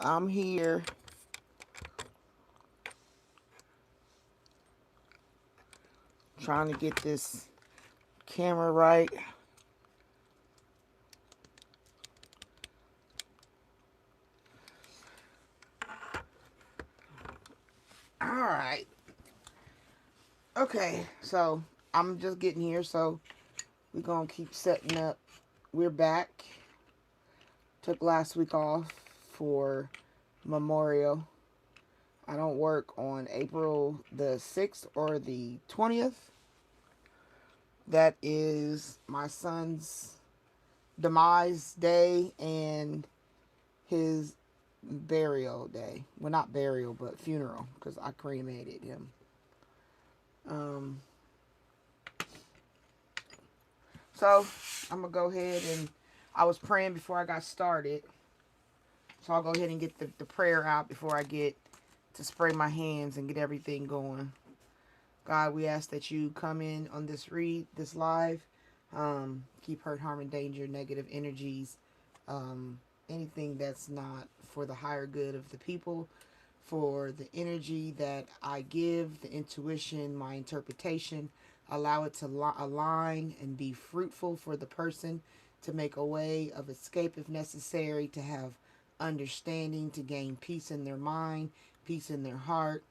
I'm here. Trying to get this camera right. Alright. Okay, so I'm just getting here, so we're going to keep setting up. We're back. Took last week off for Memorial. I don't work on April the 6th or the 20th. That is my son's demise day and his burial day. Well, not burial, but funeral, because I cremated him. So I'm gonna go ahead and I was praying before I got started. So I'll go ahead and get the prayer out before I get to spray my hands and get everything going. God, we ask that you come in on this live. Keep hurt, harm, and danger, negative energies, anything that's not for the higher good of the people, for the energy that I give, the intuition, my interpretation, allow it to align and be fruitful for the person, to make a way of escape if necessary, to have understanding, to gain peace in their mind, peace in their heart,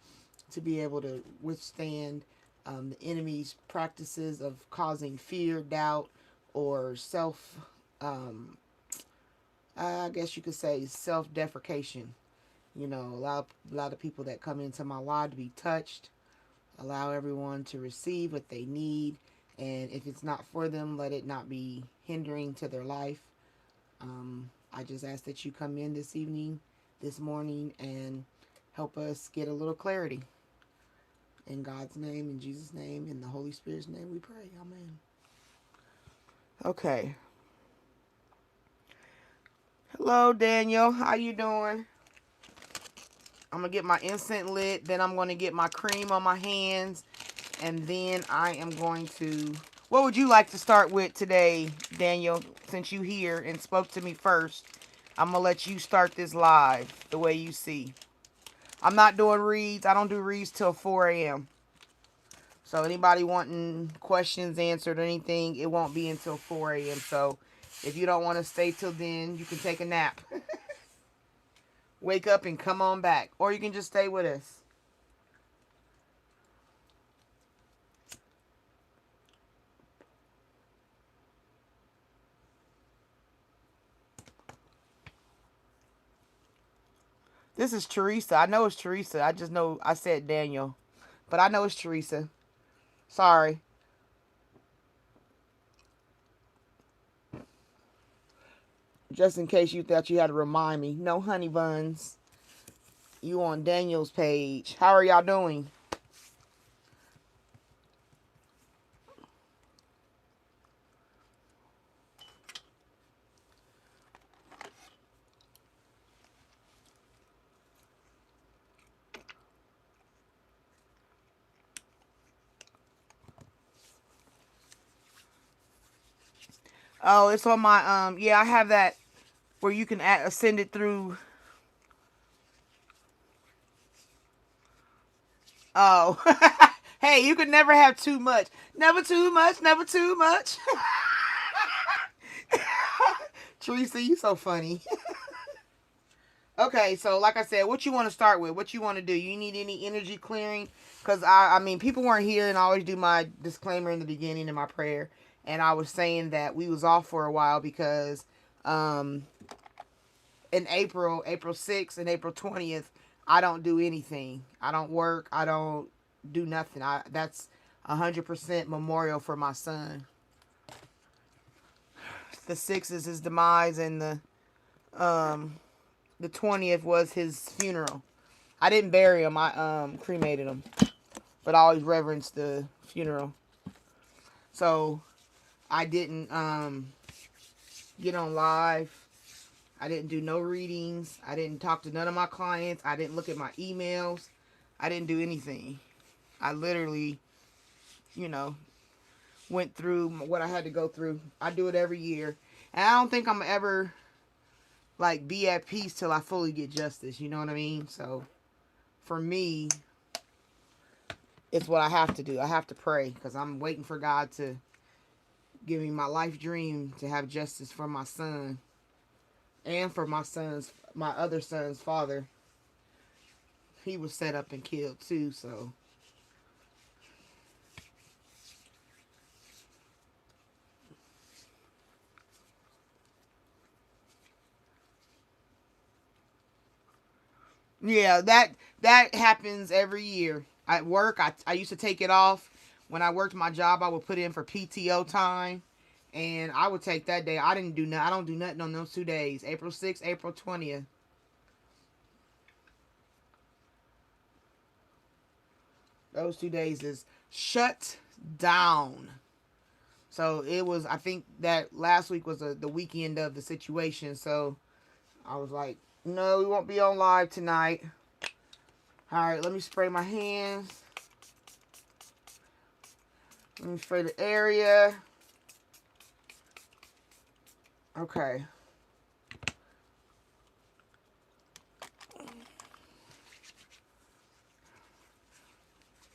to be able to withstand the enemy's practices of causing fear, doubt, or I guess you could say self-deprecation. You know, allow a lot of people that come into my life to be touched. Allow everyone to receive what they need. And if it's not for them, let it not be hindering to their life. I just ask that you come in this evening, this morning, and help us get a little clarity. In God's name, in Jesus' name, in the Holy Spirit's name we pray. Amen. Okay. Hello, Daniel. How you doing? I'm going to get my incense lit. Then I'm going to get my cream on my hands. And then I am going to... What would you like to start with today, Daniel? Since you here and spoke to me first, I'm going to let you start this live the way you see. I'm not doing reads. I don't do reads till 4 a.m. So anybody wanting questions answered or anything, it won't be until 4 a.m. So if you don't want to stay till then, you can take a nap. Wake up and come on back. Or you can just stay with us. This is Teresa. I know it's Teresa. I just know I said Daniel. But I know it's Teresa. Sorry. Just in case you thought you had to remind me. No honey buns. You on Daniel's page. How are y'all doing? Oh, it's on my, yeah, I have that where you can send it through. Oh. Hey, you could never have too much. Never too much, never too much. Teresa, you so funny. Okay, so like I said, what you want to start with? What you want to do? You need any energy clearing? Because, I mean, people weren't here, and I always do my disclaimer in the beginning of my prayer. And I was saying that we was off for a while because in April 6th and April 20th, I don't do anything. I don't work. I don't do nothing. That's 100% memorial for my son. The 6th is his demise, and the 20th was his funeral. I didn't bury him. I cremated him, but I always reverence the funeral. So I didn't get on live. I didn't do no readings. I didn't talk to none of my clients. I didn't look at my emails. I didn't do anything. I literally, went through what I had to go through. I do it every year. And I don't think I'm ever like be at peace till I fully get justice. You know what I mean? So for me, it's what I have to do. I have to pray because I'm waiting for God to give me my life dream to have justice for my son and for my other son's father. He was set up and killed too. So yeah, that happens every year. At work, I used to take it off. When I worked my job, I would put in for PTO time, and I would take that day. I didn't do nothing. I don't do nothing on those 2 days. April 6th, April 20th. Those 2 days is shut down. So it was. I think that last week was the weekend of the situation. So I was like, no, we won't be on live tonight. All right, let me spray my hands. Let me spray the area. Okay.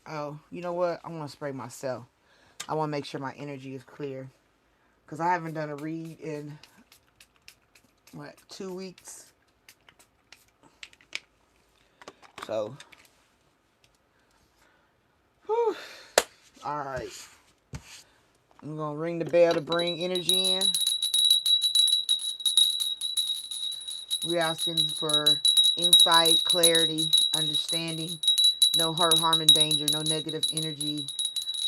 Oh, you know what? I want to spray myself. I want to make sure my energy is clear. Because I haven't done a read in, 2 weeks. So, whew. All right. I'm going to ring the bell to bring energy in. We're asking for insight, clarity, understanding. No hurt, harm, and danger. No negative energy.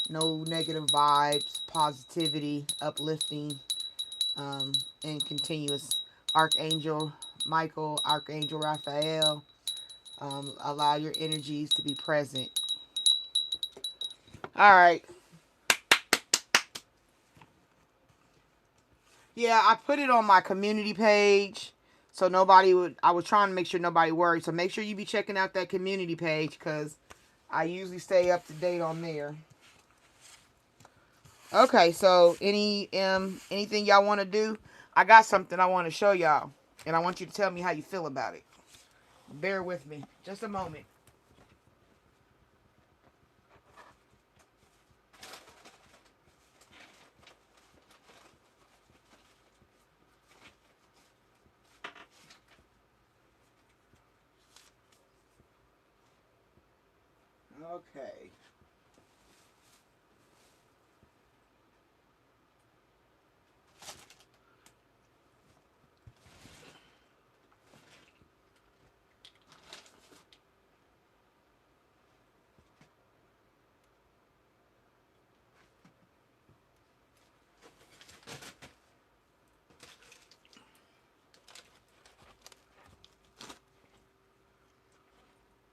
No negative vibes. Positivity, uplifting, and continuous. Archangel Michael, Archangel Raphael. Allow your energies to be present. All right. Yeah, I put it on my community page. So I was trying to make sure nobody worried. So make sure you be checking out that community page because I usually stay up to date on there. Okay, so anything y'all want to do? I got something I want to show y'all. And I want you to tell me how you feel about it. Bear with me. Just a moment. Okay.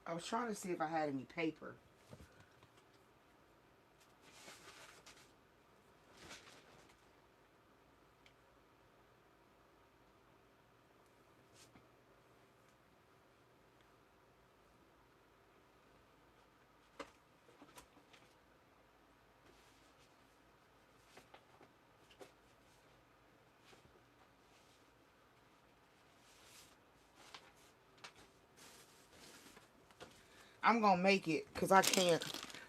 I was trying to see if I had any paper. I'm going to make it because I can't.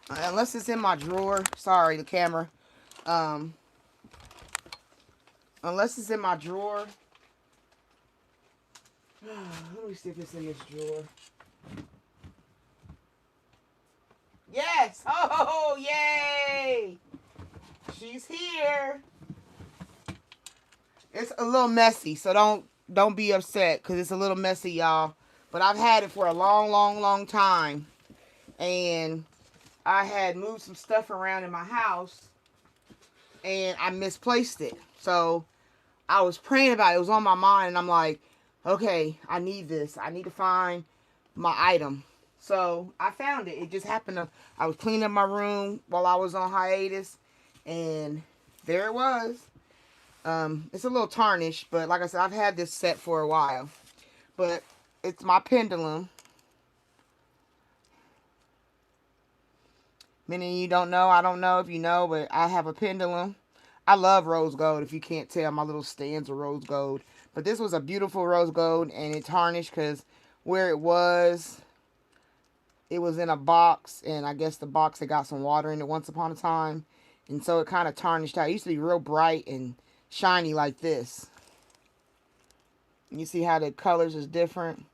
Unless it's in my drawer. Sorry, the camera. Um, Unless it's in my drawer. Let me see if it's in this drawer. Yes! Oh, yay! She's here. It's a little messy, so don't be upset because it's a little messy, y'all. But I've had it for a long, long, long time. And I had moved some stuff around in my house and I misplaced it. So I was praying about it. It was on my mind and I'm like, okay, I need this. I need to find my item. So I found it. It just happened to, I was cleaning up my room while I was on hiatus and there it was. It's a little tarnished, but like I said, I've had this set for a while. But it's my pendulum. Many of you don't know. I don't know if you know, but I have a pendulum. I love rose gold. If you can't tell, my little stands are rose gold. But this was a beautiful rose gold, and it tarnished because where it was in a box, and I guess the box had got some water in it once upon a time, and so it kind of tarnished out. It used to be real bright and shiny like this. You see how the colors is different?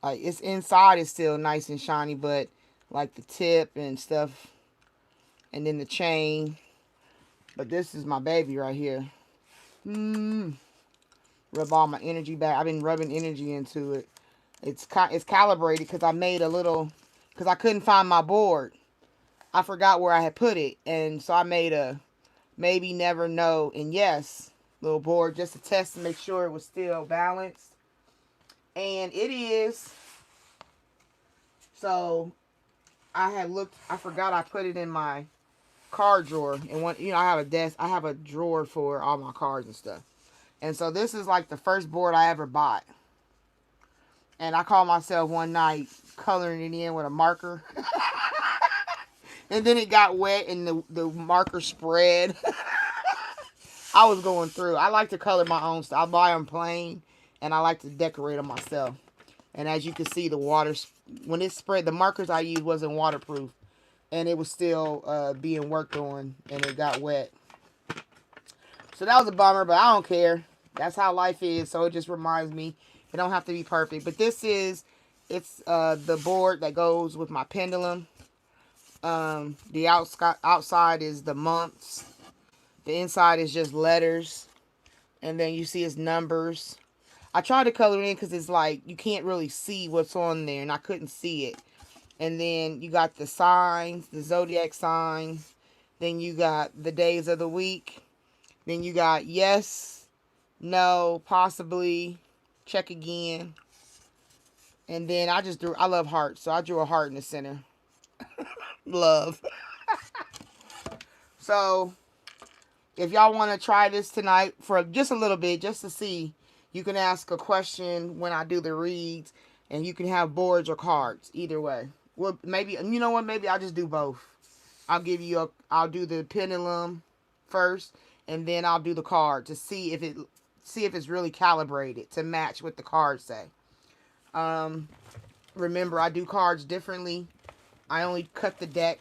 Like, it's inside is still nice and shiny, but like the tip and stuff, and then the chain. But this is my baby right here. Rub all my energy back. I've been rubbing energy into it. It's calibrated because I made a little, because I couldn't find my board. I forgot where I had put it, and so I made a maybe, never, no, and yes little board just to test to make sure it was still balanced, and it is. So I had looked. I forgot I put it in my card drawer, and one, I have a desk. I have a drawer for all my cards and stuff, and so this is like the first board I ever bought. And I caught myself one night coloring it in with a marker. And then it got wet and the marker spread. I was going through. I like to color my own stuff. I buy them plain, and I like to decorate them myself. And as you can see, the water, when it spread, the markers I used wasn't waterproof. And it was still being worked on, and it got wet. So that was a bummer, but I don't care. That's how life is. So it just reminds me, it don't have to be perfect. But this is, it's the board that goes with my pendulum. The outside is the months. The inside is just letters. And then you see it's numbers. I tried to color it in because it's like, you can't really see what's on there. And I couldn't see it. And then you got the signs, the zodiac signs. Then you got the days of the week. Then you got yes, no, possibly, check again. And then I love hearts. So I drew a heart in the center. Love. So if y'all want to try this tonight for just a little bit, just to see, you can ask a question when I do the reads, and you can have boards or cards, either way. Well, maybe, you know what, maybe I'll just do both. I'll do the pendulum first, and then I'll do the card to see if it's really calibrated to match what the cards say. Remember, I do cards differently. I only cut the deck,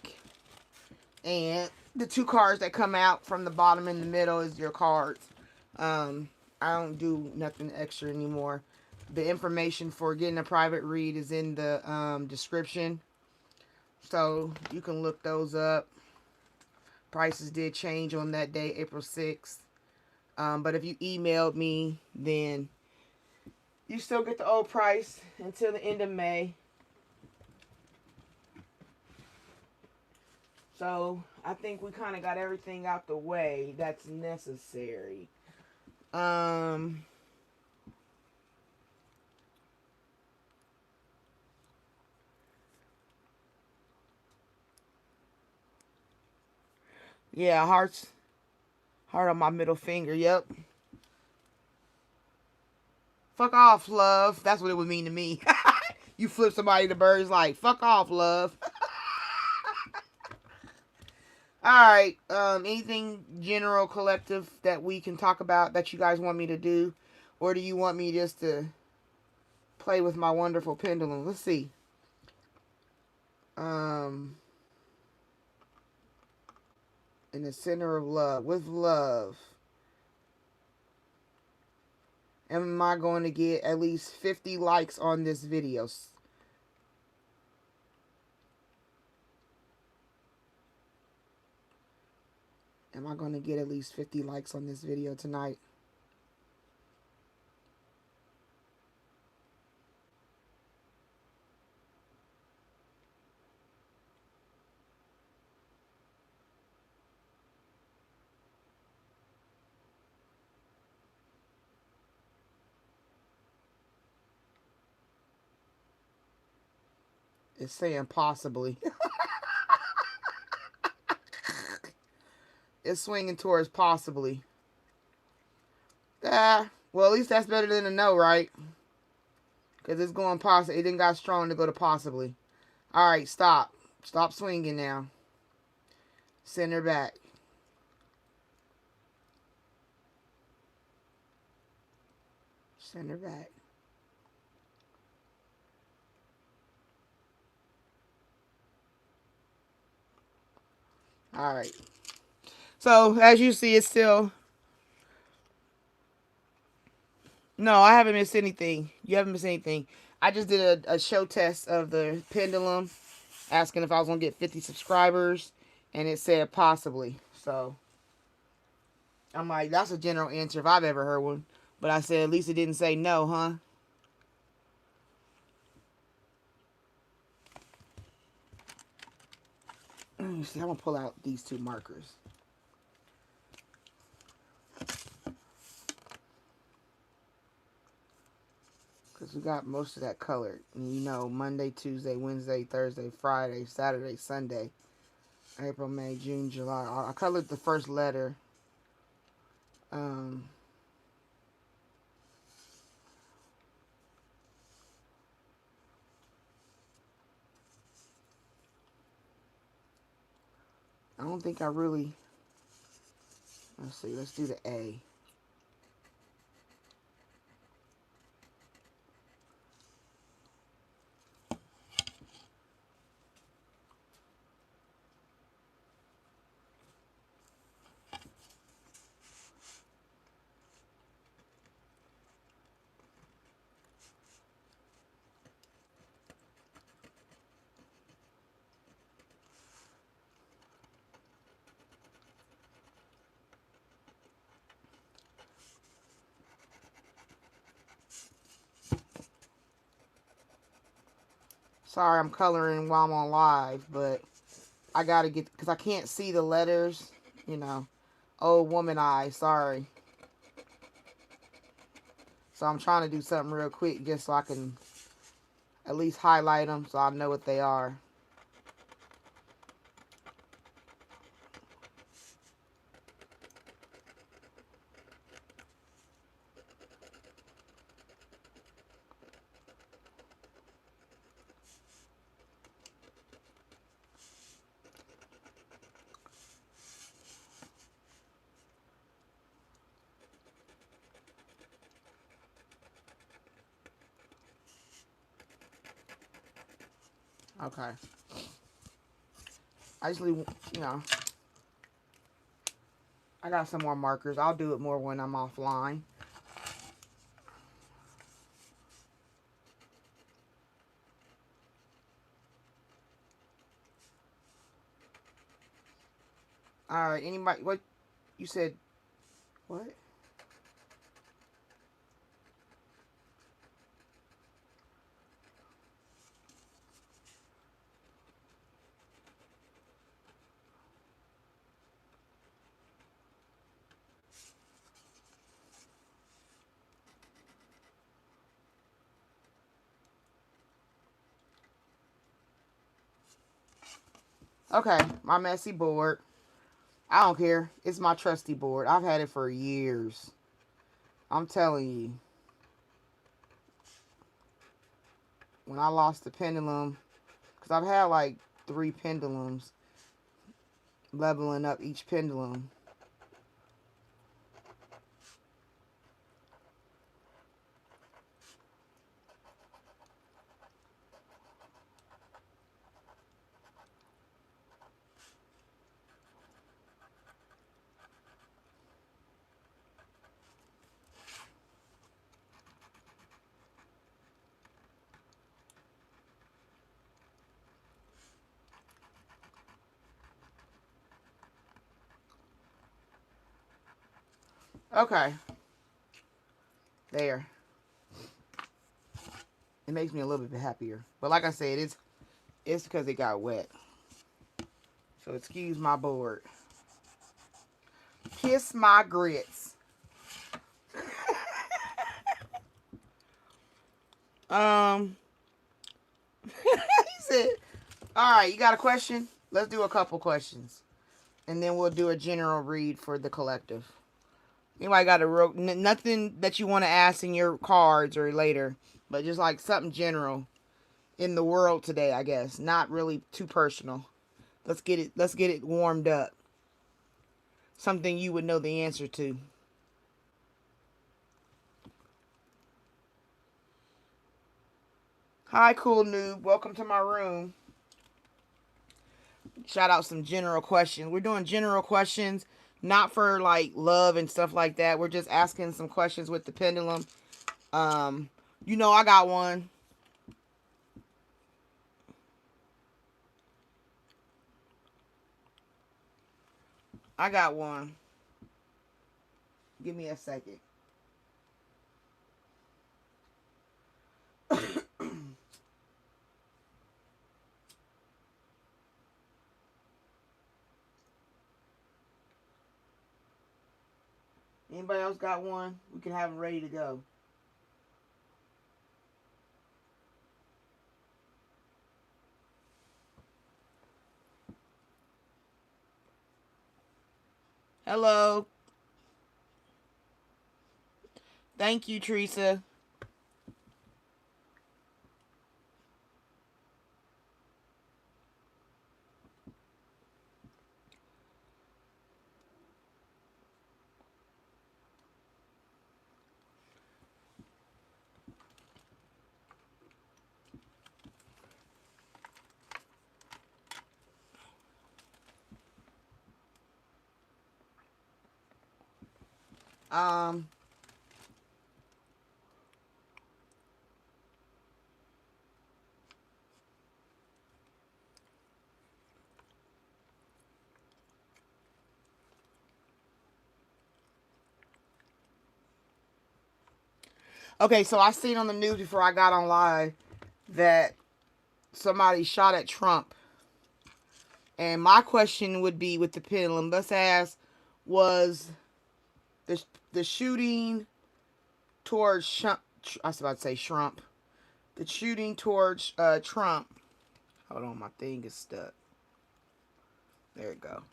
and the two cards that come out from the bottom and the middle is your cards. I don't do nothing extra anymore. The information for getting a private read is in the description, so you can look those up. Prices did change on that day, April 6th. But if you emailed me, then you still get the old price until the end of May. So I think we kind of got everything out the way that's necessary. Yeah, heart on my middle finger. Yep. Fuck off, love. That's what it would mean to me. You flip somebody the birds like, fuck off, love. Alright, anything general collective that we can talk about that you guys want me to do? Or do you want me just to play with my wonderful pendulum? Let's see. In the center of love. With love. Am I going to get at least 50 likes on this video? Am I going to get at least 50 likes on this video tonight? It's saying possibly. It's swinging towards possibly. Well, at least that's better than a no, right? Because it's going possibly. It didn't got strong to go to possibly. Alright, stop. Stop swinging now. Center back. Send her back. All right. So, as you see, it's still... No, I haven't missed anything. You haven't missed anything. I just did a show test of the Pendulum, asking if I was going to get 50 subscribers, and it said possibly. So, I'm like, that's a general answer if I've ever heard one. But I said, at least it didn't say no, huh? Let me see. I'm going to pull out these two markers. Because we got most of that colored. And you know, Monday, Tuesday, Wednesday, Thursday, Friday, Saturday, Sunday, April, May, June, July. I colored the first letter. I don't think I really... Let's see. Let's do the A. Sorry, I'm coloring while I'm on live, but I gotta get... Because I can't see the letters, you know. Old woman eye, sorry. So I'm trying to do something real quick just so I can at least highlight them so I know what they are. Okay. I usually, you know, I got some more markers. I'll do it more when I'm offline. All right. Anybody? What you said? What? Okay, my messy board. I don't care. It's my trusty board. I've had it for years. I'm telling you. When I lost the pendulum, because I've had like 3 pendulums, leveling up each pendulum. Okay. There. It makes me a little bit happier. But like I said, it's because it got wet. So excuse my board. Kiss my grits. He said, all right, you got a question? Let's do a couple questions. And then we'll do a general read for the collective. Anybody got nothing that you want to ask in your cards or later, but just like something general in the world today, I guess. Not really too personal. Let's get it warmed up. Something you would know the answer to. Hi, cool noob. Welcome to my room. Shout out some general questions. We're doing general questions, not for like love and stuff like that. We're just asking some questions with the pendulum. Um, I got one. I got one. Give me a second. Anybody else got one? We can have it ready to go. Hello. Thank you, Teresa. Um, okay, so I seen on the news before I got on live that somebody shot at Trump. And my question would be with the pendulum, let's ask, was the shooting towards Trump, I was about to say Trump, the shooting towards Trump, hold on, my thing is stuck. There it go.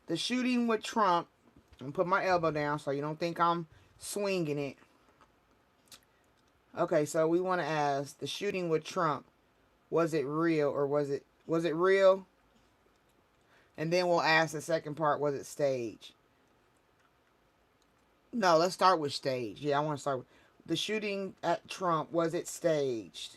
The shooting with Trump, I'm going to put my elbow down so you don't think I'm swinging it. Okay, so we want to ask, the shooting with Trump, was it real or was it real? And then we'll ask the second part, was it staged? No, let's start with staged. Yeah, I want to start with the shooting at Trump, was it staged?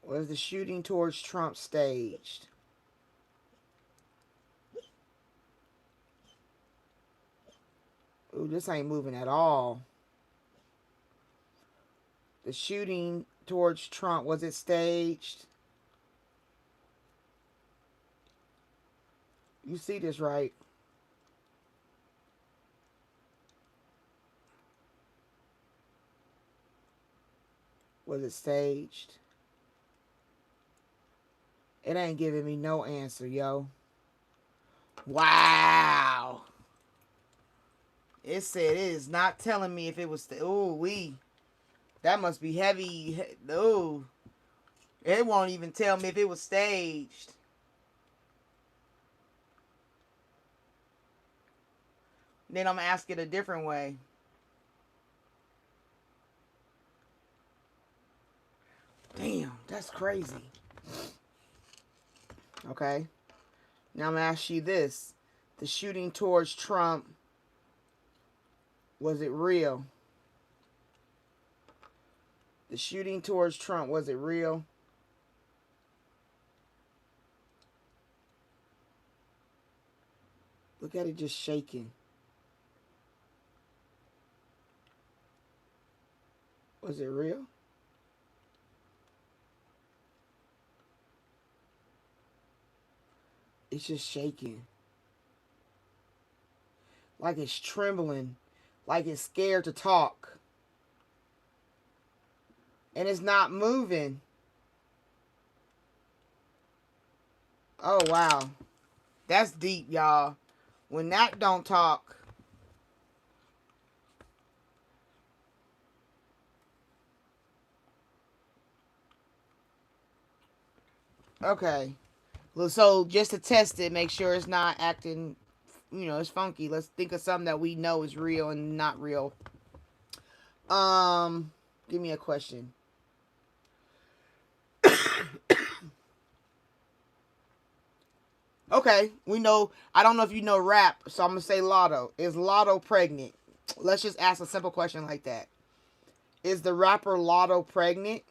Was the shooting towards Trump staged? Ooh, this ain't moving at all. The shooting towards Trump, was it staged? You see this, right? Was it staged? It ain't giving me no answer, yo. Wow. It said it is not telling me if it was. That must be heavy. Ooh. It won't even tell me if it was staged. Then I'm going to ask it a different way. Damn, that's crazy. Okay. Now I'm going to ask you this. The shooting towards Trump, was it real? The shooting towards Trump, was it real? Look at it just shaking. Was it real? It's just shaking. Like it's trembling. Like it's scared to talk. And it's not moving. Oh, wow. That's deep, y'all. When that don't talk. Okay. So just to test it, make sure it's not acting, it's funky. Let's think of something that we know is real and not real. Give me a question. Okay, Okay, we know. I don't know if you know rap, so I'm gonna say Lotto. Is Lotto pregnant? Let's just ask a simple question like that. Is the rapper Lotto pregnant?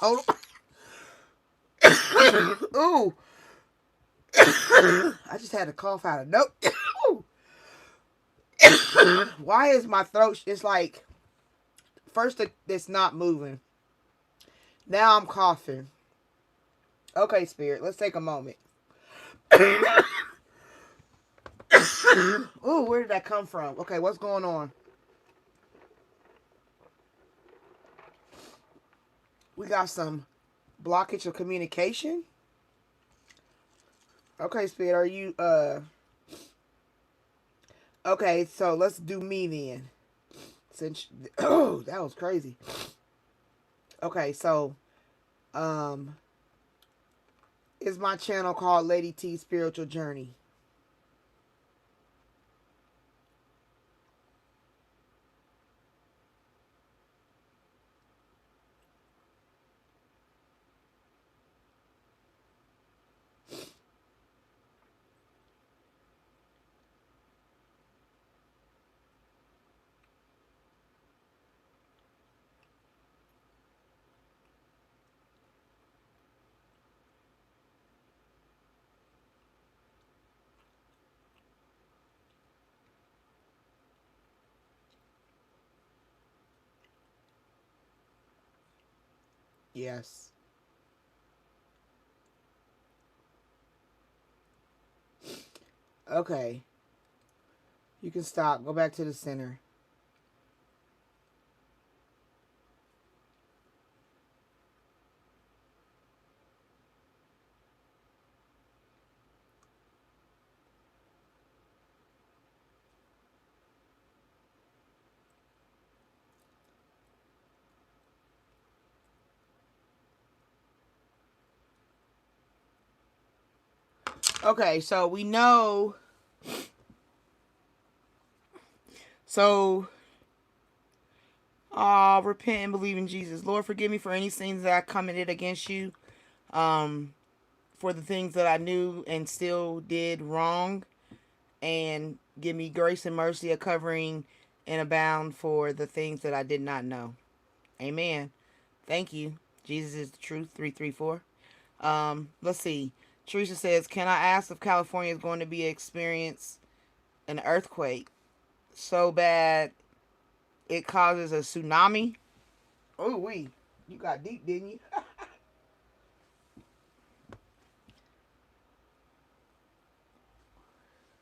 Oh, ooh! I just had to cough out a note. Why is my throat? It's like first it's not moving. Now I'm coughing. Okay, Spirit, let's take a moment. Ooh, where did that come from? Okay, what's going on? We got some blockage of communication. Okay, Spirit, are you okay, so let's do me then. Since oh, that was crazy. Okay, so um is my channel called Lady T Spiritual Journey. Yes. Okay. You can stop. Go back to the center. Okay, so we know. So, repent and believe in Jesus. Lord, forgive me for any sins that I committed against you. For the things that I knew and still did wrong. And give me grace and mercy, a covering and abound for the things that I did not know. Amen. Thank you. Jesus is the truth. 334. Let's see. Teresa says, can I ask if California is going to be experience an earthquake so bad it causes a tsunami? Oh, you got deep, didn't you?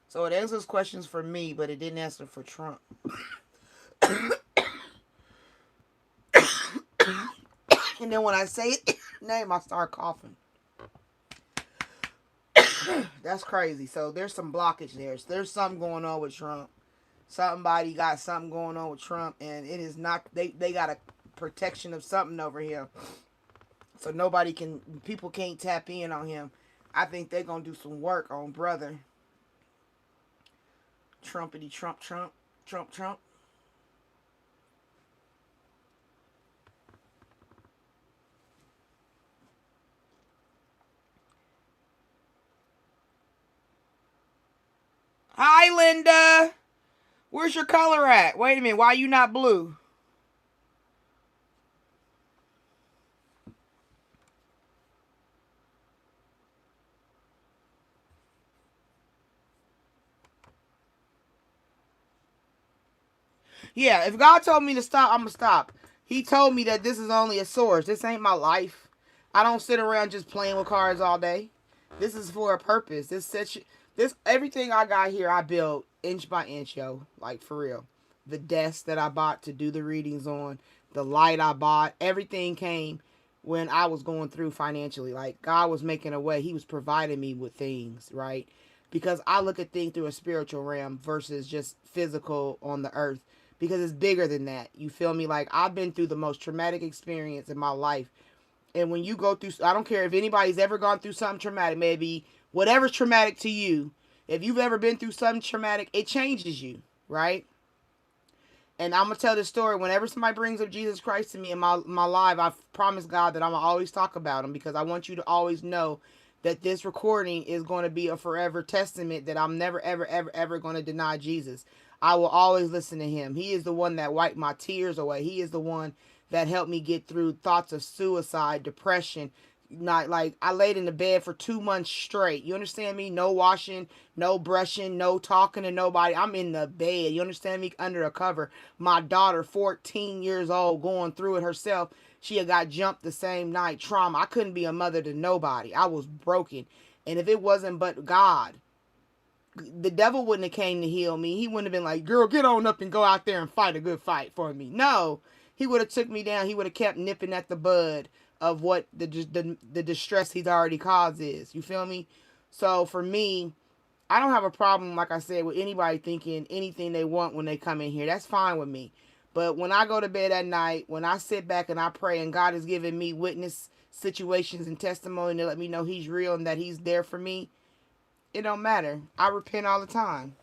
So it answers questions for me, but it didn't answer for Trump. And then when I say it, name, I start coughing. That's crazy. So there's some blockage there. So there's something going on with Trump. Somebody got something going on with Trump, and it is not. They got a protection of something over here. So people can't tap in on him. I think they're gonna do some work on brother Trumpity Trump Trump Trump Trump. Hi, Linda. Where's your color at? Wait a minute. Why are you not blue? Yeah, if God told me to stop, I'm going to stop. He told me that this is only a source. This ain't my life. I don't sit around just playing with cards all day. This is for a purpose. This everything I got here, I built inch by inch, yo. Like, for real. The desk that I bought to do the readings on, the light I bought, everything came when I was going through financially. Like, God was making a way. He was providing me with things, right? Because I look at things through a spiritual realm versus just physical on the earth. because it's bigger than that. You feel me? Like, I've been through the most traumatic experience in my life. And when you go through, I don't care if anybody's ever gone through something traumatic, maybe whatever's traumatic to you, if you've ever been through something traumatic, it changes you, right? And I'm going to tell this story. Whenever somebody brings up Jesus Christ to me in my life, I've promised God that I'm going to always talk about him, because I want you to always know that this recording is going to be a forever testament that I'm never, ever, ever, ever going to deny Jesus. I will always listen to him. He is the one that wiped my tears away. He is the one that helped me get through thoughts of suicide, depression. Not like, I laid in the bed for 2 months straight. You understand me? No washing, no brushing, no talking to nobody. I'm in the bed. You understand me? Under a cover. My daughter, 14 years old, going through it herself. She had got jumped the same night. Trauma. I couldn't be a mother to nobody. I was broken. And if it wasn't but God, the devil wouldn't have came to heal me. He wouldn't have been like, girl, get on up and go out there and fight a good fight for me. No, he would have took me down. He would have kept nipping at the bud of what the distress he's already caused is. You feel me? So for me, I don't have a problem, like I said, with anybody thinking anything they want when they come in here. That's fine with me. But when I go to bed at night, when I sit back and I pray, and God has given me witness situations and testimony to let me know he's real and that he's there for me, it don't matter. I repent all the time.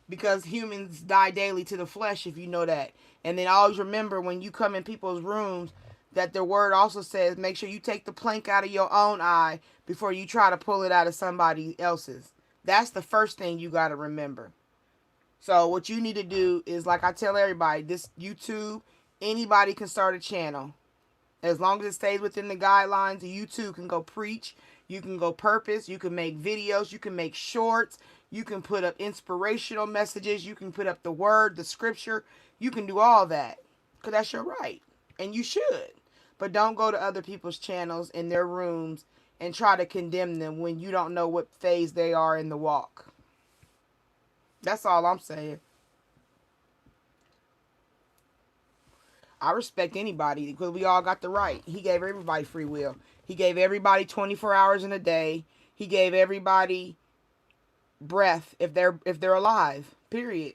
Because humans die daily to the flesh, if you know that. And then always remember, when you come in people's rooms, that their word also says, make sure you take the plank out of your own eye before you try to pull it out of somebody else's. That's the first thing you got to remember. So what you need to do is, like I tell everybody, this YouTube, anybody can start a channel. As long as it stays within the guidelines, you too can go preach. You can go purpose. You can make videos. You can make shorts. You can put up inspirational messages. You can put up the word, the scripture. You can do all that, because that's your right. And you should. But don't go to other people's channels in their rooms and try to condemn them when you don't know what phase they are in the walk. That's all I'm saying. I respect anybody, because we all got the right. He gave everybody free will. He gave everybody 24 hours in a day. He gave everybody breath if they're alive. Period.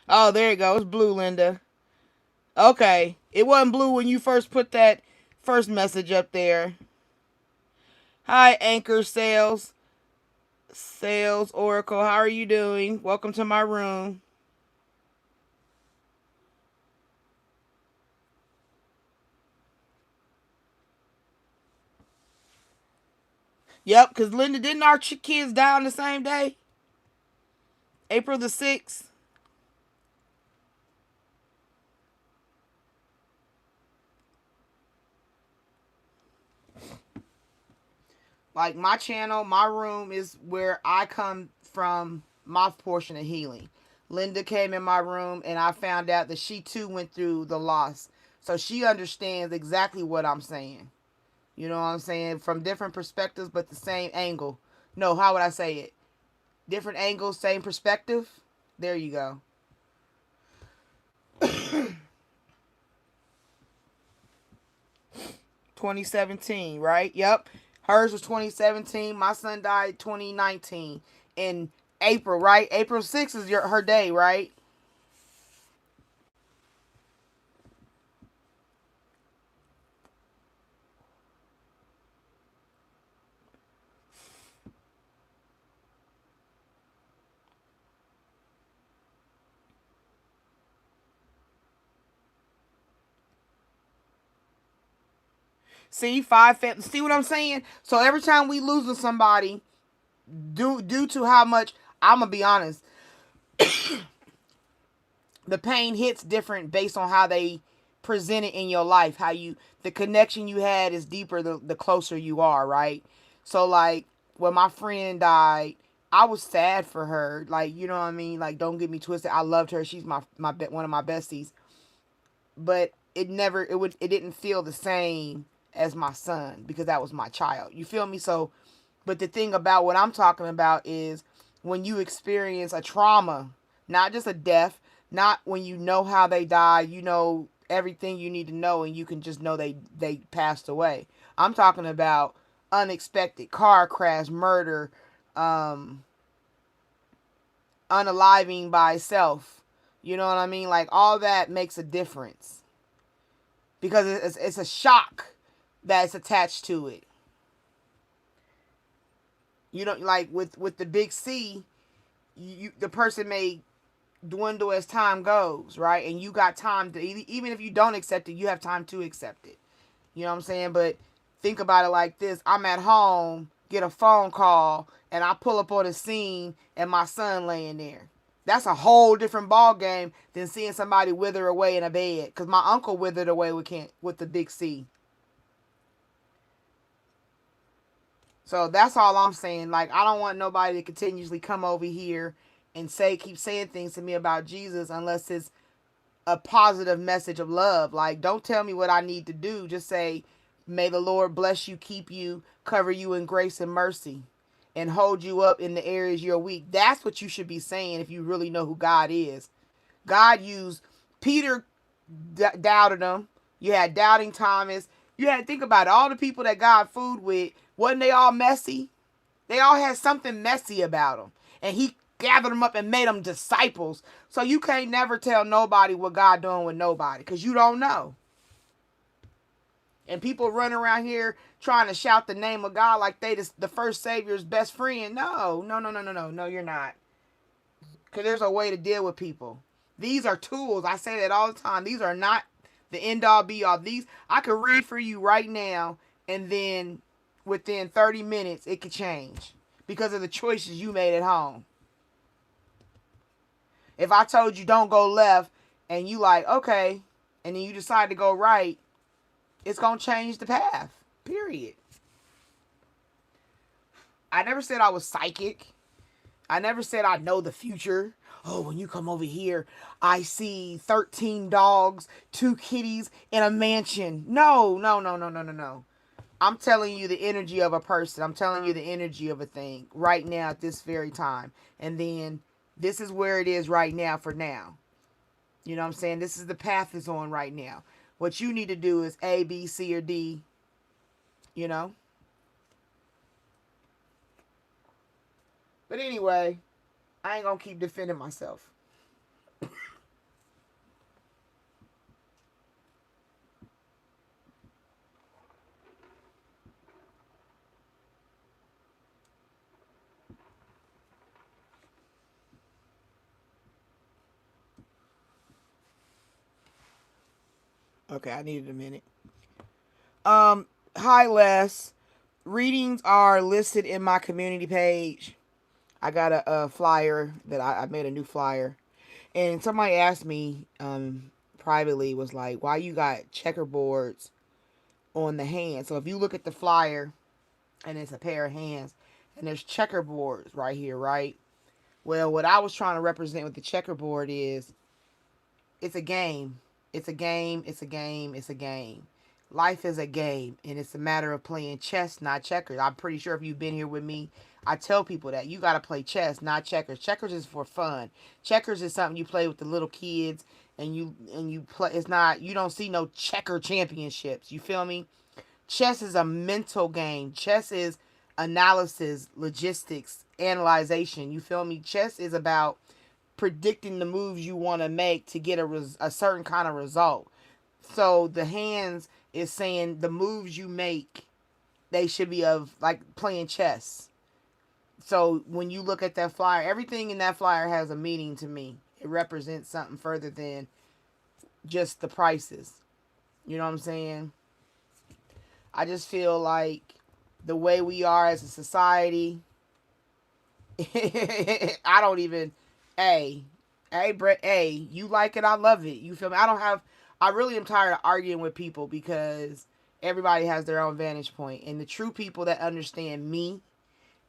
Oh, there you go. It's blue, Linda. Okay. It wasn't blue when you first put that first message up there. Hi, Anchor Sales Oracle. How are you doing? Welcome to my room. Yep, because Linda, didn't our kids die on the same day? April the 6th. Like, my channel, my room is where I come from, my portion of healing. Linda came in my room and I found out that she too went through the loss. So she understands exactly what I'm saying. You know what I'm saying? From different perspectives, but the same angle. No, how would I say it? Different angles, same perspective. There you go. 2017, right? Yep. Hers was 2017. My son died 2019 in April, right? April 6th is her day, right? See, see what I'm saying? So every time we losing somebody, due to how much, I'm gonna be honest, the pain hits different based on how they present it in your life. How the connection you had is deeper the closer you are, right? So like, when my friend died, I was sad for her. Like, you know what I mean? Like, don't get me twisted. I loved her. She's my one of my besties. But it didn't feel the same as my son, because that was my child. You feel me? So, but the thing about what I'm talking about is when you experience a trauma, not just a death, not when you know how they died, you know everything you need to know, and you can just know they passed away. I'm talking about unexpected car crash, murder, unaliving by itself. You know what I mean? Like, all that makes a difference because it's a shock that's attached to it. You know, like with the big C, the person may dwindle as time goes, right? And you got time to, even if you don't accept it, you have time to accept it. You know what I'm saying? But think about it like this. I'm at home, get a phone call, and I pull up on the scene and my son laying there. That's a whole different ball game than seeing somebody wither away in a bed. Because my uncle withered away with the big C. So that's all I'm saying. Like, I don't want nobody to continuously come over here and keep saying things to me about Jesus unless it's a positive message of love. Like, don't tell me what I need to do. Just say, may the Lord bless you, keep you, cover you in grace and mercy, and hold you up in the areas you're weak. That's what you should be saying if you really know who God is. God used Peter, doubted him. You had doubting Thomas. You had to think about it. All the people that God food with, wasn't they all messy? They all had something messy about them. And he gathered them up and made them disciples. So you can't never tell nobody what God doing with nobody because you don't know. And people running around here trying to shout the name of God like they the first Savior's best friend. No, you're not. Because there's a way to deal with people. These are tools. I say that all the time. These are not the end all be all. These, I could read for you right now, and then within 30 minutes it could change because of the choices you made at home. If I told you don't go left and you like, okay, and then you decide to go right, it's going to change the path. Period. I never said I was psychic. I never said I know the future. Oh, when you come over here, I see 13 dogs, 2 kitties, in a mansion. No. I'm telling you the energy of a person. I'm telling you the energy of a thing right now at this very time. And then this is where it is right now for now. You know what I'm saying? This is the path it's on right now. What you need to do is A, B, C, or D. You know? But anyway, I ain't gonna keep defending myself. Okay, I needed a minute. Hi Les. Readings are listed in my community page. I got a flyer that I made a new flyer. And somebody asked me privately, was like, why you got checkerboards on the hand? So if you look at the flyer and it's a pair of hands and there's checkerboards right here, right? Well, what I was trying to represent with the checkerboard is it's a game. It's a game. It's a game. It's a game. Life is a game, and it's a matter of playing chess, not checkers. I'm pretty sure if you've been here with me, I tell people that you got to play chess, not checkers. Checkers is for fun. Checkers is something you play with the little kids, and you play. It's not, you don't see no checker championships. You feel me? Chess is a mental game. Chess is analysis, logistics, analyzation. You feel me? Chess is about predicting the moves you want to make to get a certain kind of result. So the hands is saying the moves you make, they should be of like playing chess. So when you look at that flyer, everything in that flyer has a meaning to me. It represents something further than just the prices. You know what I'm saying? I just feel like the way we are as a society, I don't even, Brett, you like it, I love it. You feel me? I really am tired of arguing with people because everybody has their own vantage point. And the true people that understand me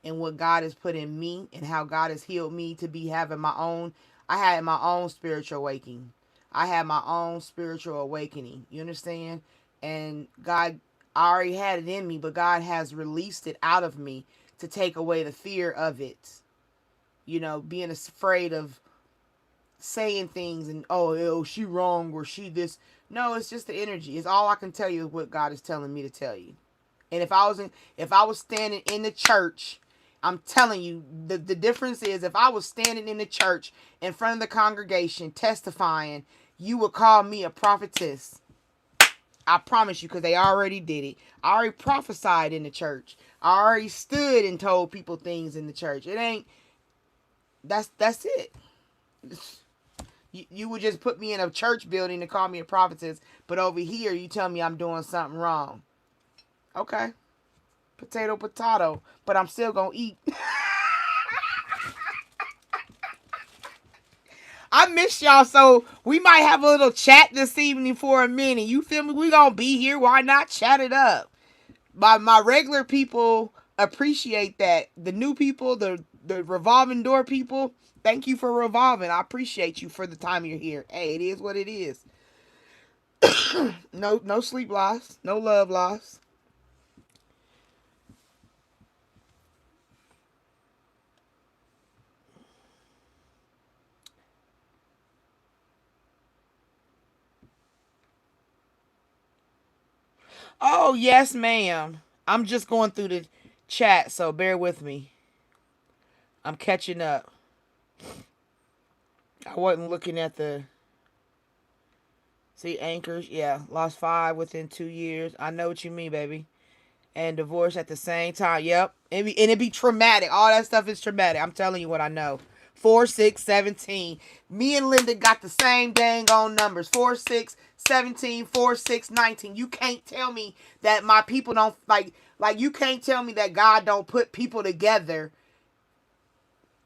and what God has put in me and how God has healed me to be having I had my own spiritual awakening. I had my own spiritual awakening. You understand? And God, I already had it in me, but God has released it out of me to take away the fear of it. You know, being afraid of saying things and, oh, she wrong or she this. No, it's just the energy. It's all I can tell you is what God is telling me to tell you. And if I was standing in the church, I'm telling you, the difference is if I was standing in the church in front of the congregation testifying, you would call me a prophetess. I promise you, because they already did it. I already prophesied in the church. I already stood and told people things in the church. It ain't, that's it. You would just put me in a church building to call me a prophetess, but over here you tell me I'm doing something wrong. Okay. Potato, potato, but I'm still gonna eat. I miss y'all, so we might have a little chat this evening for a minute. You feel me? We gonna be here. Why not chat it up? My regular people appreciate that. The new people, the revolving door people, thank you for revolving. I appreciate you for the time you're here. Hey, it is what it is. No sleep loss, no love loss. Oh, yes, ma'am. I'm just going through the chat, so bear with me. I'm catching up. I wasn't looking at the... See, anchors. Yeah, lost 5 within 2 years. I know what you mean, baby. And divorce at the same time. Yep. And it'd be traumatic. All that stuff is traumatic. I'm telling you what I know. 4, 6, 17. Me and Linda got the same dang on numbers. 4, 6, 17, 4, 6, 19. You can't tell me that my people don't like you can't tell me that God don't put people together.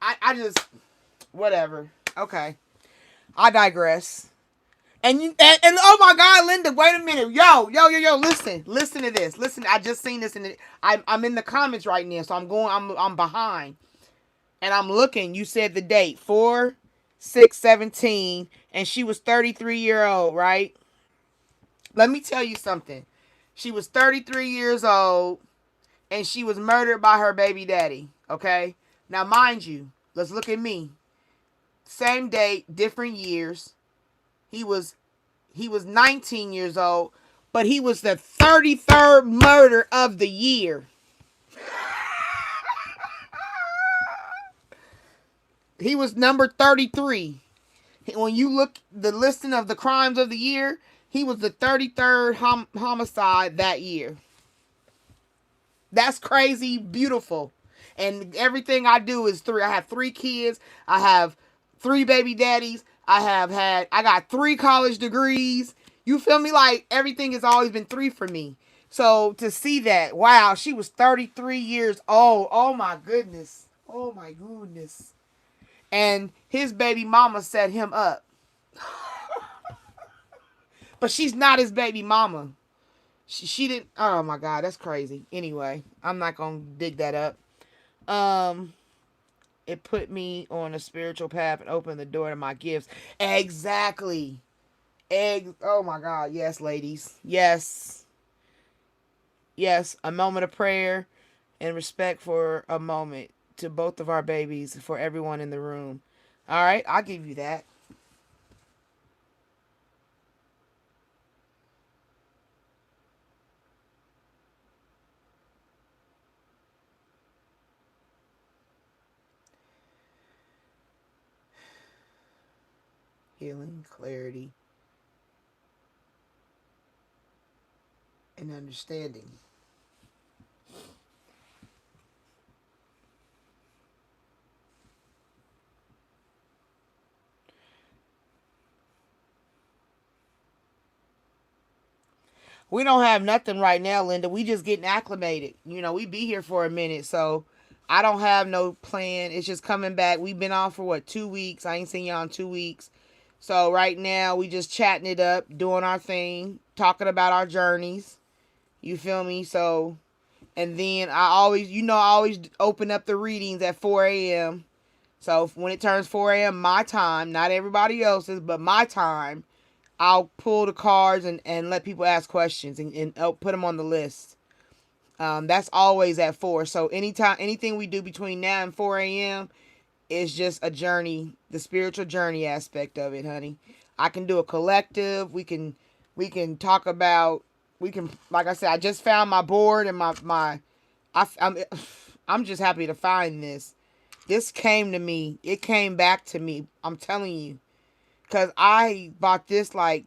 I just whatever. Okay. I digress. And oh my God, Linda, wait a minute. Yo, listen to this. Listen, I just seen this I'm in the comments right now, so I'm behind. And I'm looking, you said the date, 4, 6, 17, and she was 33-year old, right? Let me tell you something. She was 33 years old, and she was murdered by her baby daddy, okay? Now, mind you, let's look at me. Same date, different years. He was 19 years old, but he was the 33rd murder of the year. He was number 33. When you look the listing of the crimes of the year, he was the 33rd homicide that year. That's crazy beautiful. And everything I do is 3. I have 3 kids. I have 3 baby daddies. I got 3 college degrees. You feel me? Like everything has always been 3 for me. So to see that, wow, she was 33 years old. Oh my goodness. Oh my goodness. And his baby mama set him up. But she's not his baby mama. She didn't. Oh my God, that's crazy. Anyway, I'm not gonna dig that up. It put me on a spiritual path and opened the door to my gifts. Exactly. Oh my God, yes, ladies, yes, yes. A moment of prayer and respect for a moment to both of our babies, for everyone in the room. All right, I'll give you that. Healing, clarity, and understanding. We don't have nothing right now, Linda. We just getting acclimated. You know, we be here for a minute, so I don't have no plan. It's just coming back. We've been off for what, 2 weeks? I ain't seen y'all in 2 weeks. So right now we just chatting it up, doing our thing, talking about our journeys. You feel me? So, and then I always open up the readings at 4 a.m. So when it turns 4 a.m. my time, not everybody else's, but my time, I'll pull the cards and let people ask questions and put them on the list. That's always at 4. So anything we do between now and 4 a.m. is just a journey, the spiritual journey aspect of it, honey. I can do a collective. We can talk about we can, like I said, I just found my board and I'm just happy to find this. This came to me. It came back to me. I'm telling you. Because I bought this like,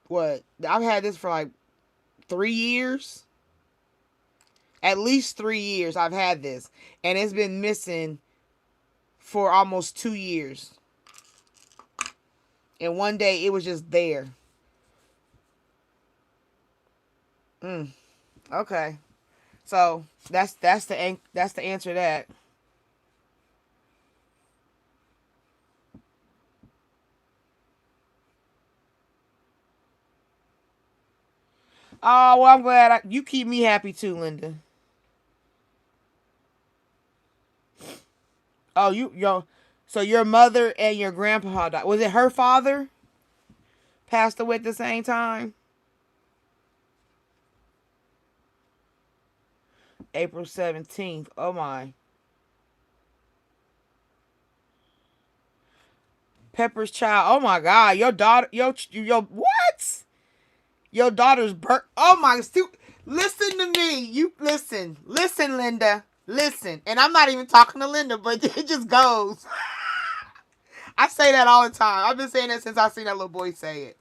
what? I've had this for like 3 years. At least 3 years I've had this. And it's been missing for almost 2 years. And one day it was just there. Okay. So that's the answer to that. Oh, well, I'm glad you keep me happy too, Linda. Oh, so your mother and your grandpa died. Was it her father passed away at the same time? April 17th. Oh my. Pepper's child. Oh my God. Your daughter. Your what? Your daughter's birth. Oh my. Listen to me. You listen. Listen, Linda. Listen. And I'm not even talking to Linda, but it just goes. I say that all the time. I've been saying that since I seen that little boy say it.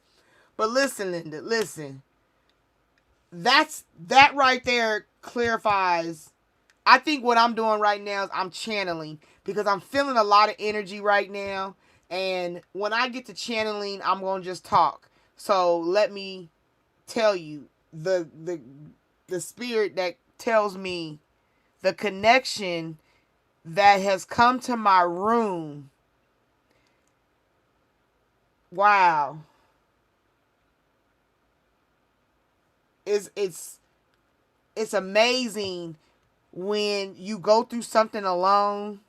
But listen, Linda. Listen. That right there clarifies. I think what I'm doing right now is I'm channeling because I'm feeling a lot of energy right now. And when I get to channeling, I'm going to just talk. So let me tell you the spirit that tells me the connection that has come to my room. Wow. It's amazing when you go through something alone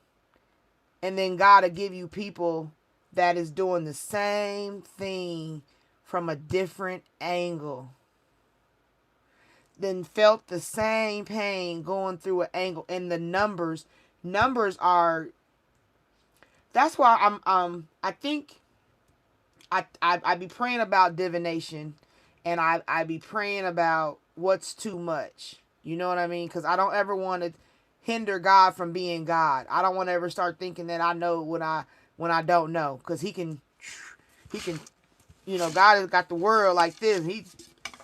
and then God will give you people that is doing the same thing from a different angle. Then felt the same pain going through an angle. And the numbers are, that's why I think I be praying about divination, and I be praying about what's too much. You know what I mean? Because I don't ever want to hinder God from being God. I don't want to ever start thinking that I know when I don't know. Because he can, God has got the world like this.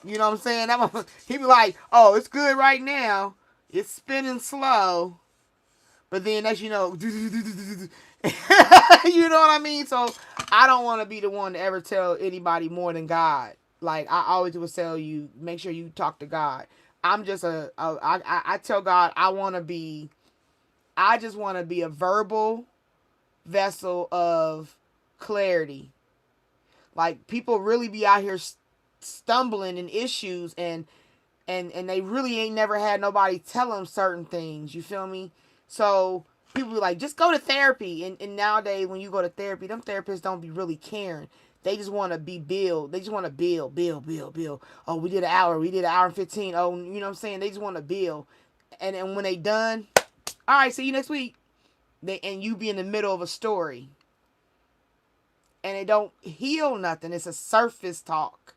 You know what I'm saying? He be like, oh, it's good right now. It's spinning slow. But then you know what I mean? So I don't want to be the one to ever tell anybody more than God. Like I always would tell you, make sure you talk to God. I'm just I tell God I just want to be a verbal vessel of clarity. Like people really be out here stumbling in issues and they really ain't never had nobody tell them certain things. You feel me? So people be like, just go to therapy. And nowadays when you go to therapy, them therapists don't be really caring. They just want to be billed. They just want to bill. Oh, we did an hour. We did an hour and 15. Oh, you know what I'm saying? They just want to bill. And when they done, all right, see you next week. And you be in the middle of a story. And it don't heal nothing. It's a surface talk.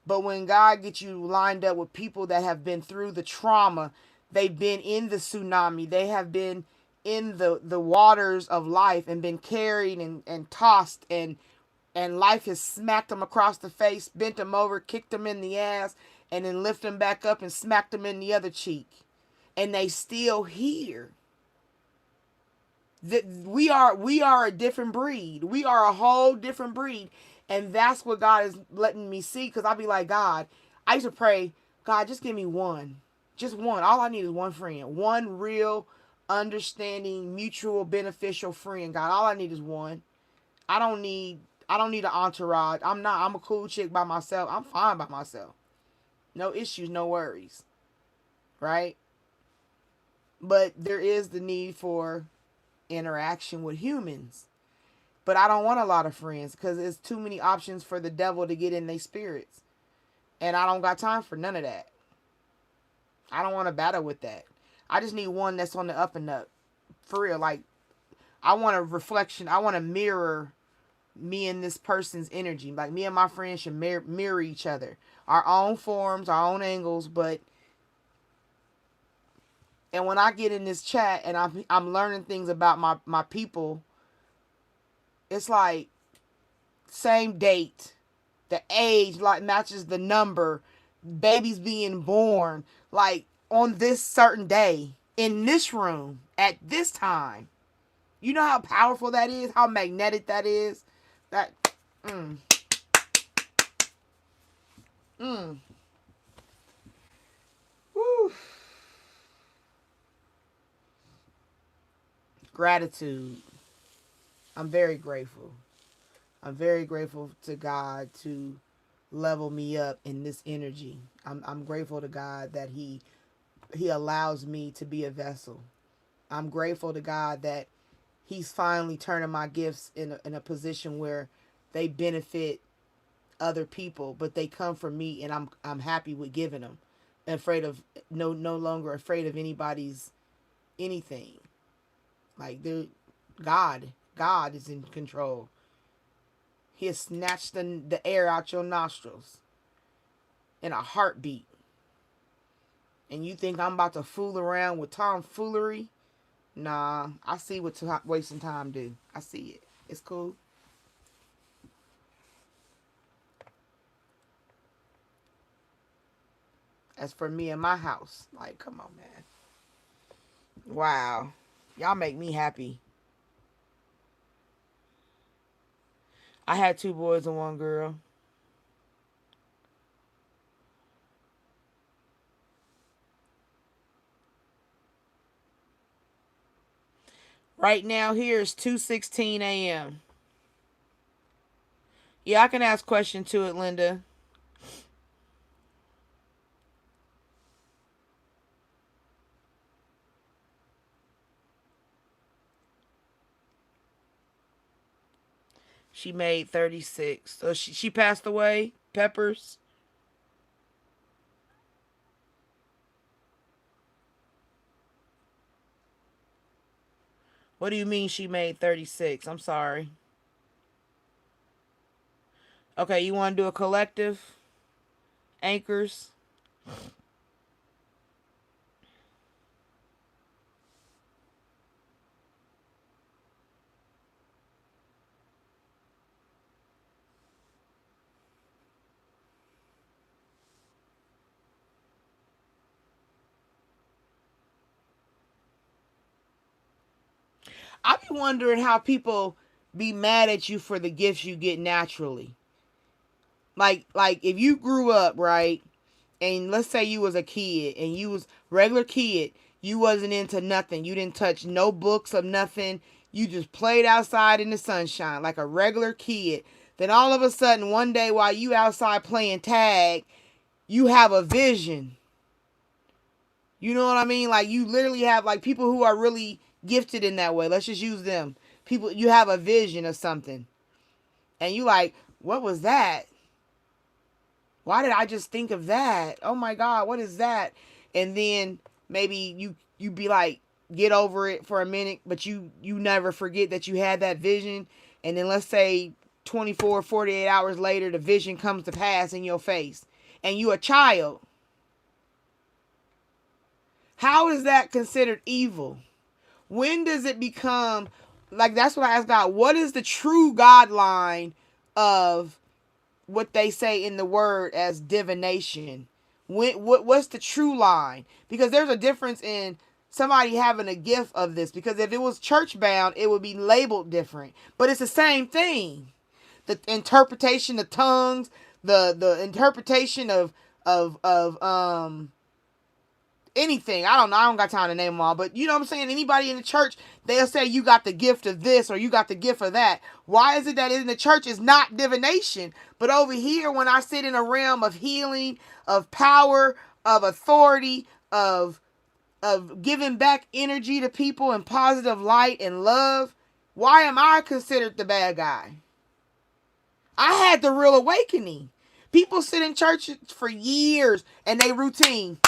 But when God gets you lined up with people that have been through the trauma, they've been in the tsunami, they have been in the waters of life and been carried and tossed and life has smacked them across the face, bent them over, kicked them in the ass, and then lift them back up and smacked them in the other cheek. And they still here. We are a different breed. We are a whole different breed. And that's what God is letting me see. Because I'll be like, God, I used to pray, God, just give me one. Just one. All I need is one friend. One real, understanding, mutual, beneficial friend. God, all I need is one. I don't need an entourage. I'm a cool chick by myself. I'm fine by myself. No issues, no worries. Right? But there is the need for interaction with humans. But I don't want a lot of friends because there's too many options for the devil to get in their spirits. And I don't got time for none of that. I don't want to battle with that. I just need one that's on the up and up. For real. Like, I want a reflection. I want a mirror me and this person's energy. Like me and my friends should mirror each other. Our own forms, our own angles, and when I get in this chat and I'm learning things about my people, it's like same date, the age like matches the number, babies being born, like on this certain day in this room at this time. You know how powerful that is, how magnetic that is. That Woo. Gratitude. I'm very grateful. I'm very grateful to God to level me up in this energy. I'm grateful to God that He allows me to be a vessel. I'm grateful to God that He's finally turning my gifts in a position where they benefit other people, but they come from me, and I'm happy with giving them. Afraid of no longer afraid of anybody's anything. Like God is in control. He has snatched the air out your nostrils in a heartbeat. And you think I'm about to fool around with tomfoolery? Nah, I see what wasting time do. I see it. It's cool. As for me and my house, like, come on, man. Wow. Y'all make me happy. I had 2 boys and 1 girl. Right now here is 2:16 a.m. Yeah, I can ask question to it, Linda. She made 36. So she passed away? Peppers? What do you mean she made 36? I'm sorry. Okay, you want to do a collective? Anchors? I be wondering how people be mad at you for the gifts you get naturally. Like if you grew up, right, and let's say you was a kid and you was regular kid, you wasn't into nothing. You didn't touch no books or nothing. You just played outside in the sunshine like a regular kid. Then all of a sudden one day while you outside playing tag, you have a vision. You know what I mean? Like you literally have like people who are really gifted in that way. Let's just use them. People, you have a vision of something. And you like, what was that? Why did I just think of that? Oh my God, what is that? And then maybe you be like, get over it for a minute, but you never forget that you had that vision. And then let's say 24, 48 hours later, the vision comes to pass in your face. And you a child. How is that considered evil? When does it become, like, that's what I asked God, what is the true God line of what they say in the word as divination? What's the true line? Because there's a difference in somebody having a gift of this. Because if it was church bound, it would be labeled different. But it's the same thing. The interpretation of tongues, the interpretation of anything. I don't know. I don't got time to name them all. But you know what I'm saying? Anybody in the church, they'll say you got the gift of this or you got the gift of that. Why is it that in the church is not divination? But over here, when I sit in a realm of healing, of power, of authority, of giving back energy to people and positive light and love, why am I considered the bad guy? I had the real awakening. People sit in church for years and they routine.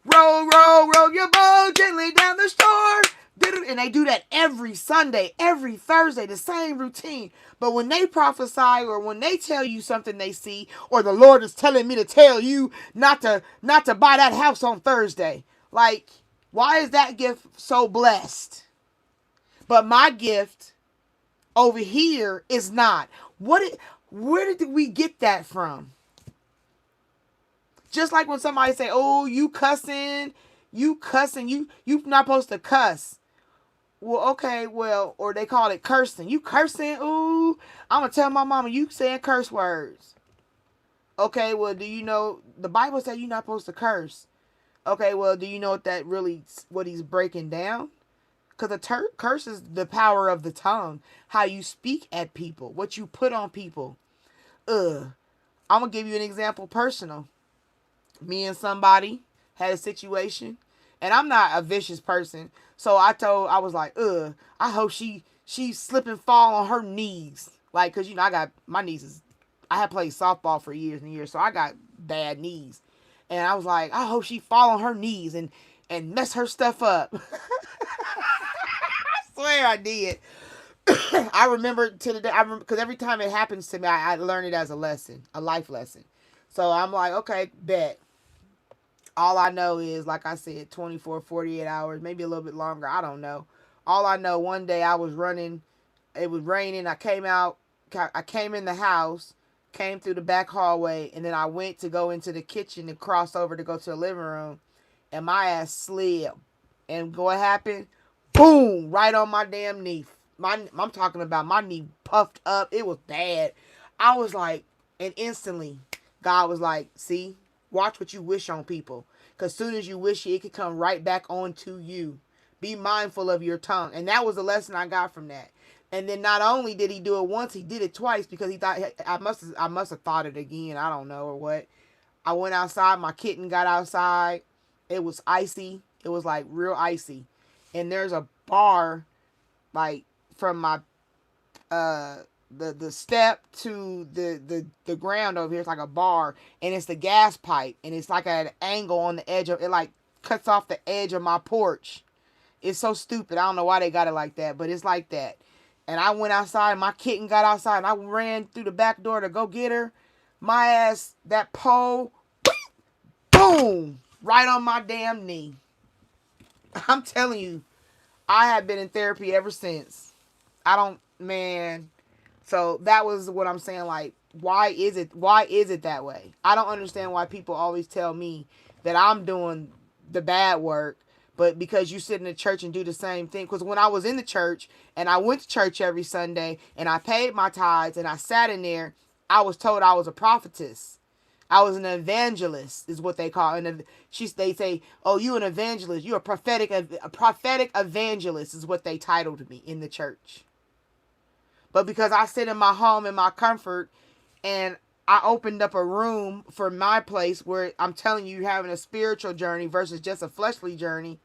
Roll, roll, roll your boat gently down the shore. And they do that every Sunday, every Thursday, the same routine. But when they prophesy or when they tell you something they see, or the Lord is telling me to tell you not to buy that house on Thursday, like, why is that gift so blessed? But my gift over here is not. Where did we get that from? Just like when somebody say, "Oh, you cussing, you not supposed to cuss." Well, okay, well, or they call it cursing. You cursing? Ooh, I'm gonna tell my mama you saying curse words. Okay, well, do you know the Bible says you're not supposed to curse? Okay, well, do you know what he's breaking down? Because the curse is the power of the tongue, how you speak at people, what you put on people. I'm gonna give you an example, personal. Me and somebody had a situation, and I'm not a vicious person, so I was like, I hope she slip and fall on her knees, like, cause I got my knees. I had played softball for years and years, so I got bad knees, and I was like, I hope she fall on her knees and mess her stuff up. I swear I did. I remember to the day, because every time it happens to me, I learn it as a lesson, a life lesson. So I'm like, okay, bet. All I know is, like I said, 24, 48 hours, maybe a little bit longer. I don't know. All I know, one day I was running. It was raining. I came in the house, came through the back hallway, and then I went to go into the kitchen and cross over to go to the living room, and my ass slid. And what happened? Boom! Right on my damn knee. I'm talking about my knee puffed up. It was bad. I was like, and instantly, God was like, see? Watch what you wish on people. Because soon as you wish it could come right back onto you. Be mindful of your tongue. And that was the lesson I got from that. And then not only did he do it once, he did it twice, because he thought, I must have thought it again. I don't know, or what. I went outside. My kitten got outside. It was icy. It was like real icy. And there's a bar, like, from my the step to the ground over here. It's like a bar, and it's the gas pipe, and it's like at an angle on the edge of it, like cuts off the edge of my porch. It's so stupid. I don't know why they got it like that, but it's like that. And I went outside. My kitten got outside, and I ran through the back door to go get her. My ass, that pole, boom, right on my damn knee. I'm telling you, I have been in therapy ever since. Man. So that was what I'm saying. Like, why is it that way? I don't understand why people always tell me that I'm doing the bad work, but because you sit in the church and do the same thing. Because when I was in the church and I went to church every Sunday and I paid my tithes and I sat in there, I was told I was a prophetess. I was an evangelist, is what they call it. And they say, "Oh, you an evangelist? You a prophetic evangelist," is what they titled me in the church. But because I sit in my home in my comfort, and I opened up a room for my place where I'm telling you, you're having a spiritual journey versus just a fleshly journey,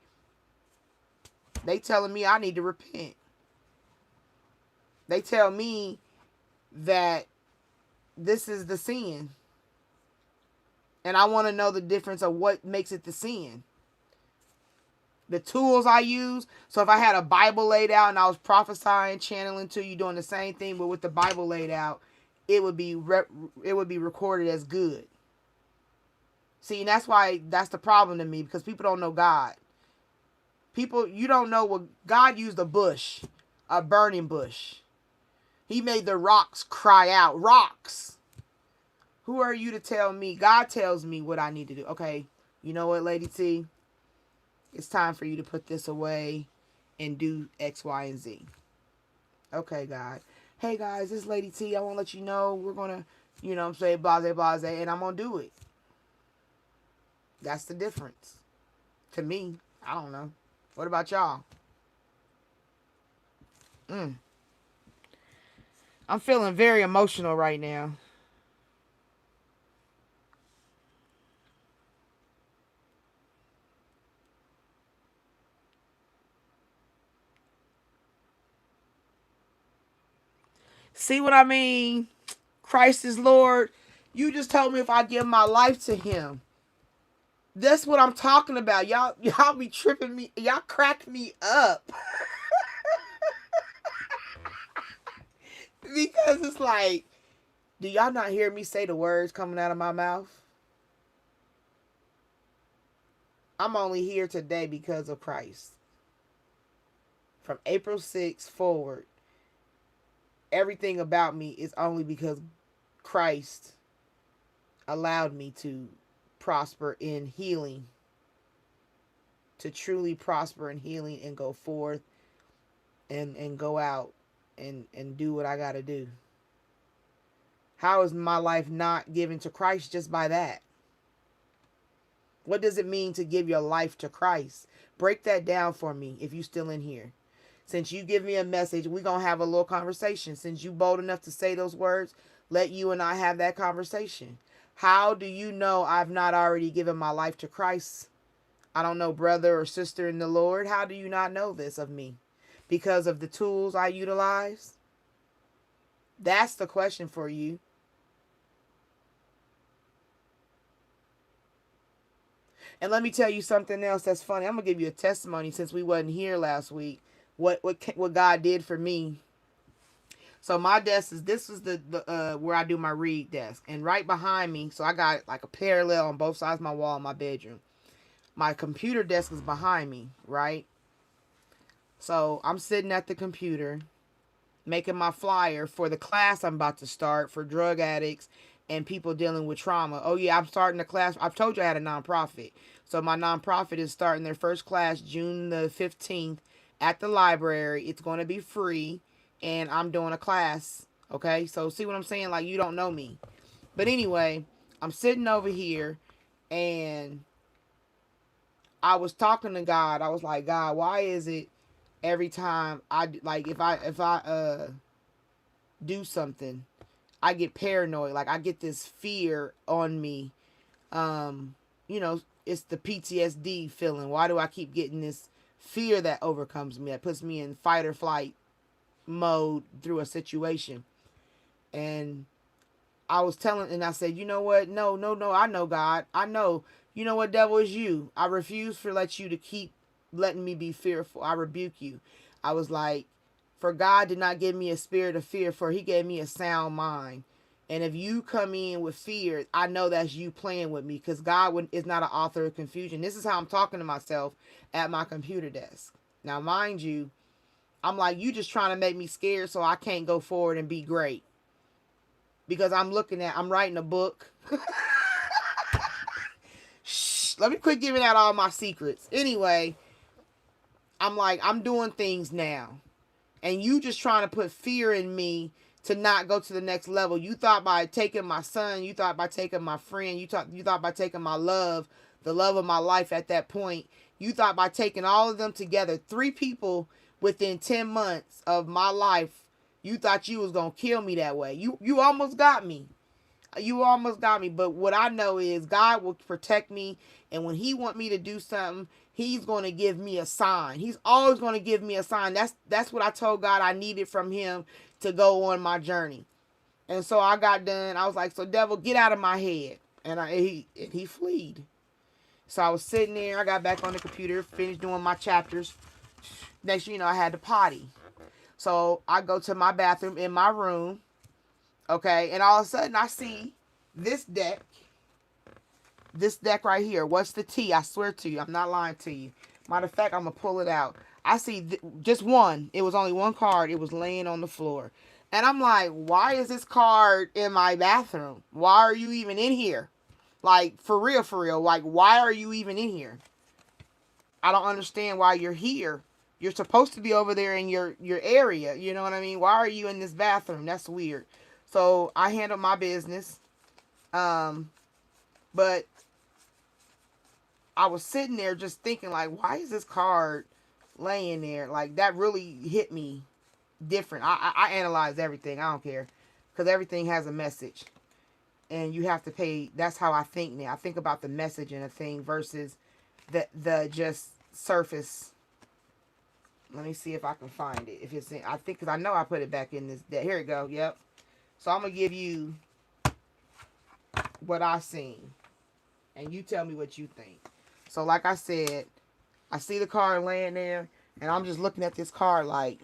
they telling me I need to repent. They tell me that this is the sin. And I want to know the difference of what makes it the sin. The tools I use. So if I had a Bible laid out and I was prophesying, channeling to you, doing the same thing, but with the Bible laid out, it would be recorded as good. See, and that's the problem to me, because people don't know God. You don't know what God used. A burning bush. He made the rocks cry out. Rocks. Who are you to tell me? God tells me what I need to do. Okay, you know what, Lady T? It's time for you to put this away and do X, Y, and Z. Okay, God. Hey, guys, this is Lady T. I want to let you know we're going to, say blase, blase, and I'm going to do it. That's the difference. To me, I don't know. What about y'all? I'm feeling very emotional right now. See what I mean? Christ is Lord. You just told me if I give my life to him, That's what I'm talking about. Y'all be tripping me. Y'all crack me up. Because it's like, do y'all not hear me say the words coming out of my mouth? I'm only here today because of Christ. From April 6th forward, everything about me is only because Christ allowed me to prosper in healing. To truly prosper in healing and go forth and go out and do what I got to do. How is my life not given to Christ just by that? What does it mean to give your life to Christ? Break that down for me if you're still in here. Since you give me a message, we're going to have a little conversation. Since you bold enough to say those words, let you and I have that conversation. How do you know I've not already given my life to Christ? I don't know, brother or sister in the Lord. How do you not know this of me? Because of the tools I utilize? That's the question for you. And let me tell you something else that's funny. I'm going to give you a testimony since we wasn't here last week. What God did for me. So my desk is, this is the where I do my read desk. And right behind me, so I got like a parallel on both sides of my wall in my bedroom. My computer desk is behind me, right? So I'm sitting at the computer making my flyer for the class I'm about to start for drug addicts and people dealing with trauma. Oh yeah, I'm starting a class. I've told you I had a nonprofit. So my nonprofit is starting their first class June the 15th at the library. It's going to be free and I'm doing a class. Okay, so see what I'm saying? Like, you don't know me. But anyway, I'm sitting over here and I was talking to God. I was like, God, why is it every time I, like, if I do something, I get paranoid. Like, I get this fear on me. You know, it's the PTSD feeling. Why do I keep getting this fear that overcomes me, that puts me in fight or flight mode through a situation? And I was telling, and I said, you know what? No, I know, God. I know. You know what, devil, is you. I refuse to let you to keep letting me be fearful. I rebuke you. I was like, for God did not give me a spirit of fear, for he gave me a sound mind. And if you come in with fear, I know that's you playing with me, because God is not an author of confusion. This is how I'm talking to myself at my computer desk. Now, mind you, I'm like, you just trying to make me scared so I can't go forward and be great. Because I'm writing a book. Shh, let me quit giving out all my secrets. Anyway, I'm like, I'm doing things now. And you just trying to put fear in me to not go to the next level. You thought by taking my son, you thought by taking my friend, you thought by taking my love, the love of my life at that point, you thought by taking all of them together, 3 people within 10 months of my life, you thought you was going to kill me that way. You almost got me. You almost got me. But what I know is God will protect me. And when he want me to do something, he's going to give me a sign. He's always going to give me a sign. That's what I told God I needed from him to go on my journey. And so I got done. I was like, so devil, get out of my head. And he fled. So I was sitting there. I got back on the computer, finished doing my chapters. Next thing you know, I had to potty. So I go to my bathroom in my room. Okay, and all of a sudden I see this deck right here. What's the T? I swear to you, I'm not lying to you. Matter of fact, I'm going to pull it out. I see just one. It was only one card. It was laying on the floor. And I'm like, why is this card in my bathroom? Why are you even in here? Like, for real. Like, why are you even in here? I don't understand why you're here. You're supposed to be over there in your area. You know what I mean? Why are you in this bathroom? That's weird. So I handle my business. But I was sitting there just thinking, like, why is this card laying there? Like, that really hit me different. I analyze everything. I don't care. Because everything has a message. And you have to pay. That's how I think now. I think about the message in a thing versus the just surface. Let me see if I can find it. If it's in, I think, because I know I put it back in this. Here we go. Yep. So I'm going to give you what I seen. and you tell me what you think. So like I said, I see the card laying there, and I'm just looking at this card like,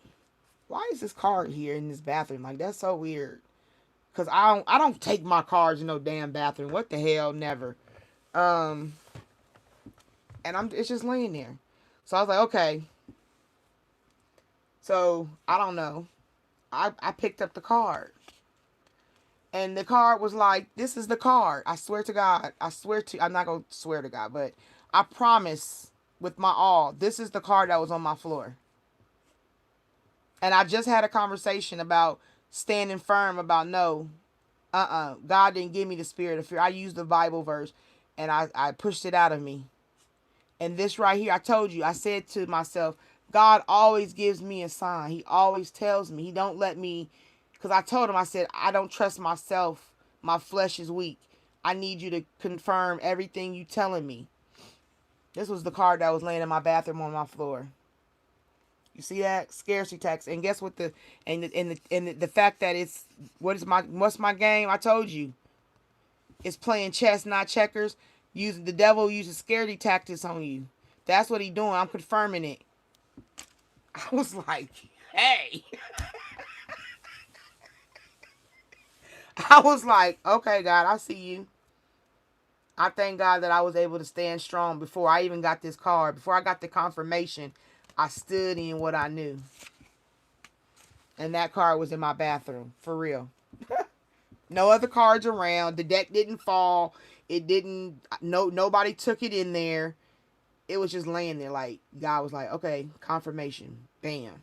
why is this card here in this bathroom? Like, that's so weird. Cause I don't take my cards in no damn bathroom. What the hell? Never. And it's just laying there. So I was like, okay. So I don't know. I picked up the card. And the card was like, this is the card. I swear to God. I'm not going to swear to God, but I promise with my all, this is the card that was on my floor. And I just had a conversation about standing firm about no, God didn't give me the spirit of fear. I used the Bible verse and I pushed it out of me. And this right here, I told you, I said to myself, God always gives me a sign. He always tells me. He don't let me, because I told him, I said, I don't trust myself. My flesh is weak. I need you to confirm everything you telling me. This was the card that was laying in my bathroom on my floor. You see that? Scarcity tax. And guess what, the fact that it's, what's my game? I told you. It's playing chess, not checkers. The devil uses scarcity tactics on you. That's what he doing. I'm confirming it. I was like, hey. I was like, okay, God, I see you. I thank God that I was able to stand strong before I even got this card. Before I got the confirmation, I stood in what I knew. And that card was in my bathroom. For real. No other cards around. The deck didn't fall. It didn't, nobody took it in there. It was just laying there. Like, God was like, okay, confirmation. Bam.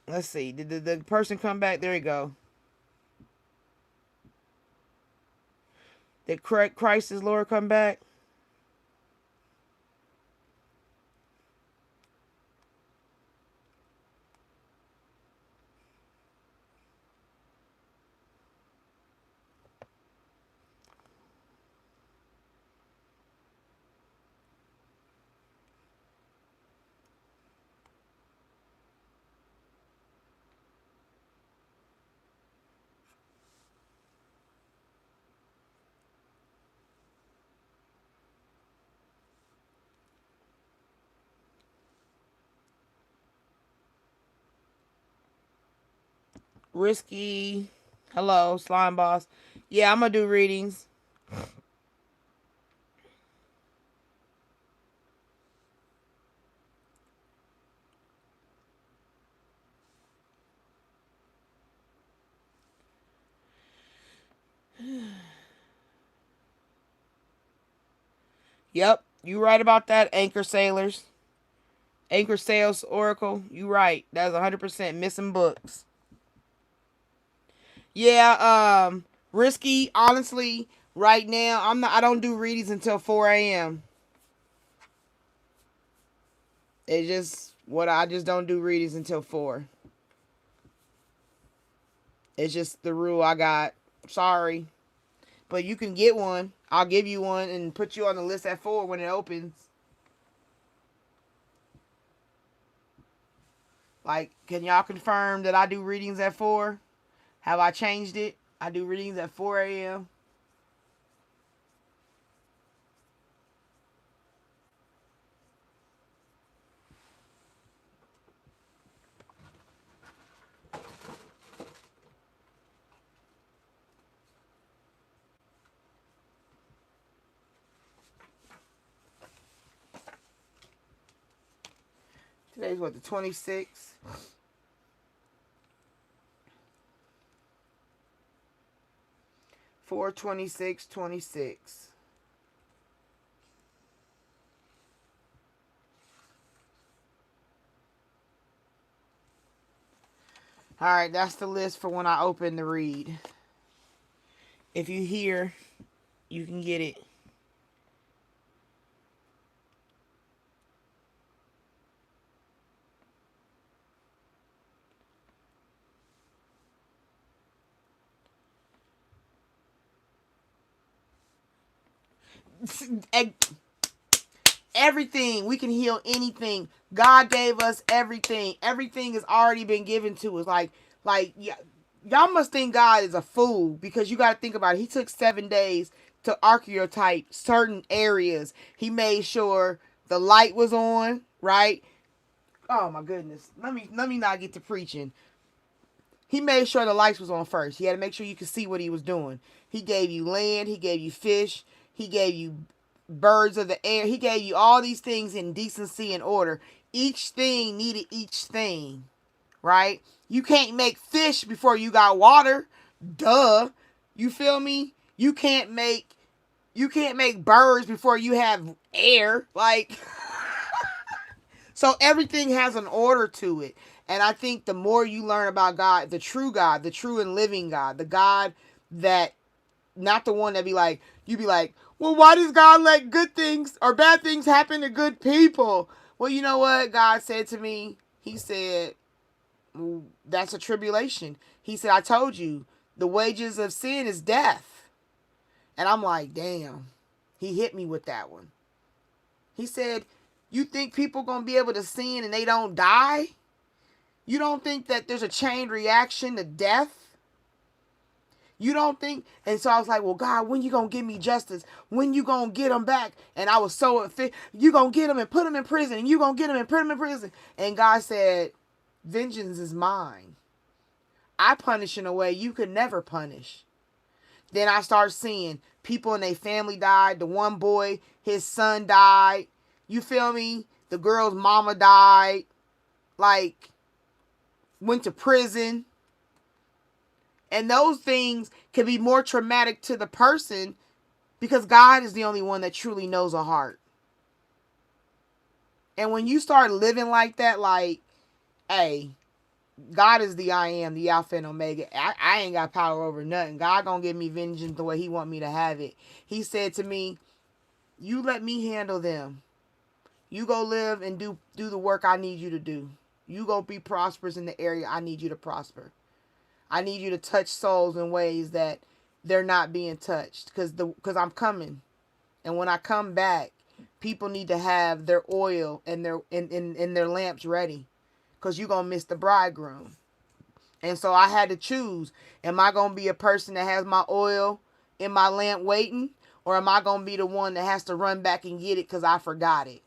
Let's see. Did the person come back? There you go. Did Christ is Lord come back? Risky. Hello, slime boss. Yeah, I'm gonna do readings. Yep, you right about that, Anchor Sailors. Anchor Sales Oracle. You right. That's 100% missing books. Yeah, Risky, honestly, right now, I don't do readings until 4 a.m. It's just I just don't do readings until 4. It's just the rule I got. Sorry. But you can get one. I'll give you one and put you on the list at 4 when it opens. Like, can y'all confirm that I do readings at 4? Have I changed it? I do readings at 4 a.m. Today's what, the 26th? 4/26/26. Alright, that's the list for when I open the read. If you hear, you can get it. Everything. We can heal anything. God gave us everything. Everything has already been given to us. Like, yeah, y'all must think God is a fool, because you got to think about it. He took 7 days to archetype certain areas. He made sure the light was on, right? Oh my goodness. Let me not get to preaching. He made sure the lights was on first. He had to make sure you could see what he was doing. He gave you land. He gave you fish. He gave you birds of the air. He gave you all these things in decency and order. Each thing needed each thing, right? You can't make fish before you got water. Duh. You feel me? You can't make birds before you have air. Like, so everything has an order to it. And I think the more you learn about God, the true and living God, the God that, not the one that be like, you be like, well, why does God let good things or bad things happen to good people? Well, you know what God said to me? He said, well, that's a tribulation. He said, I told you, the wages of sin is death. And I'm like, damn. He hit me with that one. He said, you think people going to be able to sin and they don't die? You don't think that there's a chain reaction to death? You don't think? And so I was like, well, God, when you going to give me justice? When you going to get them back? And I was so, you going to get them and put them in prison. And you going to get them and put them in prison. And God said, vengeance is mine. I punish in a way you could never punish. Then I start seeing people in their family died. The one boy, his son died. You feel me? The girl's mama died. Like, went to prison. And those things can be more traumatic to the person, because God is the only one that truly knows a heart. And when you start living like that, like, hey, God is the I am, the Alpha and Omega. I ain't got power over nothing. God gonna give me vengeance the way he want me to have it. He said to me, you let me handle them. You go live and do the work I need you to do. You go be prosperous in the area I need you to prosper. I need you to touch souls in ways that they're not being touched, because I'm coming. And when I come back, people need to have their oil and their lamps ready, because you're going to miss the bridegroom. And so I had to choose. Am I going to be a person that has my oil in my lamp waiting? Or am I going to be the one that has to run back and get it because I forgot it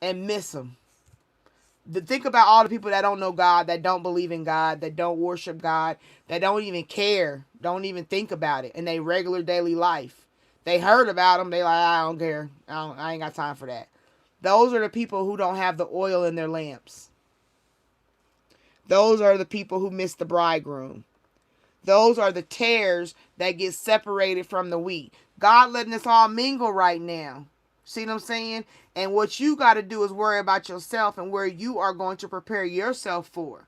and miss them? Think about all the people that don't know God, that don't believe in God, that don't worship God, that don't even care, don't even think about it in their regular daily life. They heard about them. They like, I don't care. I ain't got time for that. Those are the people who don't have the oil in their lamps. Those are the people who miss the bridegroom. Those are the tares that get separated from the wheat. God letting us all mingle right now. See what I'm saying? And what you got to do is worry about yourself and where you are going to prepare yourself for.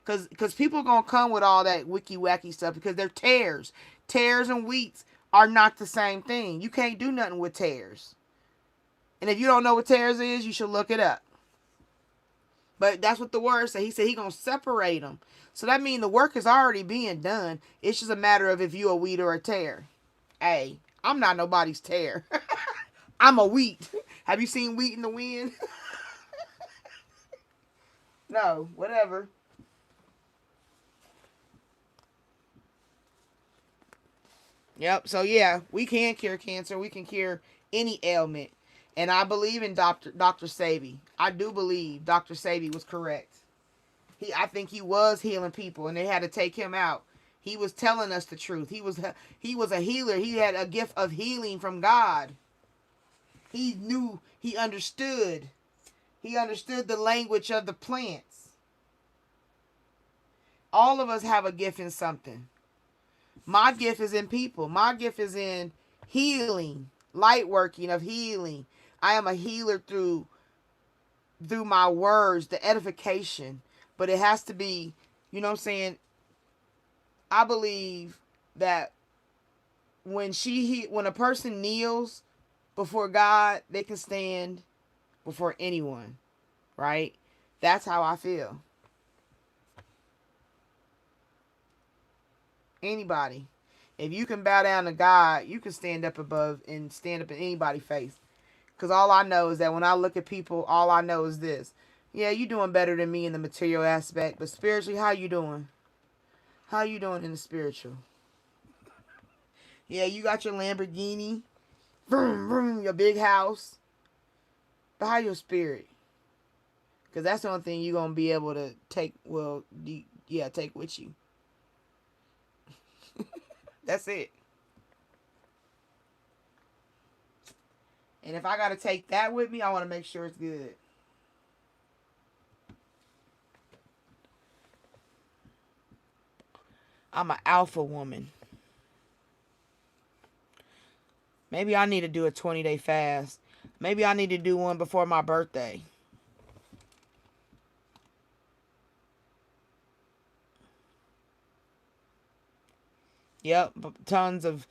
Because people are going to come with all that wicky wacky stuff, because they're tares. Tares and wheats are not the same thing. You can't do nothing with tares. And if you don't know what tares is, you should look it up. But that's what the word said. He said he's going to separate them. So that means the work is already being done. It's just a matter of if you a wheat or a tare. Hey, I'm not nobody's tare. I'm a wheat. Have you seen Wheat in the Wind? No, whatever. Yep. So yeah, we can cure cancer. We can cure any ailment. And I believe in Dr. Sebi. I do believe Dr. Sebi was correct. I think he was healing people, and they had to take him out. He was telling us the truth. He was a healer. He had a gift of healing from God. He knew, he understood. He understood the language of the plants. All of us have a gift in something. My gift is in people. My gift is in healing, light working of healing. I am a healer through my words, the edification. But it has to be, you know what I'm saying? I believe that when a person kneels before God, they can stand before anyone, right? That's how I feel. Anybody. If you can bow down to God, you can stand up above and stand up in anybody's face. Because all I know is that when I look at people, all I know is this. Yeah, you doing better than me in the material aspect, but spiritually, how you doing? How you doing in the spiritual? Yeah, you got your Lamborghini, vroom, vroom, your big house. But how your spirit? Because that's the only thing you're going to be able to take, well, yeah, take with you. That's it. And if I got to take that with me, I want to make sure it's good. I'm an alpha woman. Maybe I need to do a 20-day fast. Maybe I need to do one before my birthday. Yep, tons of,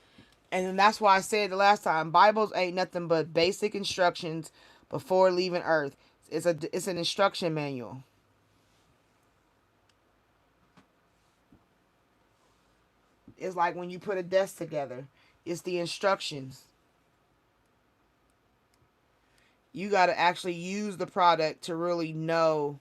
and that's why I said the last time, Bibles ain't nothing but basic instructions before leaving Earth. It's an instruction manual. It's like when you put a desk together. It's the instructions. You got to actually use the product to really know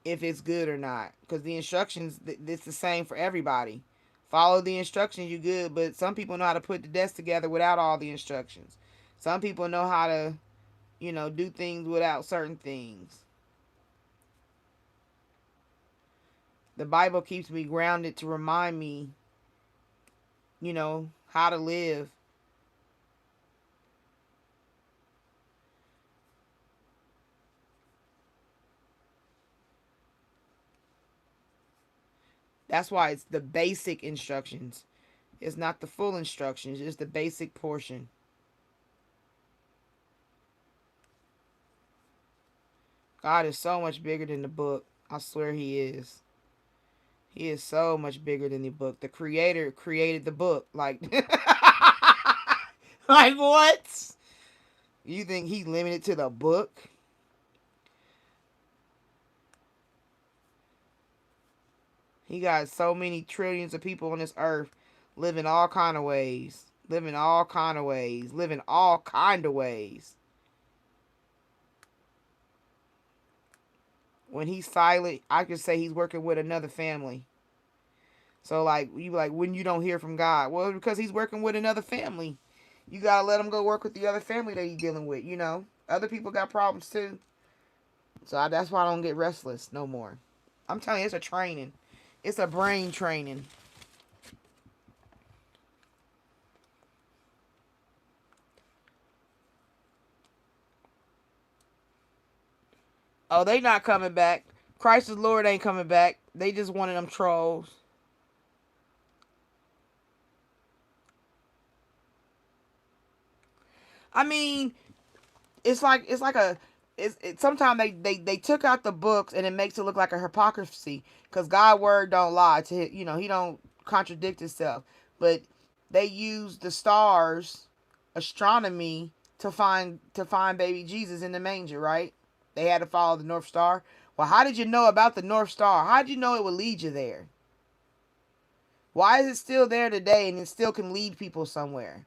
if it's good or not. Because the instructions, it's the same for everybody. Follow the instructions, you good. But some people know how to put the desk together without all the instructions. Some people know how to, do things without certain things. The Bible keeps me grounded to remind me, how to live. That's why it's the basic instructions. It's not the full instructions. It's the basic portion. God is so much bigger than the book. I swear he is. He is so much bigger than the book. The creator created the book. Like, like what? You think he limited to the book? He got so many trillions of people on this earth living all kind of ways. Living all kind of ways. Living all kind of ways. When he's silent, I could say he's working with another family. So like you like when you don't hear from God, well, because he's working with another family. You gotta let him go work with the other family that he's dealing with. Other people got problems too. So that's why I don't get restless no more. I'm telling you, it's a training. It's a brain training. Oh, they not coming back. Christ the Lord ain't coming back. They just one of them trolls. I mean, sometimes they took out the books and it makes it look like a hypocrisy because God's word don't lie to he don't contradict himself, but they use the stars, astronomy, to find baby Jesus in the manger, right? They had to follow the North Star. Well, how did you know about the North Star? How did you know it would lead you there? Why is it still there today and it still can lead people somewhere?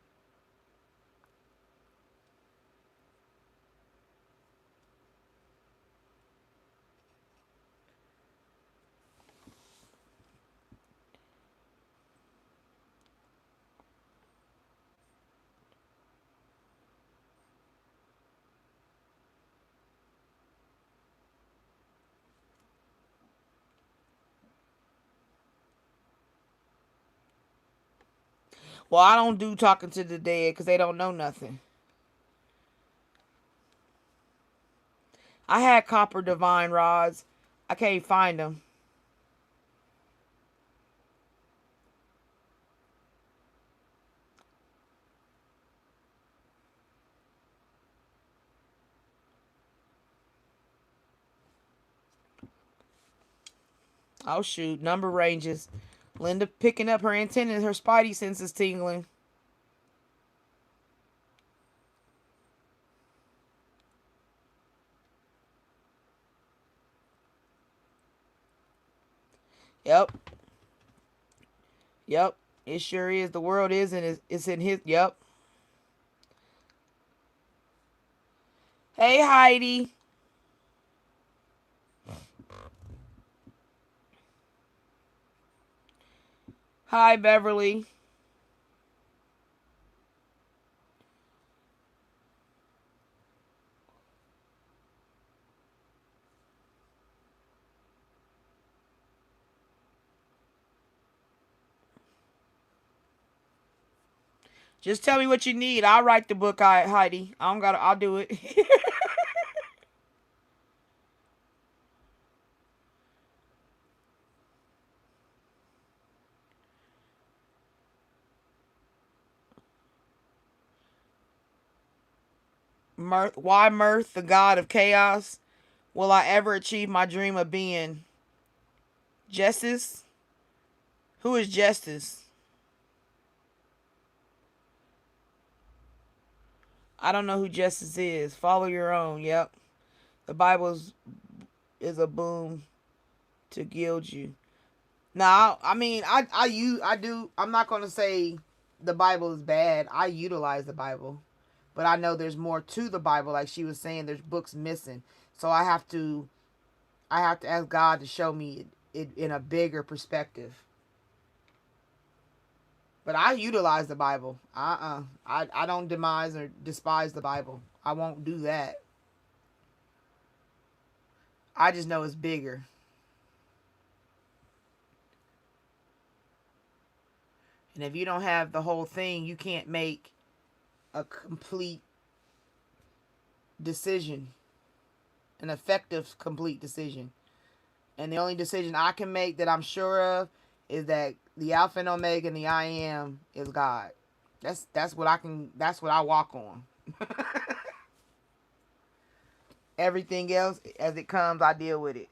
Well, I don't do talking to the dead because they don't know nothing. I had copper divine rods. I can't find them. Oh shoot, number ranges. Linda picking up her antennas, her spidey senses tingling. Yep. Yep. It sure is. The world is, and it's in his. Yep. Hey, Heidi. Hi, Beverly. Just tell me what you need. I'll write the book, Heidi. I don't gotta. I'll do it. Mirth. Why Mirth, the god of chaos? Will I ever achieve my dream of being Justice? Who is Justice? I don't know who Justice is. Follow your own. Yep. The Bible is a boom to gild you. Now, I mean, I do. I'm not gonna say the Bible is bad. I utilize the Bible, but I know there's more to the Bible. Like she was saying, there's books missing. So I have to ask God to show me it in a bigger perspective. But I utilize the Bible. I don't demise or despise the Bible. I won't do that. I just know it's bigger. And if you don't have the whole thing, you can't make a complete decision, an effective, complete decision. And the only decision I can make that I'm sure of is that the Alpha and Omega and the I Am is God. That's what I can. That's what I walk on. Everything else, as it comes, I deal with it.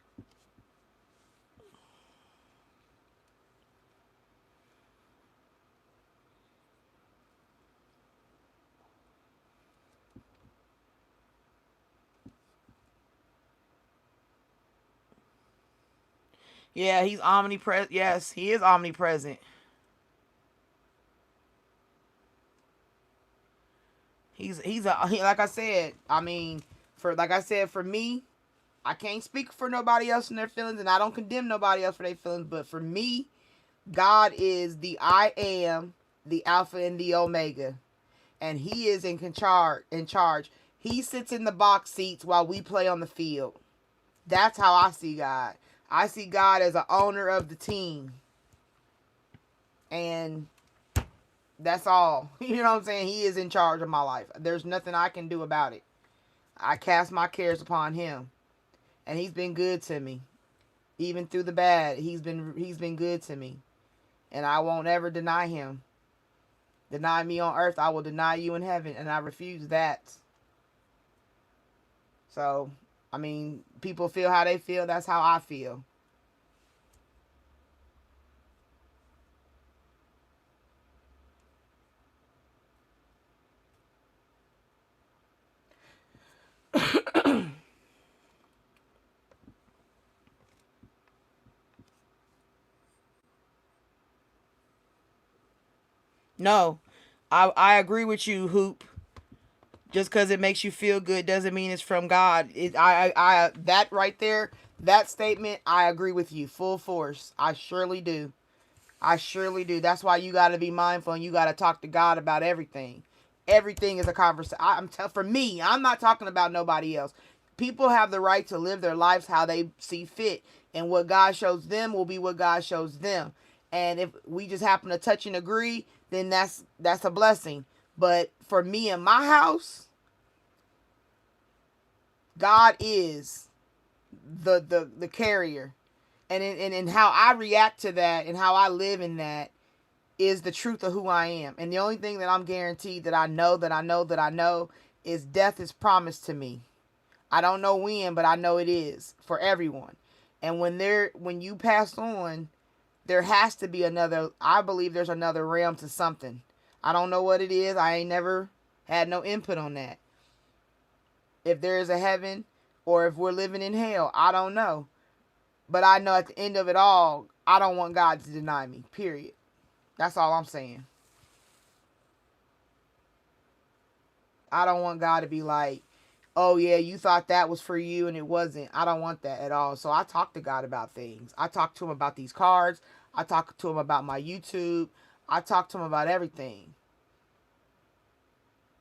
Yeah, he's omnipresent. Yes, he is omnipresent. Like I said. I mean, for like I said, for me, I can't speak for nobody else and their feelings, and I don't condemn nobody else for their feelings. But for me, God is the I Am, the Alpha and the Omega, and He is in charge. In charge, He sits in the box seats while we play on the field. That's how I see God. I see God as an owner of the team, and that's all. You know what I'm saying? He is in charge of my life. There's nothing I can do about it. I cast my cares upon Him, and He's been good to me, even through the bad. He's been good to me, and I won't ever deny Him. Deny me on earth, I will deny you in heaven, and I refuse that. So, I mean, people feel how they feel. That's how I feel. No, I agree with you, Hoop. Just because it makes you feel good doesn't mean it's from God. That right there, that statement, I agree with you, full force. I surely do. I surely do. That's why you got to be mindful and you got to talk to God about everything. Everything is a conversation. For me, I'm not talking about nobody else. People have the right to live their lives how they see fit, and what God shows them will be what God shows them. And if we just happen to touch and agree, then that's a blessing. But for me and my house, God is the carrier, and how I react to that and how I live in that is the truth of who I am. And the only thing that I'm guaranteed that I know that I know that I know is death is promised to me. I don't know when, but I know it is for everyone. And when you pass on, there has to be another. I believe there's another realm to something. I don't know what it is. I ain't never had no input on that. If there is a heaven or if we're living in hell, I don't know. But I know at the end of it all, I don't want God to deny me. Period. That's all I'm saying. I don't want God to be like, oh yeah, you thought that was for you and it wasn't. I don't want that at all. So I talk to God about things. I talk to him about these cards. I talk to him about my YouTube. I talk to him about everything.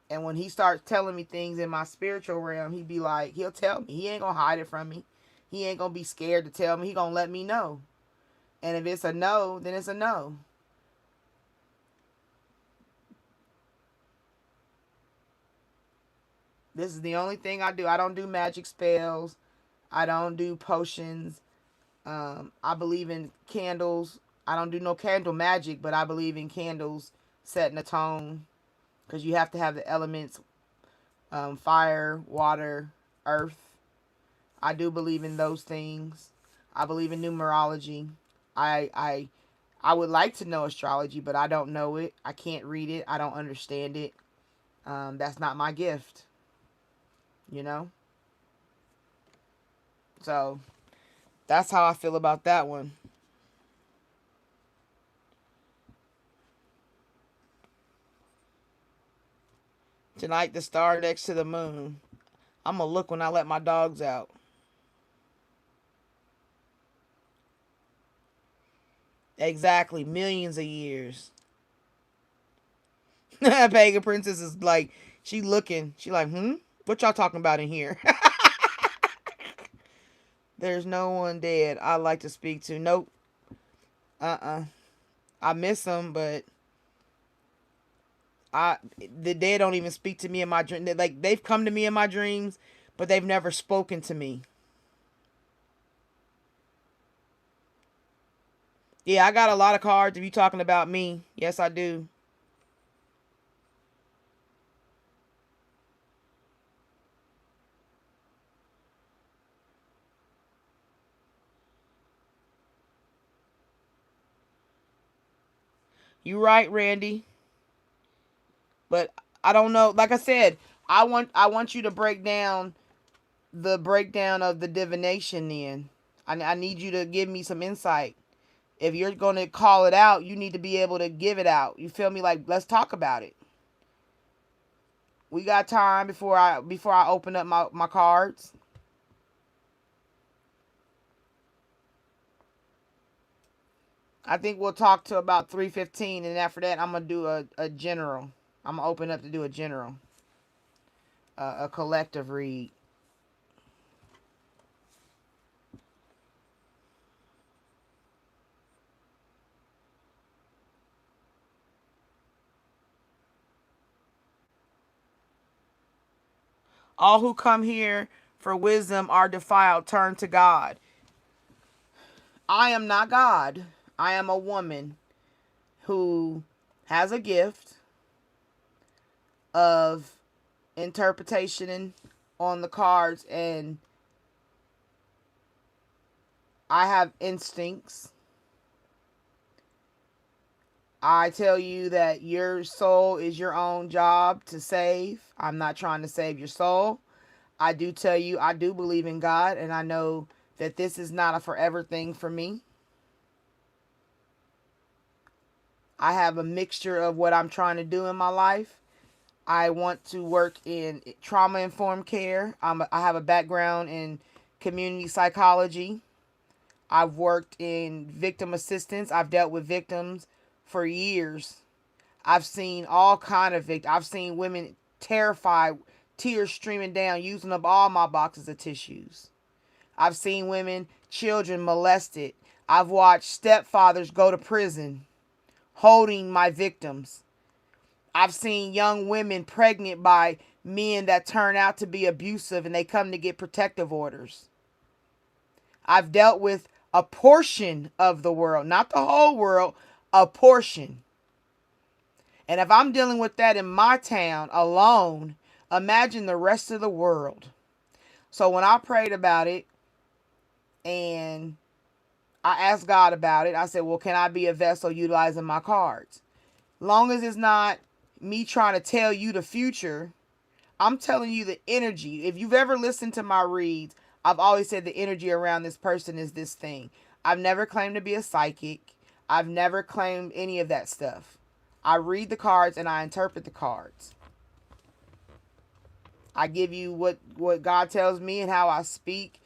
And when he starts telling me things in my spiritual realm, he'll tell me. He ain't gonna hide it from me. He ain't gonna be scared to tell me. He gonna let me know. And if it's a no, then it's a no. This is the only thing I do. I don't do magic spells. I don't do potions. I believe in candles. I don't do no candle magic, but I believe in candles setting a tone. Because you have to have the elements, fire, water, earth. I do believe in those things. I believe in numerology. I I I would like to know astrology, but I don't know it. I can't read it. I don't understand it. That's not my gift, you know? So that's how I feel about that one. Tonight, the star next to the moon. I'm going to look when I let my dogs out. Exactly. Millions of years. Pagan Princess is like, she looking. She like, what y'all talking about in here? There's no one dead I like to speak to. Nope. I miss them, but the dead don't even speak to me in my dream. Like, they've come to me in my dreams, but they've never spoken to me. Yeah, I got a lot of cards if you talking about me. Yes, I do. You right, Randy. But I don't know. Like I said, I want you to break down the breakdown of the divination then. I need you to give me some insight. If you're going to call it out, you need to be able to give it out. You feel me? Like, let's talk about it. We got time before I open up my cards. I think we'll talk to about 3:15, and after that I'm going to do a general. I'm going to open up to do a general. A collective read. All who come here for wisdom are defiled. Turn to God. I am not God. I am a woman who has a gift of interpretation on the cards, and I have instincts. I tell you that your soul is your own job to save. I'm not trying to save your soul. I do tell you, I do believe in God, and I know that this is not a forever thing for me. I have a mixture of what I'm trying to do in my life. I want to work in trauma-informed care. I have a background in community psychology. I've worked in victim assistance. I've dealt with victims for years. I've seen all kind of victims. I've seen women terrified, tears streaming down, using up all my boxes of tissues. I've seen women, children molested. I've watched stepfathers go to prison holding my victims. I've seen young women pregnant by men that turn out to be abusive and they come to get protective orders. I've dealt with a portion of the world, not the whole world, a portion. And if I'm dealing with that in my town alone, imagine the rest of the world. So when I prayed about it and I asked God about it, I said, well, can I be a vessel utilizing my cards? Long as it's not me trying to tell you the future, I'm telling you the energy. If you've ever listened to my reads, I've always said the energy around this person is this thing. I've never claimed to be a psychic. I've never claimed any of that stuff. I read the cards and I interpret the cards. I give you what God tells me, and how I speak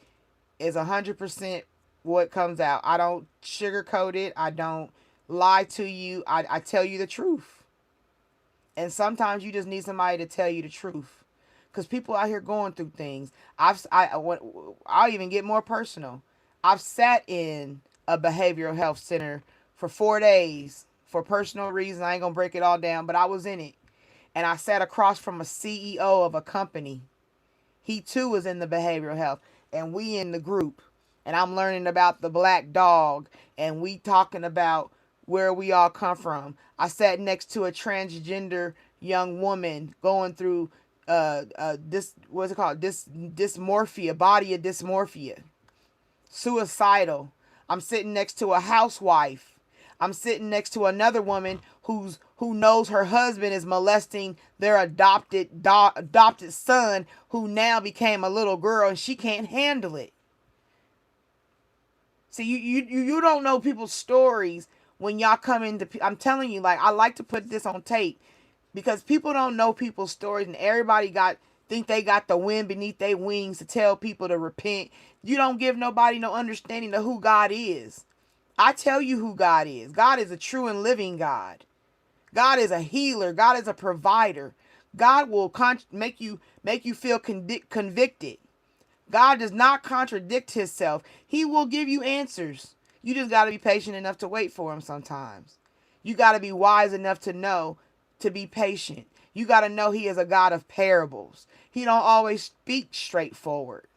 is 100% what comes out. I don't sugarcoat it. I don't lie to you. I tell you the truth. And sometimes you just need somebody to tell you the truth. Because people out here going through things. I'll even get more personal. I've sat in a behavioral health center for 4 days for personal reasons. I ain't going to break it all down, but I was in it. And I sat across from a CEO of a company. He too was in the behavioral health. And we in the group. And I'm learning about the black dog. And we talking about where we all come from. I sat next to a transgender young woman going through this, what's it called? Dysmorphia, body of dysmorphia. Suicidal. I'm sitting next to a housewife. I'm sitting next to another woman who knows her husband is molesting their adopted son, who now became a little girl, and she can't handle it. See, you don't know people's stories when y'all come into. I'm telling you, like, I like to put this on tape because people don't know people's stories, and everybody think they got the wind beneath their wings to tell people to repent. You don't give nobody no understanding of who God is. I tell you who God is. God is a true and living God. God is a healer. God is a provider. God will make you feel convicted. God does not contradict himself. He will give you answers. You just got to be patient enough to wait for him sometimes. You got to be wise enough to know to be patient. You got to know he is a God of parables. He don't always speak straightforward.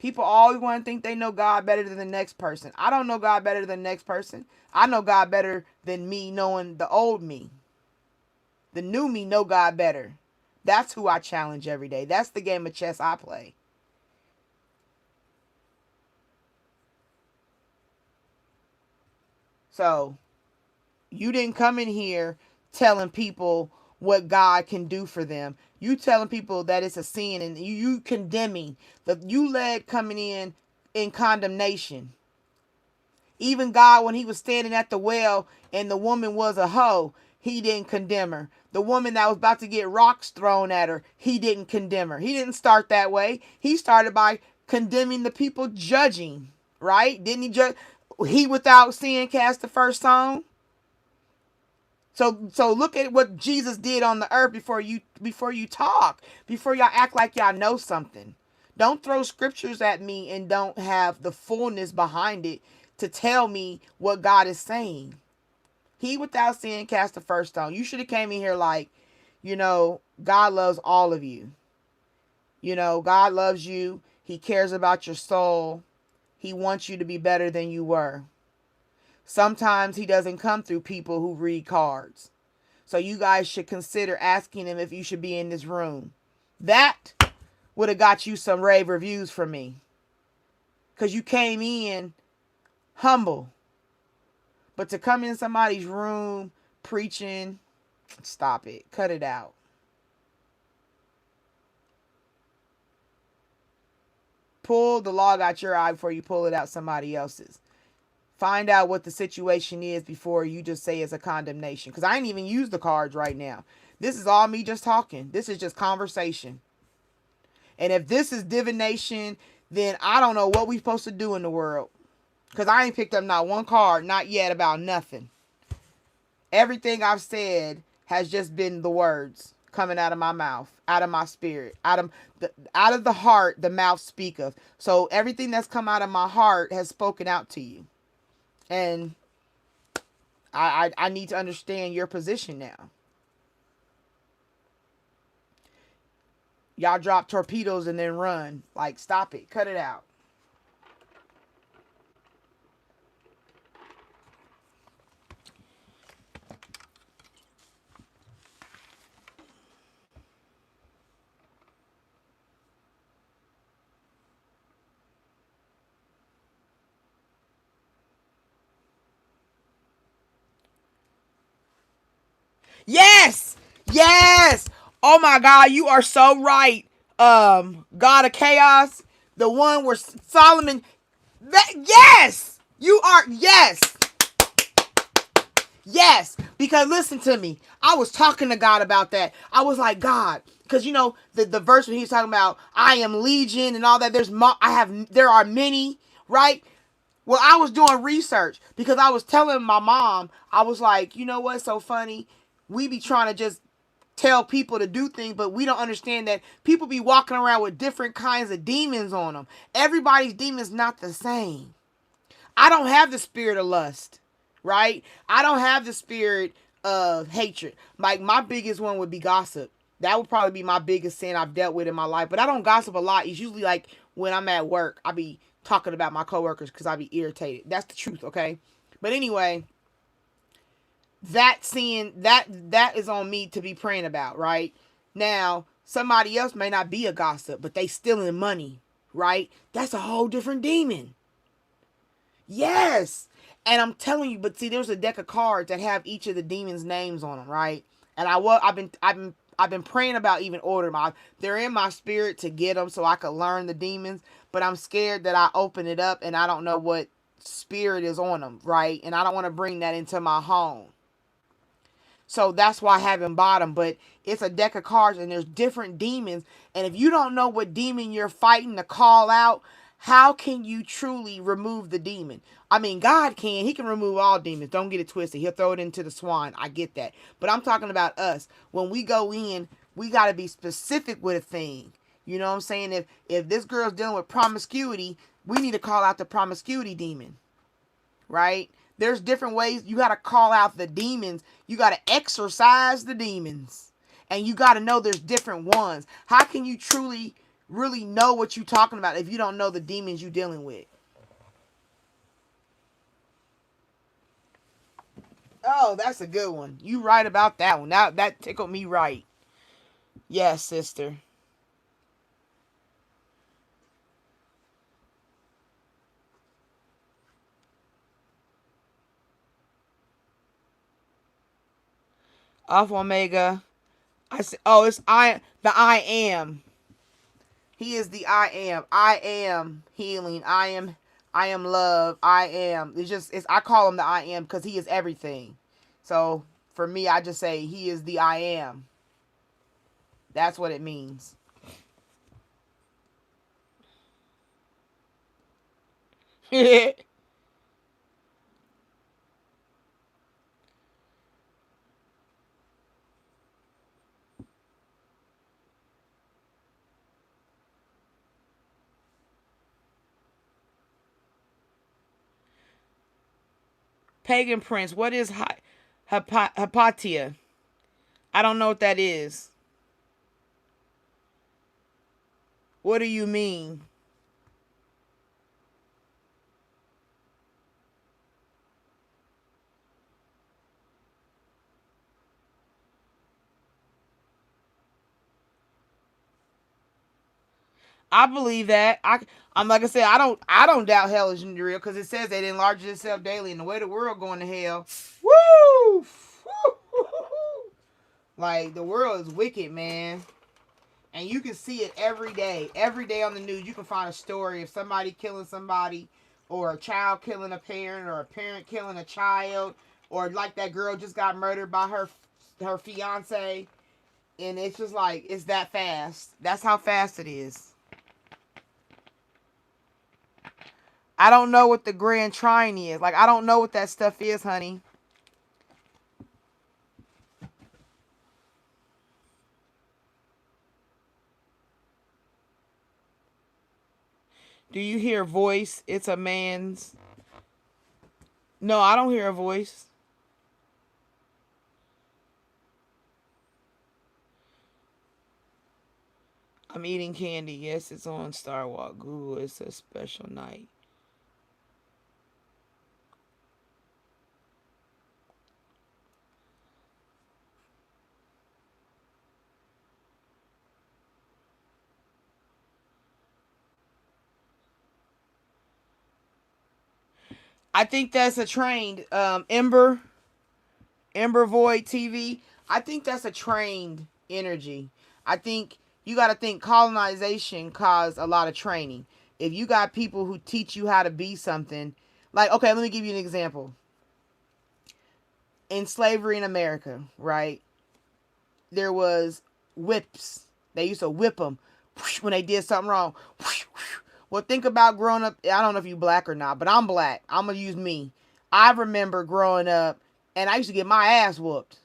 People always want to think they know God better than the next person. I don't know God better than the next person. I know God better than me knowing the old me. The new me know God better. That's who I challenge every day. That's the game of chess I play. So, you didn't come in here telling people what God can do for them. You telling people that it's a sin, and you condemning. You led coming in condemnation. Even God, when he was standing at the well and the woman was a hoe, he didn't condemn her. The woman that was about to get rocks thrown at her, he didn't condemn her. He didn't start that way. He started by condemning the people, judging, right? Didn't he judge? He without sin cast the first stone. So look at what Jesus did on the earth before you talk, before y'all act like y'all know something. Don't throw scriptures at me and don't have the fullness behind it to tell me what God is saying. He without sin cast the first stone. You should have came in here like, God loves all of you. God loves you. He cares about your soul. He wants you to be better than you were. Sometimes he doesn't come through people who read cards. So you guys should consider asking him if you should be in this room. That would have got you some rave reviews from me. Because you came in humble. But to come in somebody's room preaching, stop it. Cut it out. Pull the log out your eye before you pull it out somebody else's. Find out what the situation is before you just say it's a condemnation. Because I ain't even use the cards right now. This is all me just talking. This is just conversation. And if this is divination, then I don't know what we supposed to do in the world. Because I ain't picked up not one card, not yet, about nothing. Everything I've said has just been the words coming out of my mouth, out of my spirit, out of the heart, the mouth speaketh. So everything that's come out of my heart has spoken out to you. And I need to understand your position now. Y'all drop torpedoes and then run. Like, stop it. Cut it out. Yes! Yes! Oh my God, you are so right. God of Chaos, the one where Solomon. Yes! You are, yes! Yes, because listen to me. I was talking to God about that. I was like, God, because you know the verse when he was talking about I am legion and all that. There are many, right? Well, I was doing research because I was telling my mom, I was like, you know what's so funny? We be trying to just tell people to do things, but we don't understand that people be walking around with different kinds of demons on them. Everybody's demon's not the same. I don't have the spirit of lust, right? I don't have the spirit of hatred. Like my biggest one would be gossip. That would probably be my biggest sin I've dealt with in my life. But I don't gossip a lot. It's usually like when I'm at work, I be talking about my coworkers because I be irritated. That's the truth, okay? But anyway, that is on me to be praying about, right? Now, somebody else may not be a gossip, but they stealing money, right? That's a whole different demon. Yes. And I'm telling you, but see, there's a deck of cards that have each of the demons' names on them, right? And I've been praying about even ordering my. They're in my spirit to get them so I could learn the demons, but I'm scared that I open it up and I don't know what spirit is on them, right? And I don't want to bring that into my home. So that's why I haven't bought them. But it's a deck of cards and there's different demons. And if you don't know what demon you're fighting to call out, how can you truly remove the demon? I mean, God can. He can remove all demons. Don't get it twisted. He'll throw it into the swine. I get that. But I'm talking about us. When we go in, we got to be specific with a thing. You know what I'm saying? If this girl's dealing with promiscuity, we need to call out the promiscuity demon. Right? There's different ways. You got to call out the demons. You got to exorcise the demons. And you got to know there's different ones. How can you truly, really know what you're talking about if you don't know the demons you're dealing with? Oh, that's a good one. You right about that one. That tickled me right. Yes, sister. Alpha Omega. I said, oh, it's I am. He is the I am. I am healing. I am love. I am. I call him the I am because he is everything. So for me, I just say he is the I am. That's what it means. Pagan prince. What is Hypatia? I don't know what that is. What do you mean? I believe that. I'm like I said, I don't doubt hell is real because it says it enlarges itself daily, and the way the world going to hell, woo, like the world is wicked, man. And you can see it every day. Every day on the news, you can find a story of somebody killing somebody, or a child killing a parent, or a parent killing a child, or like that girl just got murdered by her fiance, and it's just like it's that fast. That's how fast it is. I don't know what the grand trine is. Like, I don't know what that stuff is, honey. Do you hear a voice? It's a man's. No, I don't hear a voice. I'm eating candy. Yes, it's on Star Walk. Google. It's a special night. I think that's a trained Ember Void TV. I think that's a trained energy. I think you got to think colonization caused a lot of training. If you got people who teach you how to be something, like, okay, let me give you an example. in slavery in America, right, there was whips. They used to whip them when they did something wrong. Well, think about growing up. I don't know if you black or not, but I'm black. I'm going to use me. I remember growing up, and I used to get my ass whooped.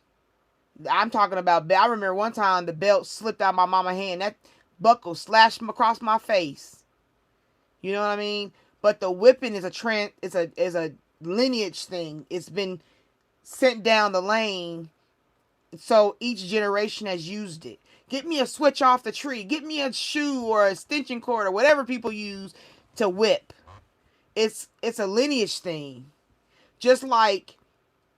I'm talking about, I remember one time the belt slipped out my mama's hand. That buckle slashed across my face. You know what I mean? But the whipping is a lineage thing. It's been sent down the lane, so each generation has used it. Get me a switch off the tree. Get me a shoe or a extension cord or whatever people use to whip. It's a lineage thing. Just like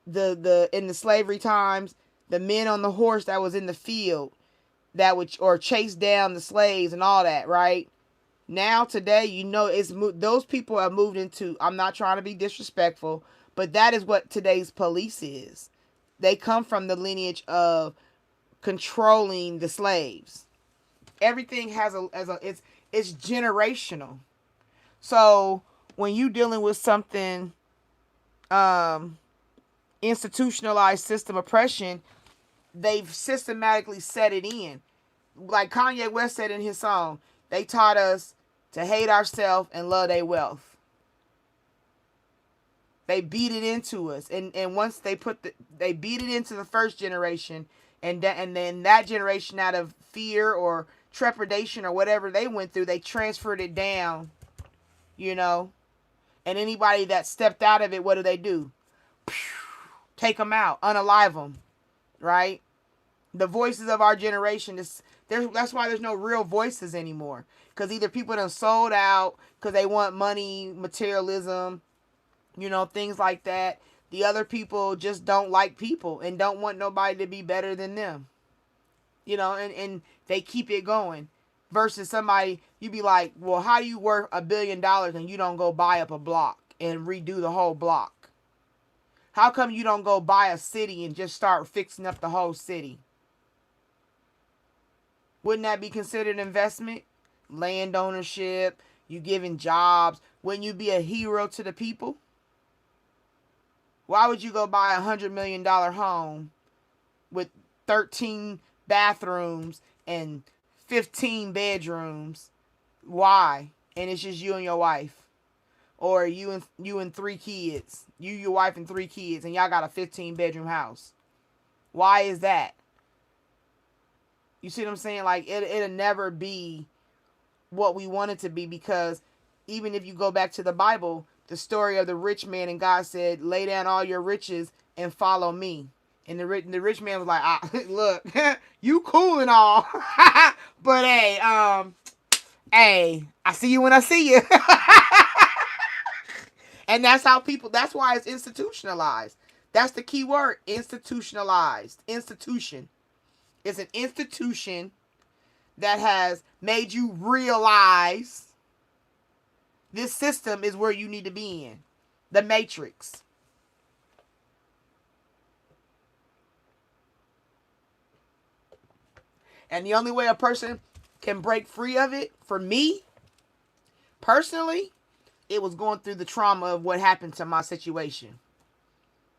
the in the slavery times, the men on the horse that was in the field that would or chase down the slaves and all that, right? Now today, it's those people have moved into. I'm not trying to be disrespectful, but that is what today's police is. They come from the lineage of controlling the slaves. Everything has it's generational. So when you dealing with something institutionalized system oppression, they've systematically set it in. Like Kanye West said in his song, they taught us to hate ourselves and love their wealth. They beat it into us, and once they beat it into the first generation, and then that generation, out of fear or trepidation or whatever they went through, they transferred it down, and anybody that stepped out of it, what do? Take them out, unalive them, right? The voices of our generation that's why there's no real voices anymore, because either people done sold out because they want money, materialism, things like that. The other people just don't like people and don't want nobody to be better than them. And they keep it going. Versus somebody, you be like, well, how do you worth $1 billion and you don't go buy up a block and redo the whole block? How come you don't go buy a city and just start fixing up the whole city? Wouldn't that be considered investment? Land ownership, you giving jobs. Wouldn't you be a hero to the people? Why would you go buy $100 million home with 13 bathrooms and 15 bedrooms? Why? And it's just you and your wife. Or you and 3 kids. You, your wife, and 3 kids, and y'all got a 15-bedroom house. Why is that? You see what I'm saying? Like, it'll never be what we want it to be, because even if you go back to the Bible, the story of the rich man, and God said, lay down all your riches and follow me. And the rich man was like, look, you cool and all, but hey, I see you when I see you. And that's why it's institutionalized. That's the key word, institutionalized. Institution. It's an institution that has made you realize this system is where you need to be in. The matrix. And the only way a person can break free of it, for me, personally, it was going through the trauma of what happened to my situation.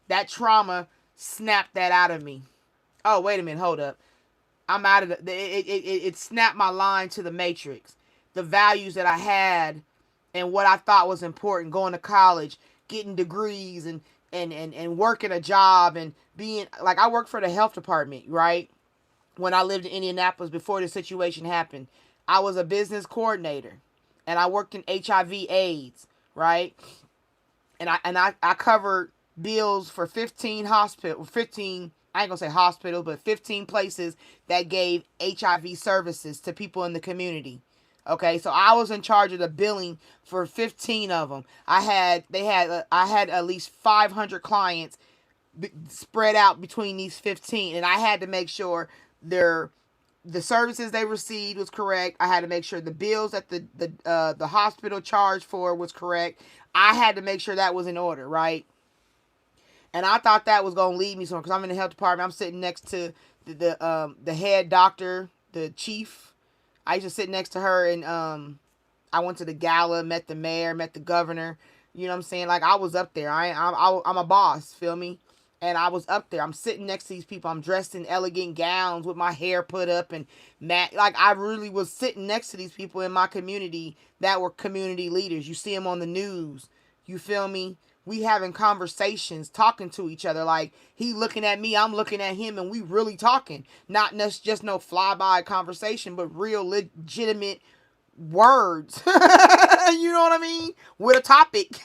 That trauma snapped that out of me. Oh, wait a minute, hold up. I'm out of it snapped my line to the matrix. The values that I had and what I thought was important, going to college, getting degrees, and working a job, and being, like, I worked for the health department, right? When I lived in Indianapolis before the situation happened. I was a business coordinator, and I worked in HIV/AIDS, right? And I covered bills for 15 I ain't gonna say hospitals, but 15 places that gave HIV services to people in the community. Okay, so I was in charge of the billing for 15 of them. I had at least 500 clients spread out between these 15, and I had to make sure the services they received was correct. I had to make sure the bills that the hospital charged for was correct. I had to make sure that was in order, right? And I thought that was gonna lead me somewhere, because I'm in the health department. I'm sitting next to the head doctor, the chief. I used to sit next to her, and I went to the gala, met the mayor, met the governor. You know what I'm saying? Like, I was up there. I'm a boss. Feel me? And I was up there. I'm sitting next to these people. I'm dressed in elegant gowns with my hair put up and like I really was sitting next to these people in my community that were community leaders. You see them on the news. You feel me? We having conversations, talking to each other. Like he looking at me, I'm looking at him, and we really talking. Not just no flyby conversation, but real legitimate words. You know what I mean? With a topic.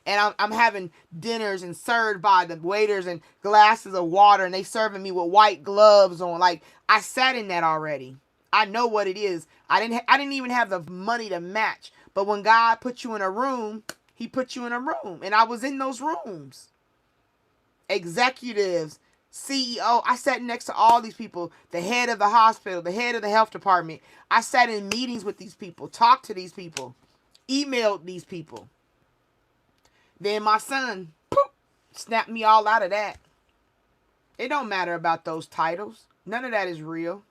And I'm having dinners and served by the waiters and glasses of water, and they serving me with white gloves on. Like I sat in that already. I know what it is. I didn't even have the money to match. But when God put you in a room, he put you in a room, and I was in those rooms. Executives, CEO. I sat next to all these people, the head of the hospital, the head of the health department. I sat in meetings with these people, talked to these people, emailed these people. Then my son snapped me all out of that. It don't matter about those titles. None of that is real.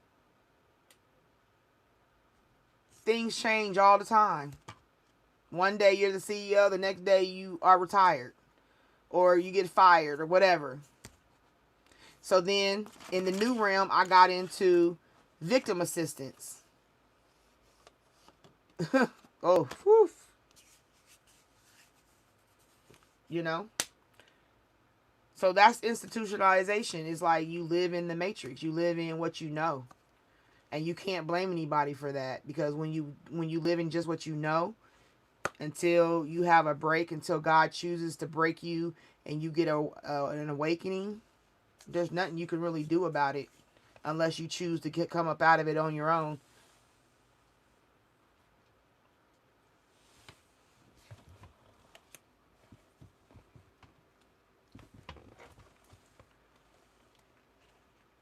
Things change all the time. One day you're the CEO, the next day you are retired. Or you get fired or whatever. So then in the new realm, I got into victim assistance. Oh, whew. You know? So that's institutionalization. It's like you live in the matrix. You live in what you know. And you can't blame anybody for that. Because when you live in just what you know, until you have a break, until God chooses to break you and you get an awakening, there's nothing you can really do about it unless you choose to come up out of it on your own.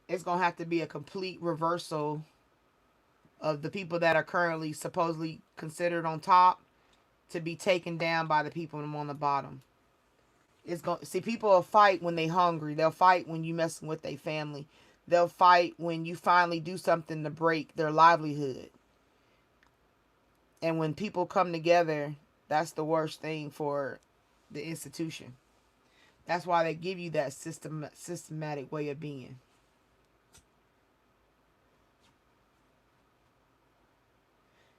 It's going to have to be a complete reversal of the people that are currently supposedly considered on top to be taken down by the people on the bottom. It's going see, people will fight when they hungry. They'll fight when you messing with their family. They'll fight when you finally do something to break their livelihood. And when people come together, that's the worst thing for the institution. That's why they give you that systematic way of being.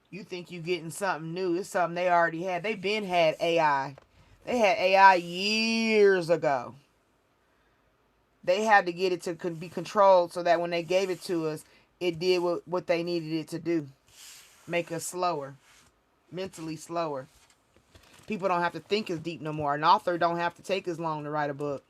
You think you getting something new. It's something they already had. They been had AI. They had AI years ago. They had to get it to be controlled so that when they gave it to us, it did what they needed it to do. Make us slower. Mentally slower. People don't have to think as deep no more. An author don't have to take as long to write a book.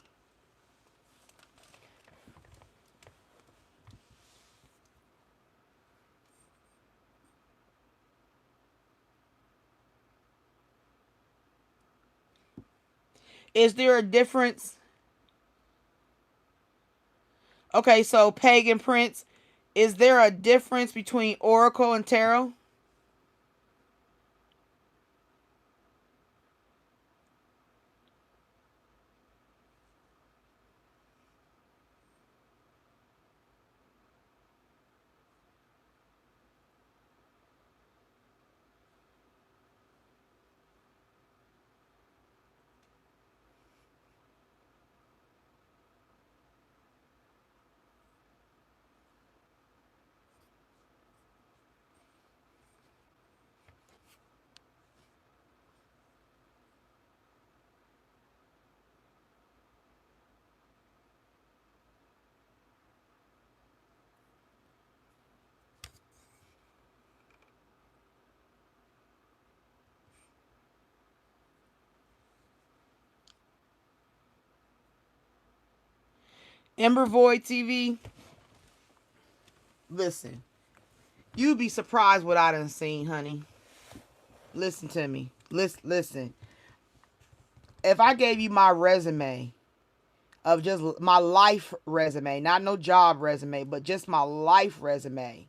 Is there a difference? Okay, so Pagan Prince, is there a difference between Oracle and Tarot? Ember Void TV, listen. You'd be surprised what I done seen, honey. Listen to me. Listen. If I gave you my resume of just my life resume, not no job resume, but just my life resume,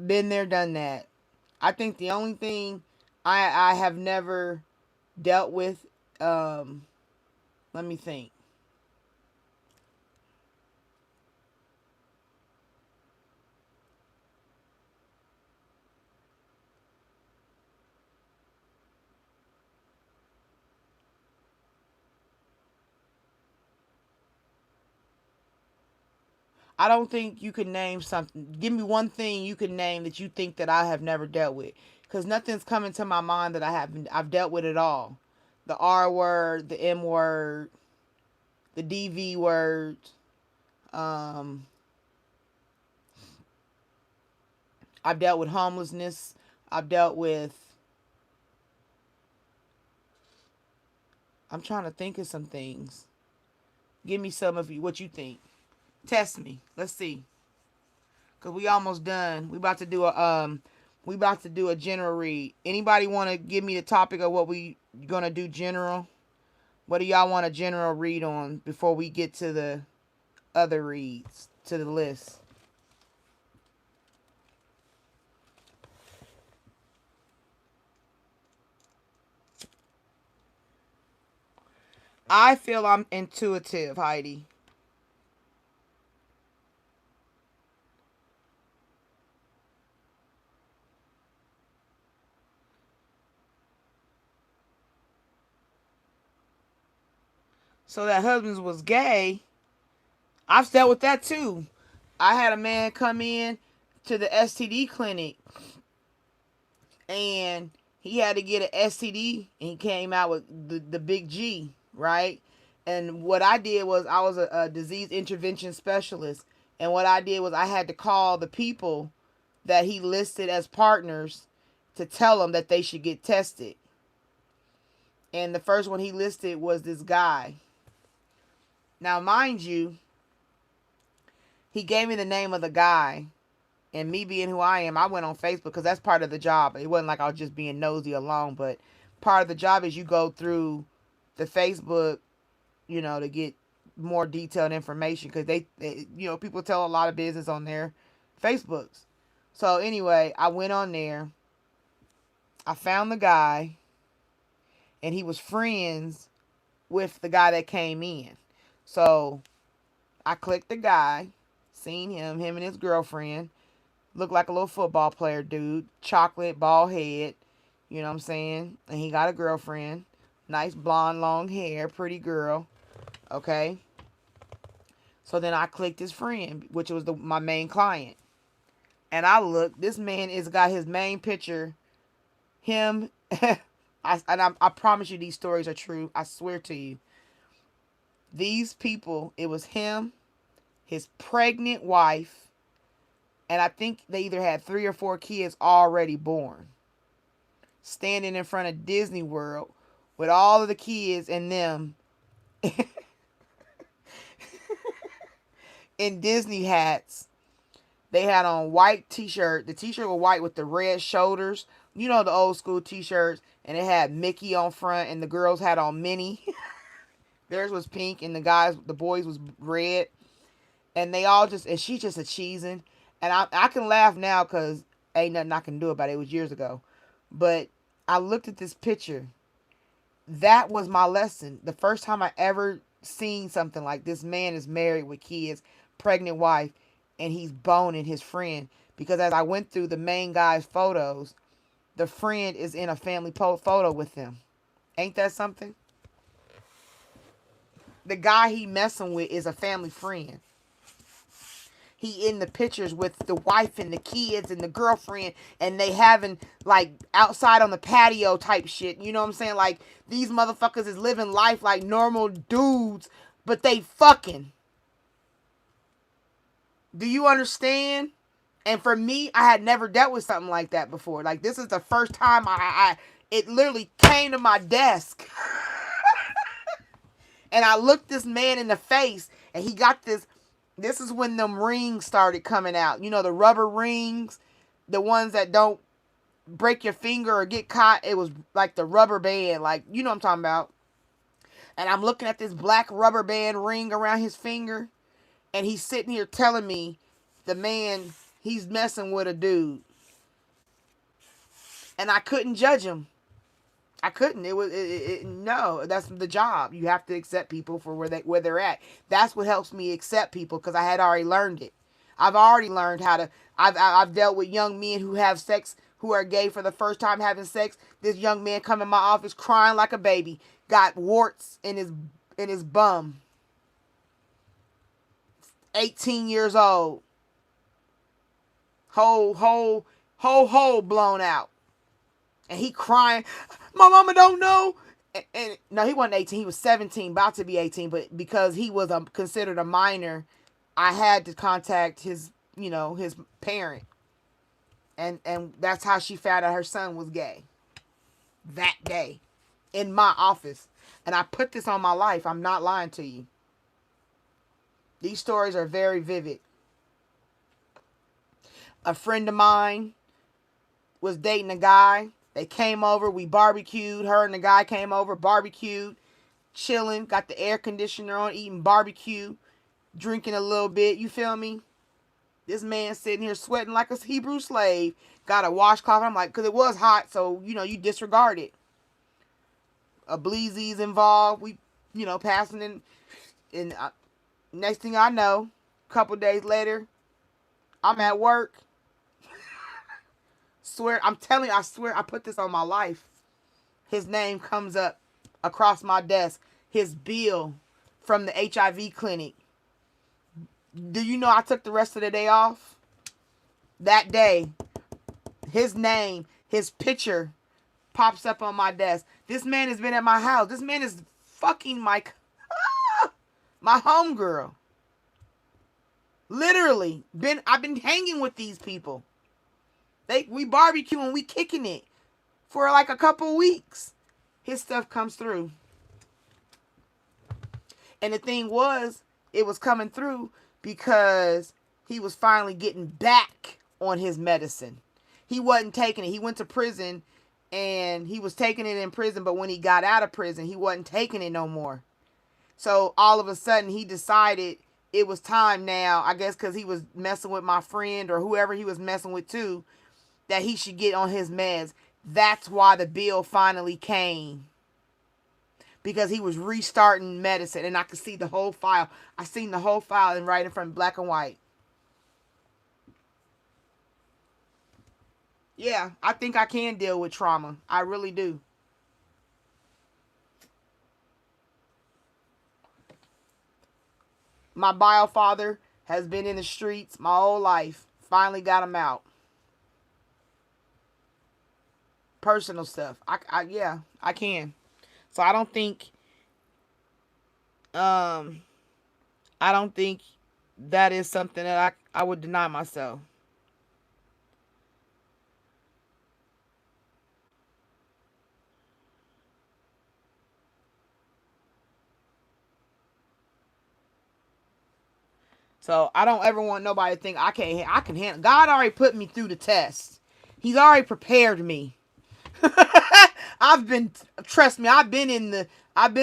been there, done that. I think the only thing I have never dealt with, let me think. I don't think you can name something. Give me one thing you can name that you think that I have never dealt with. Because nothing's coming to my mind that I've dealt with it all. The R word, the M word, the DV word. Um, I've dealt with homelessness. I've dealt with. I'm trying to think of some things. Give me some of you. What you think? Test me. Let's see. Cause we almost done. We about to do a general read. Anybody want to give me the topic of what we gonna do general? What do y'all want a general read on before we get to the other reads to the list? I feel I'm intuitive, Heidi. So that husband was gay. I've dealt with that too. I had a man come in to the STD clinic and he had to get an STD and he came out with the big G, right? And what I did was I was a disease intervention specialist. And what I did was I had to call the people that he listed as partners to tell them that they should get tested. And the first one he listed was this guy. Now, mind you, he gave me the name of the guy. And me being who I am, I went on Facebook because that's part of the job. It wasn't like I was just being nosy alone, but part of the job is you go through the Facebook, to get more detailed information because people tell a lot of business on their Facebooks. So anyway, I went on there. I found the guy, and he was friends with the guy that came in. So I clicked the guy, seen him and his girlfriend. Looked like a little football player dude. Chocolate, bald head. You know what I'm saying? And he got a girlfriend. Nice blonde, long hair. Pretty girl. Okay? So then I clicked his friend, which was my main client. And I looked. This man is got his main picture. Him. I promise you these stories are true. I swear to you. These people, it was him, his pregnant wife, and I think they either had 3 or 4 kids already born. Standing in front of Disney World with all of the kids and them in Disney hats. They had on white t-shirt. The t-shirt was white with the red shoulders. You know the old school t-shirts. And it had Mickey on front and the girls had on Minnie. Theirs was pink and the boys was red. And they all and she just a cheesing. And I can laugh now because ain't nothing I can do about it. It was years ago. But I looked at this picture. That was my lesson. The first time I ever seen something like this man is married with kids, pregnant wife, and he's boning his friend. Because as I went through the main guy's photos, the friend is in a family photo with them. Ain't that something? The guy he messing with is a family friend. He in the pictures with the wife and the kids and the girlfriend, and they having like outside on the patio type shit. You know what I'm saying? Like these motherfuckers is living life like normal dudes, but they fucking. Do you understand? And for me, I had never dealt with something like that before. Like this is the first time it literally came to my desk. And I looked this man in the face, and he got this. This is when them rings started coming out. You know, the rubber rings, the ones that don't break your finger or get caught. It was like the rubber band, like, you know what I'm talking about. And I'm looking at this black rubber band ring around his finger, and he's sitting here telling me the man, he's messing with a dude. And I couldn't judge him. I couldn't. No, that's the job. You have to accept people for where they're at. That's what helps me accept people because I had already learned it. I've already learned how to. I've dealt with young men who have sex, who are gay for the first time having sex. This young man come in my office crying like a baby, got warts in his bum. 18 years old. Whole blown out. And he crying, my mama don't know. And no, he wasn't 18. He was 17, about to be 18. But because he was considered a minor, I had to contact his, his parent. And that's how she found out her son was gay. That day. In my office. And I put this on my life. I'm not lying to you. These stories are very vivid. A friend of mine was dating a guy. They came over. We barbecued. Her and the guy came over, barbecued, chilling, got the air conditioner on, eating barbecue, drinking a little bit. You feel me? This man sitting here sweating like a Hebrew slave. Got a washcloth. I'm like, because it was hot, so, you disregard it. A bleezy's involved. We, passing in. And next thing I know, a couple days later, I'm at work. I'm telling you, I swear I put this on my life. His name comes up across my desk. His bill from the HIV clinic. Do you know I took the rest of the day off? That day, his name, his picture pops up on my desk. This man has been at my house. This man is fucking my homegirl. Literally, I've been hanging with these people. We barbecue and we kicking it for like a couple weeks. His stuff comes through. And the thing was, it was coming through because he was finally getting back on his medicine. He wasn't taking it. He went to prison and he was taking it in prison, but when he got out of prison, he wasn't taking it no more. So all of a sudden he decided it was time now, I guess because he was messing with my friend or whoever he was messing with too, that he should get on his meds. That's why the bill finally came. Because he was restarting medicine. And I could see the whole file. I seen the whole file and right in front, black and white. Yeah, I think I can deal with trauma. I really do. My bio father has been in the streets my whole life. Finally got him out. Personal stuff. Yeah, I can. So I don't think that is something that I would deny myself. So I don't ever want nobody to think I can handle. God already put me through the test. He's already prepared me. Trust me, I've been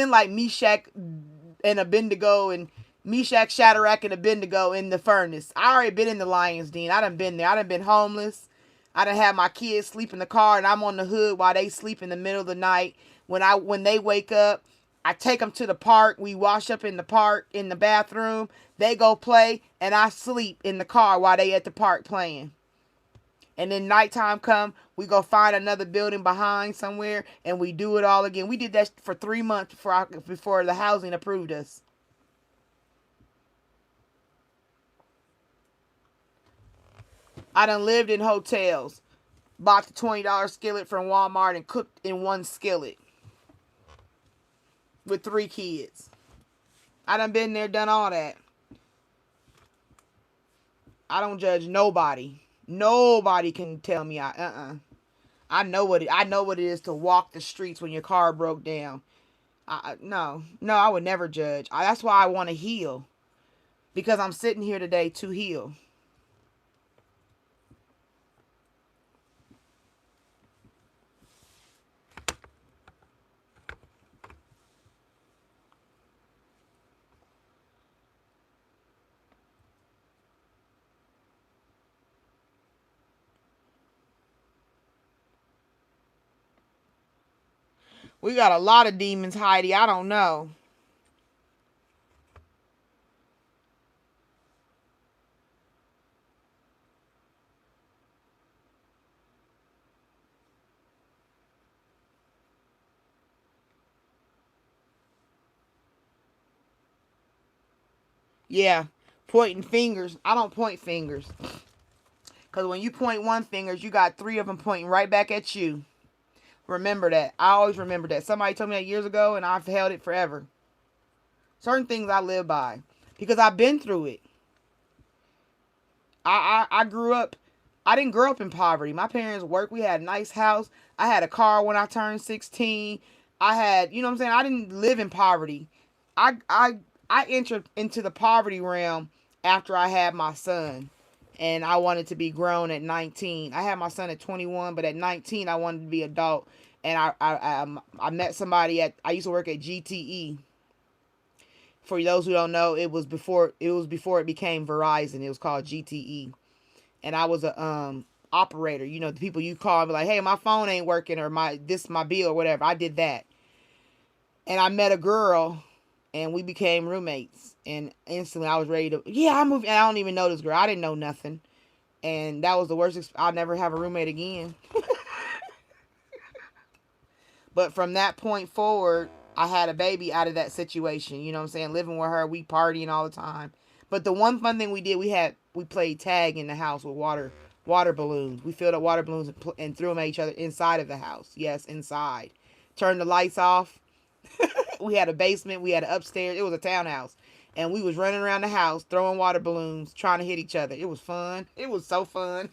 like Meshach and Abednego and Meshach, Shadrach, and Abednego in the furnace. I already been in the lion's den. I done been there. I done been homeless. I done had my kids sleep in the car and I'm on the hood while they sleep in the middle of the night. When they wake up, I take them to the park. We wash up in the park in the bathroom. They go play and I sleep in the car while they at the park playing. And then nighttime come, we go find another building behind somewhere, and we do it all again. We did that for 3 months before the housing approved us. I done lived in hotels, bought the $20 skillet from Walmart and cooked in one skillet with 3 kids. I done been there, done all that. I don't judge nobody. Nobody can tell me I know what it is to walk the streets when your car broke down. No, I would never judge. That's why I want to heal, because I'm sitting here today to heal. We got a lot of demons, Heidi. I don't know. Yeah. Pointing fingers. I don't point fingers. Because when you point one finger, you got three of them pointing right back at you. Remember that. I always remember that. Somebody told me that years ago, and I've held it forever. Certain things I live by. Because I've been through it. I grew up. I didn't grow up in poverty. My parents worked. We had a nice house. I had a car when I turned 16. I had, you know what I'm saying? I didn't live in poverty. I I I entered into the poverty realm after I had my son. And I wanted to be grown at 19. I had my son at 21, but at 19 I wanted to be adult. And I met somebody at, I used to work at GTE. For those who don't know, it was before it became Verizon. It was called GTE. And I was a operator. You know, the people you call and be like, hey, my phone ain't working, or my bill or whatever. I did that. And I met a girl and we became roommates. And instantly I was ready to, yeah, I moved. And I don't even know this girl. I didn't know nothing. And that was the worst. I'll never have a roommate again. But from that point forward, I had a baby out of that situation. You know what I'm saying? Living with her, we partying all the time. But the one fun thing we did, we played tag in the house with water balloons. We filled up water balloons and threw them at each other inside of the house. Yes, inside. Turned the lights off. We had a basement. We had an upstairs. It was a townhouse. And we was running around the house, throwing water balloons, trying to hit each other. It was fun. It was so fun.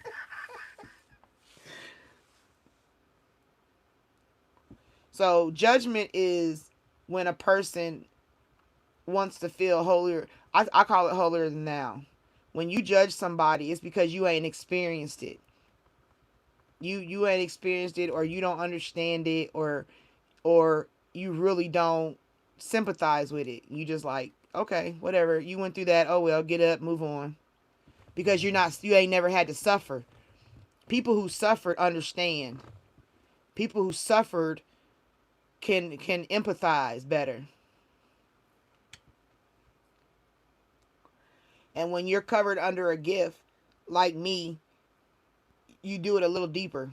So judgment is when a person wants to feel holier. I call it holier than thou. When you judge somebody, it's because you ain't experienced it. You ain't experienced it, or you don't understand it, or you really don't sympathize with it. You just like, okay, whatever. You went through that. Oh well, get up, move on. Because you ain't never had to suffer. People who suffered understand. People who suffered can empathize better. And when you're covered under a gift, like me, you do it a little deeper.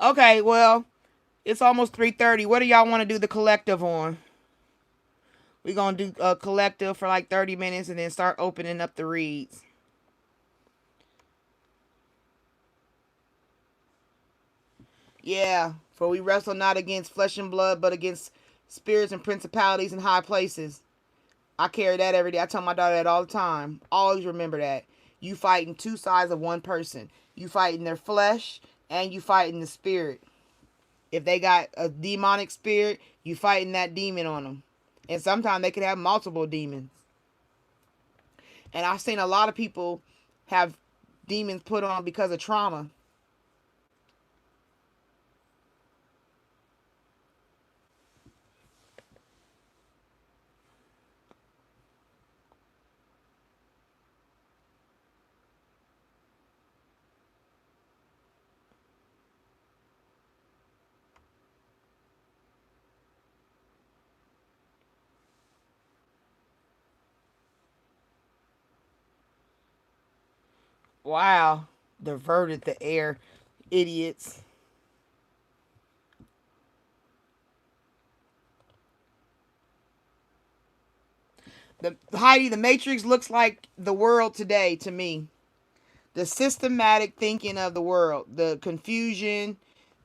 Okay, well, it's almost 3:30. What do y'all want to do the collective on? We're going to do a collective for like 30 minutes and then start opening up the reads. Yeah, for we wrestle not against flesh and blood, but against spirits and principalities in high places. I carry that every day. I tell my daughter that all the time. Always remember that. You fighting two sides of one person. You fighting their flesh and you fighting the spirit. If they got a demonic spirit, you fighting that demon on them. And sometimes they could have multiple demons. And I've seen a lot of people have demons put on because of trauma. Wow. Diverted the air. Idiots. The Heidi, the Matrix looks like the world today to me. The systematic thinking of the world, the confusion,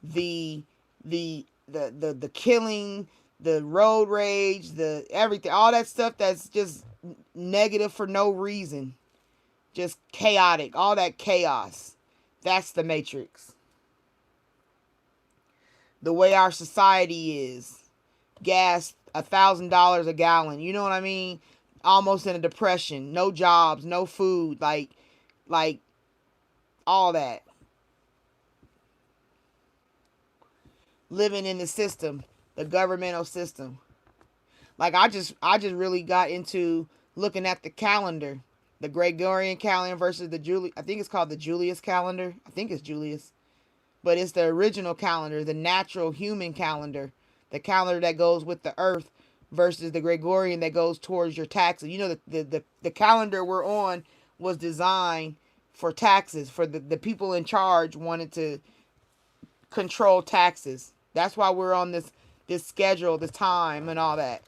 the the killing, the road rage, the everything, all that stuff that's just negative for no reason, just chaotic, all that chaos. That's the Matrix. The way our society is, gas $1,000 a gallon. You know what I mean? Almost in a depression. No jobs, no food, like all that. Living in the system, the governmental system. Like I just really got into looking at the calendar, the Gregorian calendar versus the I think it's called the Julius calendar. I think it's Julius, but it's the original calendar, the natural human calendar, the calendar that goes with the earth, versus the Gregorian that goes towards your taxes. You know, the calendar we're on was designed for taxes. For the people in charge wanted to control taxes. That's why we're on this schedule, this time, and all that.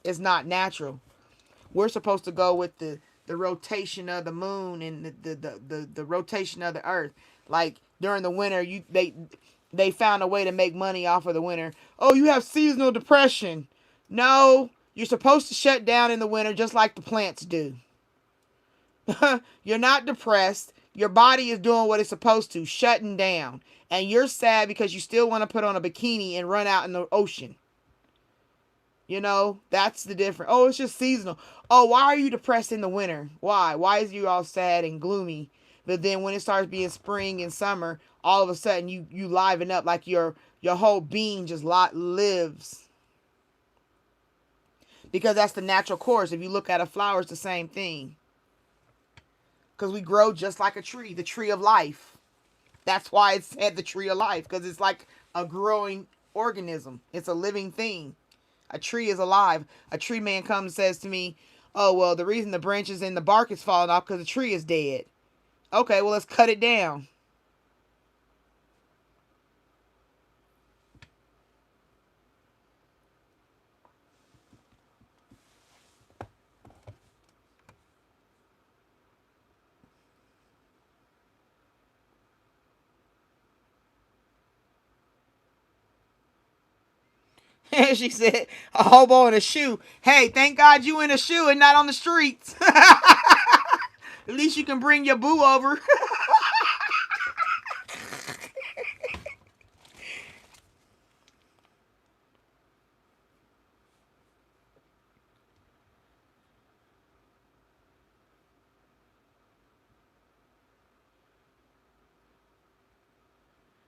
It's not natural. We're supposed to go with the rotation of the moon and the rotation of the earth. Like during the winter, they found a way to make money off of the winter. Oh, you have seasonal depression. No, you're supposed to shut down in the winter just like the plants do. You're not depressed. Your body is doing what it's supposed to, shutting down. And you're sad because you still want to put on a bikini and run out in the ocean. You know, that's the difference. Oh, it's just seasonal. Oh, why are you depressed in the winter? Why? Why is you all sad and gloomy? But then when it starts being spring and summer, all of a sudden you liven up like your whole being just lives. Because that's the natural course. If you look at a flower, it's the same thing. Because we grow just like a tree, the tree of life. That's why it's said the tree of life, because it's like a growing organism. It's a living thing. A tree is alive. A tree man comes and says to me, oh, well, the reason the branches and the bark is falling off because the tree is dead. Okay, well, let's cut it down. And she said, a hobo in a shoe. Hey, thank God you in a shoe and not on the streets. At least you can bring your boo over.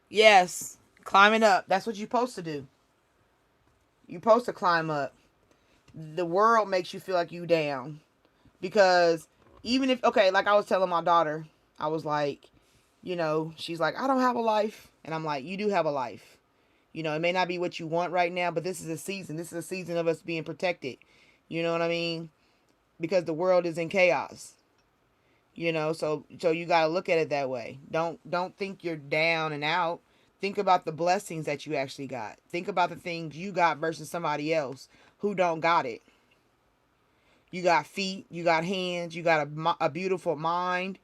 Yes, climbing up. That's what you're supposed to do. You're supposed to climb up. The world makes you feel like you down. Because even if, okay, like I was telling my daughter, I was like, you know, she's like, I don't have a life. And I'm like, you do have a life. You know, it may not be what you want right now, but this is a season. This is a season of us being protected. You know what I mean? Because the world is in chaos. You know, so you got to look at it that way. Don't think you're down and out. Think about the blessings that you actually got. Think about the things you got versus somebody else who don't got it. You got feet, you got hands, you got a beautiful mind.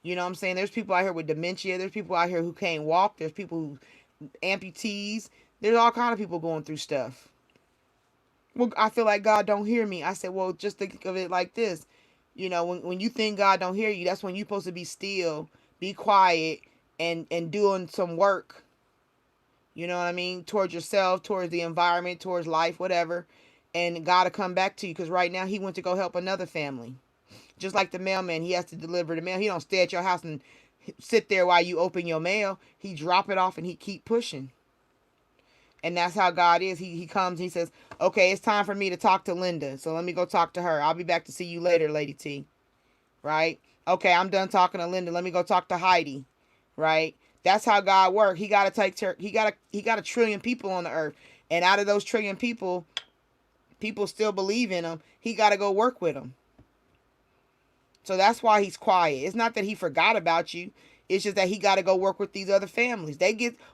You know what I'm saying? There's people out here with dementia. There's people out here who can't walk. There's people who amputees. There's all kind of people going through stuff. Well, I feel like God don't hear me. I said, well, just think of it like this. You know, when you think God don't hear you, that's when you're supposed to be still, be quiet, and doing some work. You know what I mean? Towards yourself, towards the environment, towards life, whatever. And God will come back to you, because right now he went to go help another family. Just like the mailman, he has to deliver the mail. He don't stay at your house and sit there while you open your mail. He drop it off and he keep pushing. And that's how God is. He comes, he says, okay, it's time for me to talk to Linda. So let me go talk to her. I'll be back to see you later, Lady T. Right? Okay, I'm done talking to Linda. Let me go talk to Heidi. Right? That's how God works. He got to he got a trillion people on the earth. And out of those trillion people still believe in him. He got to go work with them. So that's why he's quiet. It's not that he forgot about you. It's just that he got to go work with these other families.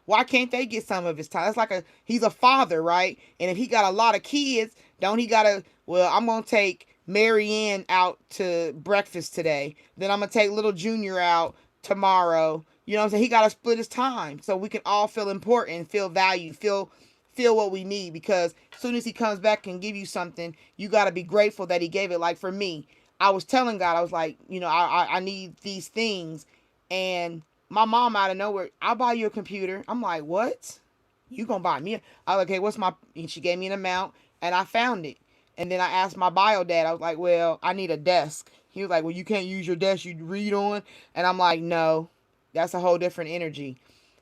Why can't they get some of his time? It's like he's a father, right? And if he got a lot of kids, don't he got to, well, I'm going to take Mary Ann out to breakfast today. Then I'm going to take little Junior out tomorrow. You know what I'm saying? He got to split his time so we can all feel important, feel valued, feel what we need. Because as soon as he comes back and give you something, you got to be grateful that he gave it. Like for me, I was telling God, I was like, you know, I need these things. And my mom out of nowhere, I'll buy you a computer. I'm like, what? You gonna buy me? I was like, okay, what's my, and she gave me an amount and I found it. And then I asked my bio dad, I was like, well, I need a desk. He was like, well, you can't use your desk you read on. And I'm like, no, that's a whole different energy.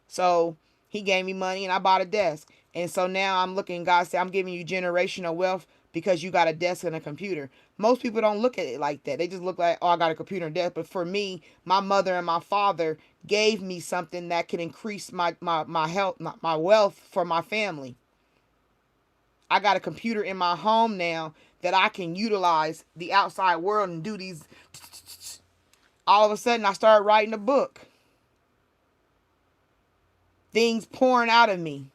So he gave me money and I bought a desk. And so now I'm looking, God said, I'm giving you generational wealth because you got a desk and a computer. Most people don't look at it like that. They just look like, oh, I got a computer and desk. But for me, my mother and my father gave me something that can increase my health, my wealth for my family. I got a computer in my home now that I can utilize the outside world and do these. All of a sudden, I started writing a book. Things pouring out of me.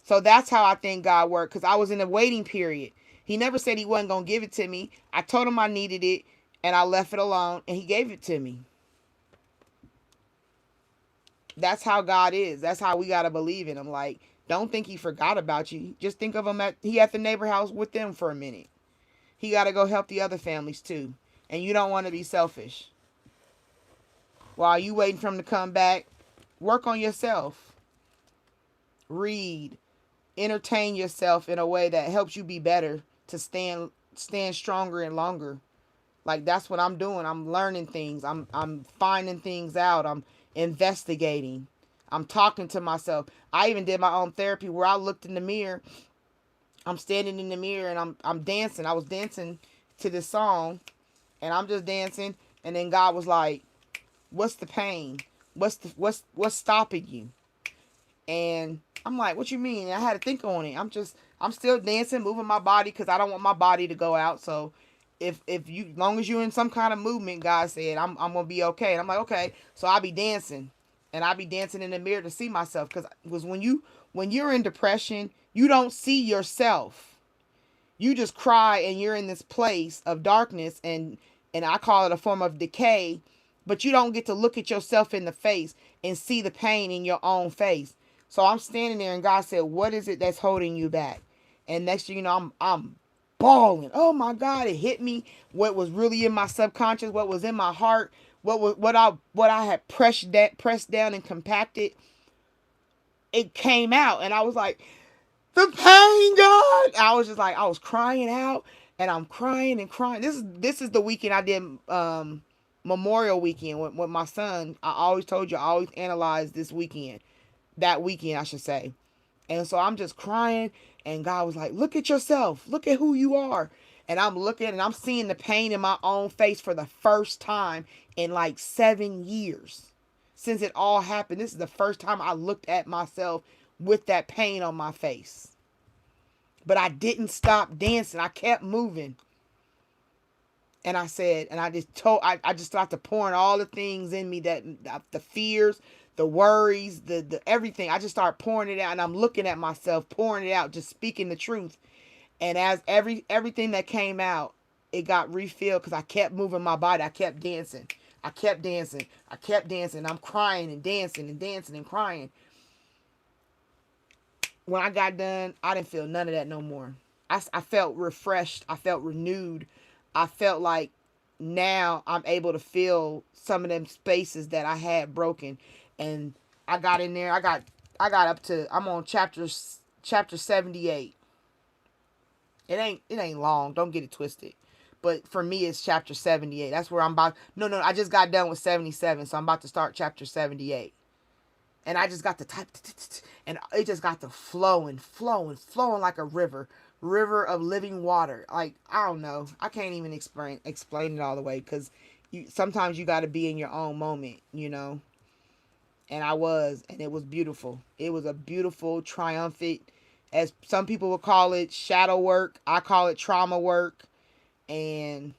So that's how I think God worked, because I was in a waiting period. He never said he wasn't going to give it to me. I told him I needed it, and I left it alone, and he gave it to me. That's how God is. That's how we got to believe in him. Like, don't think he forgot about you. Just think of him he at the neighbor house with them for a minute. He got to go help the other families too. And you don't want to be selfish. While you waiting for him to come back, work on yourself. Read. Entertain yourself in a way that helps you be better to stand stronger and longer. Like, that's what I'm doing. I'm learning things. I'm finding things out. I'm investigating. I'm talking to myself. I even did my own therapy where I looked in the mirror. I'm standing in the mirror and I'm dancing. I was dancing to this song and I'm just dancing, and then God was like, "What's the pain? What's stopping you?" And I'm like, "What you mean?" And I had to think on it. I'm still dancing, moving my body because I don't want my body to go out. So if you, long as you're in some kind of movement, God said, I'm gonna be okay. And I'm like, okay. So I'll be dancing, and I'll be dancing in the mirror to see myself, because when you're in depression, you don't see yourself. You just cry, and you're in this place of darkness, and I call it a form of decay. But you don't get to look at yourself in the face and see the pain in your own face. So I'm standing there, and God said, "What is it that's holding you back?" And next thing you know, I'm bawling. Oh my God, it hit me. What was really in my subconscious, what was in my heart, what I had pressed down and compacted, it came out, and I was like, "The pain, God!" I was just like, I was crying out, and I'm crying and crying. This is the weekend I did Memorial Weekend with my son. I always told you I always analyze this weekend. That weekend, I should say. And so I'm just crying, and God was like, "Look at yourself. Look at who you are." And I'm looking, and I'm seeing the pain in my own face for the first time in like 7 years. Since it all happened, this is the first time I looked at myself with that pain on my face. But I didn't stop dancing. I kept moving. And I said, and I just started pouring all the things in me, that the fears, the worries, the everything. I just started pouring it out, and I'm looking at myself, pouring it out, just speaking the truth. And as everything that came out, it got refilled because I kept moving my body. I kept dancing. I kept dancing. I kept dancing. I'm crying and dancing and dancing and crying. When I got done, I didn't feel none of that no more. I felt refreshed. I felt renewed. I felt like now I'm able to feel some of them spaces that I had broken. And I got in there. I got up to, I'm on chapter 78. It ain't long. Don't get it twisted. But for me, it's chapter 78. That's where I'm about. No, I just got done with 77, so I'm about to start chapter 78. And I just got to type, and it just got to flowing like a river of living water. Like, I don't know. I can't even explain it all the way, because sometimes you got to be in your own moment, And I was, and it was beautiful. It was a beautiful, triumphant, as some people would call it, shadow work. I call it trauma work. And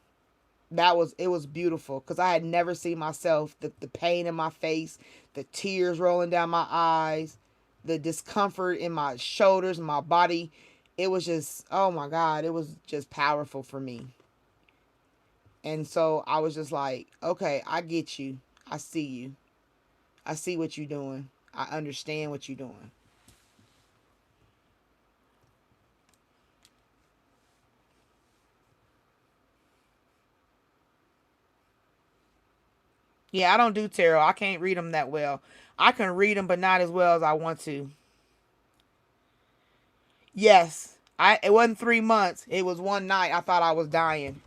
it was beautiful, because I had never seen myself, the pain in my face, the tears rolling down my eyes, the discomfort in my shoulders, my body. It was just, oh my God, it was just powerful for me. And so I was just like, okay, I get you. I see you. I see what you're doing. I understand what you're doing. Yeah, I don't do tarot. I can't read them that well. I can read them, but not as well as I want to. Yes, it wasn't 3 months. It was one night. I thought I was dying.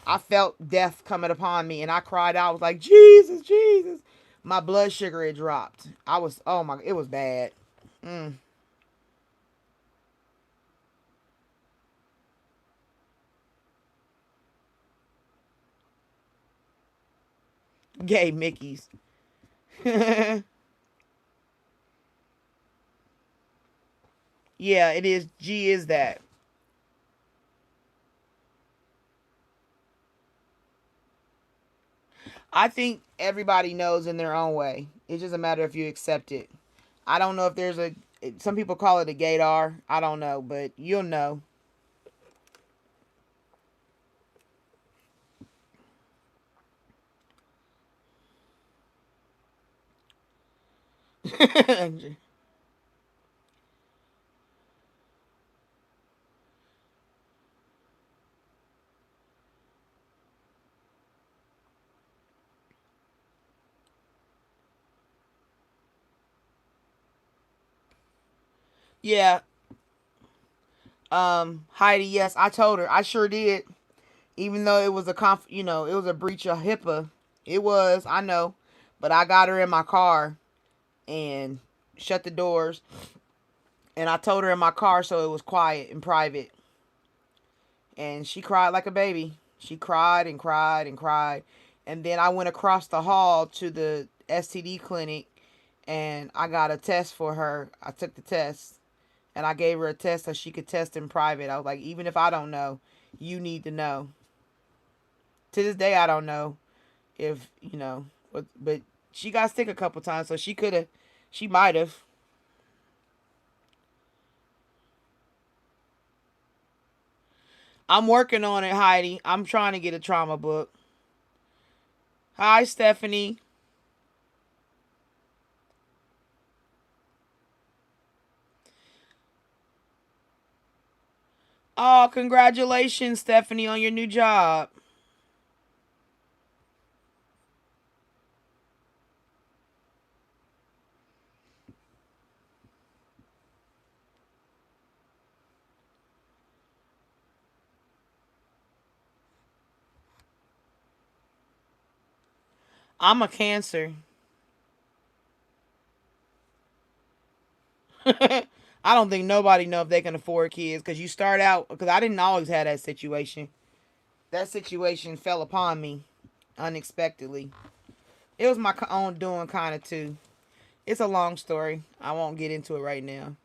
I felt death coming upon me, and I cried out. I was like, "Jesus, Jesus!" My blood sugar had dropped. Oh my, it was bad. Mm. Gay Mickeys. Yeah, it is. G is that. I think everybody knows in their own way. It's just a matter if you accept it. I don't know if there's a. Some people call it a gaydar. I don't know, but you'll know. Yeah. Heidi. Yes, I told her. I sure did. Even though it was a it was a breach of HIPAA. It was. I know, but I got her in my car and shut the doors, and I told her in my car so it was quiet and private. And she cried like a baby. She cried and cried and cried. And then I went across the hall to the STD clinic and I got a test for her. I took the test and I gave her a test so she could test in private. I was like, even if I don't know, you need to know. To this day, I don't know if, but she got sick a couple times, so she might have. I'm working on it, Heidi. I'm trying to get a trauma book. Hi, Stephanie. Oh, congratulations, Stephanie, on your new job. I'm a Cancer. I don't think nobody know if they can afford kids because you start out because I didn't always have that situation. That situation fell upon me unexpectedly. It was my own doing, kind of too. It's a long story. I won't get into it right now.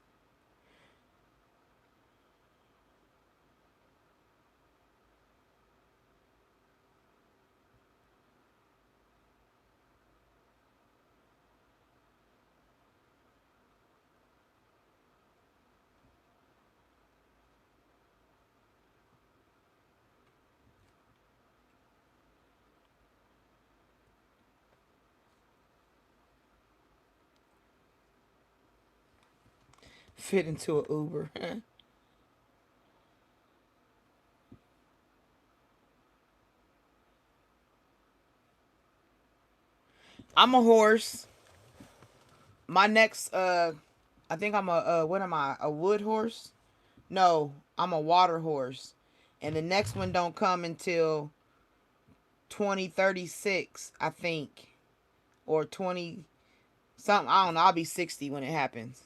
Fit into an Uber. I'm a horse. My next, I think I'm what am I? A wood horse? No, I'm a water horse. And the next one don't come until 2036, I think. Or 20 something. I don't know. I'll be 60 when it happens.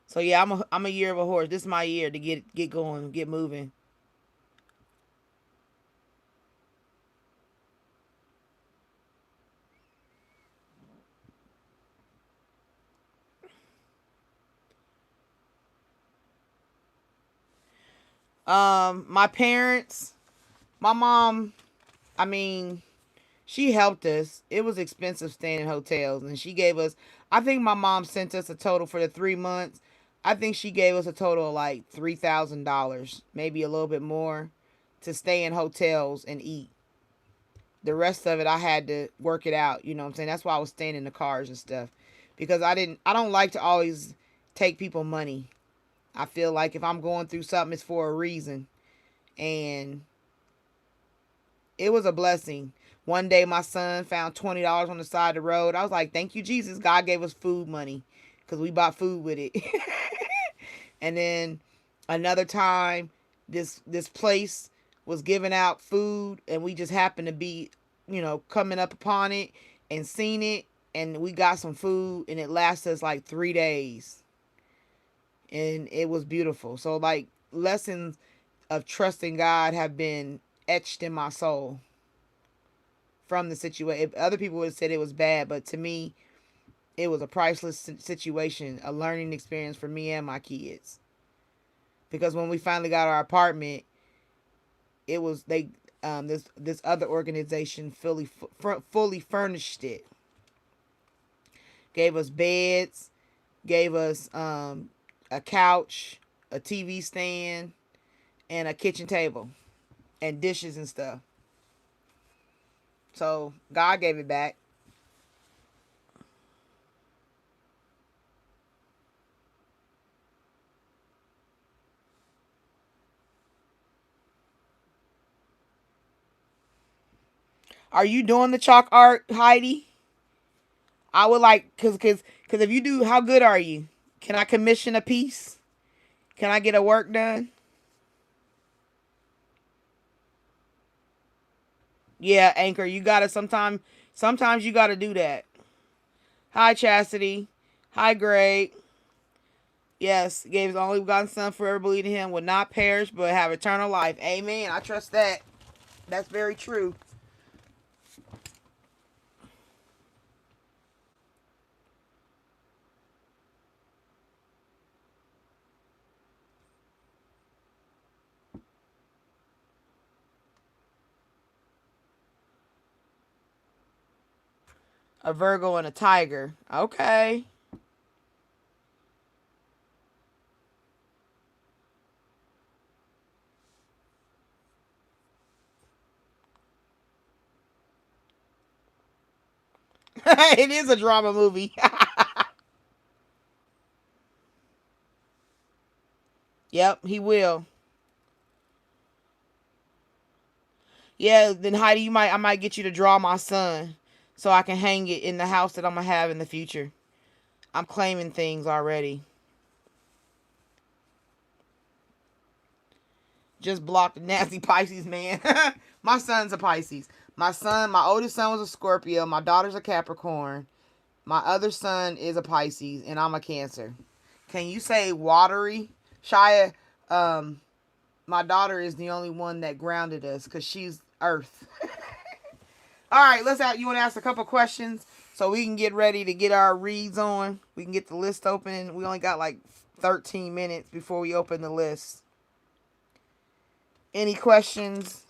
So yeah, I'm a year of a horse. This is my year to get going, get moving. My parents, my mom, I mean, she helped us. It was expensive staying in hotels, and she gave us. I think my mom sent us a total for the 3 months. I think she gave us a total of like $3,000, maybe a little bit more, to stay in hotels and eat. The rest of it, I had to work it out. You know what I'm saying? That's why I was staying in the cars and stuff, because I don't like to always take people money. I feel like if I'm going through something, it's for a reason, and it was a blessing. One day, my son found $20 on the side of the road. I was like, "Thank you, Jesus. God gave us food money, because we bought food with it." And then another time, this place was giving out food, and we just happened to be, coming up upon it and seen it, and we got some food, and it lasted us like 3 days, and it was beautiful. So like lessons of trusting God have been etched in my soul from the situation. If other people would have said it was bad, but to me, It was a priceless situation, a learning experience for me and my kids. Because when we finally got our apartment, it was this other organization fully furnished it. Gave us beds, gave us a couch, a TV stand, and a kitchen table, and dishes and stuff. So God gave it back. Are you doing the chalk art, Heidi? I would like, cause if you do, how good are you? Can I commission a piece? Can I get a work done? Yeah, Anchor, you gotta sometimes you gotta do that. Hi, Chastity. Hi, Greg. Yes, gave his only begotten son for every believe in him will not perish but have eternal life. Amen. I trust that. That's very true. A Virgo and a Tiger. Okay. It is a drama movie. Yep, he will. Yeah, then Heidi, I might get you to draw my son so I can hang it in the house that I'm gonna have in the future. I'm claiming things already. Just blocked the nasty Pisces, man. My son's a Pisces. My oldest son was a Scorpio. My daughter's a Capricorn. My other son is a Pisces, and I'm a Cancer. Can you say watery? Shia, my daughter is the only one that grounded us because she's Earth. All right, you want to ask a couple questions so we can get ready to get our reads on? We can get the list open. We only got like 13 minutes before we open the list. Any questions?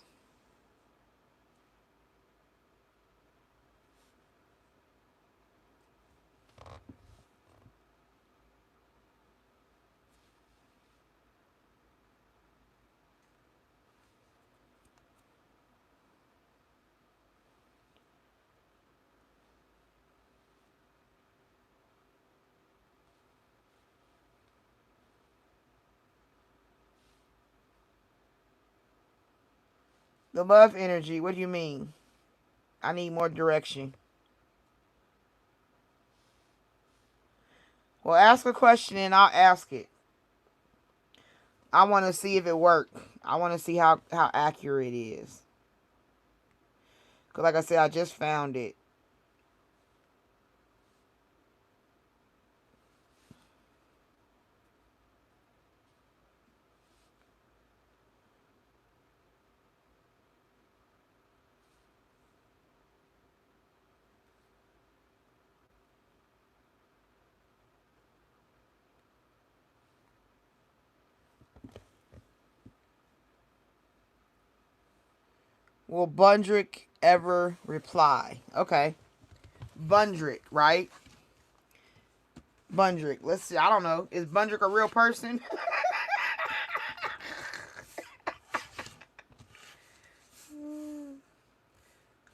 The love energy, what do you mean? I need more direction. Well, ask a question and I'll ask it. I want to see if it worked. I want to see how accurate it is. Because like I said, I just found it. Will Bundrick ever reply? Okay. Bundrick, right? Bundrick. Let's see. I don't know. Is Bundrick a real person?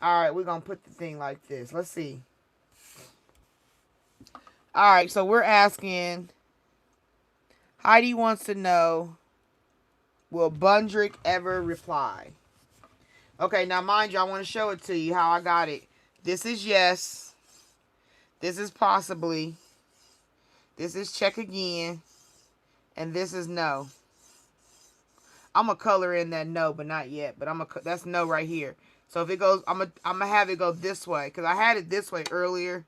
All right, we're going to put the thing like this. Let's see. All right, so we're asking, Heidi wants to know, will Bundrick ever reply? Okay, now mind you, I want to show it to you how I got it. This is yes. This is possibly. This is check again. And this is no. I'm going to color in that no, but not yet. But that's no right here. So if it goes, I'm gonna have it go this way. Because I had it this way earlier.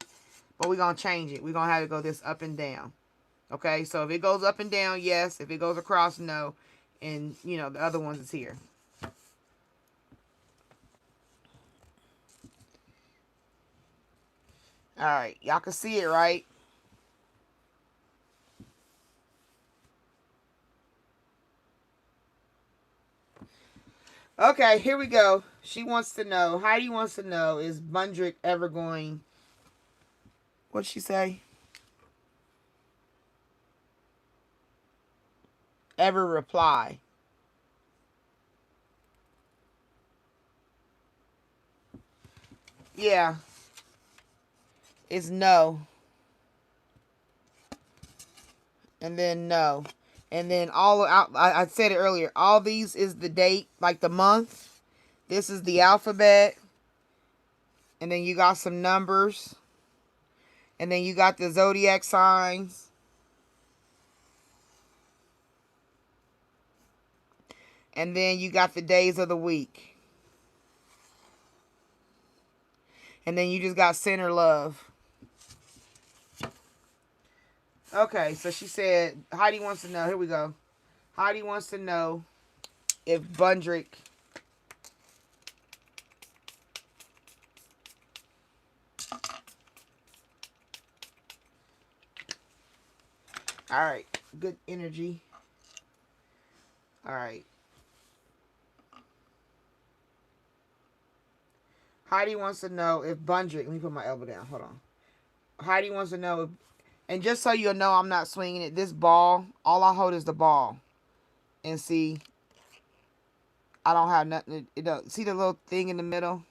But we're going to change it. We're going to have it go this up and down. Okay, so if it goes up and down, yes. If it goes across, no. And, the other ones is here. All right. Y'all can see it, right? Okay, here we go. She wants to know, Heidi wants to know, is Bundrick ever going, what'd she say? Ever reply? Yeah, it's no. And then no. And then I said it earlier, all these is the date, like the month. This is the alphabet. And then you got some numbers. And then you got the zodiac signs. And then you got the days of the week. And then you just got center love. Okay, so she said, Heidi wants to know, here we go. Heidi wants to know if Bundrick all right, good energy. All right. Heidi wants to know if Bundrick, let me put my elbow down, hold on. Heidi wants to know if, and just so you'll know I'm not swinging it, this ball, all I hold is the ball. And see, I don't have nothing, it don't, see the little thing in the middle?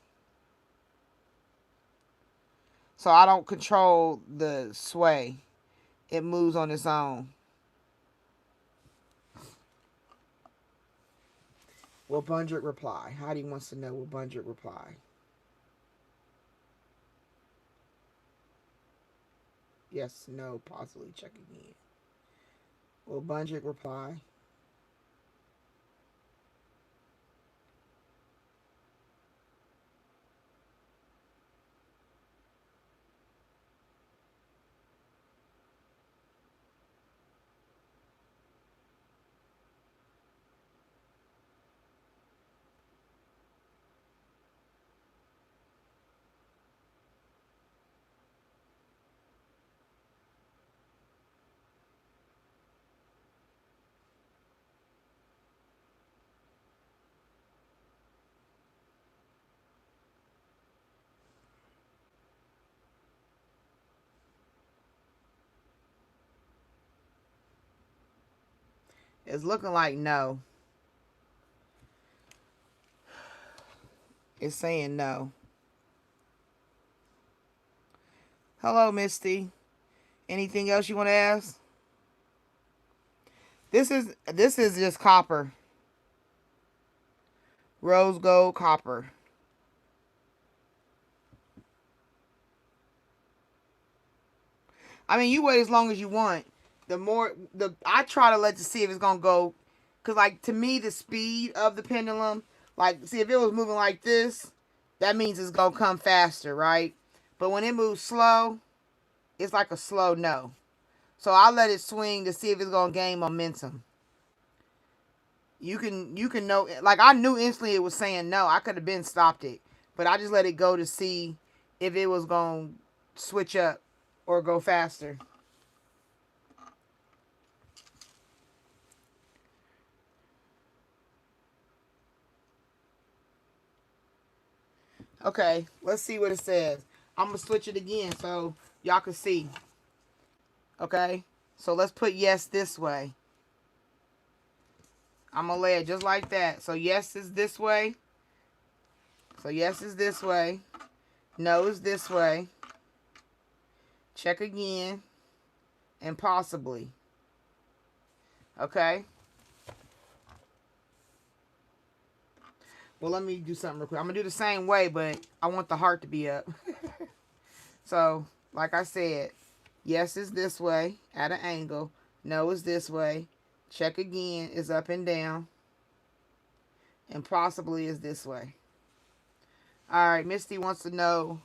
So I don't control the sway. It moves on its own. Will Bundrick reply? Heidi wants to know, will Bundrick reply? Yes, no, possibly, check again. Will Bundrick reply? It's looking like no. It's saying no. Hello, Misty. Anything else you want to ask? This is just copper. Rose gold copper. I mean, you wait as long as you want. I try to let to see if it's gonna go, cause like to me the speed of the pendulum, like see if it was moving like this, that means it's gonna come faster, right? But when it moves slow, it's like a slow no. So I let it swing to see if it's gonna gain momentum. You can know, like I knew instantly it was saying no. I could have been stopped it, but I just let it go to see if it was gonna switch up or go faster. Okay, let's see what it says. I'm gonna switch it again so y'all can see. Okay, so let's put yes this way. I'm gonna lay it just like that. So yes is this way. So yes is this way. No is this way. Check again. And possibly. Okay. Well, let me do something real quick. I'm gonna do the same way, but I want the heart to be up. So, like I said, yes is this way at an angle. No is this way. Check again is up and down. And possibly is this way. All right, Misty wants to know.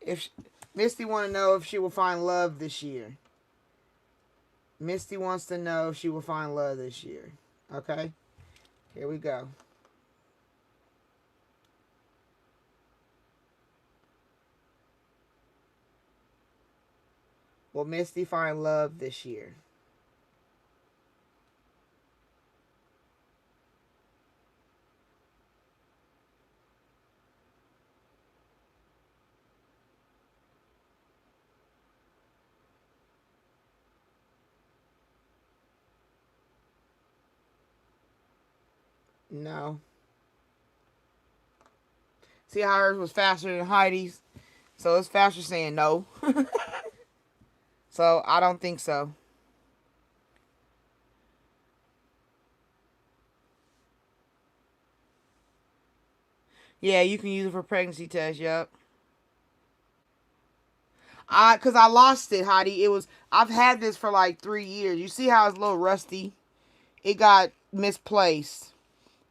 If Misty want to know if she will find love this year. Misty wants to know if she will find love this year. Okay? Here we go. Will Misty find love this year? No. See how hers was faster than Heidi's? So it's faster saying no. So I don't think so. Yeah, you can use it for pregnancy test. Yep. Cause I lost it, Heidi. I've had this for like 3 years. You see how it's a little rusty? It got misplaced,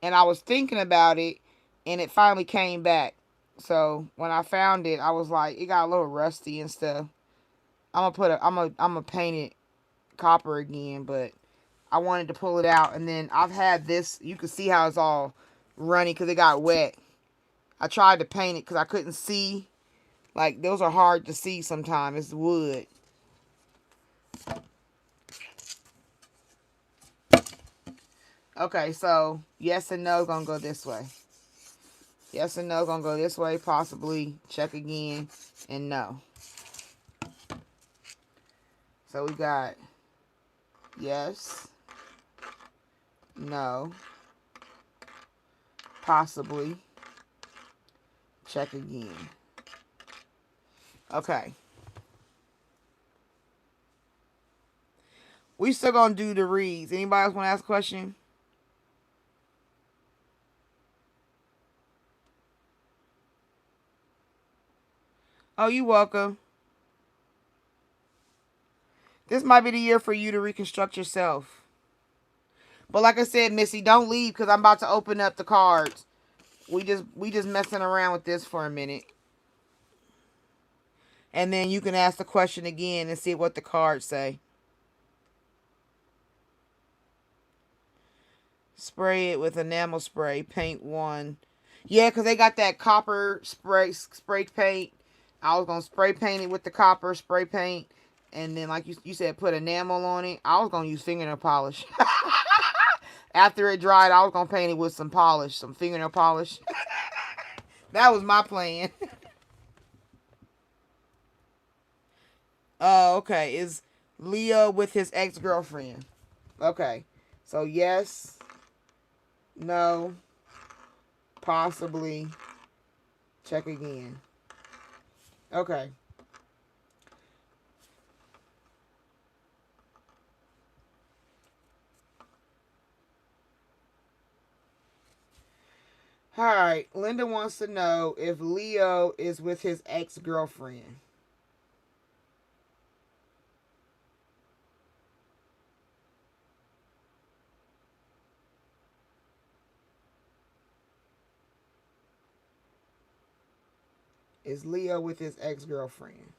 and I was thinking about it, and it finally came back. So when I found it, I was like, it got a little rusty and stuff. I'm gonna paint it copper again, but I wanted to pull it out, and then I've had this. You can see how it's all runny because it got wet. I tried to paint it because I couldn't see. Like, those are hard to see sometimes. It's wood. Okay, so yes and no gonna go this way. Yes and no gonna go this way, possibly. Check again, and no. So we got yes, no, possibly, check again. Okay. We still gonna do the reads. Anybody else want to ask a question? Oh, you welcome. This might be the year for you to reconstruct yourself. But like I said, Missy, don't leave because I'm about to open up the cards. We just messing around with this for a minute. And then you can ask the question again and see what the cards say. Spray it with enamel spray. Paint one. Yeah, because they got that copper spray paint. I was going to spray paint it with the copper spray paint. And then, like you said, put enamel on it. I was going to use fingernail polish. After it dried, I was going to paint it with some polish. Some fingernail polish. That was my plan. Oh, okay. Is Leo with his ex-girlfriend? Okay. So, yes. No. Possibly. Check again. Okay. All right. Linda wants to know if Leo is with his ex-girlfriend. Is Leo with his ex-girlfriend?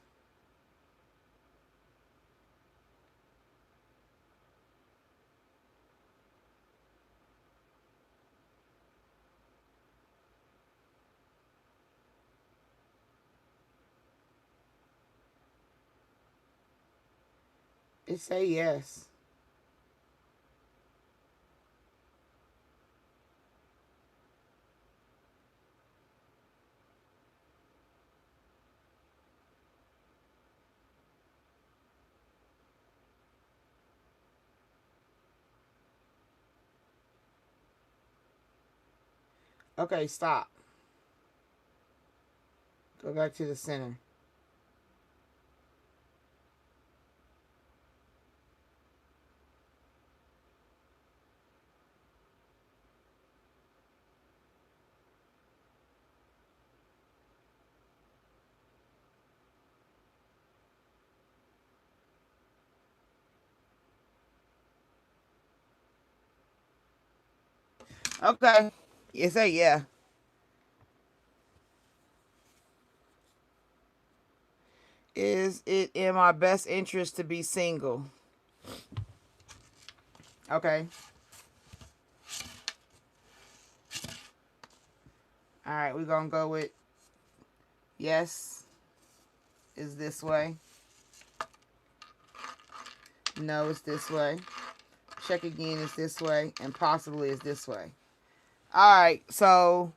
It say yes. Okay, stop. Go back to the center. Okay. You say yeah. Is it in my best interest to be single? Okay. All right, we're going to go with yes is this way. No, it's this way. Check again is this way. And possibly is this way. Alright, so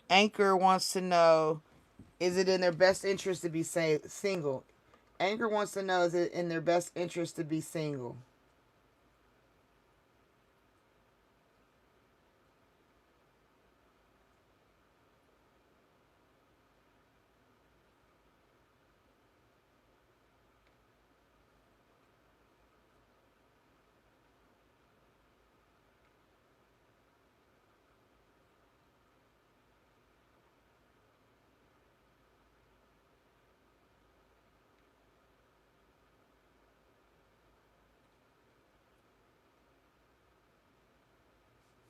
Anchor wants to know, is it in their best interest to be single? Anchor wants to know, is it in their best interest to be single?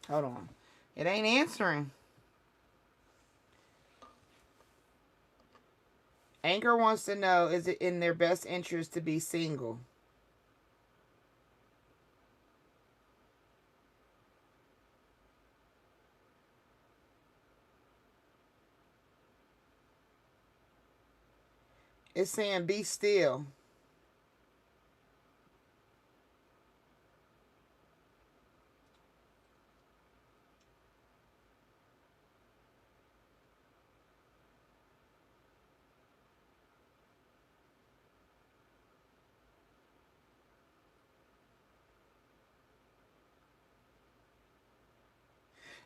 Hold on. It ain't answering. Anchor wants to know, is it in their best interest to be single? It's saying be still.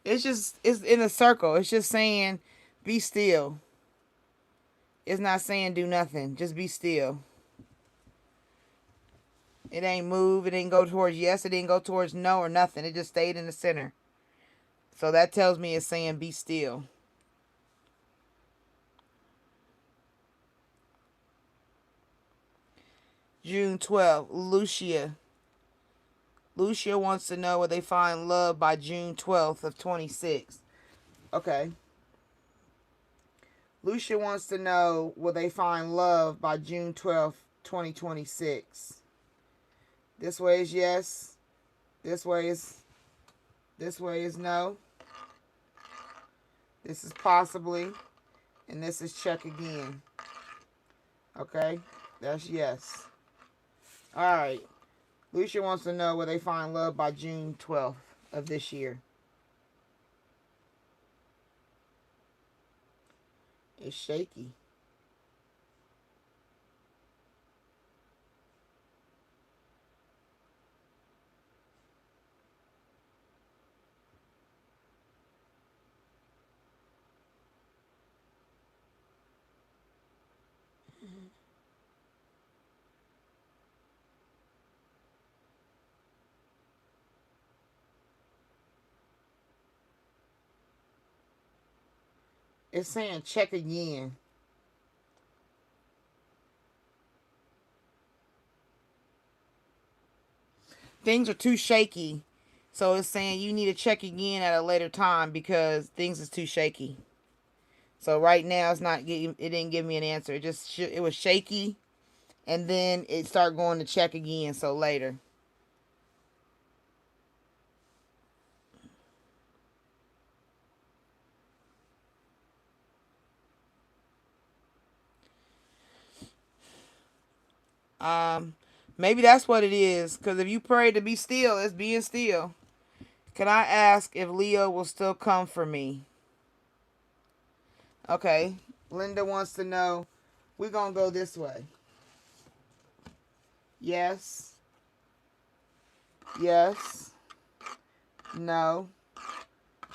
It's in a circle. It's just saying be still. It's not saying do nothing. Just be still. It ain't move. It didn't go towards yes. It didn't go towards no or nothing. It just stayed in the center. So that tells me it's saying be still. June 12th, Lucia. Lucia wants to know where they find love by June 12th of 26. Okay. Lucia wants to know, will they find love by June 12th, 2026? This way is yes. This way is no. This is possibly. And this is check again. Okay? That's yes. Alright. Lucia wants to know where they find love by June 12th of this year. It's shaky. It's saying check again. Things are too shaky. So it's saying you need to check again at a later time because things is too shaky. So right now it's not getting, it didn't give me an answer. It was shaky and then it started going to check again, so later. Maybe that's what it is. Because if you pray to be still, it's being still. Can I ask if Leo will still come for me? Okay. Linda wants to know. We're going to go this way. Yes. Yes. No.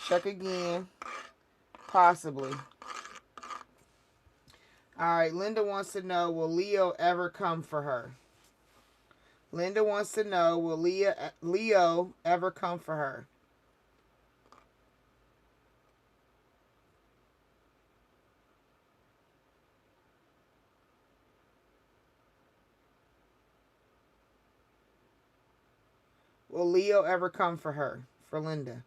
Check again. Possibly. Alright. Linda wants to know, will Leo ever come for her? Linda wants to know, will Leo ever come for her? Will Leo ever come for her? For Linda.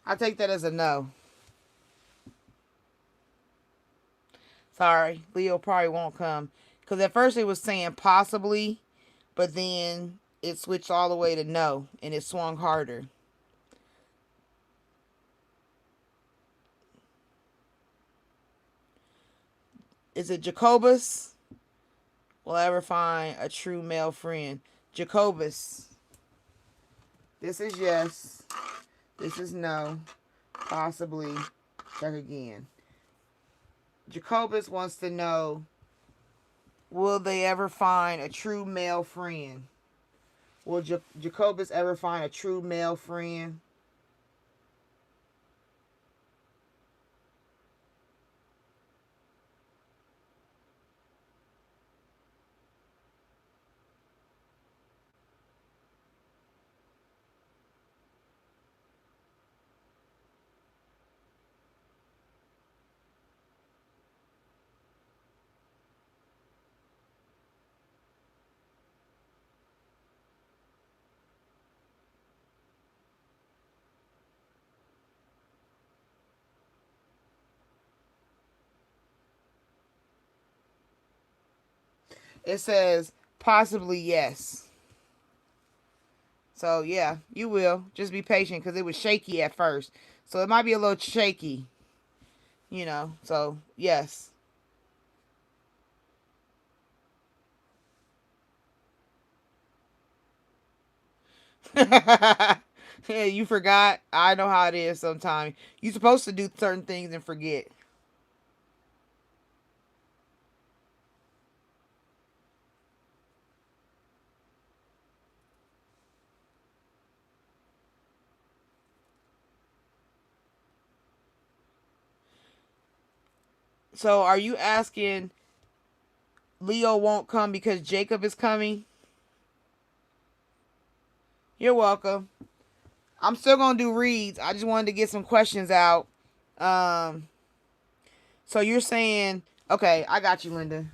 I take that as a no. Sorry, Leo probably won't come. Because at first it was saying possibly, but then it switched all the way to no, and it swung harder. Is it Jacobus? Will ever find a true male friend? Jacobus. This is yes. This is no. Possibly. Check again. Jacobus wants to know, will they ever find a true male friend? Will Jacobus ever find a true male friend? It says possibly yes. So yeah, you will. Just be patient because it was shaky at first. So it might be a little shaky, you know. So yes. Yeah, you forgot. I know how it is sometimes. You're supposed to do certain things and forget. So are you asking Leo won't come because Jacob is coming? You're welcome. I'm still gonna do reads. I just wanted to get some questions out. Um, so you're saying, okay, I got you, Linda.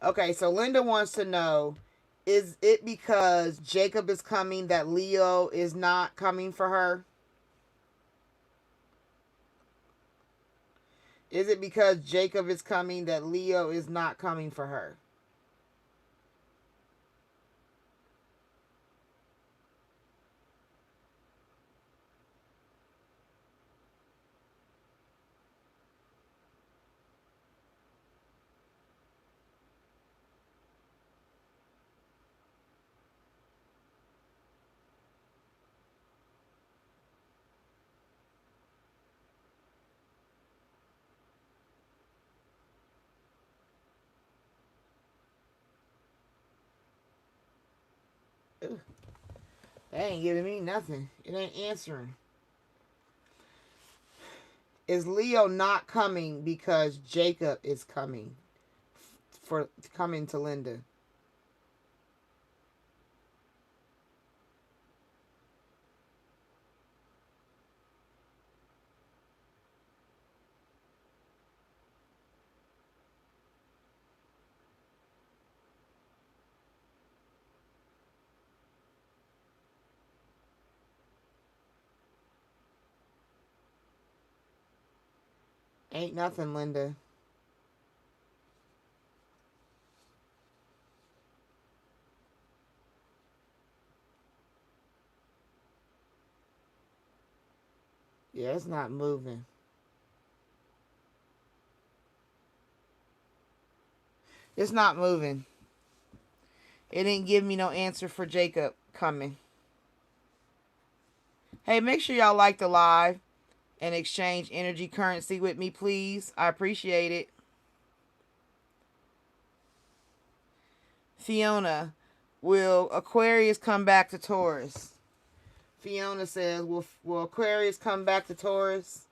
Okay, so Linda wants to know, is it because Jacob is coming that Leo is not coming for her? Is it because Jacob is coming that Leo is not coming for her? Ugh, that ain't giving me nothing. It ain't answering. Is Leo not coming because Jacob is coming for coming to Linda? Ain't nothing, Linda. Yeah, it's not moving. It's not moving. It didn't give me no answer for Jacob coming. Hey, make sure y'all like the live and exchange energy currency with me, please. I appreciate it. Fiona, will Aquarius come back to Taurus? Fiona says, will Aquarius come back to Taurus?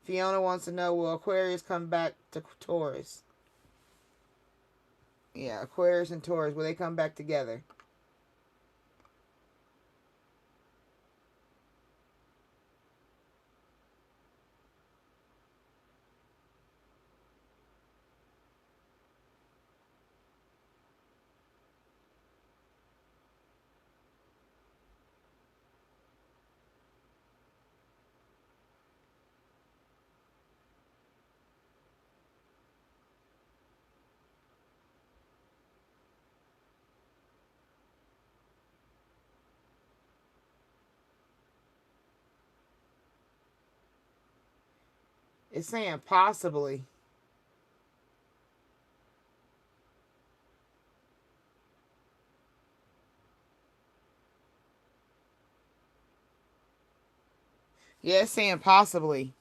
Fiona wants to know, will Aquarius come back to Taurus? Yeah, Aquarius and Taurus, will they come back together? It's saying possibly. Yeah, it's saying possibly.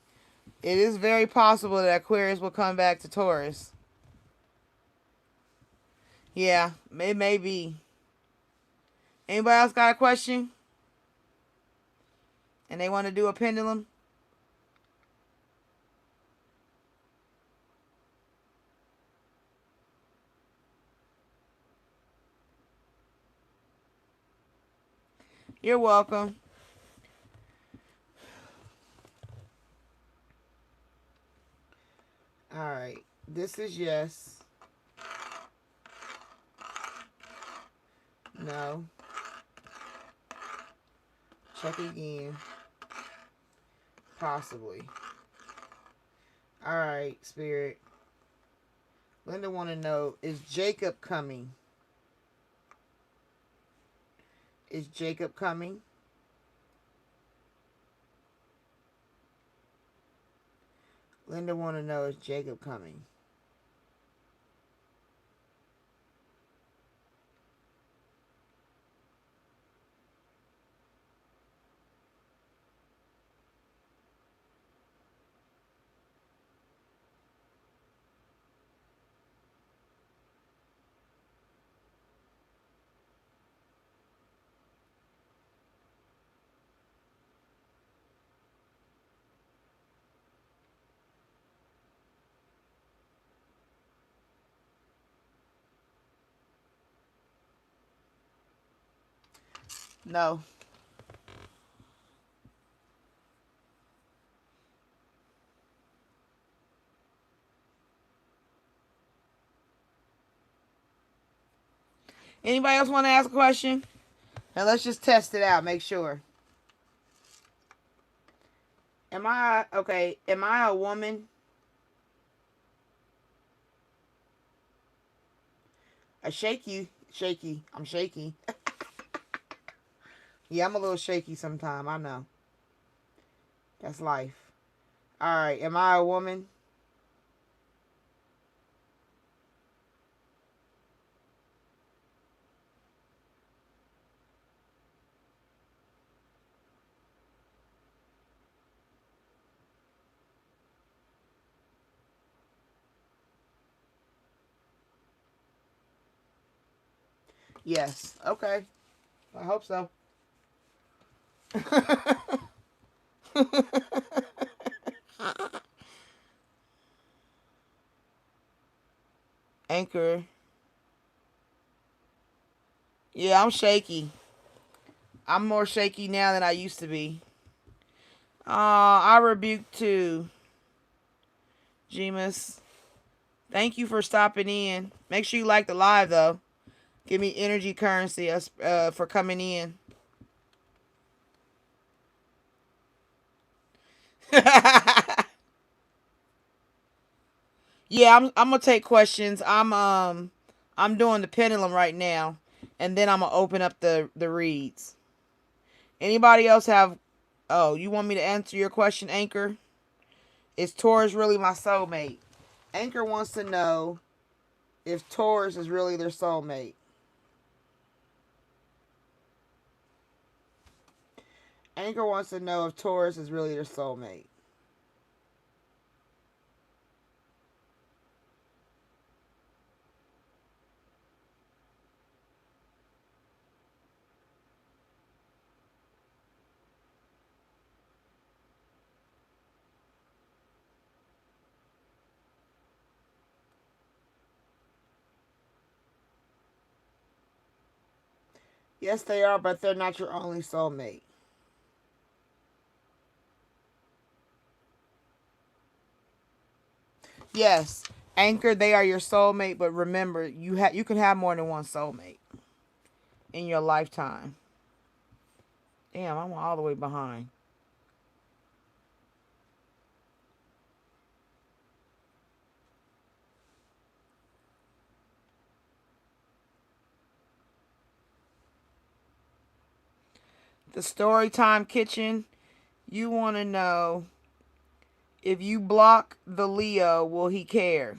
It is very possible that Aquarius will come back to Taurus. Yeah, it may be. Anybody else got a question? And they want to do a pendulum? You're welcome. All right. This is yes. No. Check again. Possibly. All right, Spirit. Linda want to know, is Jacob coming? Is Jacob coming? Linda want to know, is Jacob coming? No. Anybody else want to ask a question? Now let's just test it out. Make sure. Am I okay? Am I a woman? A shaky. I'm shaky. Yeah, I'm a little shaky sometimes. I know. That's life. All right. Am I a woman? Yes. Okay. I hope so. Anchor. Yeah, I'm shaky. I'm more shaky now than I used to be. I rebuke too. Jemus. Thank you for stopping in. Make sure you like the live though. Give me energy currency for coming in. Yeah, I'm gonna take questions. I'm doing the pendulum right now, and then I'm gonna open up the reads. Anybody else have? Oh, you want me to answer your question, Anchor? Is Taurus really my soulmate? Anchor wants to know if Taurus is really their soulmate. Anchor wants to know if Taurus is really their soulmate. Yes, they are, but they're not your only soulmate. Yes, Anchor, they are your soulmate, but remember, you can have more than one soulmate in your lifetime. Damn, I'm all the way behind. The Storytime Kitchen, you want to know If you block the Leo, will he care?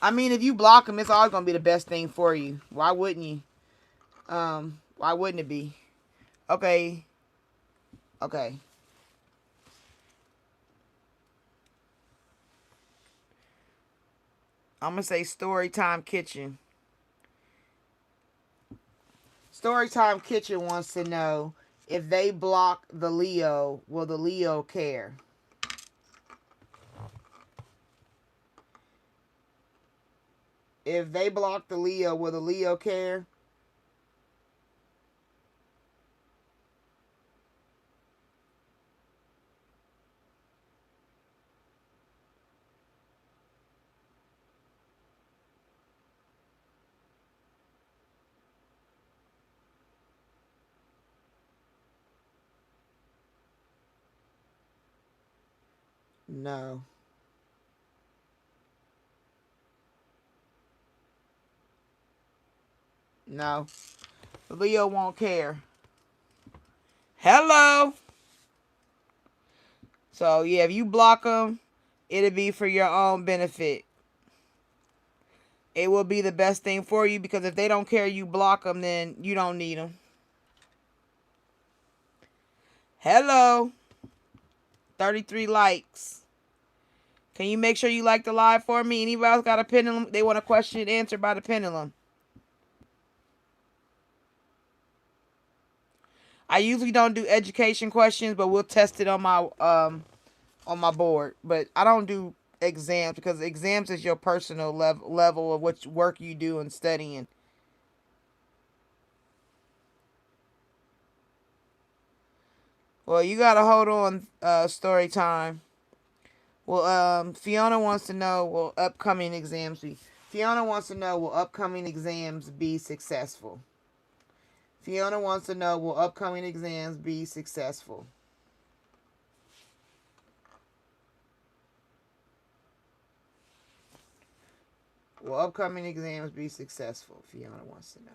I mean, if you block him, it's always going to be the best thing for you. Why wouldn't you? Why wouldn't it be? Okay. Okay. I'm going to say Storytime Kitchen. Storytime Kitchen wants to know, if they block the Leo, will the Leo care? If they block the Leo, will the Leo care? No. No. The Leo won't care. Hello. So, yeah, if you block them, it'll be for your own benefit. It will be the best thing for you, because if they don't care, you block them, then you don't need them. Hello. 33 likes. Can you make sure you like the live for me? Anybody else got a pendulum? They want a question answered by the pendulum. I usually don't do education questions, but we'll test it on my board. But I don't do exams, because exams is your personal level of what work you do and studying. Well, you gotta hold on, story time. Well, Fiona wants to know, will upcoming exams be? Fiona wants to know, will upcoming exams be successful? Fiona wants to know, will upcoming exams be successful? Will upcoming exams be successful? Fiona wants to know.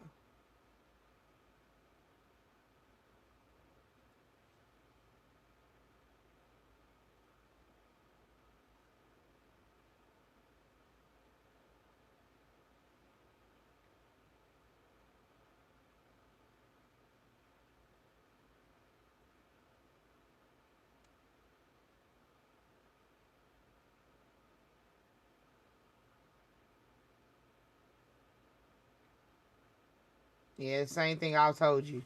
Yeah, same thing I told you.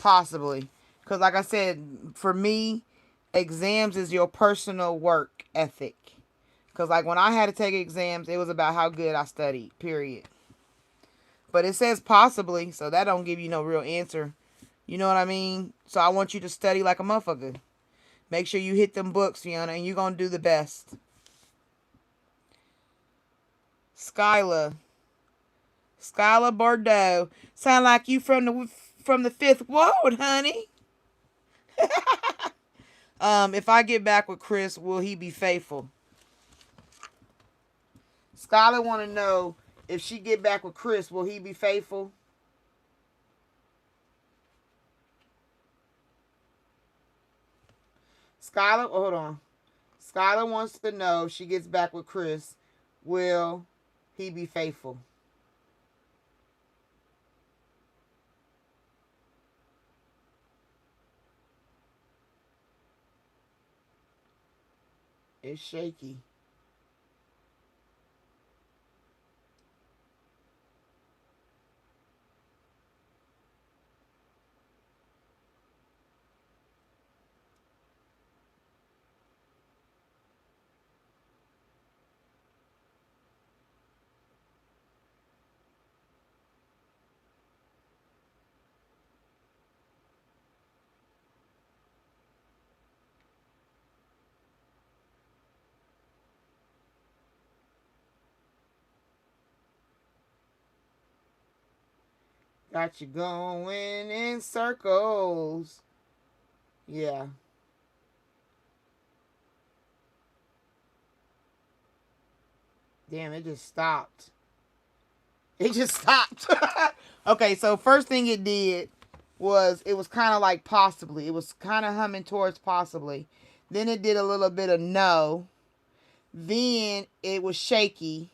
Possibly. Because like I said, for me, exams is your personal work ethic. Because like when I had to take exams, it was about how good I studied, period. But it says possibly, so that don't give you no real answer. You know what I mean? So I want you to study like a motherfucker. Make sure you hit them books, Fiona, and you're going to do the best. Skyla Bordeaux. Sound like you from the fifth ward, honey. If I get back with Chris, will he be faithful? Skylar want to know, if she get back with Chris, will he be faithful? Skylar, hold on. Skylar wants to know, if she gets back with Chris, will he be faithful? It's shaky. Got you going in circles. Yeah. Damn, it just stopped. It just stopped. Okay, so first thing it did, it was kind of like possibly. It was kind of humming towards possibly. Then it did a little bit of no. Then it was shaky.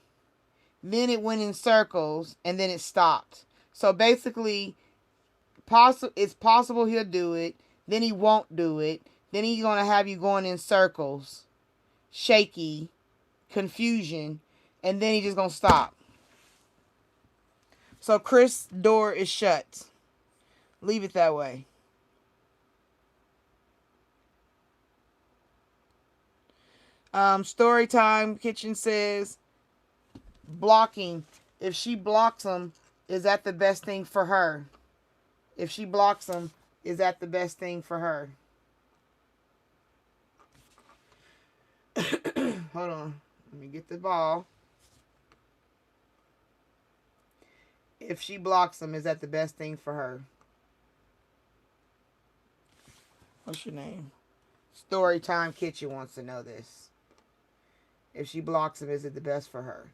Then it went in circles, and then it stopped. So basically, it's possible he'll do it. Then he won't do it. Then he's going to have you going in circles, shaky, confusion, and then he's just going to stop. So Chris' door is shut. Leave it that way. Storytime Kitchen says, blocking. If she blocks him, is that the best thing for her? If she blocks him, is that the best thing for her? Hold on. Let me get the ball. If she blocks him, is that the best thing for her? What's your name? Storytime Kitchen wants to know this. If she blocks him, is it the best for her?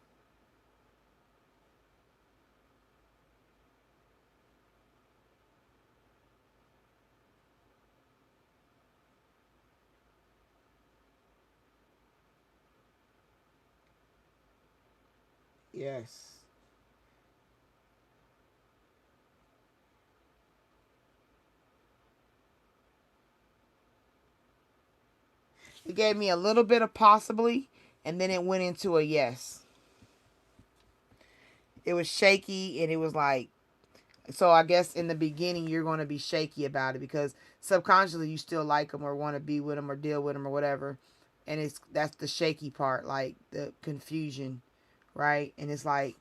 Yes. It gave me a little bit of possibly, and then it went into a yes. It was shaky, and it was like, so I guess in the beginning you're going to be shaky about it because subconsciously you still like them or want to be with them or deal with them or whatever. And that's the shaky part, like the confusion, right? And it's like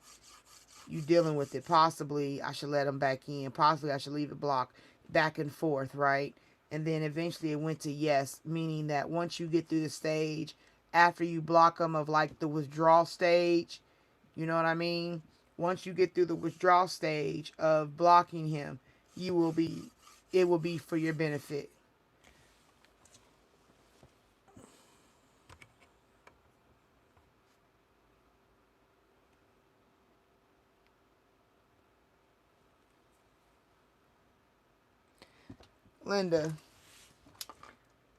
you dealing with it. Possibly I should let them back in. Possibly I should leave it blocked, back and forth, right? And then eventually it went to yes, meaning that once you get through the stage, after you block them of like the withdrawal stage, you know what I mean? Once you get through the withdrawal stage of blocking him, it will be for your benefit. Linda.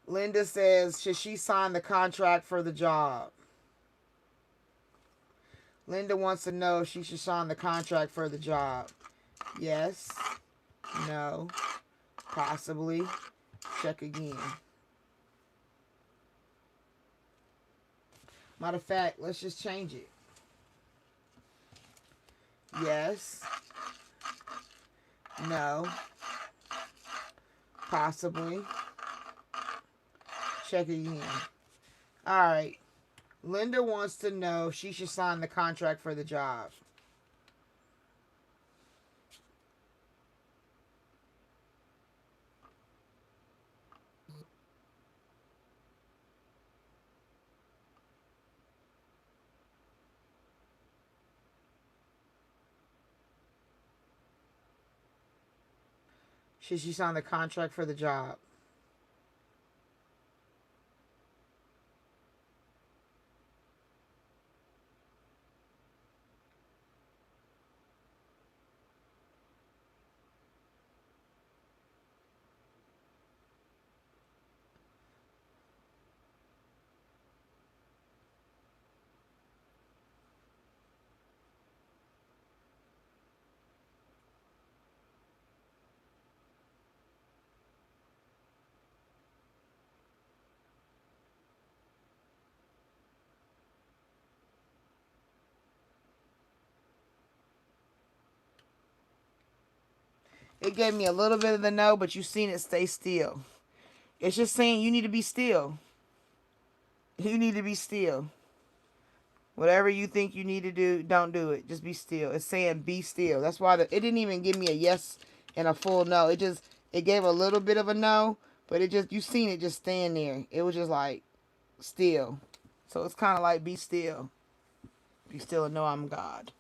Linda says, should she sign the contract for the job? Linda wants to know if she should sign the contract for the job. Yes. No. Possibly. Check again. Matter of fact, let's just change it. Yes. No. Possibly. Check again. All right. Linda wants to know if she should sign the contract for the job. Should she sign the contract for the job? It gave me a little bit of the no, but you've seen it stay still. It's just saying you need to be still. You need to be still. Whatever you think you need to do, don't do it. Just be still. It's saying be still. That's why it didn't even give me a yes and a full no. It gave a little bit of a no, but you seen it just stand there. It was just like still. So it's kind of like be still. Be still and know I'm God.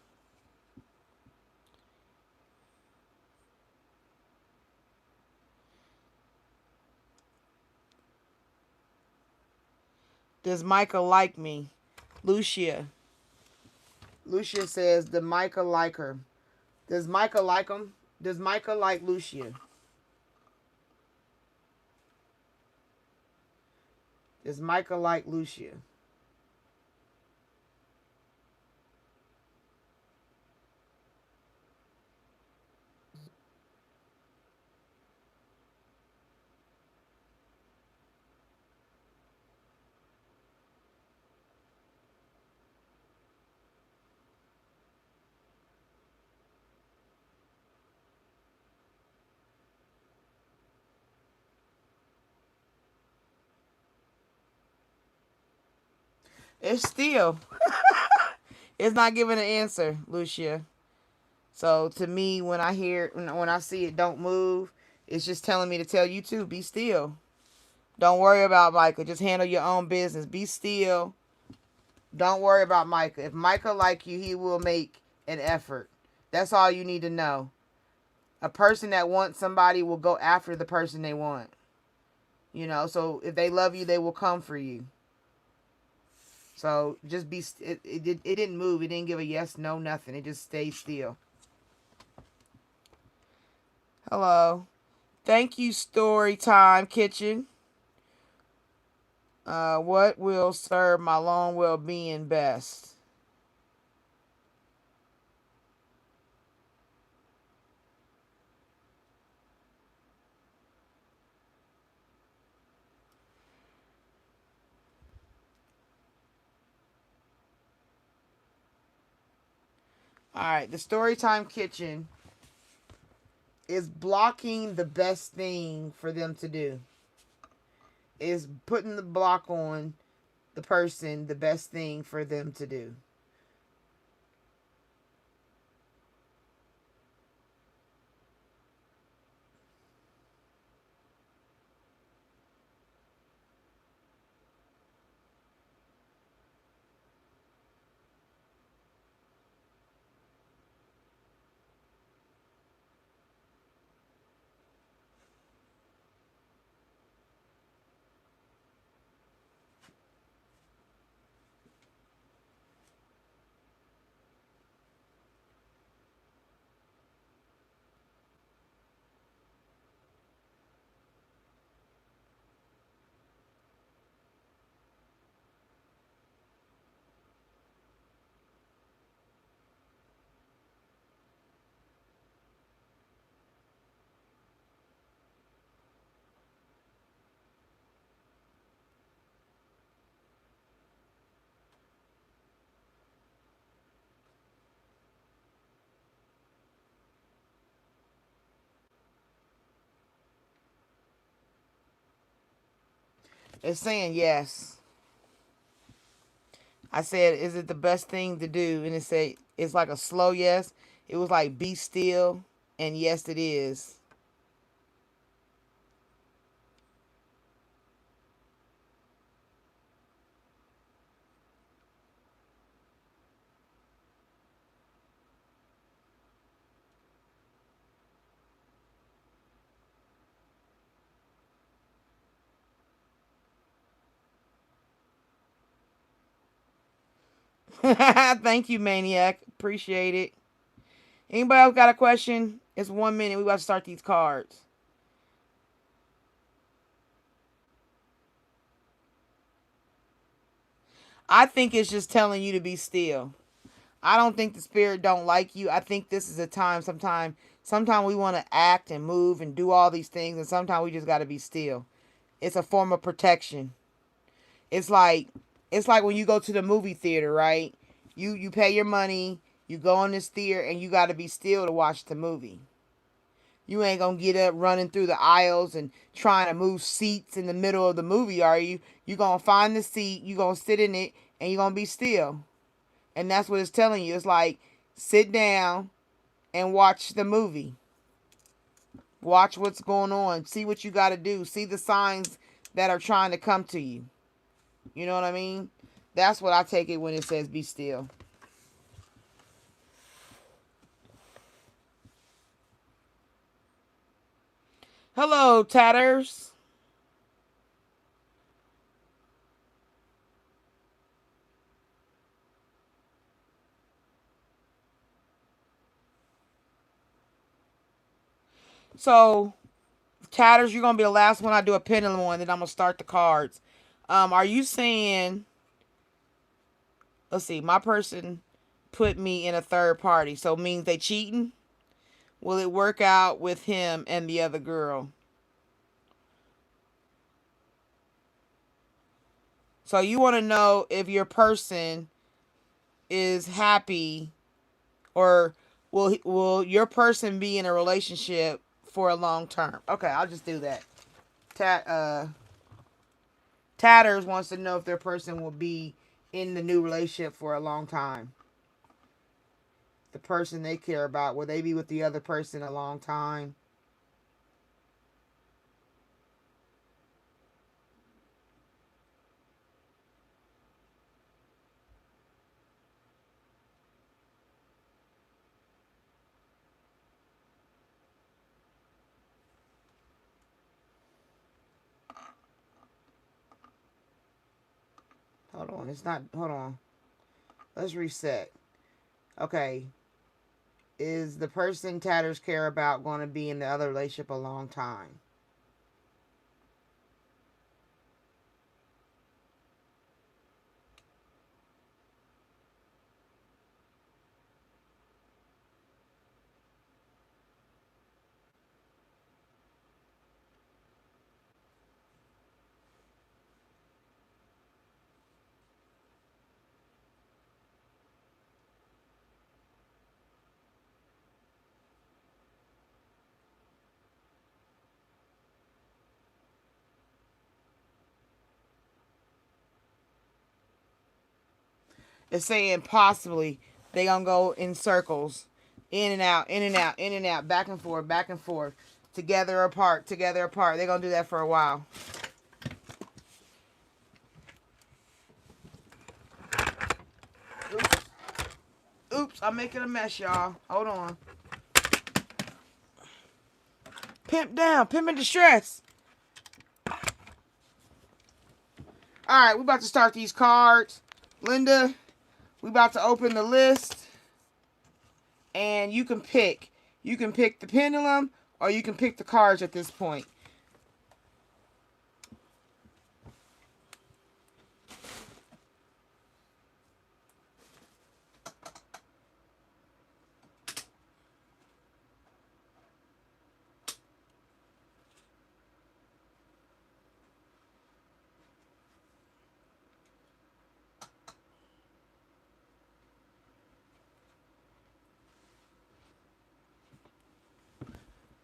Does Micah like me? Lucia. Lucia says, does Micah like her? Does Micah like him? Does Micah like Lucia? Is Micah like Lucia? It's still. It's not giving an answer, Lucia. So to me, when I hear, when I see it, don't move, it's just telling me to tell you to be still. Don't worry about Micah. Just handle your own business. Be still. Don't worry about Micah. If Micah like you, he will make an effort. That's all you need to know. A person that wants somebody will go after the person they want. You know, so if they love you, they will come for you. So just be. It didn't move. It didn't give a yes, no, nothing. It just stayed still. Hello. Thank you, Storytime Kitchen. What will serve my long well-being best? All right, the Storytime Kitchen is blocking the best thing for them to do. Is putting the block on the person the best thing for them to do. It's saying yes. I said, is it the best thing to do? And it said, it's like a slow yes. It was like, be still. And yes, it is. Thank you, Maniac. Appreciate it. Anybody else got a question? It's 1 minute. We about to start these cards. I think it's just telling you to be still. I don't think the spirit don't like you. I think this is a time, sometimes we want to act and move and do all these things, and sometimes we just got to be still. It's a form of protection. It's like when you go to the movie theater, right? You pay your money, you go in this theater, and you got to be still to watch the movie. You ain't gonna get up running through the aisles and trying to move seats in the middle of the movie, are you? You gonna find the seat, you gonna sit in it, and you gonna be still. And that's what it's telling you. It's like, sit down and watch the movie. Watch what's going on. See what you got to do. See the signs that are trying to come to you. You know what I mean? That's what I take it when it says be still. Hello, Tatters. So, Tatters, you're going to be the last one I do a pendulum on, then I'm going to start the cards. Are you saying, let's see, my person put me in a third party, so it means they cheating? Will it work out with him and the other girl? So you want to know if your person is happy, or will your person be in a relationship for a long term? Okay, I'll just do that. Tatters wants to know if their person will be in the new relationship for a long time. The person they care about, will they be with the other person a long time? Hold on, it's not, hold on. Let's reset. Okay, is the person Tatters care about going to be in the other relationship a long time? It's saying possibly they gonna go in circles, in and out, in and out, in and out, back and forth, together apart, together apart. They're gonna do that for a while. Oops, oops, I'm making a mess, y'all. Hold on. Pimp down, pimp in distress. All right, we about to start these cards, Linda. We about to open the list, and you can pick. You can pick the pendulum, or you can pick the cards at this point.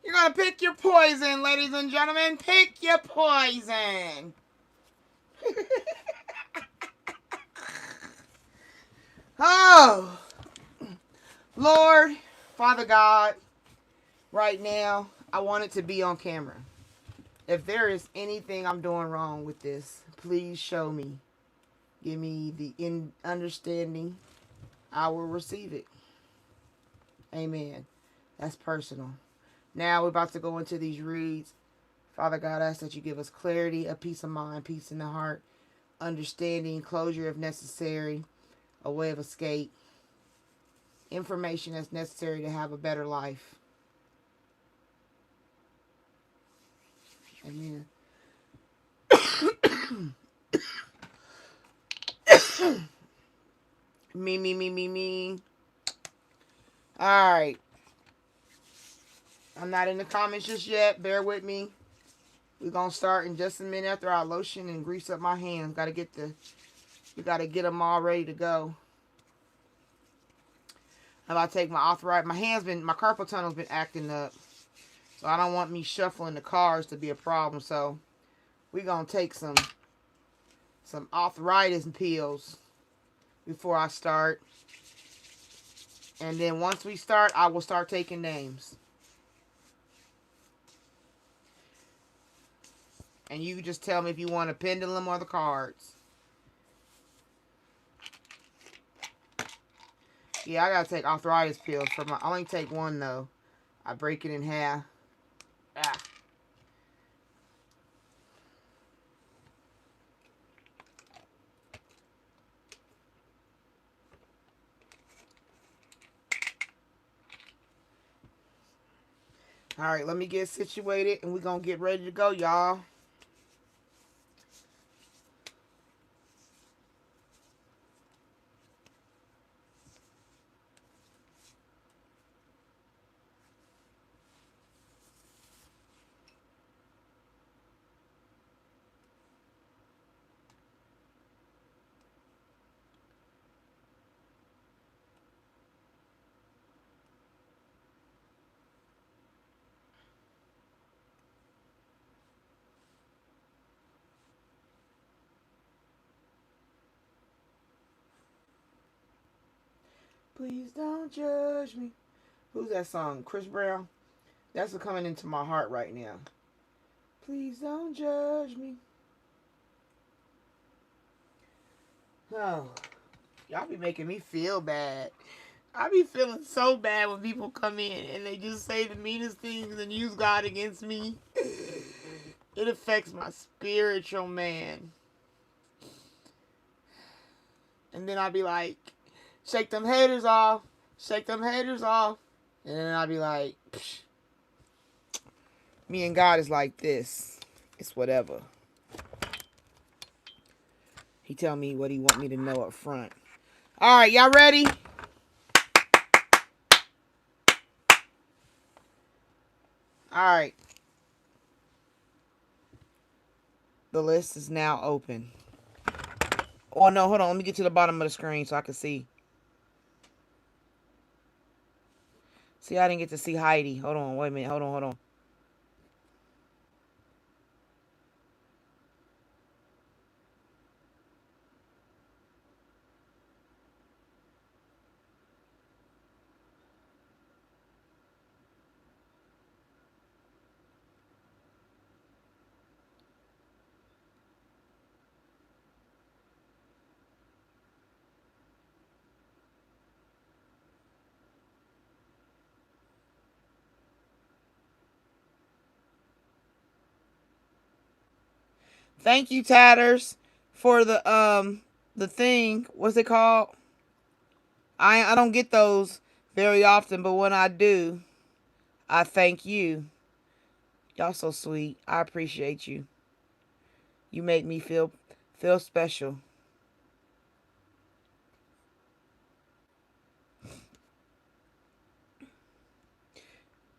You're gonna pick your poison, ladies and gentlemen. Pick your poison. Oh, Lord, Father God, right now, I want it to be on camera. If there is anything I'm doing wrong with this, please show me. Give me the understanding. I will receive it. Amen. That's personal. Now we're about to go into these reads. Father God, I ask that you give us clarity, a peace of mind, peace in the heart, understanding, closure if necessary, a way of escape, information that's necessary to have a better life. Amen. Me. All right. I'm not in the comments just yet. Bear with me. We're going to start in just a minute after I lotion and grease up my hands. We got to get them all ready to go. I'm about to take my arthritis. My carpal tunnel's been acting up. So I don't want me shuffling the cards to be a problem. So we're going to take some arthritis pills before I start. And then once we start, I will start taking names. And you just tell me if you want a pendulum or the cards. Yeah, I gotta take arthritis pills I only take one though. I break it in half. Ah. Alright, let me get situated and we're gonna get ready to go, y'all. Please don't judge me. Who's that song? Chris Brown? That's coming into my heart right now. Please don't judge me. Oh, y'all be making me feel bad. I be feeling so bad when people come in and they just say the meanest things and use God against me. It affects my spiritual man. And then I'll be like, shake them haters off. Shake them haters off. And then I'll be like, psh. Me and God is like this. It's whatever. He tell me what he want me to know up front. All right, y'all ready? All right. The list is now open. Oh, no, hold on. Let me get to the bottom of the screen so I can see. See, I didn't get to see Heidi. Hold on. Wait a minute. Hold on. Thank you, Tatters, for the thing. What's it called? I don't get those very often, but when I do, I thank you. Y'all so sweet. I appreciate you. You make me feel special.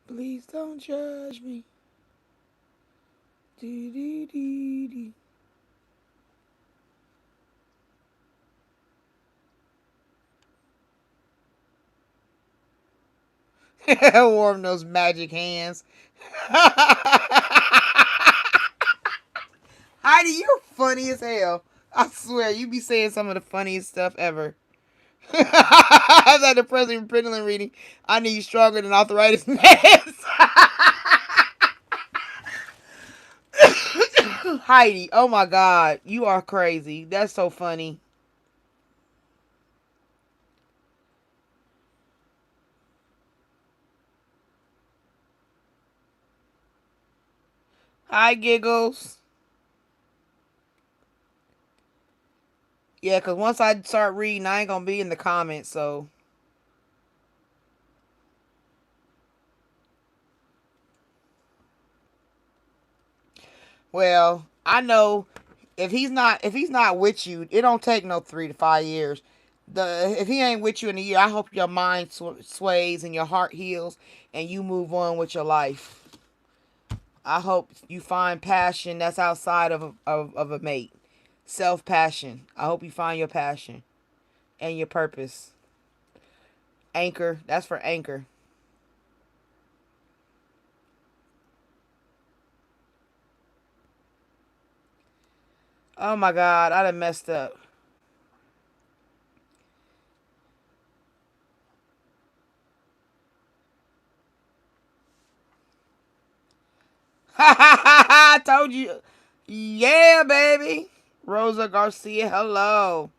Please don't judge me. Dee, dee, dee, dee. Warm those magic hands. Heidi, you're funny as hell. I swear, you be saying some of the funniest stuff ever. I was at the President Pendulum reading. I need stronger than arthritis meds. Heidi, oh my God, you are crazy. That's so funny. Hi, Giggles. Yeah, because once I start reading, I ain't going to be in the comments, so. Well, I know if he's not with you, it don't take no 3 to 5 years. If he ain't with you in a year, I hope your mind sways and your heart heals and you move on with your life. I hope you find passion that's outside of a mate. Self-passion. I hope you find your passion and your purpose. Anchor. That's for anchor. Oh my God, I done messed up. I told you. Yeah, baby. Rosa Garcia, hello.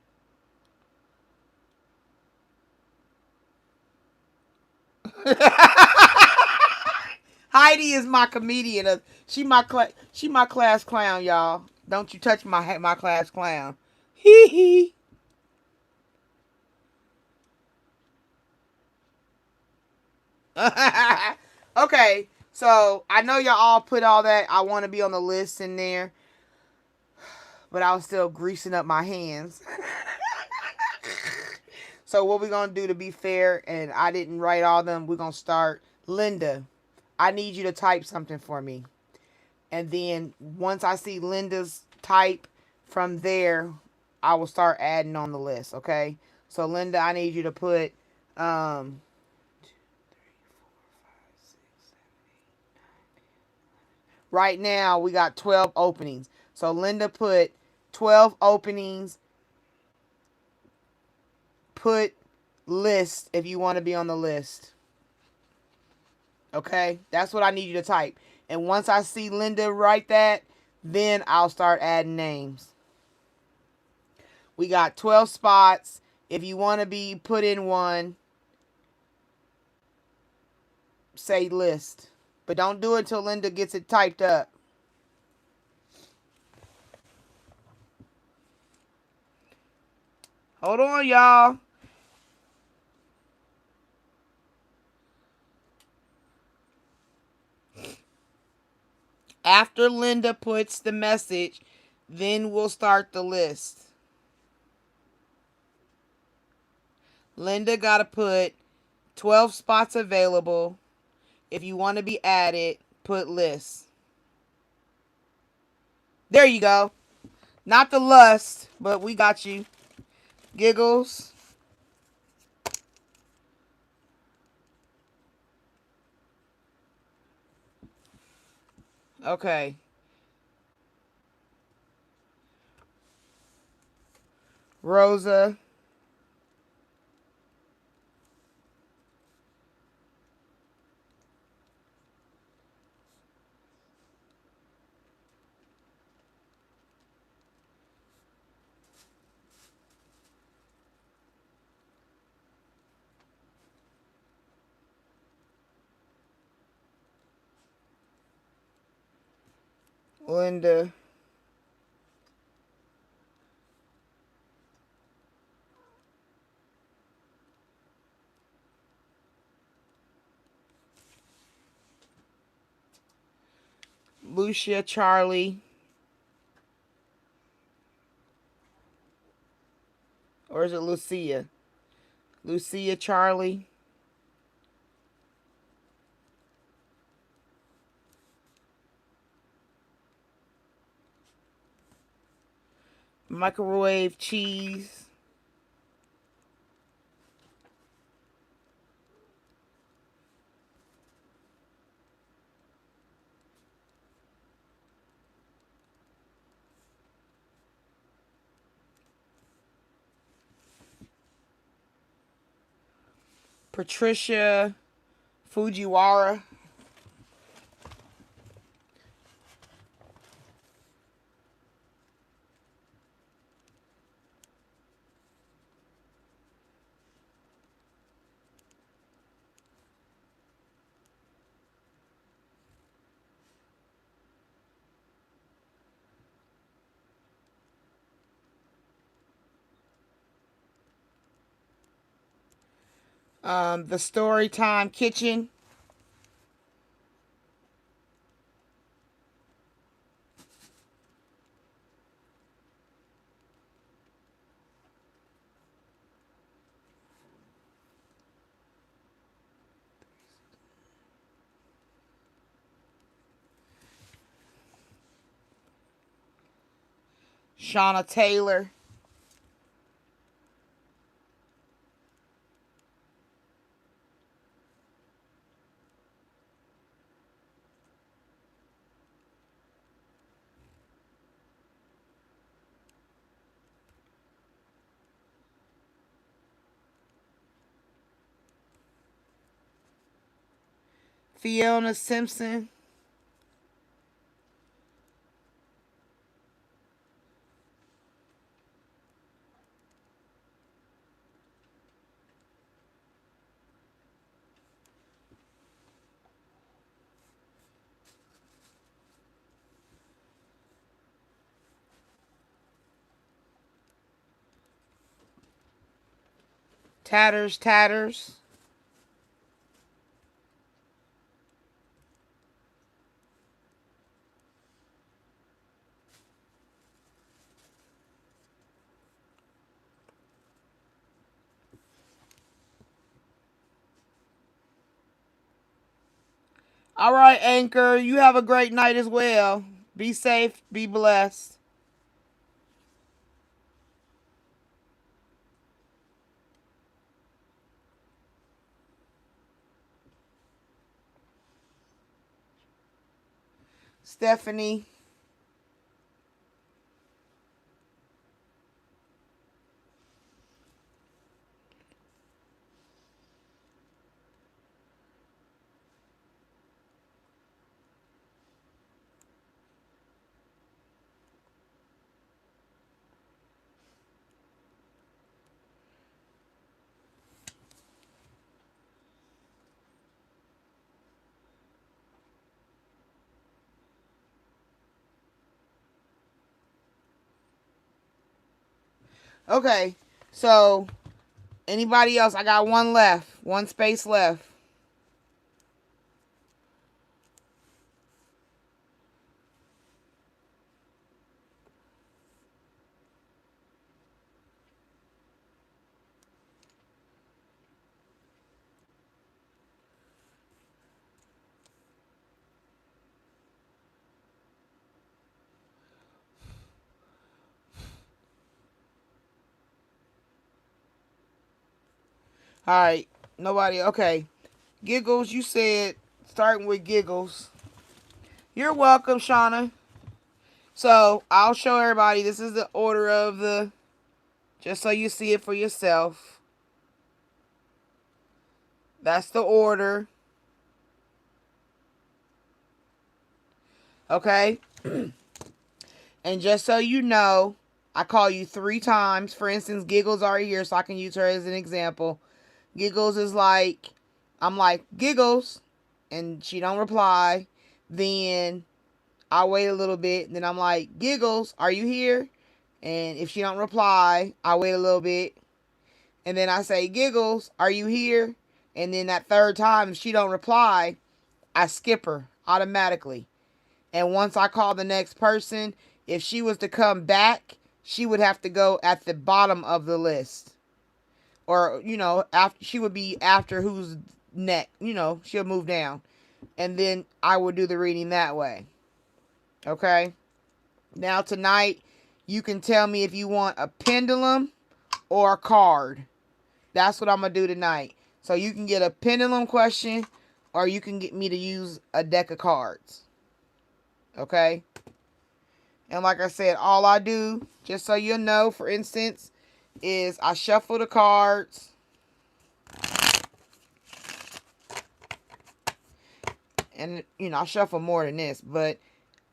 Heidi is my comedian. She my class clown, y'all. Don't you touch my class clown. Hee hee. Okay, so I know y'all all put all that I want to be on the list in there, but I was still greasing up my hands. So what we're gonna do to be fair, and I didn't write all of them. We're gonna start. Linda, I need you to type something for me, and then once I see Linda's type, from there I will start adding on the list. Okay. So Linda, I need you to put um right now we got 12 openings. So Linda put 12 openings. Put list if you want to be on the list. Okay? That's what I need you to type. And once I see Linda write that, then I'll start adding names. We got 12 spots. If you want to be put in one, say list. But don't do it until Linda gets it typed up. Hold on, y'all. After Linda puts the message, then we'll start the list. Linda got to put 12 spots available. If you want to be added, put list. There you go. Not the lust, but we got you. Giggles. Okay. Rosa. Linda. Lucia, Charlie. Or is it Lucia? Lucia, Charlie. Microwave cheese. Patricia Fujiwara. The Storytime Kitchen. Shauna Taylor. Fiona Simpson. Tatters. All right, Anchor. You have a great night as well. Be safe. Be blessed. Stephanie. Okay, so anybody else? I got one left. One space left. All right, nobody. Okay, Giggles, you said starting with Giggles. You're welcome, Shauna. So I'll show everybody. This is the order of the, just so you see it for yourself. That's the order. Okay? And just so you know, I call you 3 times. For instance, Giggles already here, so I can use her as an example. Giggles is like, I'm like, Giggles, and she don't reply. Then I wait a little bit. Then I'm like, Giggles, are you here? And if she don't reply, I wait a little bit. And then I say, Giggles, are you here? And then that third time, if she don't reply, I skip her automatically. And once I call the next person, if she was to come back, she would have to go at the bottom of the list. Or, after she would be after who's next. She'll move down. And then I would do the reading that way. Okay? Now tonight, you can tell me if you want a pendulum or a card. That's what I'm going to do tonight. So you can get a pendulum question or you can get me to use a deck of cards. Okay? And like I said, all I do, just so you know, for instance, is I shuffle the cards. And, I shuffle more than this. But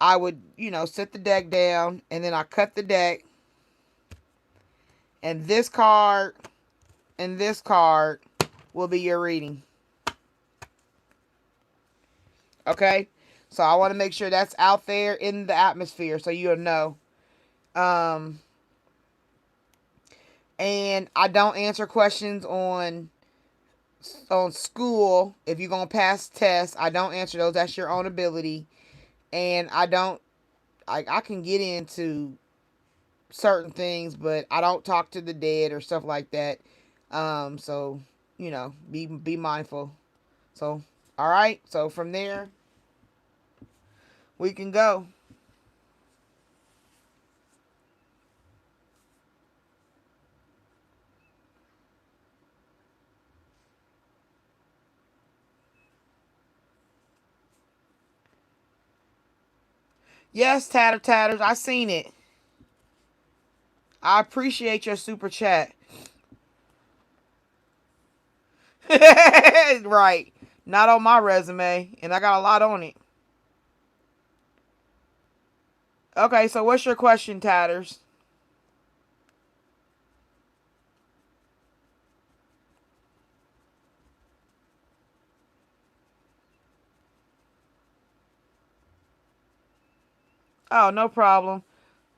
I would, set the deck down. And then I cut the deck. And this card and this card will be your reading. Okay? So I want to make sure that's out there in the atmosphere so you'll know. And I don't answer questions on school. If you're going to pass tests, I don't answer those. That's your own ability. And I can get into certain things, but I don't talk to the dead or stuff like that. So, be mindful. So, all right. So from there, we can go. Yes, Tatters, I seen it. I appreciate your super chat. Right. Not on my resume, and I got a lot on it. Okay, so what's your question, Tatters? Oh, no problem.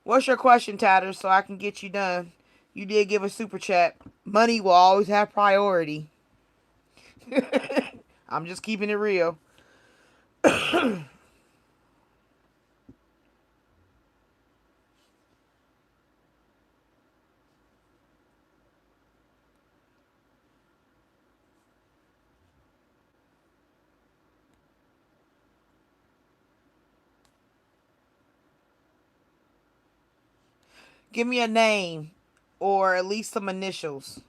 What's your question, Tatters, so I can get you done? You did give a super chat. Money will always have priority. I'm just keeping it real. Give me a name or at least some initials.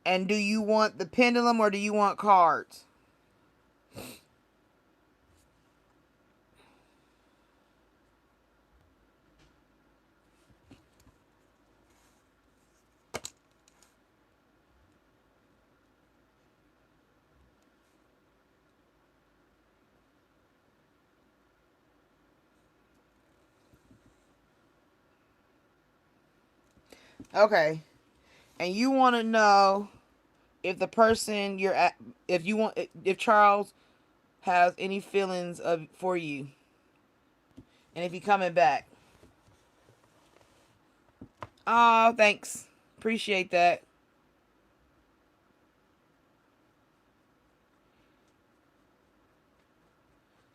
And do you want the pendulum or do you want cards? Okay. And you want to know if the person you're at, if Charles has any feelings for you, and if he's coming back. Oh, thanks. Appreciate that.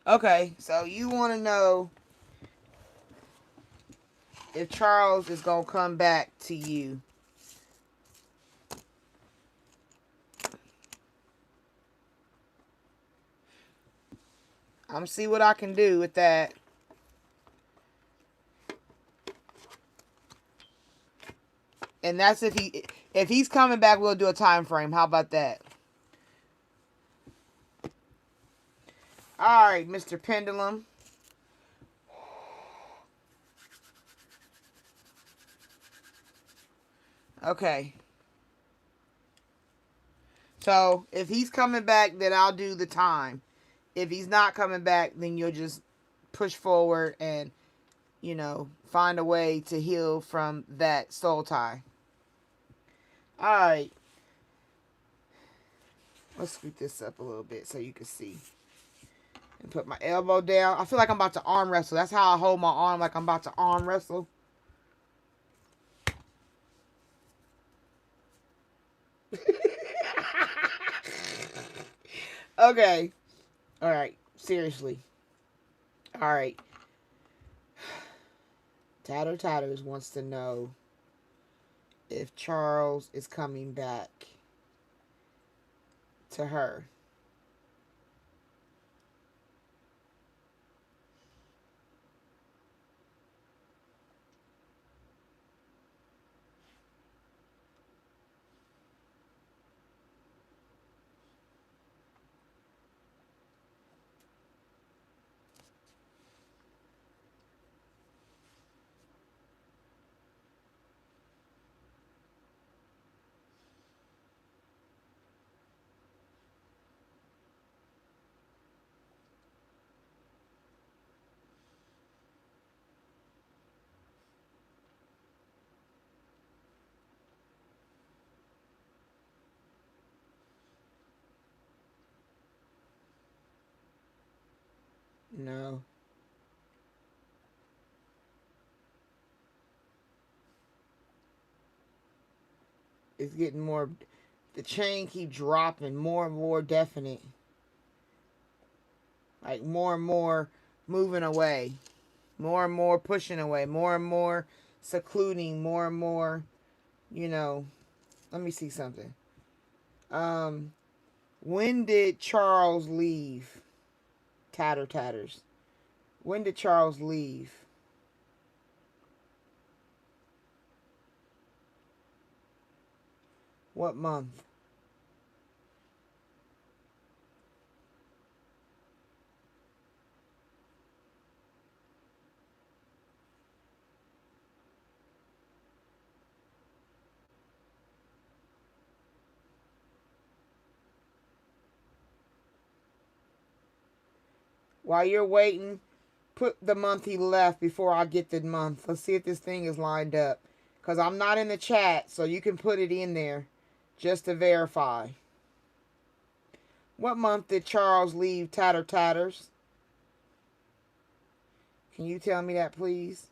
Okay, so you want to know if Charles is going to come back to you. I'm going to see what I can do with that. And that's if he's coming back, we'll do a time frame. How about that? All right, Mr. Pendulum. Okay. So if he's coming back, then I'll do the time. If he's not coming back, then you'll just push forward and, find a way to heal from that soul tie. All right. Let's scoot this up a little bit so you can see. And put my elbow down. I feel like I'm about to arm wrestle. That's how I hold my arm, like I'm about to arm wrestle. Okay. All right. Seriously. All right. Tatters wants to know if Charles is coming back to her. No. It's getting more. The chain keep dropping more and more definite. Like more and more moving away. More and more pushing away. More and more secluding. More and more, Let me see something. When did Charles leave? Tatters. When did Charles leave? What month? While you're waiting, put the month he left before I get the month. Let's see if this thing is lined up. Because I'm not in the chat, so you can put it in there just to verify. What month did Charles leave Tatters? Can you tell me that, please?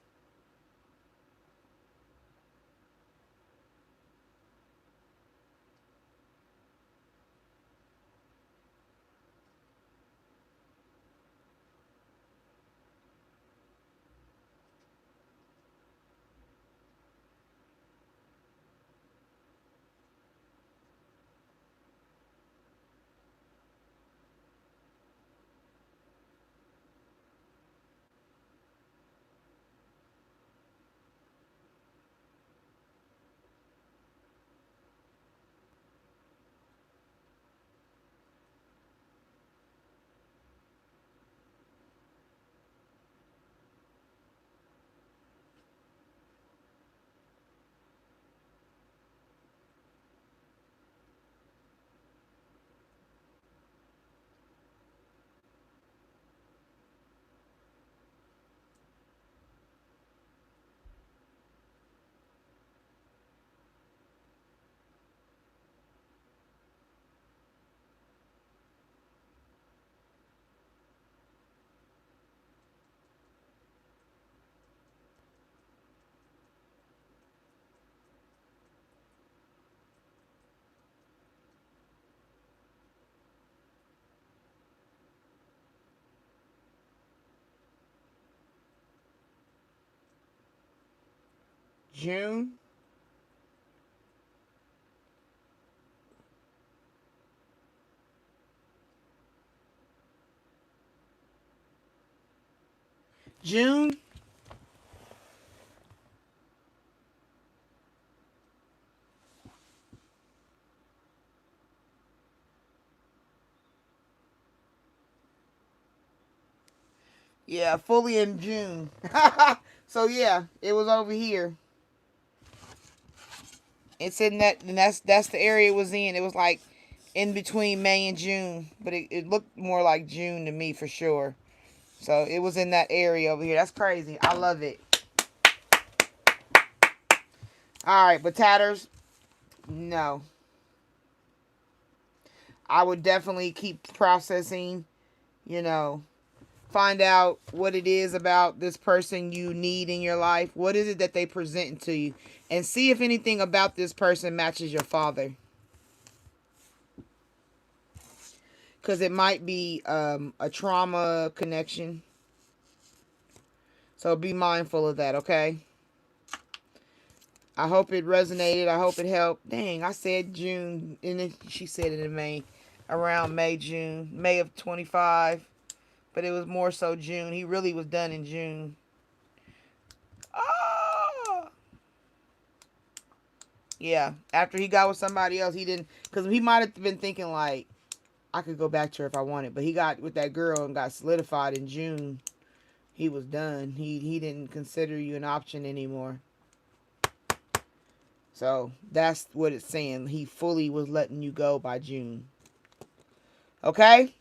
June. June. Yeah, fully in June. So yeah, it was over here. It's in that, and that's the area it was in. It was like in between May and June, but it looked more like June to me for sure. So it was in that area over here. That's crazy. I love it. All right, but Tatters, no. I would definitely keep processing, you know, find out what it is about this person you need in your life. What is it that they present to you? And see if anything about this person matches your father. Because it might be a trauma connection. So be mindful of that, okay? I hope it resonated. I hope it helped. Dang, I said June, and then she said it in May. Around May, June. May of 25. But it was more so June. He really was done in June. Oh! Yeah. After he got with somebody else, he didn't... Because he might have been thinking, like, I could go back to her if I wanted. But he got with that girl and got solidified in June. He was done. He didn't consider you an option anymore. So that's what it's saying. He fully was letting you go by June. Okay?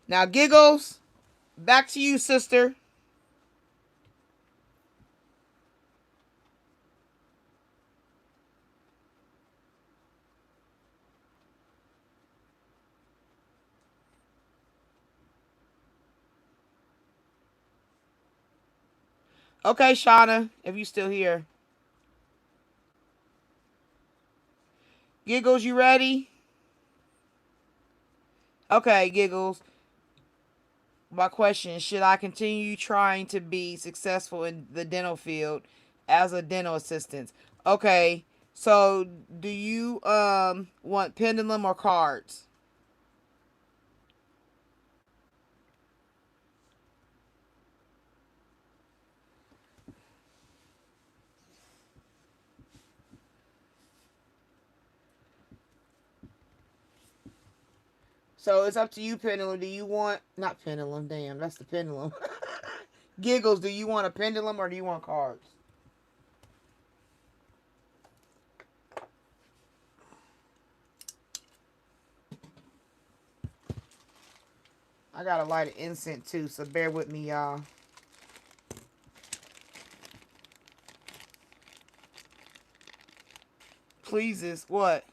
Now, Giggles, back to you, sister. Okay, Shauna, if you still here. Giggles, you ready? Okay, Giggles. My question, should I continue trying to be successful in the dental field as a dental assistant? Okay, so do you want pendulum or cards? So it's up to you, Pendulum. Do you want... Not Pendulum, damn, that's the Pendulum. Giggles, do you want a pendulum or do you want cards? I got to light an incense too, so bear with me, y'all. Pleases, what?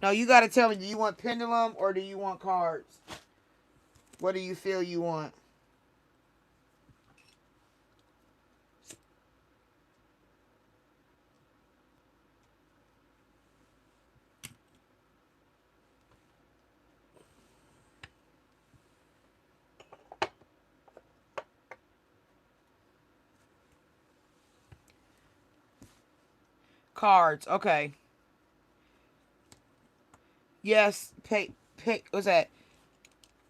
No, you got to tell me, do you want pendulum or do you want cards? What do you feel you want? Cards, okay. Yes, what's that?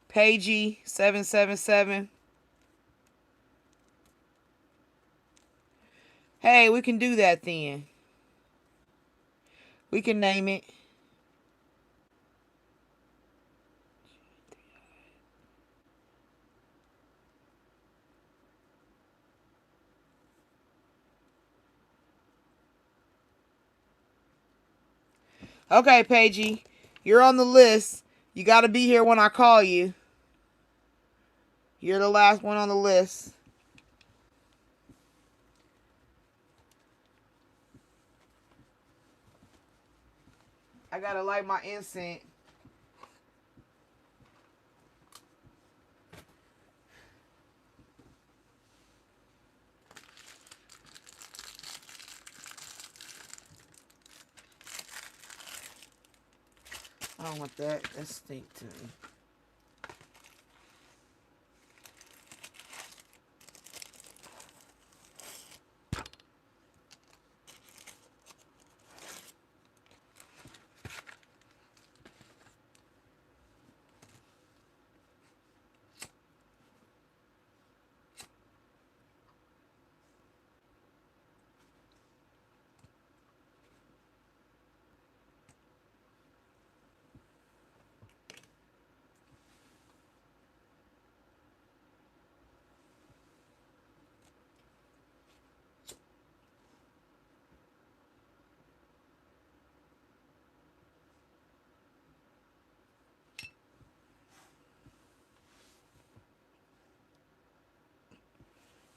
Pagey 777. Hey, we can do that then. We can name it. Okay, Pagey, you're on the list. You got to be here when I call you. You're the last one on the list. I got to light my incense. I don't want that. That stink to me.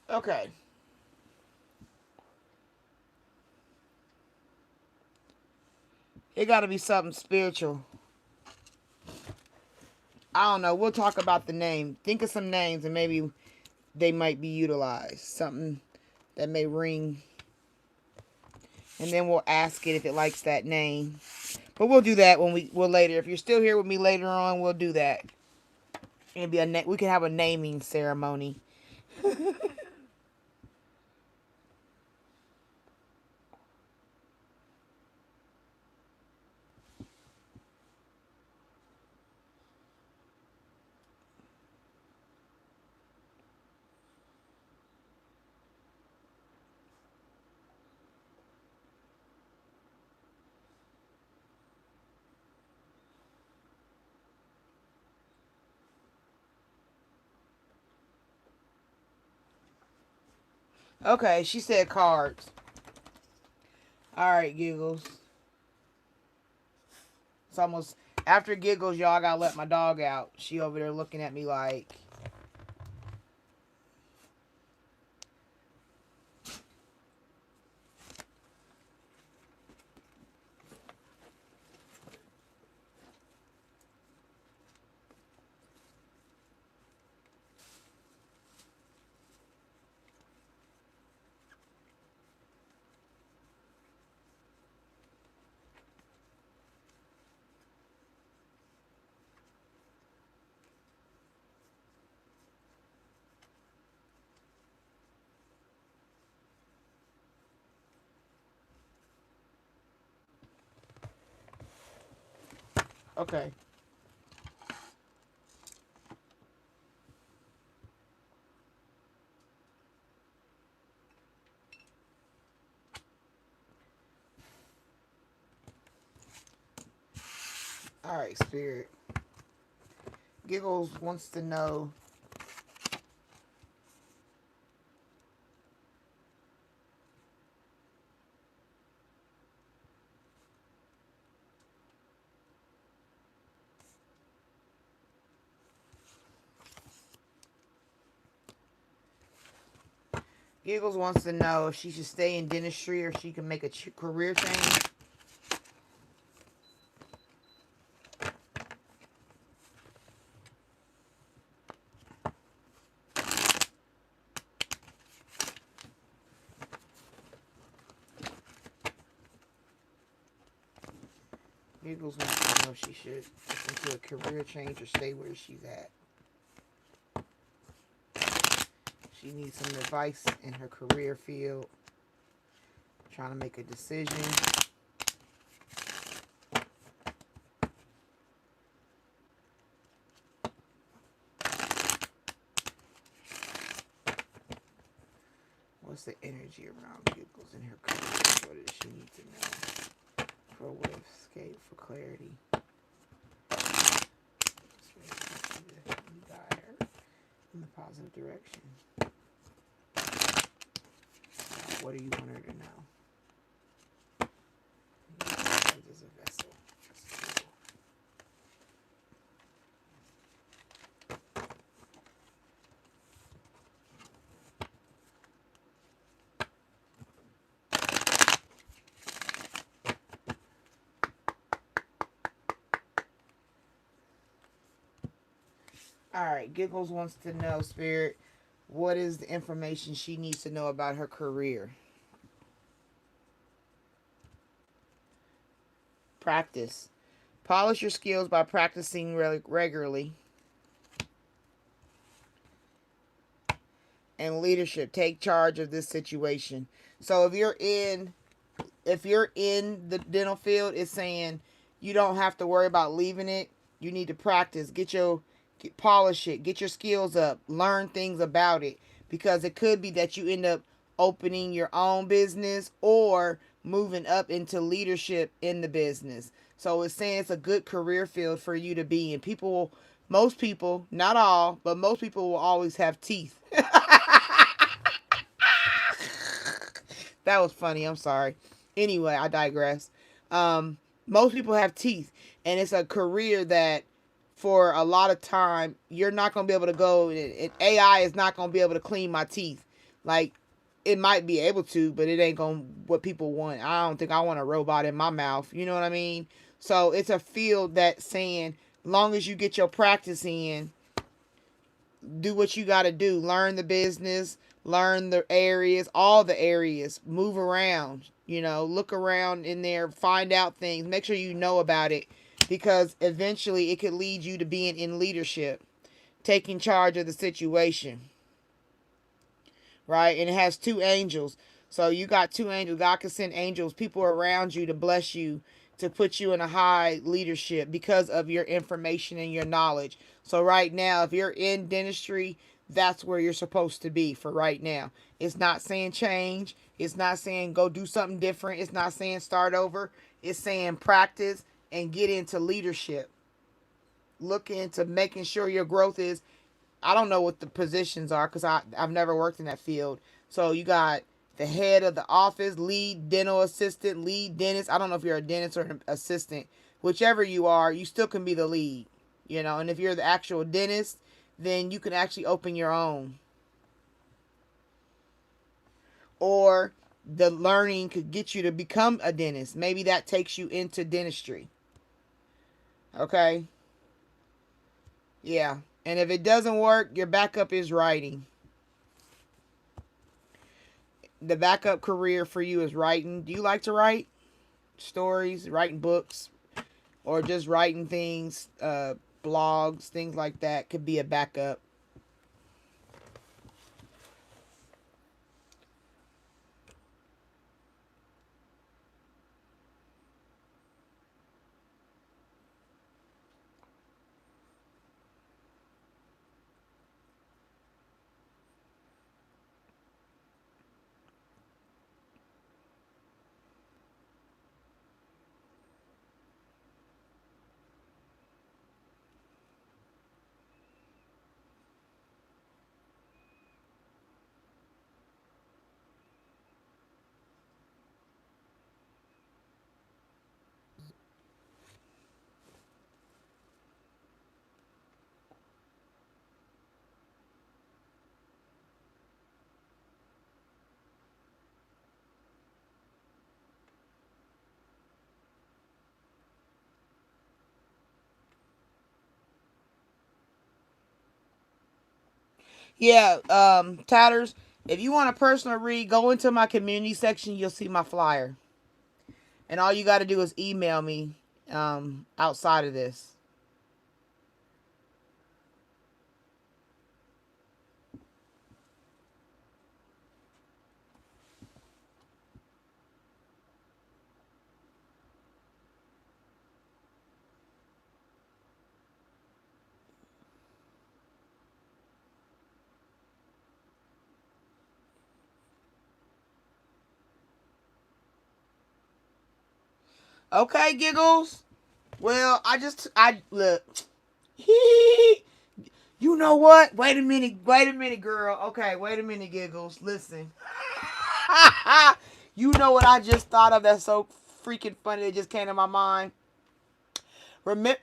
Okay. It got to be something spiritual. I don't know. We'll talk about the name. Think of some names and maybe they might be utilized. Something that may ring. And then we'll ask it if it likes that name. But we'll do that when we'll later. If you're still here with me later on, we'll do that. It'll be we can have a naming ceremony. Okay, she said cards. All right, Giggles. It's almost after Giggles, y'all. I gotta let my dog out. She over there looking at me like. Okay. All right, Spirit. Giggles wants to know. Giggles wants to know if she should stay in dentistry or she can make a career change. Giggles wants to know if she should listen to a career change or stay where she's at. She needs some advice in her career field. Trying to make a decision. What's the energy around Giggles in her career? What does she need to know for a way of escape, for clarity? Guide her in the positive direction. What do you want her to know? As a vessel. All right, Giggles wants to know, Spirit, what is the information she needs to know about her career? Practice. Polish your skills by practicing regularly. And leadership. Take charge of this situation. So if you're in the dental field, it's saying you don't have to worry about leaving it. You need to practice. Polish it. Get your skills up. Learn things about it. Because it could be that you end up opening your own business or moving up into leadership in the business. So it's saying it's a good career field for you to be in. Most people, not all, but most people will always have teeth. That was funny. I'm sorry. Anyway, I digress. Most people have teeth, and it's a career that for a lot of time you're not going to be able to go, and AI is not going to be able to clean my teeth. Like, it might be able to, but it ain't gonna what people want. I don't think I want a robot in my mouth. You know what I mean? So it's a field that's saying, long as you get your practice in, do what you got to do. Learn the business, learn the areas, all the areas, move around, look around in there, find out things, make sure you know about it, because eventually it could lead you to being in leadership, taking charge of the situation, right? And it has two angels. So you got two angels. God can send angels, people around you to bless you, to put you in a high leadership because of your information and your knowledge. So right now, if you're in dentistry, that's where you're supposed to be for right now. It's not saying change. It's not saying go do something different. It's not saying start over. It's saying practice and get into leadership. Look into making sure your growth is, I don't know what the positions are because I've never worked in that field. So you got the head of the office, lead dental assistant, lead dentist. I don't know if you're a dentist or an assistant. Whichever you are, you still can be the lead. And if you're the actual dentist, then you can actually open your own. Or the learning could get you to become a dentist. Maybe that takes you into dentistry. Okay? Yeah. And if it doesn't work, your backup is writing. The backup career for you is writing. Do you like to write stories, writing books, or just writing things, blogs, things like that could be a backup. Yeah, Tatters, if you want a personal read, go into my community section. You'll see my flyer. And all you got to do is email me outside of this. Okay, Giggles? Well, I look. You know what? Wait a minute, girl. Okay, wait a minute, Giggles. Listen. You know what I just thought of that's so freaking funny that just came to my mind?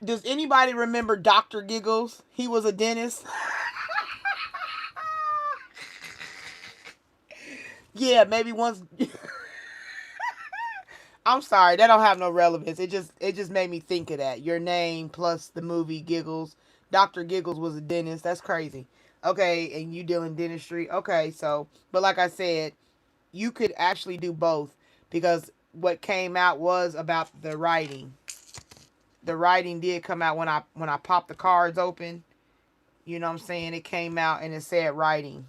Does anybody remember Dr. Giggles? He was a dentist. Yeah, maybe once. I'm sorry, that don't have no relevance. It just made me think of that. Your name plus the movie Giggles. Dr. Giggles was a dentist. That's crazy. Okay, and you deal in dentistry. Okay, so but like I said, you could actually do both because what came out was about the writing. The writing did come out when I popped the cards open. You know what I'm saying? It came out and it said writing.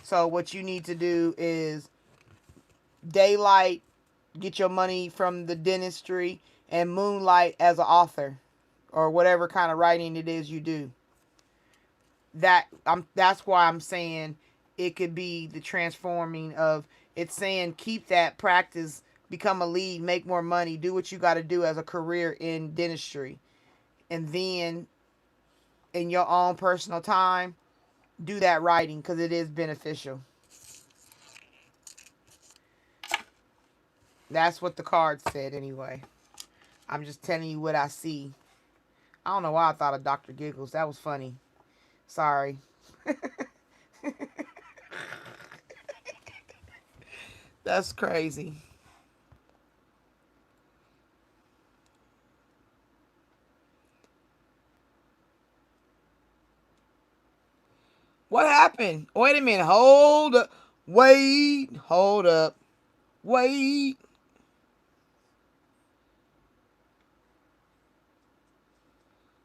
So what you need to do is daylight, get your money from the dentistry, and moonlight as an author or whatever kind of writing it is you do. That's why I'm saying it could be the transforming of, it's saying keep that practice, become a lead, make more money, do what you got to do as a career in dentistry, and then in your own personal time do that writing because it is beneficial. That's what the card said anyway. I'm just telling you what I see. I don't know why I thought of Dr. Giggles. That was funny. Sorry. That's crazy. What happened? Wait a minute. Hold up. Wait. Hold up. Wait.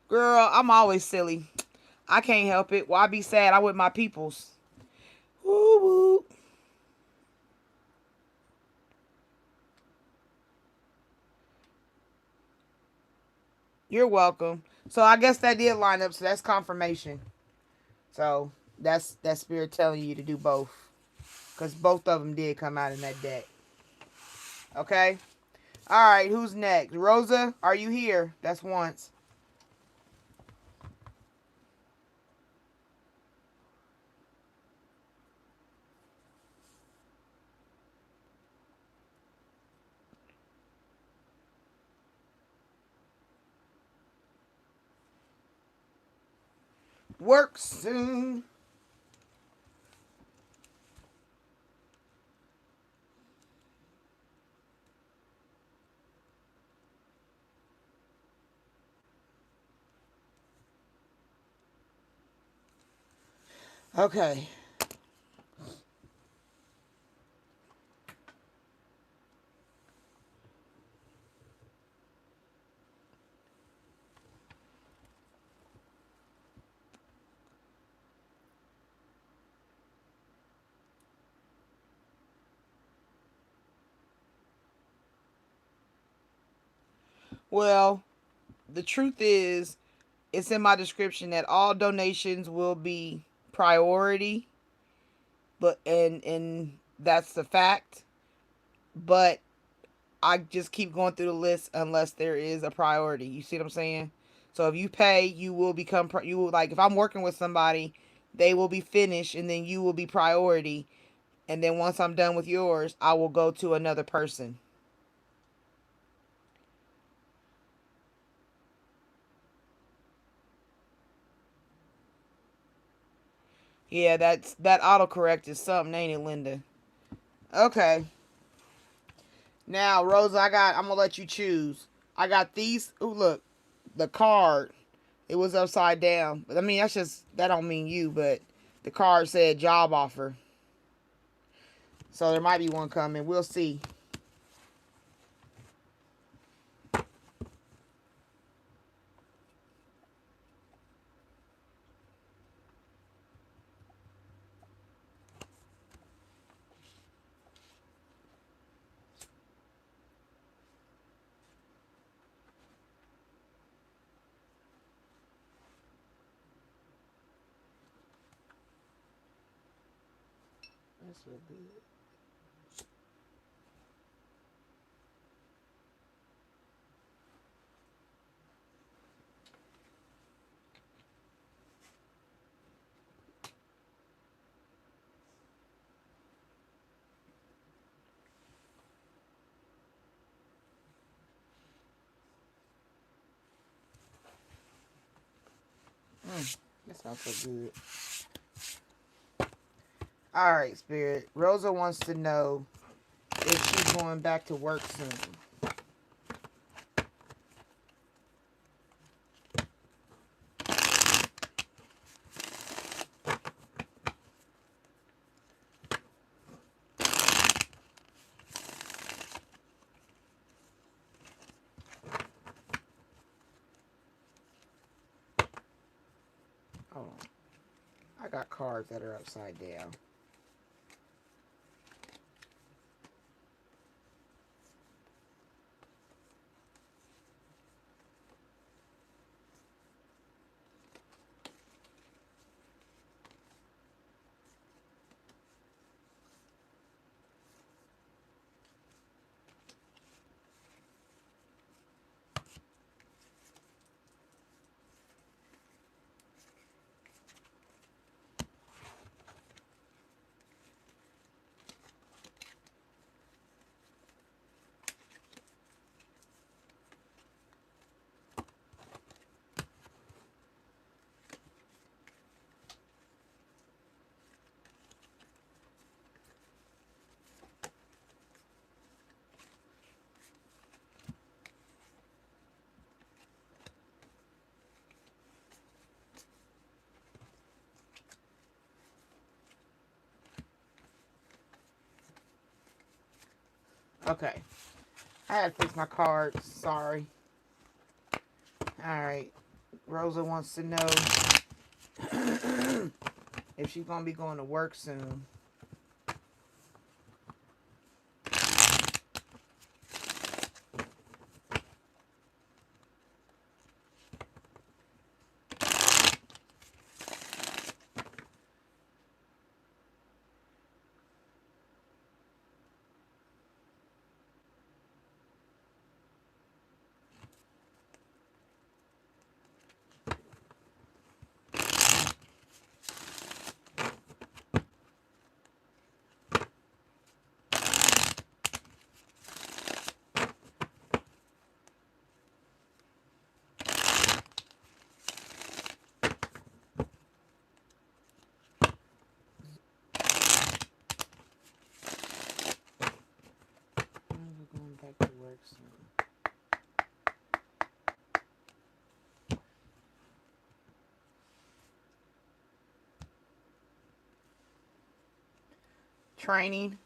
Girl, I'm always silly. I can't help it. Why be sad? I'm with my peoples. Woo woo. You're welcome. So I guess that did line up. So that's confirmation. So that's spirit telling you to do both. Because both of them did come out in that deck. Okay? All right, who's next? Rosa, are you here? That's once. Work soon. Okay. Well, the truth is, it's in my description that all donations will be priority, but and that's the fact. But I just keep going through the list unless there is a priority. You see what I'm saying? So if you pay, you will become you will, like if I'm working with somebody, they will be finished and then you will be priority. And then once I'm done with yours, I will go to another person. Yeah, that autocorrect is something, ain't it, Linda? Okay. Now, Rosa, I'm gonna let you choose. I got these. Ooh, look, the card. It was upside down. But I mean, that don't mean you, but the card said job offer. So there might be one coming. We'll see. That's so good. That sounds so good. All right, Spirit. Rosa wants to know if she's going back to work soon. Hold on. I got cards that are upside down. Okay. I had to fix my cards. Sorry. Alright. Rosa wants to know if she's going to be going to work soon. We're going back to work soon. Training.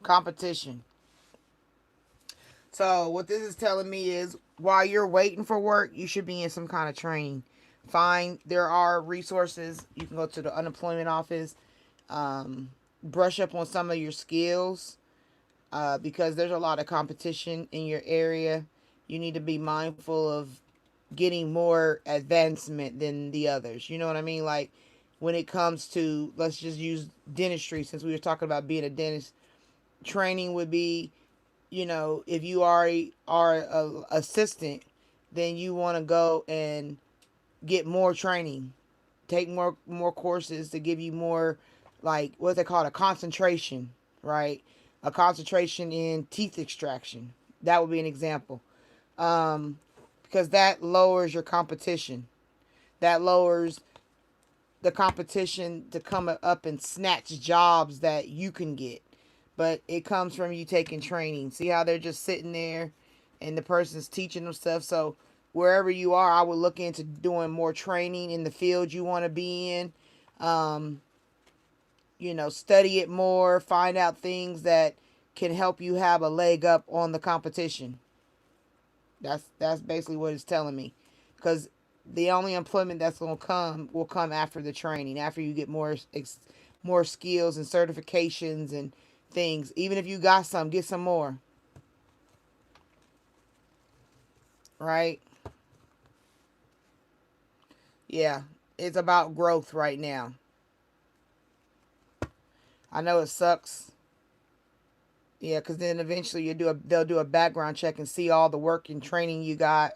Competition. So what this is telling me is while you're waiting for work, you should be in some kind of training. There are resources. You can go to the unemployment office, brush up on some of your skills, because there's a lot of competition in your area. You need to be mindful of getting more advancement than the others. You know what I mean? Like when it comes to, let's just use dentistry, since we were talking about being a dentist, training would be, if you already are a assistant, then you want to go and get more training, take more courses to give you more, like what they call a concentration, right? A concentration in teeth extraction. That would be an example, because that lowers your competition. That lowers the competition to come up and snatch jobs that you can get. But it comes from you taking training. See how they're just sitting there and the person's teaching them stuff. So wherever you are, I would look into doing more training in the field you want to be in. Um, study it more, find out things that can help you have a leg up on the competition. That's basically what it's telling me. Because the only employment that's going to come will come after the training, after you get more skills and certifications and things. Even if you got some, get some more. Right? Yeah. It's about growth right now. I know it sucks. Yeah, because then eventually they'll do a background check and see all the work and training you got.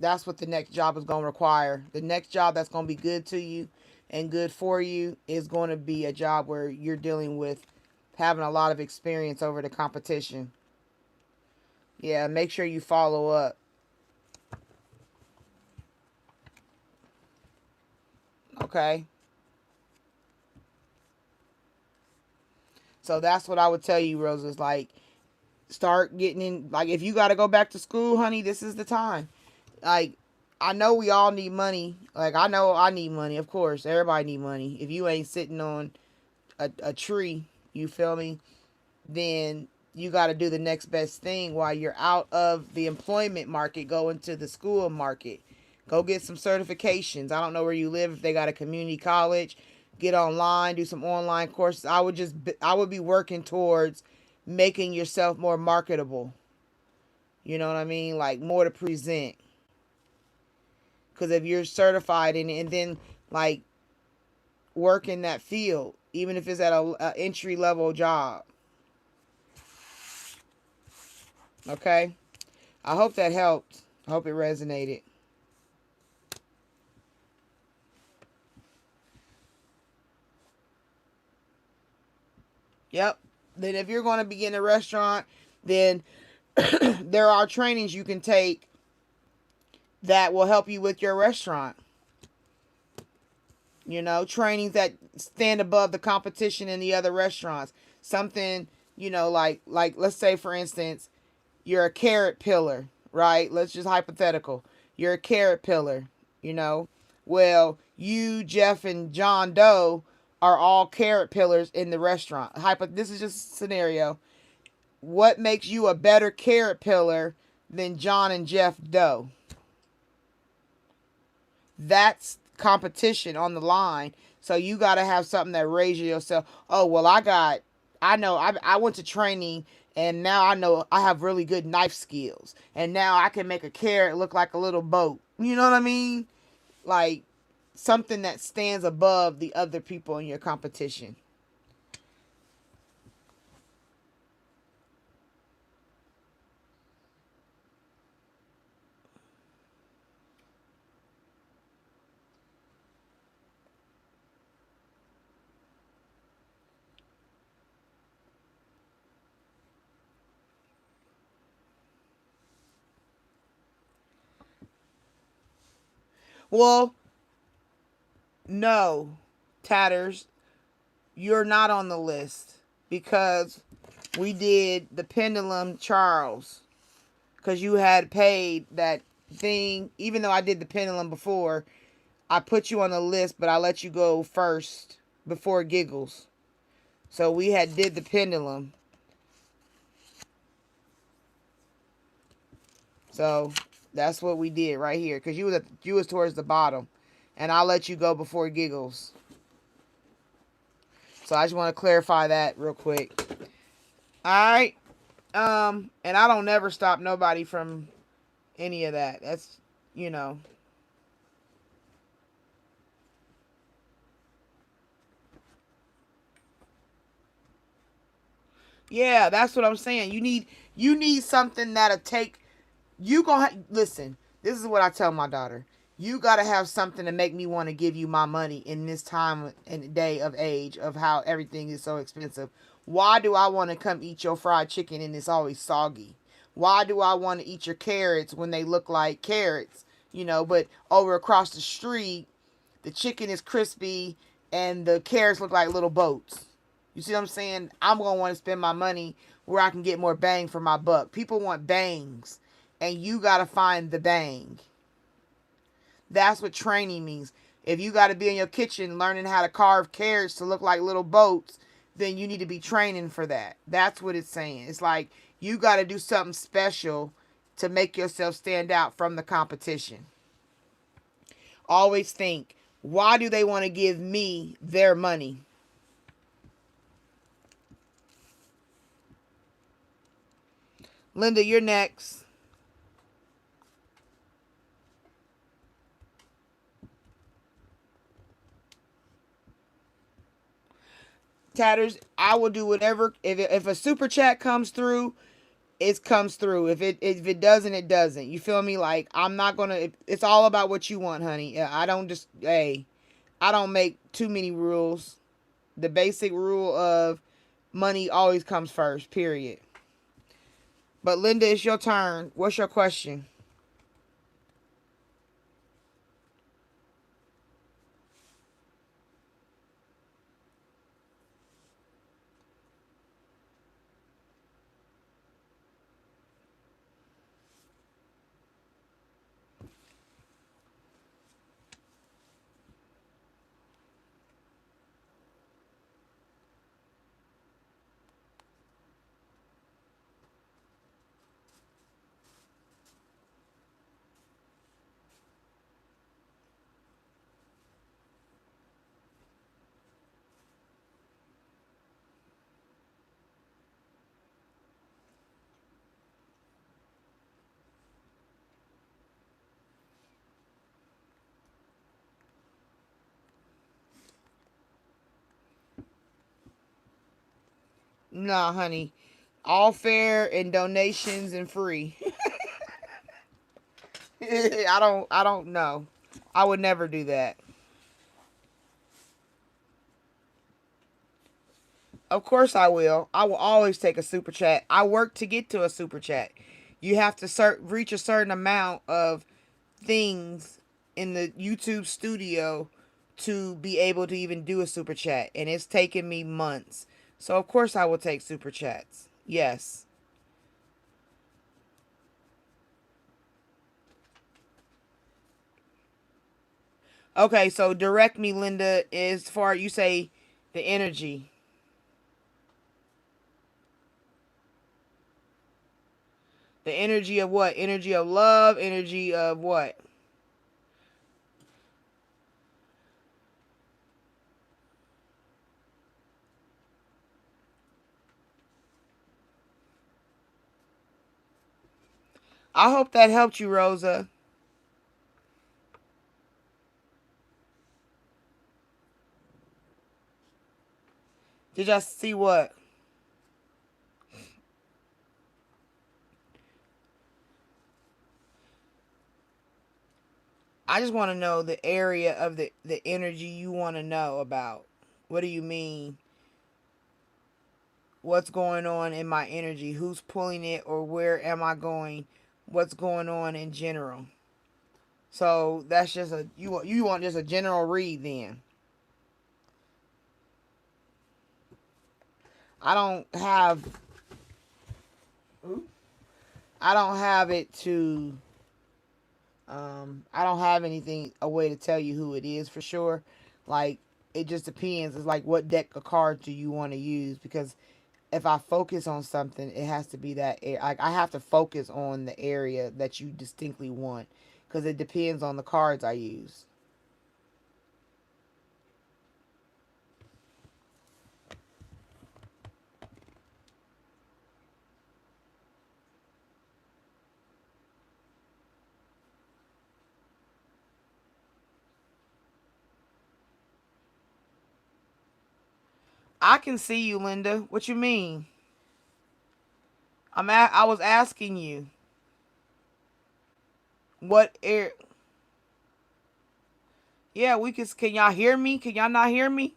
That's what the next job is going to require. The next job that's going to be good to you and good for you is going to be a job where you're dealing with having a lot of experience over the competition. Yeah, make sure you follow up. Okay. So that's what I would tell you, Rose, is like, start getting in. Like, if you got to go back to school, honey, this is the time. Like, I know we all need money. Like, I know I need money. Of course, everybody need money. If you ain't sitting on a tree, you feel me? Then you got to do the next best thing while you're out of the employment market. Go into the school market. Go get some certifications. I don't know where you live. If they got a community college, get online, do some online courses. I would be working towards making yourself more marketable. You know what I mean? Like more to present. Because if you're certified in it, and then like work in that field, even if it's at a entry level job. Okay? I hope that helped. I hope it resonated. Yep. Then if you're going to be in a restaurant, then there are trainings you can take that will help you with your restaurant. Trainings that stand above the competition in the other restaurants. Something, like let's say for instance, you're a carrot pillar, right? Let's just hypothetical. You're a carrot pillar, Well, you, Jeff, and John Doe are all carrot pillars in the restaurant. This is just a scenario. What makes you a better carrot pillar than John and Jeff Doe? That's competition on the line. So you got to have something that raises yourself. Oh, well, I went to training and now I know I have really good knife skills. And now I can make a carrot look like a little boat. You know what I mean? Like something that stands above the other people in your competition. Well, no, Tatters, you're not on the list because we did the Pendulum Charles because you had paid that thing. Even though I did the Pendulum before, I put you on the list, but I let you go first before Giggles. So we had did the Pendulum. So that's what we did right here because you was towards the bottom, and I'll let you go before Giggles. So I just want to clarify that real quick. All right. And I don't never stop nobody from any of that. That's, you know. Yeah, that's what I'm saying. You need something that'll take you listen. This is what I tell my daughter. You got to have something to make me want to give you my money in this time and day of age of how everything is so expensive. Why do I want to come eat your fried chicken and it's always soggy? Why do I want to eat your carrots when they look like carrots? But over across the street, the chicken is crispy and the carrots look like little boats. You see what I'm saying? I'm going to want to spend my money where I can get more bang for my buck. People want bangs, and you got to find the bang. That's what training means. If you got to be in your kitchen learning how to carve carrots to look like little boats, then you need to be training for that. That's what it's saying. It's like you got to do something special to make yourself stand out from the competition. Always think, why do they want to give me their money? Linda, you're next. Tatters, I will do whatever. If a super chat comes through, it comes through. If it doesn't, it doesn't. You feel me? Like I'm not gonna. It's all about what you want, honey. I don't just I don't make too many rules. The basic rule of money always comes first. Period. But Linda, it's your turn. What's your question? Nah, honey. All fair and donations and free. I don't know. I would never do that. Of course I will. I will always take a super chat. I work to get to a super chat. You have to reach a certain amount of things in the YouTube studio to be able to even do a super chat. And it's taken me months. So of course I will take super chats. Yes. Okay, so direct me, Linda, as far you say the energy. The energy of what? Energy of love, energy of what? I hope that helped you, Rosa. Did y'all see what? I just want to know the area of the energy you want to know about. What do you mean? What's going on in my energy? Who's pulling it, or where am I going? What's going on in general? So that's just a you want just a general read then. I don't have I don't have it to I don't have anything a way to tell you who it is for sure. Like it just depends. It's like what deck of cards do you want to use, because if I focus on something, it has to be that like I have to focus on the area that you distinctly want, because it depends on the cards I use. I can see you, Linda. What you mean? I was asking you what air. Yeah, we can y'all hear me? Can y'all not hear me?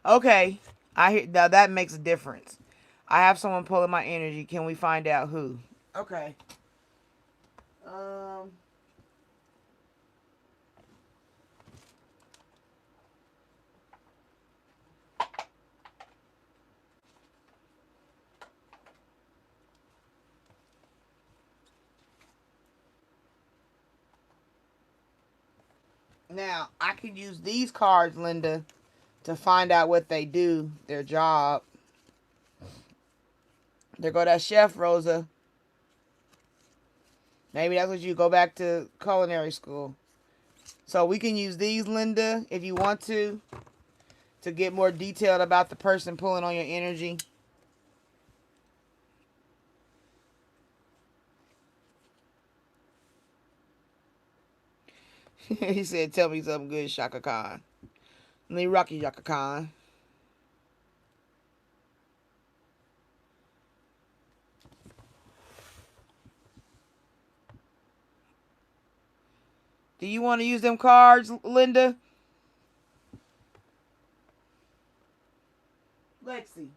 Okay. I hear now that makes a difference. I have someone pulling my energy. Can we find out who? Okay. Um Now I can use these cards, Linda, to find out what they do, their job. There go that chef, Rosa. Maybe that's what you go back to culinary school. So we can use these, Linda, if you want to get more detailed about the person pulling on your energy. He said, "Tell me something good, Shaka Khan." Let me rock you, Shaka Khan. Do you want to use them cards, Linda? Lexi.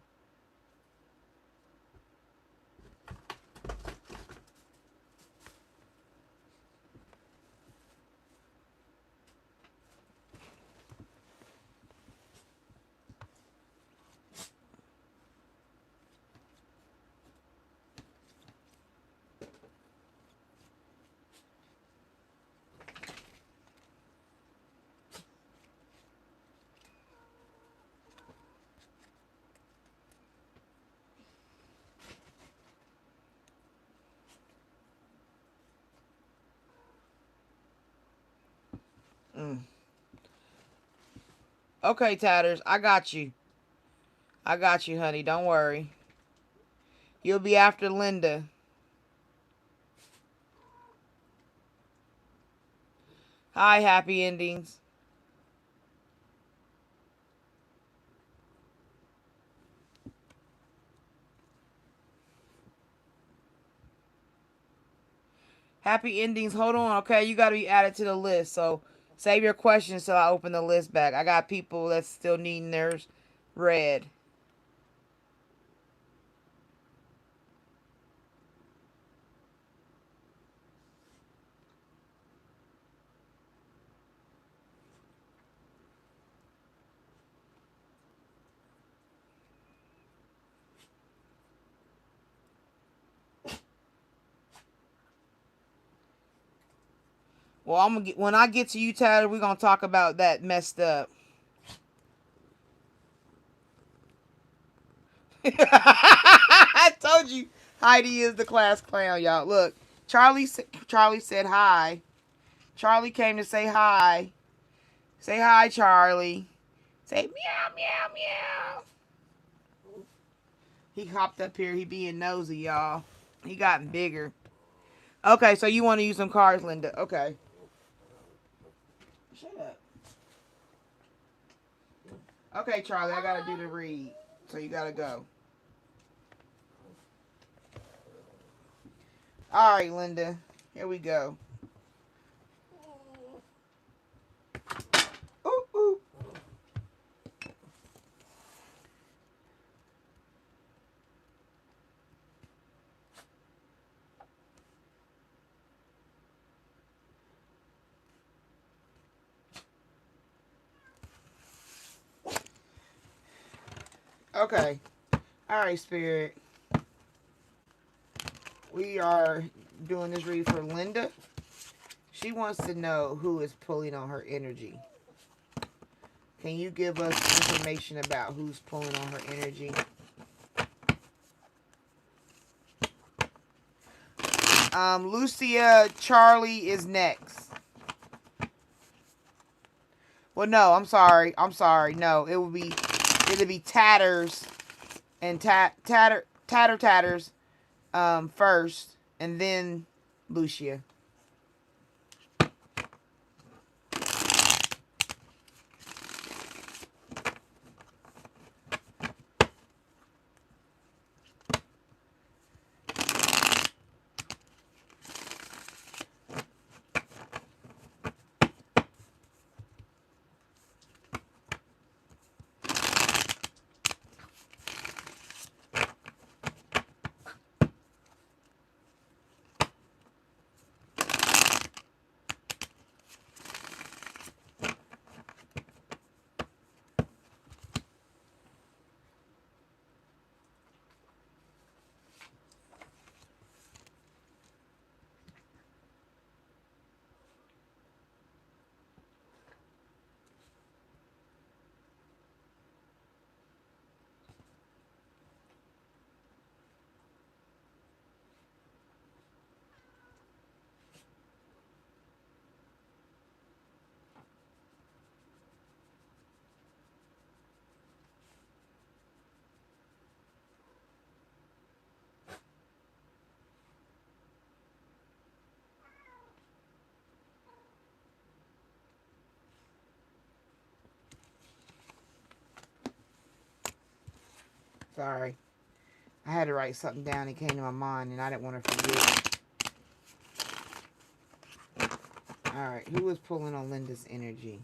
Mm. Okay, Tatters, I got you. I got you, honey. Don't worry. You'll be after Linda. Hi, happy endings. Happy endings. Hold on, okay? You got to be added to the list. So save your questions till I open the list back. I got people that's still needing theirs read. Well, when I get to you, Tyler, we're gonna talk about that messed up. I told you Heidi is the class clown, y'all. Look, Charlie said hi. Charlie came to say hi. Say hi, Charlie. Say meow, meow, meow. He hopped up here. He being nosy, y'all. He gotten bigger. Okay, so you want to use some cards, Linda. Okay. Shut up. Okay, Charlie, I got to do the read. So you got to go. All right, Linda. Here we go. Ooh, ooh. Okay. All right, Spirit. We are doing this read for Linda. She wants to know who is pulling on her energy. Can you give us information about who's pulling on her energy? Lucia, Charlie is next. Well, no, I'm sorry. No, it'll be Tatters and Tatters first, and then Lucia. Sorry. I had to write something down. It came to my mind, and I didn't want to forget. All right. Who is pulling on Linda's energy?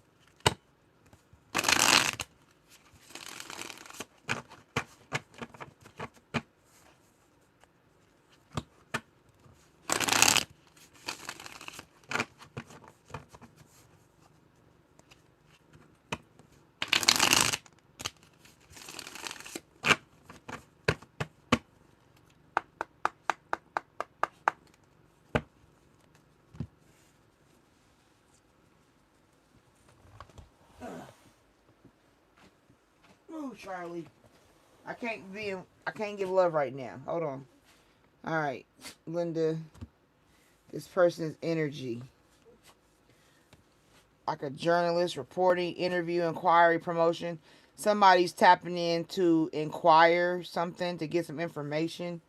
Ooh, Charlie. I can't give love right now. Hold on. All right, Linda. This person's energy. Like a journalist, reporting, interview, inquiry, promotion. Somebody's tapping in to inquire something, to get some information.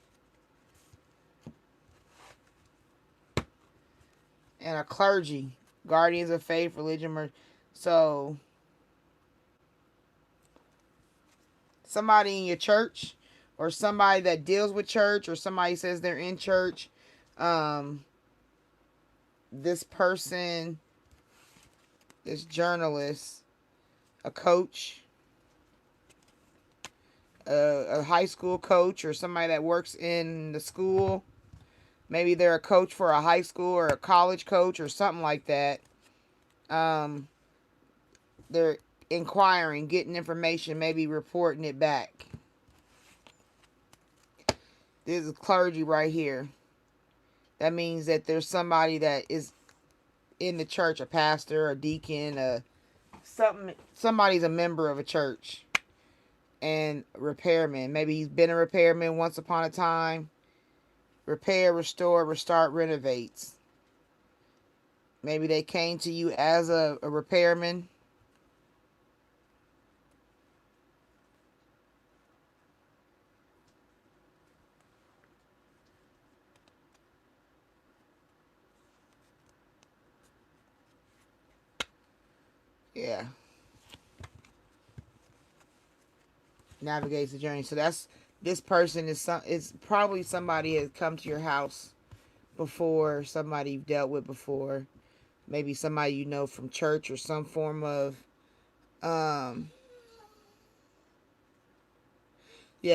And a clergy. Guardians of faith, religion. So, somebody in your church, or somebody that deals with church, or somebody says they're in church. This person, this journalist, a coach, a high school coach, or somebody that works in the school. Maybe they're a coach for a high school or a college coach or something like that. They're inquiring, getting information, maybe reporting it back. This is clergy right here. That means that there's somebody that is in the church, a pastor, a deacon, somebody's a member of a church, and repairman. Maybe he's been a repairman once upon a time. Repair, restore, restart, renovates. Maybe they came to you as a repairman. Yeah. Navigates the journey. So that's, this person is probably somebody has come to your house before, somebody you've dealt with before. Maybe somebody you know from church or some form of yeah,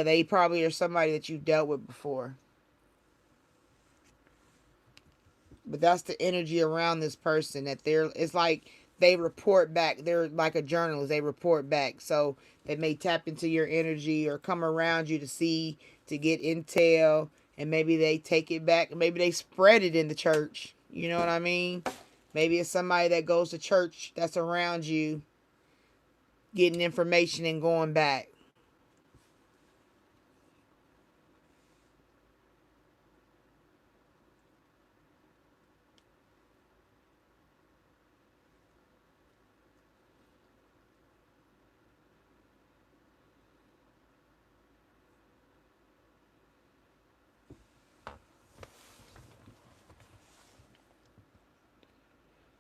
they probably are somebody that you've dealt with before. But that's the energy around this person, that it's like they report back. They're like a journalist. They report back. So they may tap into your energy or come around you to get intel, and maybe they take it back. Maybe they spread it in the church. You know what I mean? Maybe it's somebody that goes to church that's around you, getting information and going back.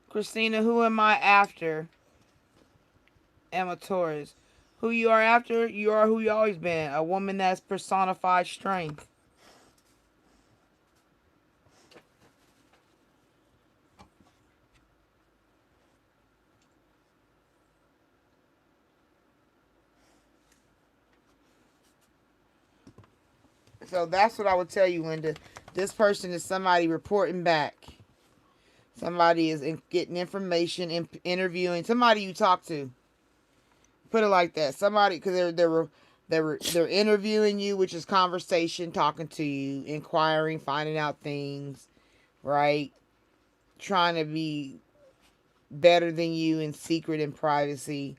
Christina, who am I after? Emma Torres. Who you are after? You are who you always been. A woman that's personified strength. So that's what I would tell you, Linda. This person is somebody reporting back. Somebody is getting information, interviewing. Somebody you talk to. Put it like that. Somebody, because they're interviewing you, which is conversation, talking to you, inquiring, finding out things, right? Trying to be better than you in secret and privacy.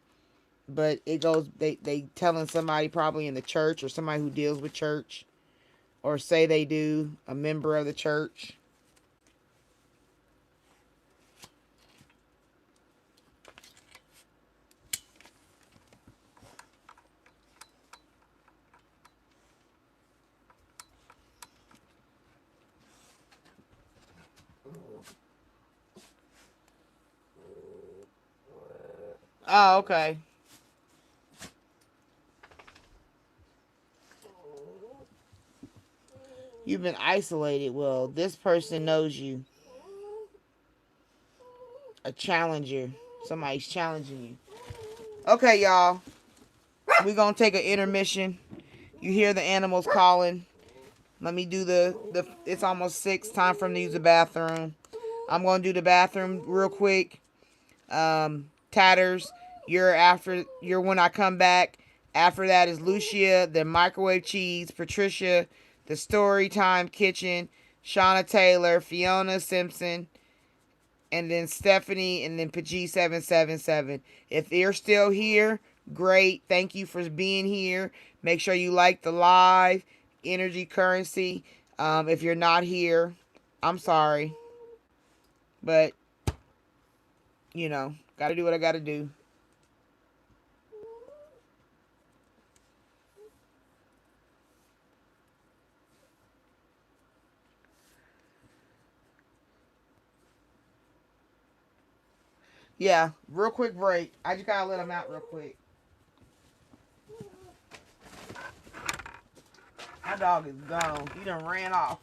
But it goes, they telling somebody probably in the church, or somebody who deals with church, or say they do, a member of the church. Oh, okay. You've been isolated. Well, this person knows you. A challenger. Somebody's challenging you. Okay, y'all. We're going to take an intermission. You hear the animals calling. Let me do it's almost 6. Time for them to use the bathroom. I'm going to do the bathroom real quick. Tatters, you're when I come back. After that is Lucia, then Microwave Cheese, Patricia, the Story Time Kitchen, Shauna Taylor, Fiona Simpson, and then Stephanie, and then Pg777. If you're still here, great. Thank you for being here. Make sure you like the live energy currency. If you're not here, I'm sorry, but gotta do what I gotta do. Yeah, real quick break. I just gotta let him out real quick. My dog is gone. He done ran off.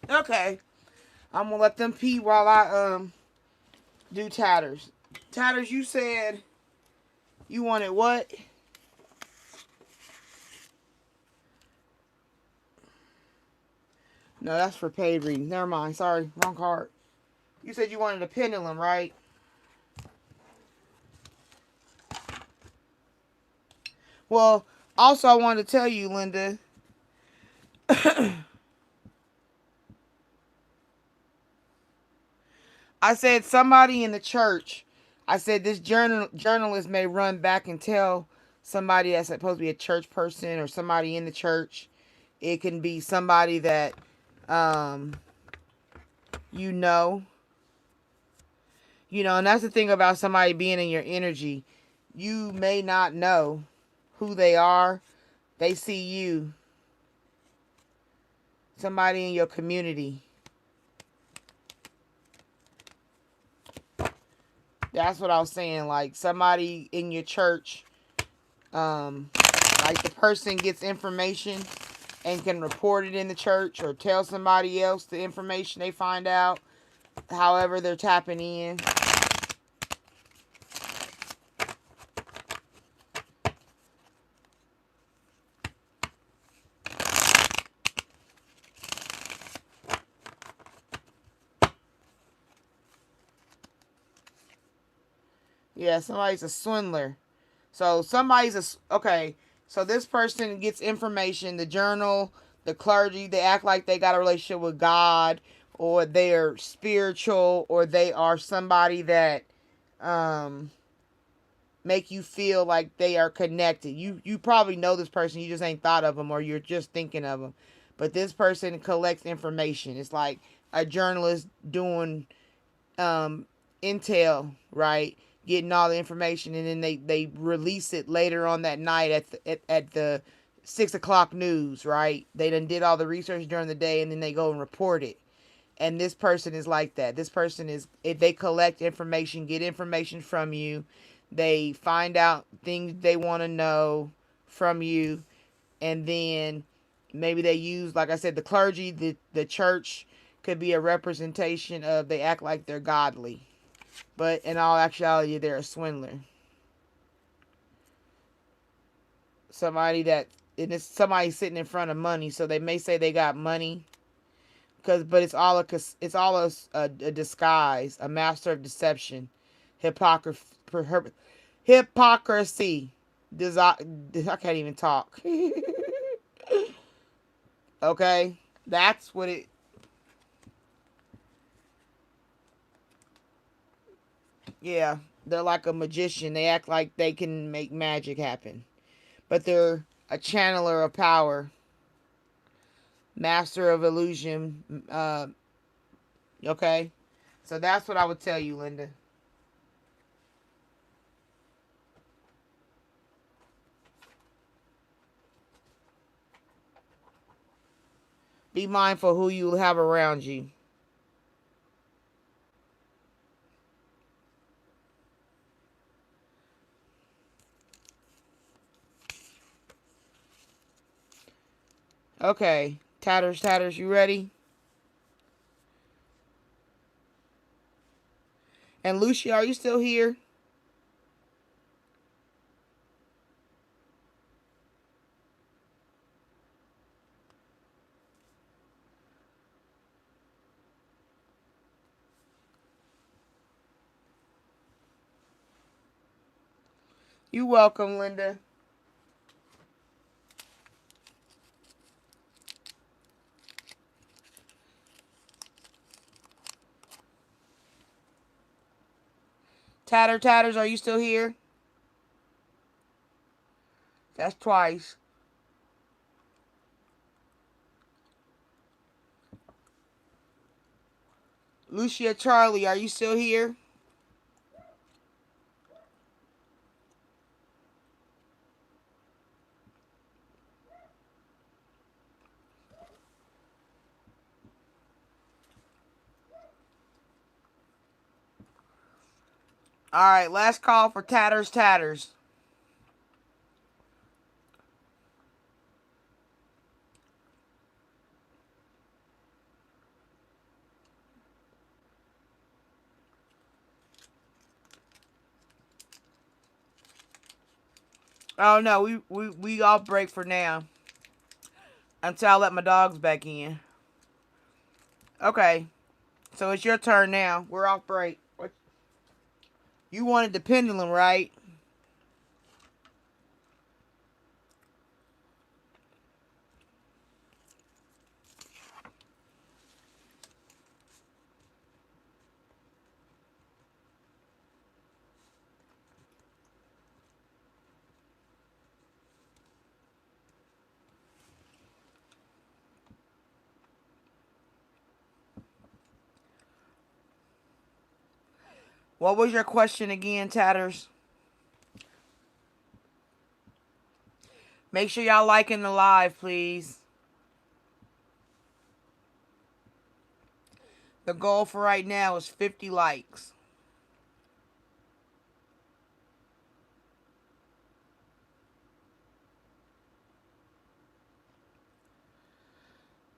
Okay. I'm gonna let them pee while I do Tatters. Tatters, you said you wanted what? No, that's for paid readings. Never mind. Sorry, wrong card. You said you wanted a pendulum, right? Well, also I wanted to tell you, Linda. I said somebody in the church. I said this journalist may run back and tell somebody that's supposed to be a church person or somebody in the church. It can be somebody that um, you know. And that's the thing about somebody being in your energy. You may not know who they are. They see you. Somebody in your community. That's what I was saying. Like somebody in your church, like the person gets information and can report it in the church or tell somebody else the information they find out. However, they're tapping in. Yeah, somebody's a swindler. So okay. So this person gets information, the journal, the clergy, they act like they got a relationship with God, or they're spiritual, or they are somebody that um make you feel like they are connected. You probably know this person, you just ain't thought of them, or you're just thinking of them. But this person collects information. It's like a journalist doing um, intel, right? Getting all the information, and then they release it later on that night at the 6 o'clock news, right? They done did all the research during the day, and then they go and report it. And this person is like that. This person is, if they collect information, get information from you, they find out things they want to know from you, and then maybe they use, like I said, the clergy, the church could be a representation of, they act like they're godly, but in all actuality, they're a swindler. Somebody that, and it's somebody sitting in front of money, so they may say they got money, but it's all a disguise, a master of deception, hypocrisy. Hypocrisy. I can't even talk. Okay, that's what it. Yeah, they're like a magician. They act like they can make magic happen, but they're a channeler of power, master of illusion. Okay, so that's what I would tell you, Linda. Be mindful who you have around you. Okay, Tatters, you ready? And Lucia, are you still here? You welcome, Linda. Tatters, are you still here? That's twice. Lucia Charlie, are you still here? All right, last call for Tatters. Oh no, we off break for now until I let my dogs back in. Okay, so it's your turn now. We're off break. What? You wanted the pendulum, right? What was your question again, Tatters? Make sure y'all liking the live, please. The goal for right now is 50 likes.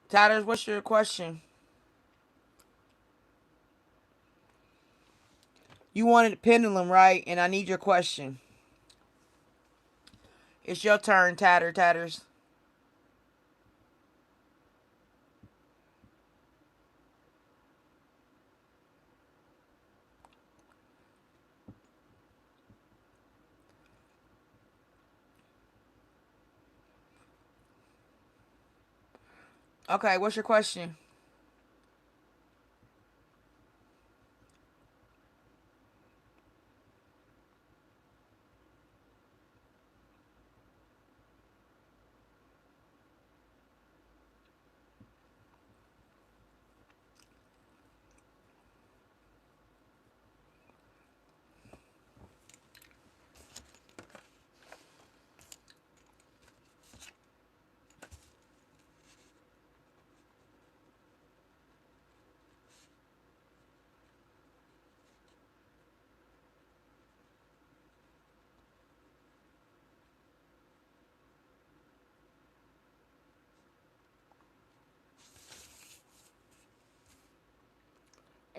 Tatters, what's your question? You wanted a pendulum, right? And I need your question. It's your turn, Tatters. Okay, what's your question?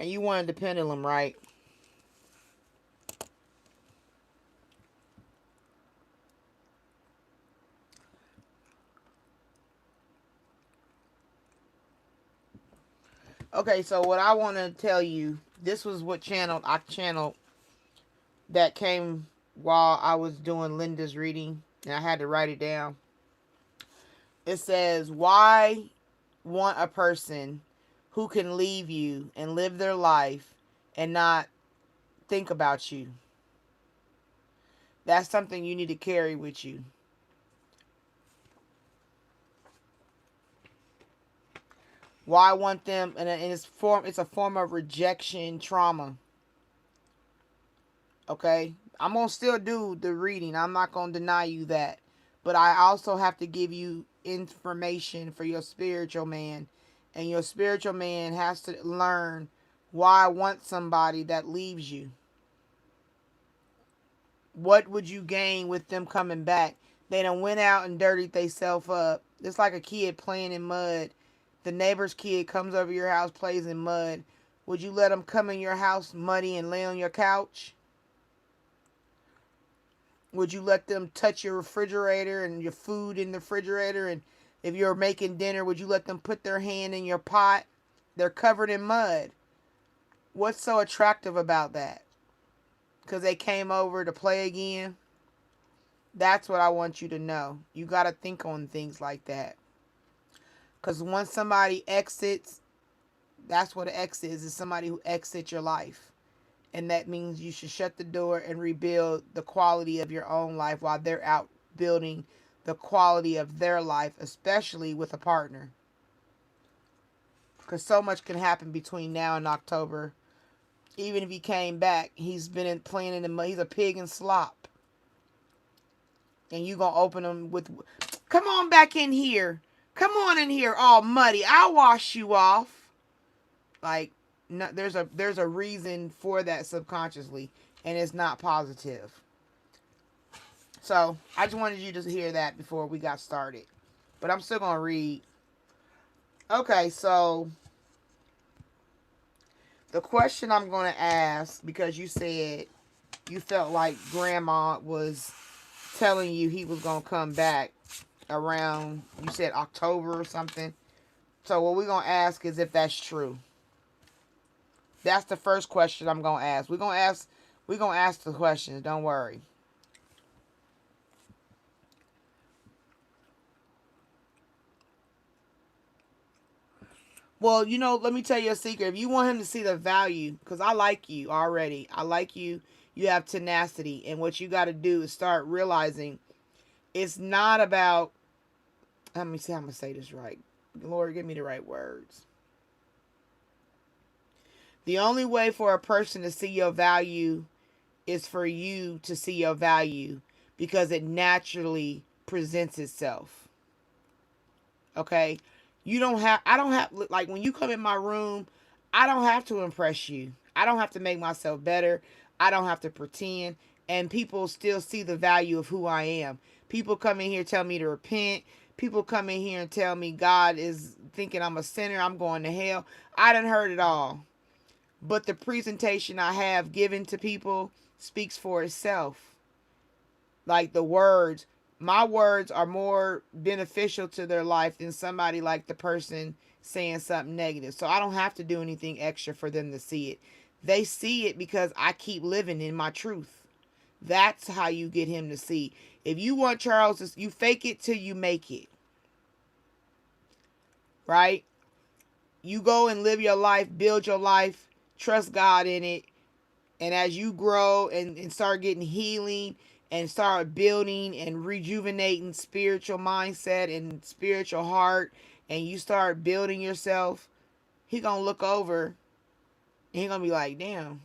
And you wanted the pendulum, right? Okay, so what I want to tell you, this was what I channeled that came while I was doing Linda's reading, and I had to write it down. It says, why want a person who can leave you and live their life and not think about you? That's something you need to carry with you. Why want them, and it's a form of rejection trauma. Okay, I'm gonna still do the reading. I'm not gonna deny you that, but I also have to give you information for your spiritual man, and your spiritual man has to learn why I want somebody that leaves you. What would you gain with them coming back? They done went out and dirtied theyself up. It's like a kid playing in mud. The neighbor's kid comes over your house, plays in mud. Would you let them come in your house muddy and lay on your couch? Would you let them touch your refrigerator and your food in the refrigerator? And if you're making dinner, would you let them put their hand in your pot? They're covered in mud. What's so attractive about that? Because they came over to play again? That's what I want you to know. You got to think on things like that. Because once somebody exits, that's what an exit is somebody who exits your life. And that means you should shut the door and rebuild the quality of your own life while they're out building the quality of their life, especially with a partner. Because so much can happen between now and October. Even if he came back, he's been playing in the mud. He's a pig in slop. And you going to open him with, come on back in here. Come on in here all muddy. I'll wash you off. Like, no, there's a reason for that subconsciously, and it's not positive. So I just wanted you to hear that before we got started. But I'm still gonna read. Okay, so the question I'm gonna ask, because you said you felt like grandma was telling you he was going to come back around, you said October or something. So what we're going to ask is if that's true. That's the first question I'm going to ask. We're going to ask the questions. Don't worry. Well, you know, let me tell you a secret. If you want him to see the value, because I like you already. I like you. You have tenacity. And what you got to do is start realizing it's not about, let me see how I'm going to say this right. Lord, give me the right words. The only way for a person to see your value is for you to see your value, because it naturally presents itself. Okay? I don't have, like when you come in my room, I don't have to impress you. I don't have to make myself better. I don't have to pretend. And people still see the value of who I am. People come in here tell me to repent. People come in here and tell me God is thinking I'm a sinner. I'm going to hell. I done heard it all. But the presentation I have given to people speaks for itself. Like the words, my words are more beneficial to their life than somebody like the person saying something negative. So I don't have to do anything extra for them to see it. They see it because I keep living in my truth. That's how you get him to see. If you want Charles to, you fake it till you make it. Right? You go and live your life, build your life, trust God in it. And as you grow and start getting healing and start building and rejuvenating spiritual mindset and spiritual heart, and you start building yourself, he gonna look over and he gonna be like, damn,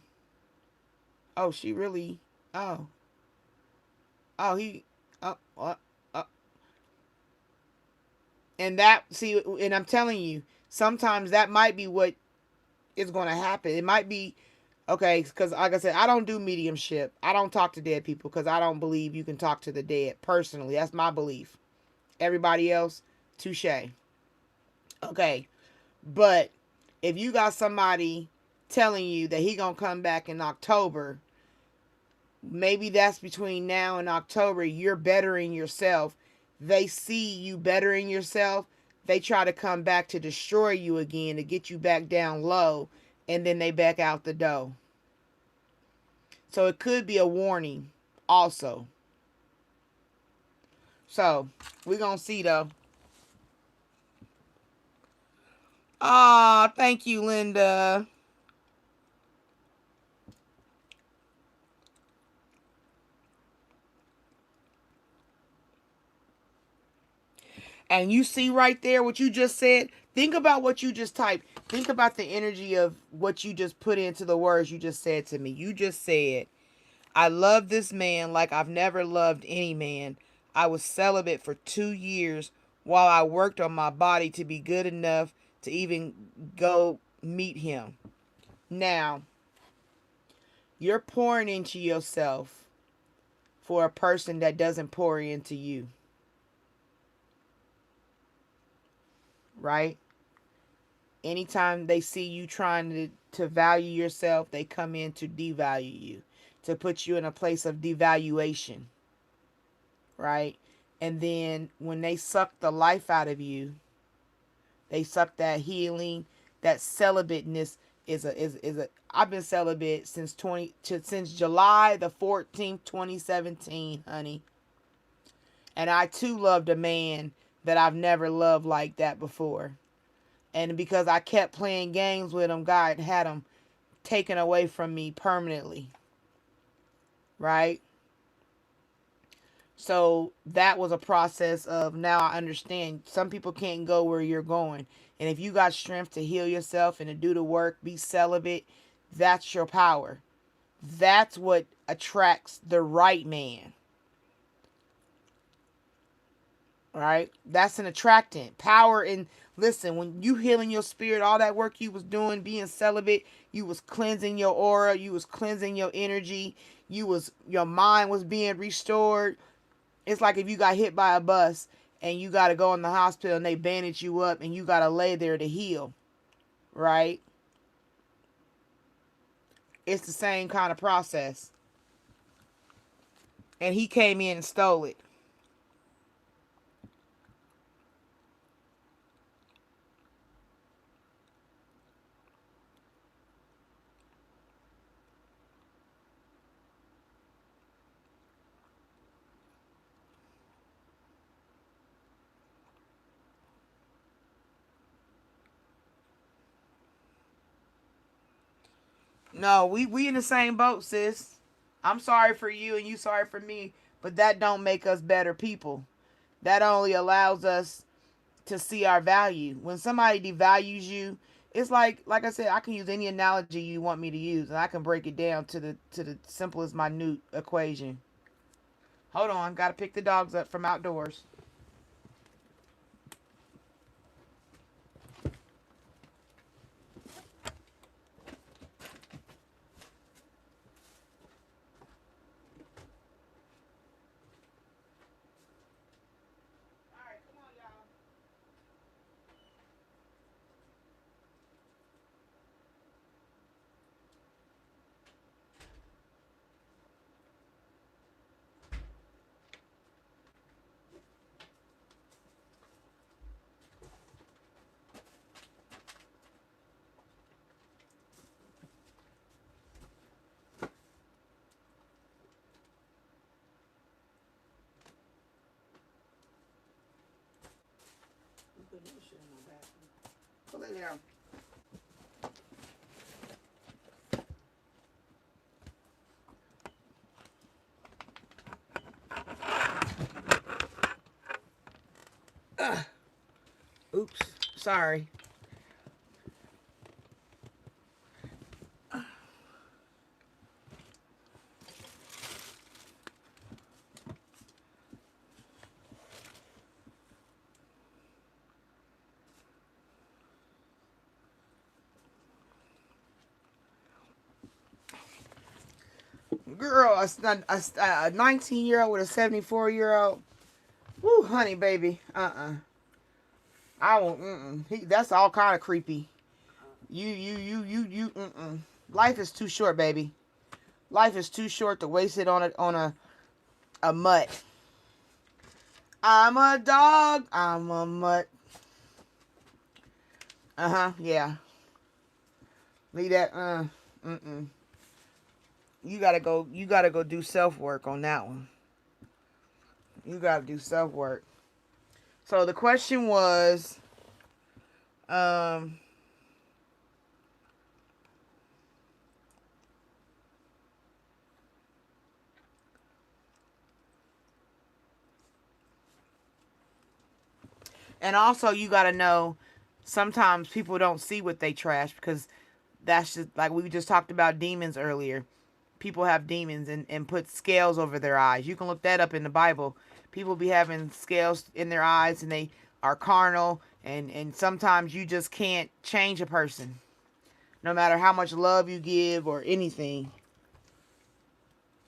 oh, she really, oh, oh, he, oh, and that, see, and I'm telling you, sometimes that might be what is going to happen. It might be, okay, because like I said, I don't do mediumship. I don't talk to dead people because I don't believe you can talk to the dead. Personally, that's my belief. Everybody else, touche. Okay, but if you got somebody telling you that he gonna come back in October, maybe that's between now and October. You're bettering yourself. They see you bettering yourself. They try to come back to destroy you again, to get you back down low, and then they back out the door. So it could be a warning also. So we're going to see though. Ah, thank you, Linda. And you see right there what you just said. Think about what you just typed. Think about the energy of what you just put into the words you just said to me. You just said, I love this man like I've never loved any man. I was celibate for 2 years while I worked on my body to be good enough to even go meet him. Now, you're pouring into yourself for a person that doesn't pour into you. Right? Anytime they see you trying to value yourself, they come in to devalue you, to put you in a place of devaluation. Right? And then when they suck the life out of you, they suck that healing, that celibateness is a I've been celibate since July the 14th, 2017, honey. And I too loved a man that I've never loved like that before. And because I kept playing games with him, God had him taken away from me permanently. Right? So that was a process of, now I understand some people can't go where you're going. And if you got strength to heal yourself and to do the work, be celibate, that's your power. That's what attracts the right man. Right? That's an attractant. Power. And listen, when you healing your spirit, all that work you was doing, being celibate, you was cleansing your aura, you was cleansing your energy, your mind was being restored. It's like if you got hit by a bus and you got to go in the hospital and they bandage you up and you got to lay there to heal. Right? It's the same kind of process. and he came in and stole it. No, we in the same boat, sis. I'm sorry for you and you sorry for me, but that don't make us better people. That only allows us to see our value. When somebody devalues you, it's like I said, I can use any analogy you want me to use, and I can break it down to the simplest minute equation. Hold on, gotta pick the dogs up from outdoors. All right, come on, y'all. I'm putting this shit in my bathroom. Pull it down. Oops, sorry. Girl, a 19-year-old with a 74-year-old. Woo, honey, baby. I won't. That's all kind of creepy. You. Life is too short, baby. Life is too short to waste it on a mutt. I'm a dog. I'm a mutt. Yeah. Leave that. You gotta go. You gotta go do self work on that one. You gotta do self work. So the question was, um, and also you gotta know, sometimes people don't see what they trash because that's just like we just talked about demons earlier. People have demons and put scales over their eyes. You can look that up in the Bible. People be having scales in their eyes and they are carnal, and sometimes you just can't change a person. No matter how much love you give or anything.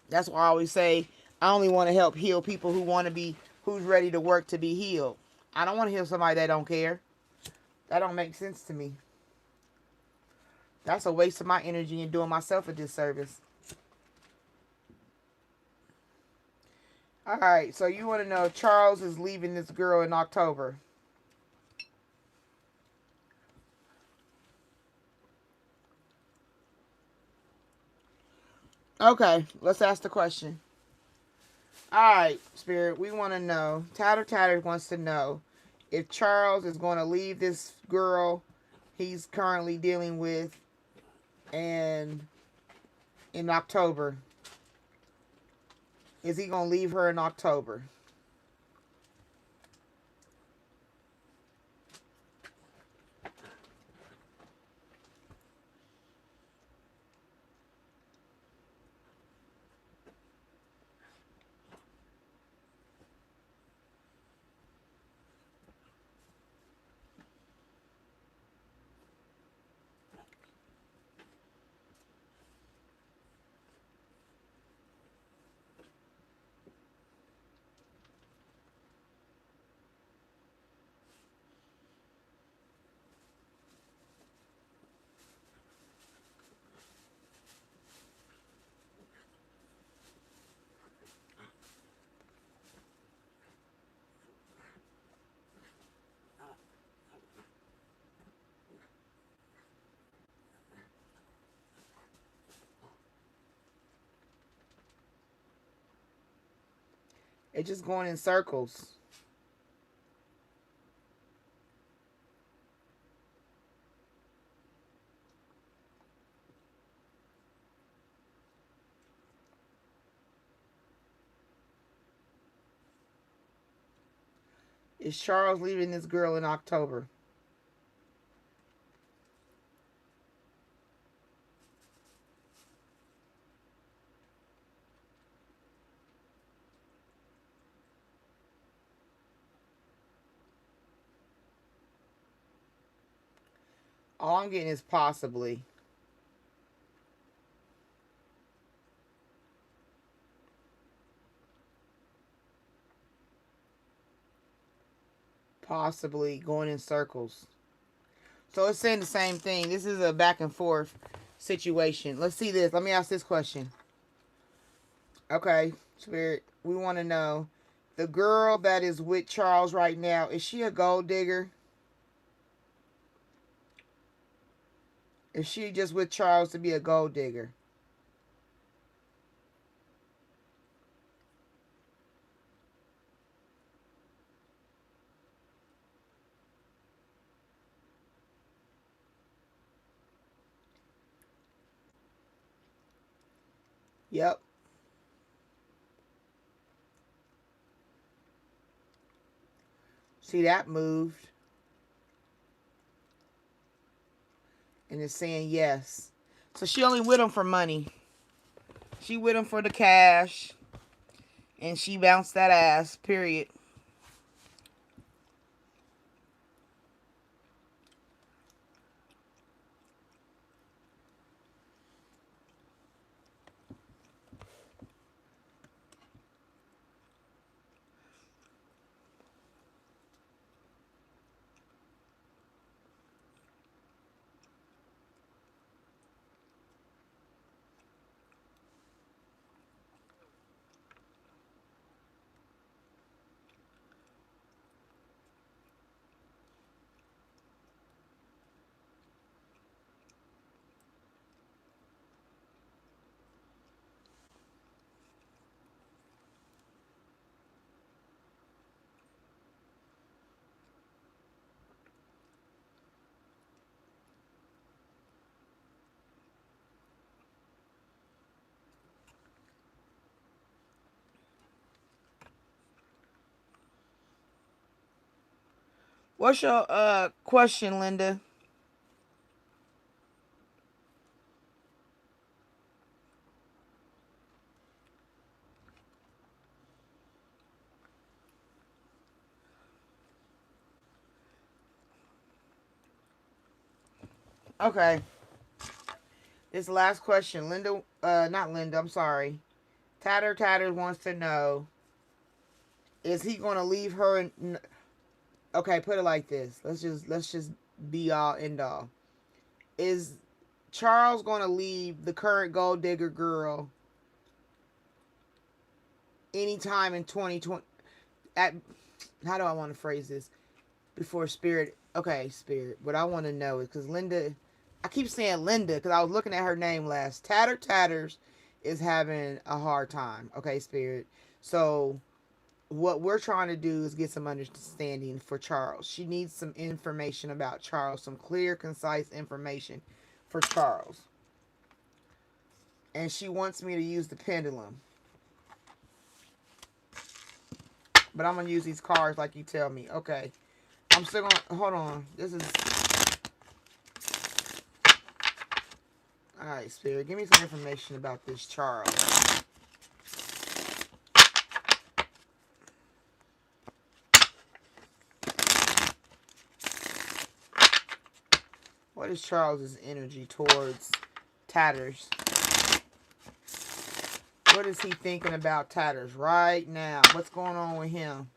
That's why I always say I only want to help heal people who's ready to work to be healed. I don't want to heal somebody that don't care. That don't make sense to me. That's a waste of my energy and doing myself a disservice. All right, so you want to know if Charles is leaving this girl in October. Okay, let's ask the question. All right, Spirit, we want to know. Tatter wants to know if Charles is going to leave this girl he's currently dealing with and in October. Is he going to leave her in October? It's just going in circles. Is Charles leaving this girl in October? All I'm getting is possibly. Possibly going in circles. So it's saying the same thing. This is a back and forth situation. Let's see this. Let me ask this question. Okay, Spirit, we want to know, the girl that is with Charles right now, is she a gold digger? Is she just with Charles to be a gold digger? Yep. See, that moved. And it's saying yes. So she only with him for money. She with him for the cash. And she bounced that ass, period. What's your question, Linda? Okay. This last question. Linda, not Linda, I'm sorry. Tatter wants to know, is he going to leave her in... Okay, put it like this. Let's just be all end all. Is Charles going to leave the current gold digger girl anytime in 2020? At How do I want to phrase this before Spirit? Okay, Spirit. What I want to know is, because Linda, I keep saying Linda because I was looking at her name last. Tatters is having a hard time. Okay, Spirit. So what we're trying to do is get some understanding for Charles. She needs some information about Charles, some clear, concise information for Charles. And she wants me to use the pendulum. But I'm going to use these cards like you tell me. Okay. I'm still going to... Hold on. This is... Alright, Spirit. Give me some information about this Charles. What is Charles's energy towards Tatters? What is he thinking about Tatters right now? What's going on with him?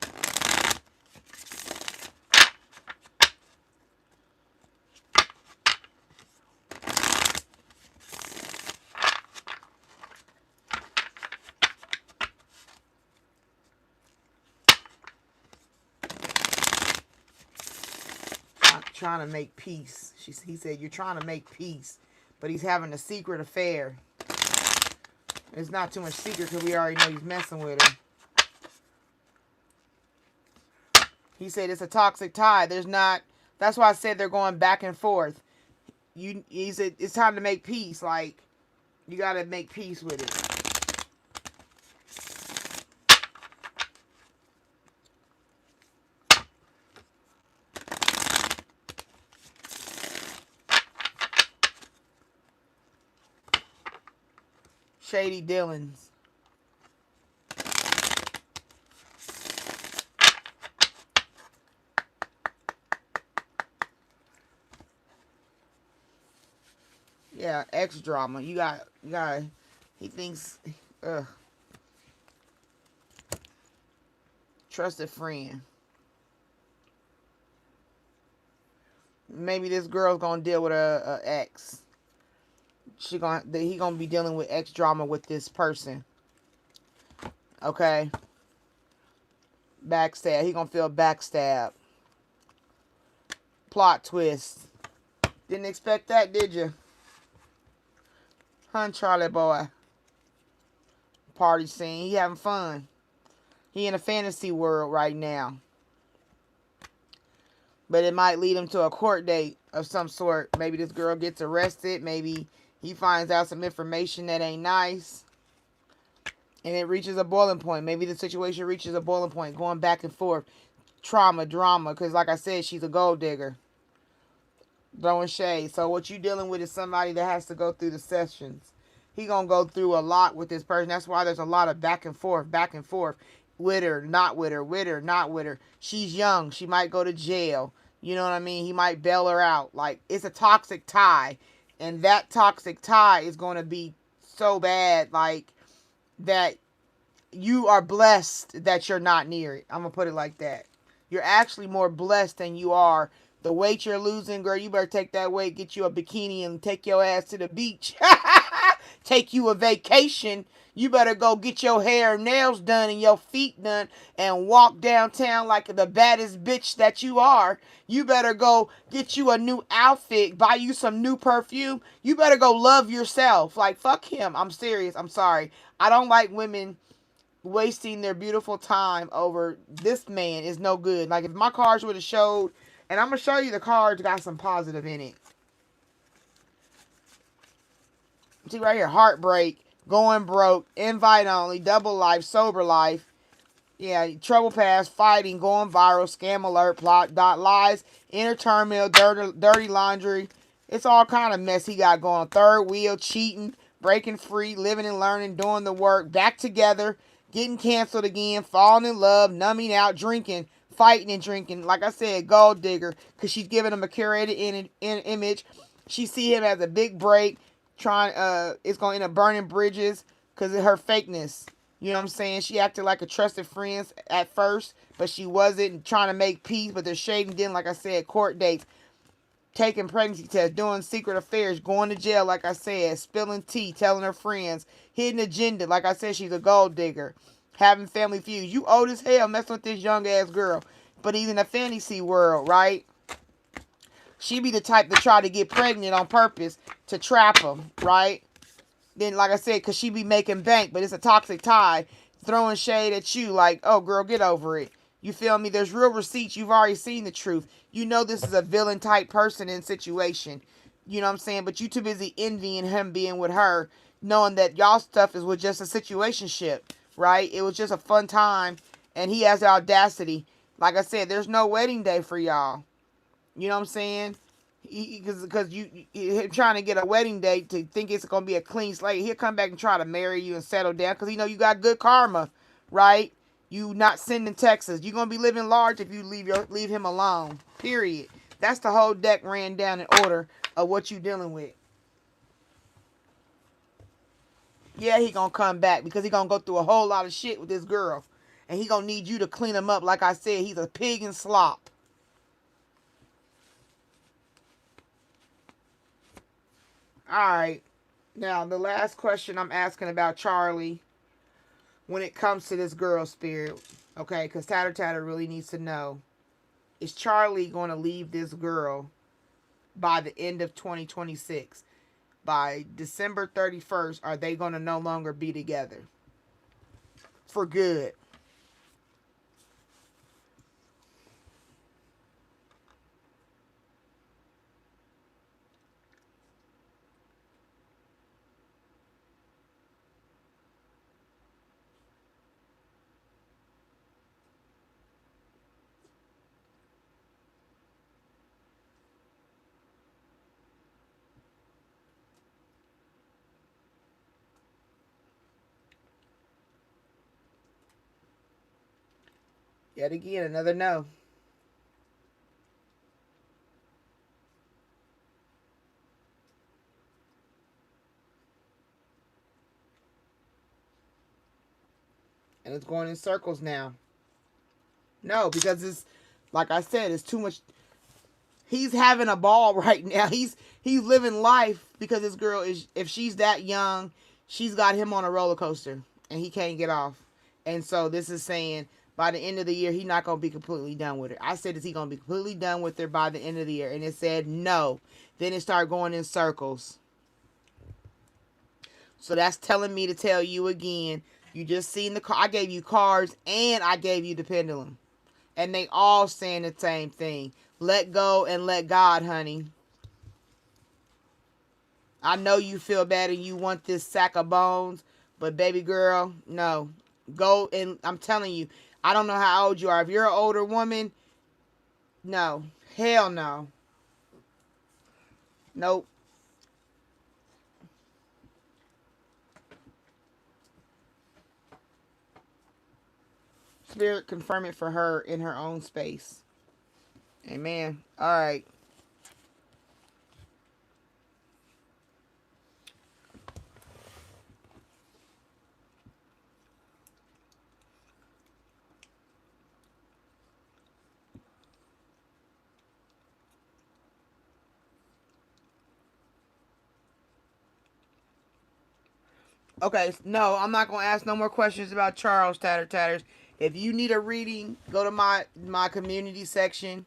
I'm trying to make peace. He said, you're trying to make peace. But he's having a secret affair. It's not too much secret because we already know he's messing with her. He said it's a toxic tie. There's not. That's why I said they're going back and forth. He said it's time to make peace. Like, you got to make peace with it. Shady dealings. Yeah, ex drama. You got. He thinks. Ugh. Trusted friend. Maybe this girl's gonna deal with a ex. He gonna be dealing with ex drama with this person. Okay. Backstab. He gonna feel backstab. Plot twist. Didn't expect that, did you? Hun, Charlie boy. Party scene. He having fun. He in a fantasy world right now. But it might lead him to a court date of some sort. Maybe this girl gets arrested. Maybe he finds out some information that ain't nice. And it reaches a boiling point. Maybe the situation reaches a boiling point. Going back and forth. Trauma, drama. Because like I said, she's a gold digger. Throwing shade. So what you dealing with is somebody that has to go through the sessions. He gonna go through a lot with this person. That's why there's a lot of back and forth. With her, not with her, with her, not with her. She's young. She might go to jail. You know what I mean? He might bail her out. Like, it's a toxic tie. And that toxic tie is going to be so bad, like, that you are blessed that you're not near it. I'm going to put it like that. You're actually more blessed than you are. The weight you're losing, girl, you better take that weight, get you a bikini, and take your ass to the beach. Take you a vacation. You better go get your hair and nails done and your feet done and walk downtown like the baddest bitch that you are. You better go get you a new outfit, buy you some new perfume. You better go love yourself. Like, fuck him. I'm serious. I'm sorry. I don't like women wasting their beautiful time over this man is no good. Like, if my cards would have showed, and I'm going to show you the cards got some positive in it. See right here, heartbreak, going broke, invite only, double life, sober life. Yeah, trouble past, fighting, going viral, scam alert, plot, dot, lies, inner turmoil, dirty laundry. It's all kind of mess he got going. Third wheel, cheating, breaking free, living and learning, doing the work, back together, getting canceled again, falling in love, numbing out, drinking, fighting and drinking. Like I said, gold digger, because she's giving him a curated image. She see him as a big break. It's gonna end up burning bridges because of her fakeness. You know what I'm saying? She acted like a trusted friend at first, but she wasn't, trying to make peace. But they're shading then, like I said, court dates, taking pregnancy tests, doing secret affairs, going to jail, like I said, spilling tea, telling her friends, hidden agenda. Like I said, she's a gold digger, having family feuds. You old as hell messing with this young ass girl, but he's in a fantasy world, right? She be the type to try to get pregnant on purpose to trap him, right? Then, like I said, because she be making bank, but it's a toxic tie, throwing shade at you like, oh, girl, get over it. You feel me? There's real receipts. You've already seen the truth. You know this is a villain type person in situation. You know what I'm saying? But you too busy envying him being with her, knowing that y'all stuff was just a situationship, right? It was just a fun time, and he has the audacity. Like I said, there's no wedding day for y'all. You know what I'm saying? Because you trying to get a wedding date to think it's going to be a clean slate. He'll come back and try to marry you and settle down because he know you got good karma, right? You not sending Texas. You're going to be living large if you leave him alone, period. That's the whole deck ran down in order of what you dealing with. Yeah, he going to come back because he going to go through a whole lot of shit with this girl. And he going to need you to clean him up. Like I said, he's a pig in slop. Alright, now the last question I'm asking about Charlie when it comes to this girl spirit, okay, because Tatter really needs to know, is Charlie going to leave this girl by the end of 2026? By December 31st, are they going to no longer be together? For good. Yet again, another no. And it's going in circles now. No, because it's, like I said, it's too much. He's having a ball right now. He's living life because this girl is, if she's that young, she's got him on a roller coaster and he can't get off. And so this is saying by the end of the year, he's not going to be completely done with her. I said, is he going to be completely done with her by the end of the year? And it said no. Then it started going in circles. So that's telling me to tell you again, you just seen the car. I gave you cards and I gave you the pendulum. And they all saying the same thing. Let go and let God, honey. I know you feel bad and you want this sack of bones, but baby girl, no. Go, and I'm telling you, I don't know how old you are. If you're an older woman, no. Hell no. Nope. Spirit, confirm it for her in her own space. Amen. All right. Okay, no, I'm not going to ask no more questions about Charles Tatters. If you need a reading, go to my community section.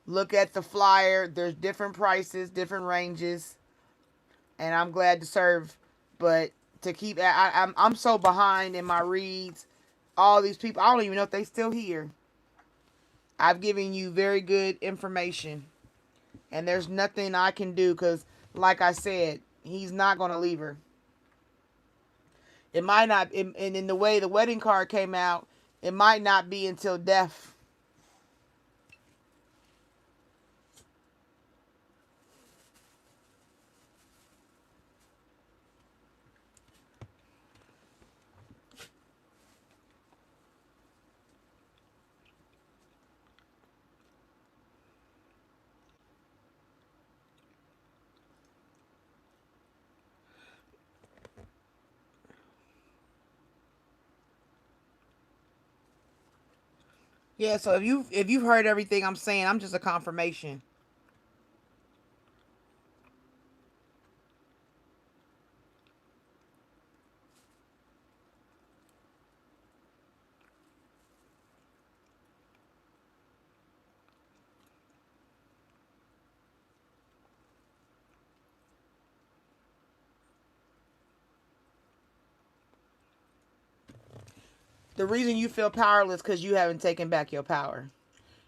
Look at the flyer. There's different prices, different ranges, and I'm glad to serve. But to keep, I'm so behind in my reads. All these people, I don't even know if they still here. I've given you very good information, and there's nothing I can do because, like I said, he's not going to leave her. It might not, and in the way the wedding card came out, it might not be until death. Yeah, so if you've heard everything I'm saying, I'm just a confirmation. The reason you feel powerless because you haven't taken back your power.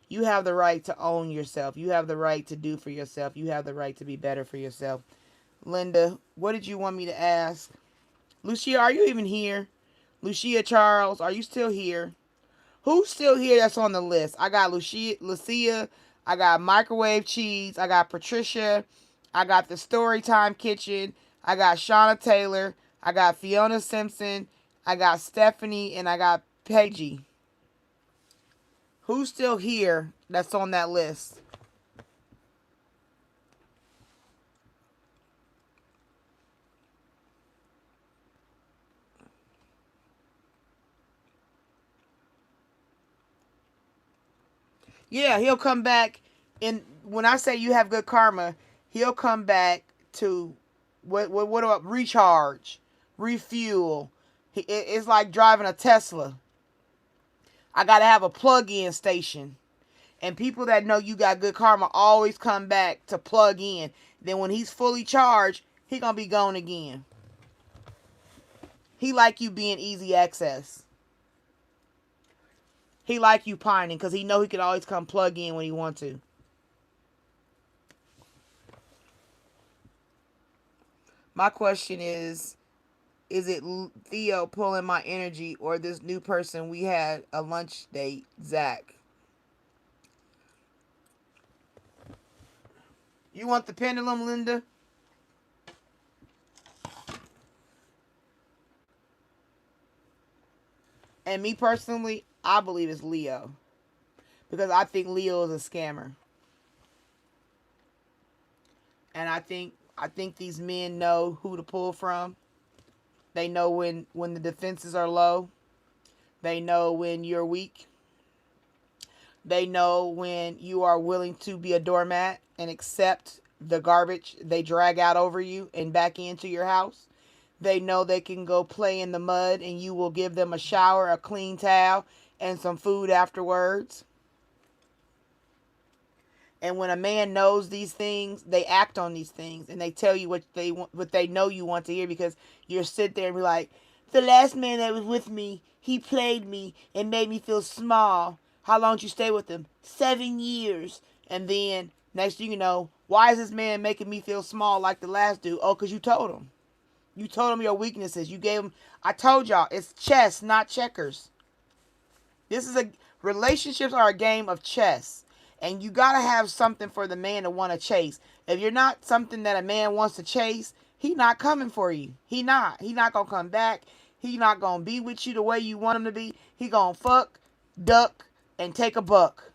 You have the right to own yourself. You have the right to do for yourself. You have the right to be better for yourself. Linda, what did you want me to ask? Lucia, are you even here? Lucia Charles, are you still here? Who's still here that's on the list? I got Lucia, I got Microwave Cheese, I got Patricia, I got the Storytime Kitchen, I got Shauna Taylor, I got Fiona Simpson, I got Stephanie, and I got Peggy. Who's still here that's on that list? Yeah, he'll come back. And when I say you have good karma, he'll come back to what about recharge, refuel. It's like driving a Tesla. I gotta have a plug-in station. And people that know you got good karma always come back to plug in. Then when he's fully charged, he gonna be gone again. He like you being easy access. He like you pining because he know he can always come plug in when he want to. My question is it Theo pulling my energy or this new person we had a lunch date, Zach? You want the pendulum, Linda? And me personally, I believe it's Leo. Because I think Leo is a scammer. And I think these men know who to pull from. They know when the defenses are low. They know when you're weak. They know when you are willing to be a doormat and accept the garbage they drag out over you and back into your house. They know they can go play in the mud and you will give them a shower, a clean towel, and some food afterwards. And when a man knows these things, they act on these things and they tell you what they know you want to hear, because you'll sit there and be like, the last man that was with me, he played me and made me feel small. How long did you stay with him? 7 years. And then next thing you know, why is this man making me feel small like the last dude? Oh, because you told him. You told him your weaknesses. You gave him. I told y'all, it's chess, not checkers. Relationships are a game of chess. And you got to have something for the man to want to chase. If you're not something that a man wants to chase, he not coming for you. He not going to come back. He not going to be with you the way you want him to be. He going to fuck, duck, and take a buck.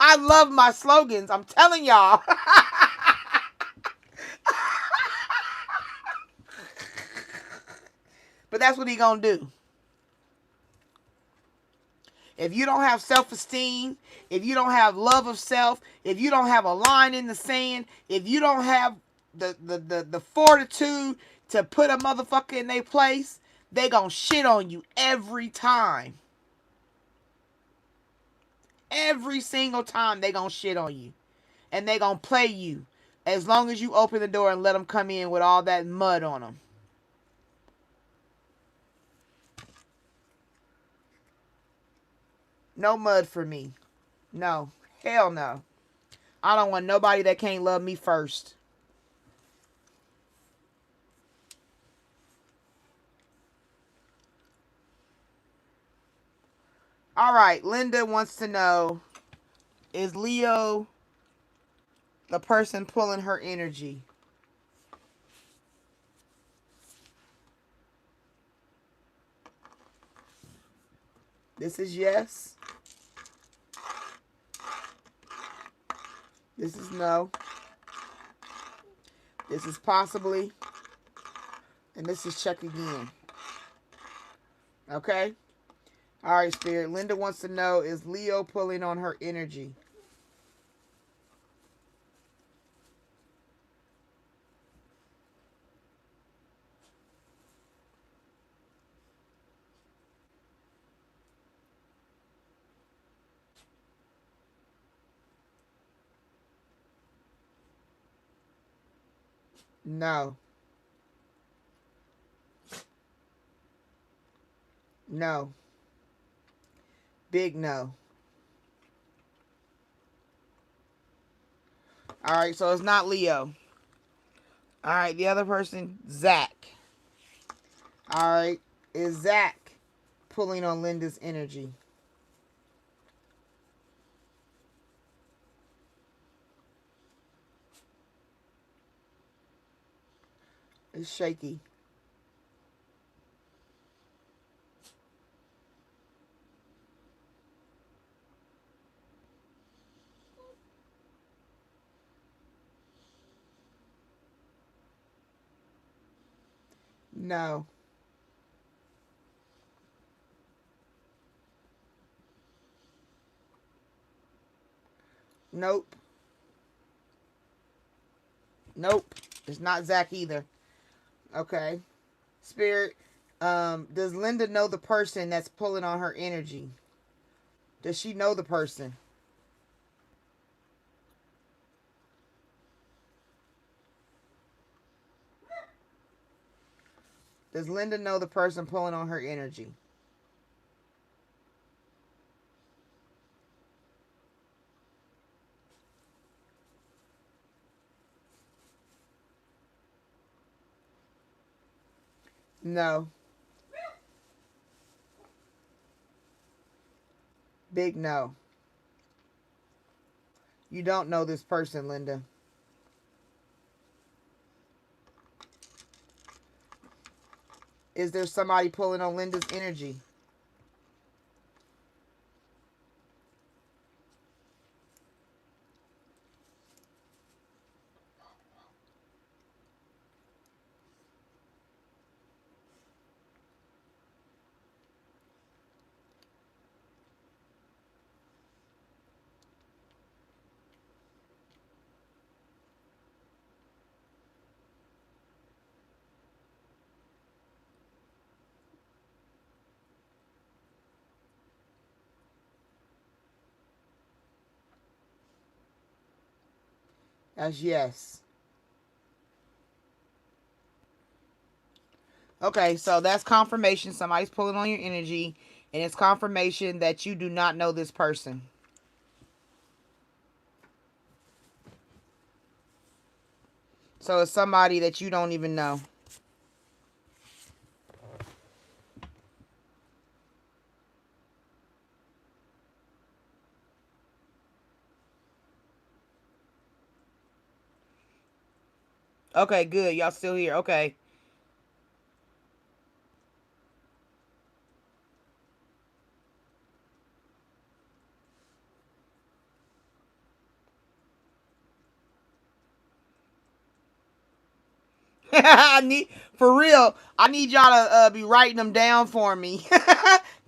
I love my slogans. I'm telling y'all. But that's what he going to do. If you don't have self-esteem, if you don't have love of self, if you don't have a line in the sand, if you don't have the fortitude to put a motherfucker in their place, they gonna shit on you every time. Every single time they gonna shit on you. And they gonna play you as long as you open the door and let them come in with all that mud on them. No mud for me. No. Hell no. I don't want nobody that can't love me first. All right. Linda wants to know, is Leo the person pulling her energy? This is yes. This is no. This is possibly. And this is check again. Okay? All right, Spirit. Linda wants to know, is Leo pulling on her energy? No. No. Big no. All right, so it's not Leo. All right, the other person, Zach. All right, is Zach pulling on Linda's energy? It's shaky. No. Nope. Nope. It's not Zach either. Okay. Spirit, does Linda know the person that's pulling on her energy? Does she know the person? Does Linda know the person pulling on her energy? No. Big no. You don't know this person, Linda. Is there somebody pulling on Linda's energy? That's yes. Okay, so that's confirmation. Somebody's pulling on your energy, and it's confirmation that you do not know this person. So it's somebody that you don't even know. Okay, good. Y'all still here. Okay. I need, for real, I need y'all to be writing them down for me.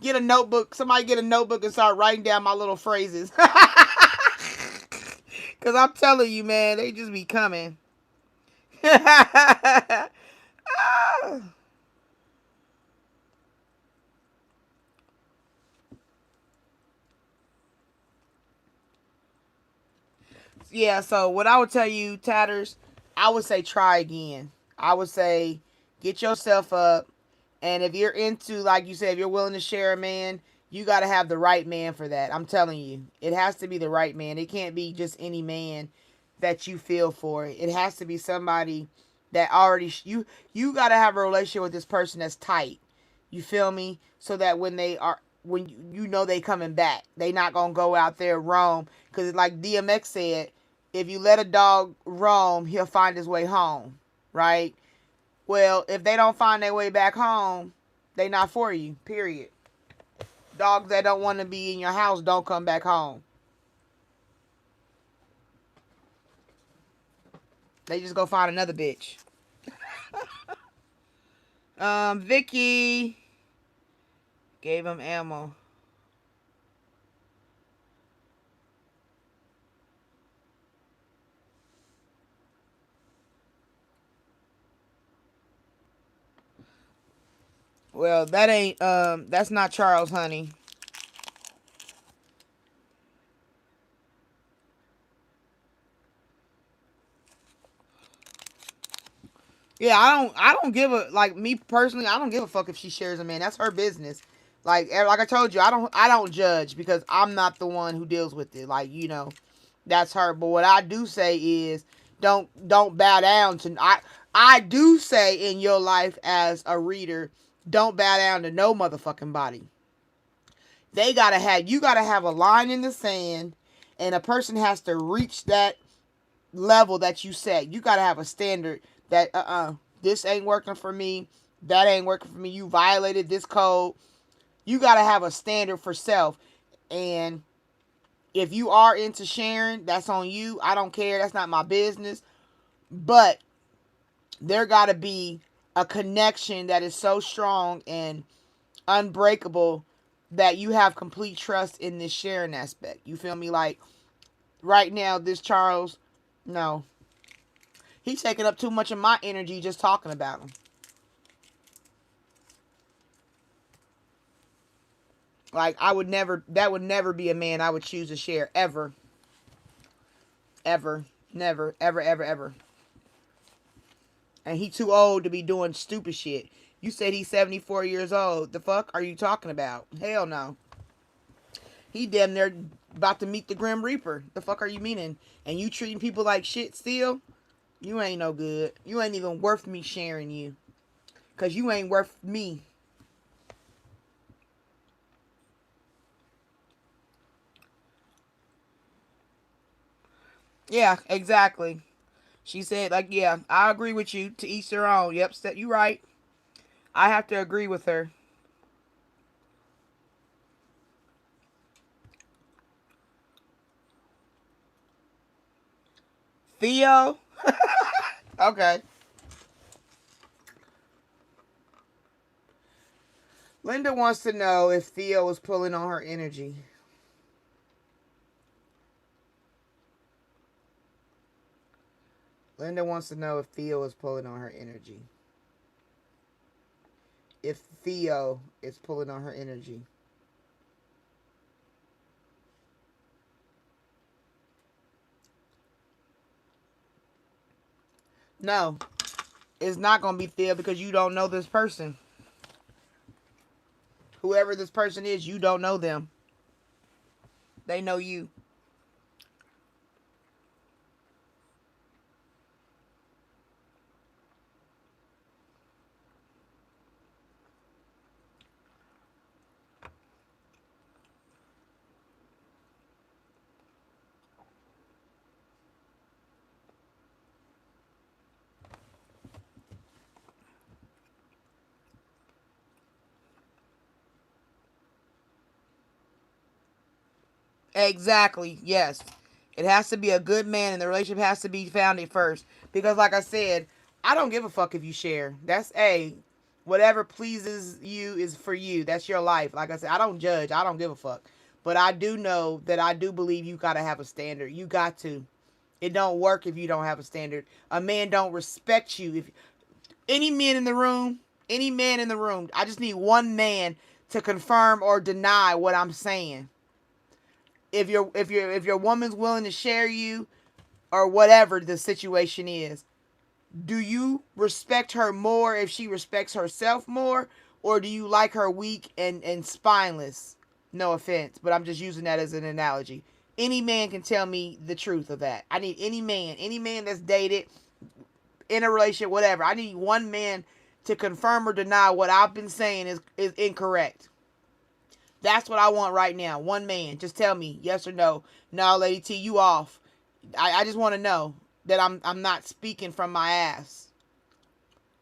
Get a notebook. Somebody get a notebook and start writing down my little phrases. Because I'm telling you, man, they just be coming. Yeah, so what I would tell you, Tatters, I would say try again. I would say get yourself up. And if you're into, like you said, if you're willing to share a man, you got to have the right man for that. I'm telling you. It has to be the right man. It can't be just any man that you feel for. It has to be somebody that already, you got to have a relationship with this person that's tight. You feel me? So that when they are, when you know they coming back, they not going to go out there roam. Because like DMX said, if you let a dog roam, he'll find his way home. Right? Well, if they don't find their way back home, they not for you, period. Dogs that don't want to be in your house don't come back home. They just go find another bitch. Vicky gave him ammo. Well, that ain't that's not Charles, honey. Yeah, I don't give a, like, me personally, I don't give a fuck if she shares a man. That's her business. Like I told you, I don't judge because I'm not the one who deals with it. Like, that's her. But what I do say is don't bow down to I do say in your life as a reader, don't bow down to no motherfucking body. You gotta have a line in the sand, and a person has to reach that level that you set. You gotta have a standard that this ain't working for me, that ain't working for me. You violated this code. You gotta have a standard for self. And if you are into sharing, that's on you. I don't care. That's not my business. But there gotta be a connection that is so strong and unbreakable that you have complete trust in this sharing aspect. You feel me? Like right now, this Charles, no, he's taking up too much of my energy just talking about him. Like, that would never be a man I would choose to share, ever. Ever. Never. Ever, ever, ever. And he too old to be doing stupid shit. You said he's 74 years old. The fuck are you talking about? Hell no. He damn near about to meet the Grim Reaper. The fuck are you meaning? And you treating people like shit still? You ain't no good. You ain't even worth me sharing you. Because you ain't worth me. Yeah, exactly. She said, like, yeah, I agree with you. To each their own. Yep, you right. I have to agree with her. Theo? Okay. Linda wants to know if Theo is pulling on her energy. Linda wants to know if Theo is pulling on her energy. If Theo is pulling on her energy. No, it's not going to be there because you don't know this person. Whoever this person is, you don't know them. They know you. Exactly. Yes. It has to be a good man and the relationship has to be founded first. Because like I said, I don't give a fuck if you share. That's whatever pleases you is for you. That's your life. Like I said, I don't judge. I don't give a fuck. But I do know that I do believe you gotta have a standard. You got to. It don't work if you don't have a standard. A man don't respect you. If any man in the room, I just need one man to confirm or deny what I'm saying. If your woman's willing to share you or whatever the situation is, do you respect her more if she respects herself more, or do you like her weak and spineless? No offense, but I'm just using that as an analogy. Any man can tell me the truth of that. I need any man that's dated, in a relationship, whatever. I need one man to confirm or deny what I've been saying is incorrect. That's what I want right now. One man. Just tell me yes or no. No, Lady T, you off. I just want to know that I'm not speaking from my ass.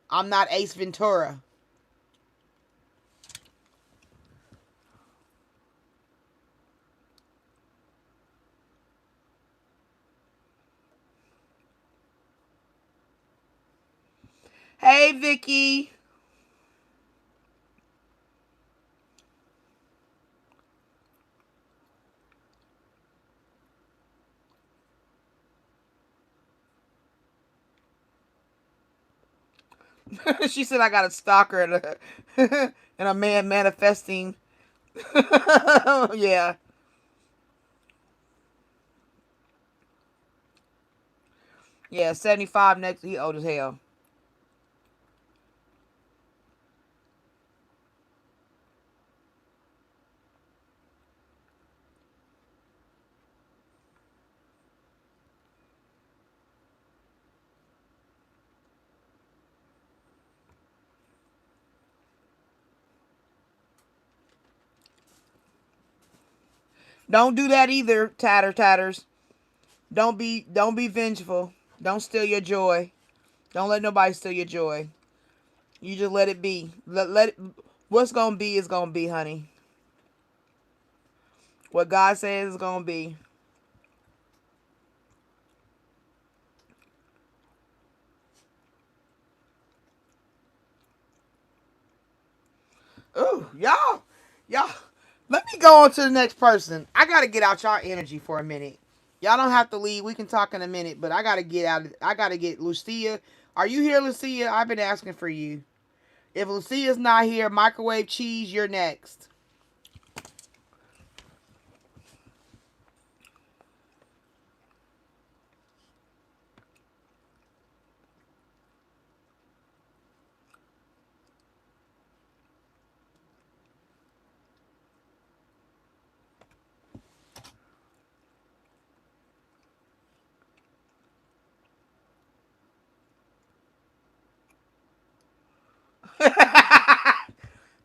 I'm not Ace Ventura. Hey, Vicky. She said I got a stalker and a man manifesting. Yeah. Yeah, 75 next. He old as hell. Don't do that either, tatters. Don't be vengeful. Don't steal your joy. Don't let nobody steal your joy. You just let it be. Let it, what's gonna be is gonna be, honey. What God says is gonna be. Ooh, y'all. Let me go on to the next person. I gotta get out y'all energy for a minute. Y'all don't have to leave. We can talk in a minute, but I gotta get out. I gotta get Lucia. Are you here, Lucia? I've been asking for you. If Lucia's not here, microwave cheese, you're next.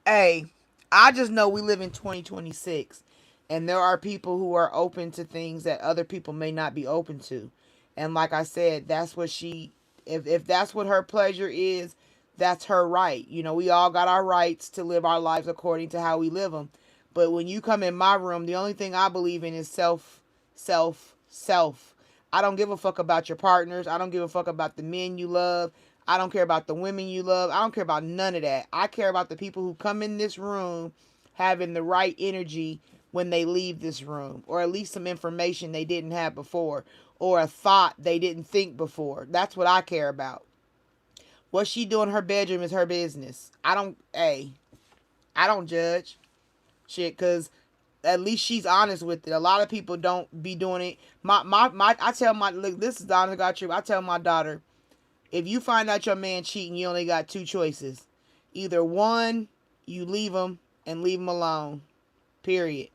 Hey, I just know we live in 2026 and there are people who are open to things that other people may not be open to. And like I said, that's what she if that's what her pleasure is, that's her right. You know, we all got our rights to live our lives according to how we live them. But when you come in my room, the only thing I believe in is self. I don't give a fuck about your partners. I don't give a fuck about the men you love. I don't care about the women you love. I don't care about none of that. I care about the people who come in this room having the right energy when they leave this room, or at least some information they didn't have before, or a thought they didn't think before. That's what I care about. What she do in her bedroom is her business. I don't judge shit because at least she's honest with it. A lot of people don't be doing it. I tell my, look, this is the honest God truth. I tell my daughter, If you find out your man cheating, you only got two choices. Either one, you leave him and leave him alone. Period.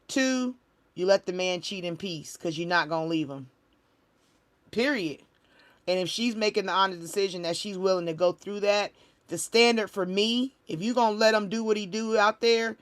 Two, you let the man cheat in peace because you're not going to leave him. Period. And if she's making the honest decision that she's willing to go through that, the standard for me, if you're going to let him do what he do out there,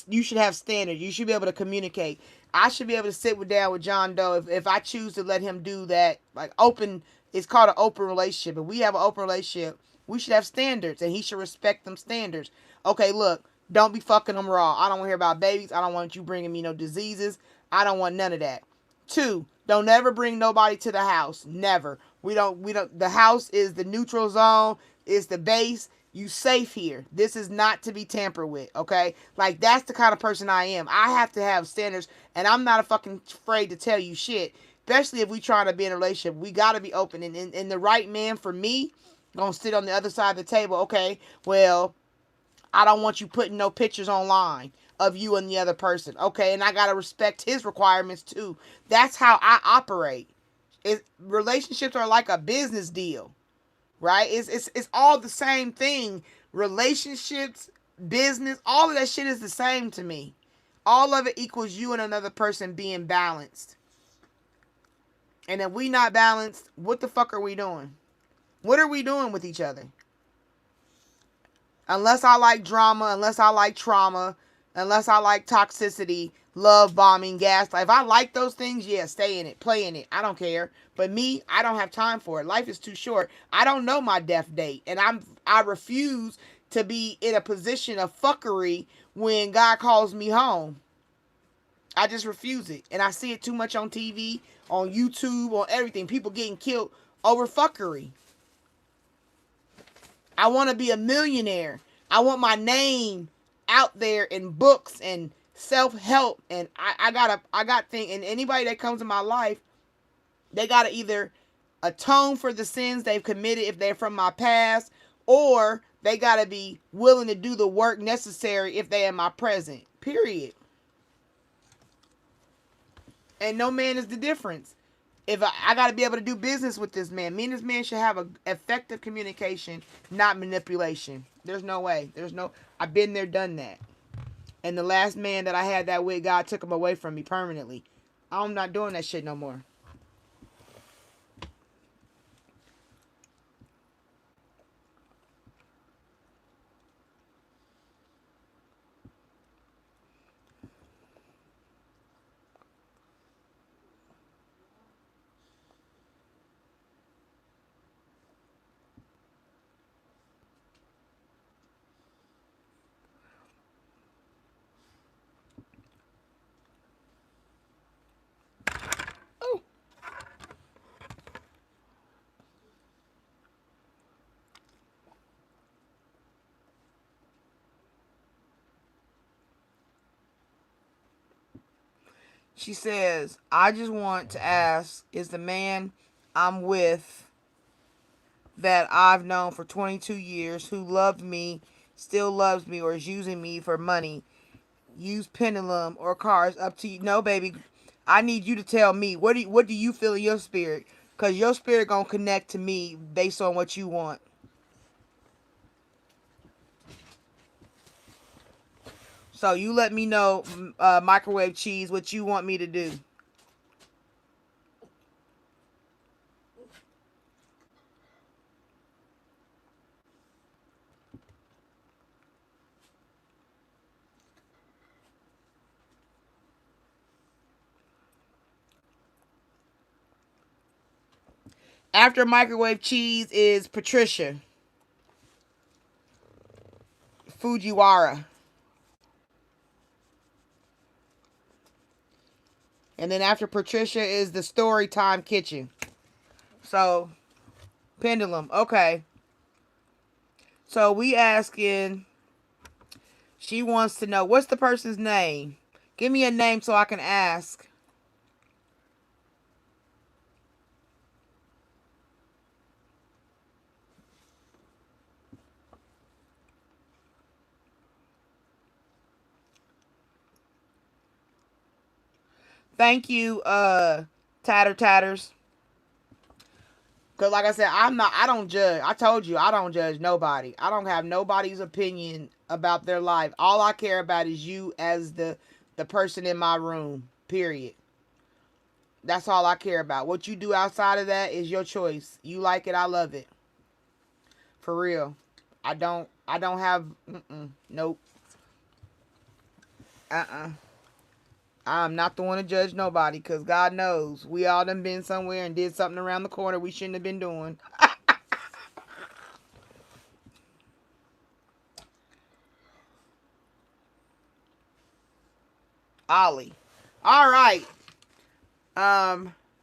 you should have standards. You should be able to communicate. I should be able to sit down with John Doe if I choose to let him do that. Like open, it's called an open relationship. If we have an open relationship, we should have standards, and he should respect them standards. Okay, look, don't be fucking them raw. I don't want to hear about babies. I don't want you bringing me no diseases. I don't want none of that. Two, don't ever bring nobody to the house. Never. We don't. The house is the neutral zone. Is the base. You safe here. This is not to be tampered with, okay? Like, that's the kind of person I am. I have to have standards, and I'm not fucking afraid to tell you shit. Especially if we trying to be in a relationship. We got to be open. And the right man for me gonna sit on the other side of the table. Okay, well, I don't want you putting no pictures online of you and the other person. Okay, and I got to respect his requirements too. That's how I operate. Relationships are like a business deal. Right? It's all the same thing. Relationships, business, all of that shit is the same to me. All of it equals you and another person being balanced. And if we not balanced, what the fuck are we doing? What are we doing with each other? Unless I like drama, unless I like trauma, unless I like toxicity, love bombing, gaslight. If I like those things, yeah, stay in it, play in it. I don't care. But me, I don't have time for it. Life is too short. I don't know my death date, and I refuse to be in a position of fuckery when God calls me home. I just refuse it, and I see it too much on TV, on YouTube, on everything. People getting killed over fuckery. I want to be a millionaire. I want my name out there in books and self-help, and I got things. And anybody that comes in my life, they gotta either atone for the sins they've committed if they're from my past, or they gotta be willing to do the work necessary if they're in my present. Period. And no man is the difference. If I got to be able to do business with this man. Me and this man should have a effective communication, not manipulation. There's no way. I've been there, done that. And the last man that I had that with, God took him away from me permanently. I'm not doing that shit no more. She says, I just want to ask, is the man I'm with that I've known for 22 years who loved me, still loves me, or is using me for money, use Pendulum or cars, up to you. No, baby, I need you to tell me, what do you feel in your spirit? Because your spirit going to connect to me based on what you want. So you let me know, microwave cheese, what you want me to do. After microwave cheese is Patricia Fujiwara. And then after Patricia is the Storytime Kitchen. So, Pendulum. Okay. So we asking, she wants to know, what's the person's name? Give me a name so I can ask. Thank you, Tatters. Because like I said, I don't judge. I told you, I don't judge nobody. I don't have nobody's opinion about their life. All I care about is you as the person in my room, period. That's all I care about. What you do outside of that is your choice. You like it, I love it. For real. I don't have, nope. I'm not the one to judge nobody, because God knows we all done been somewhere and did something around the corner we shouldn't have been doing. Ollie. All right.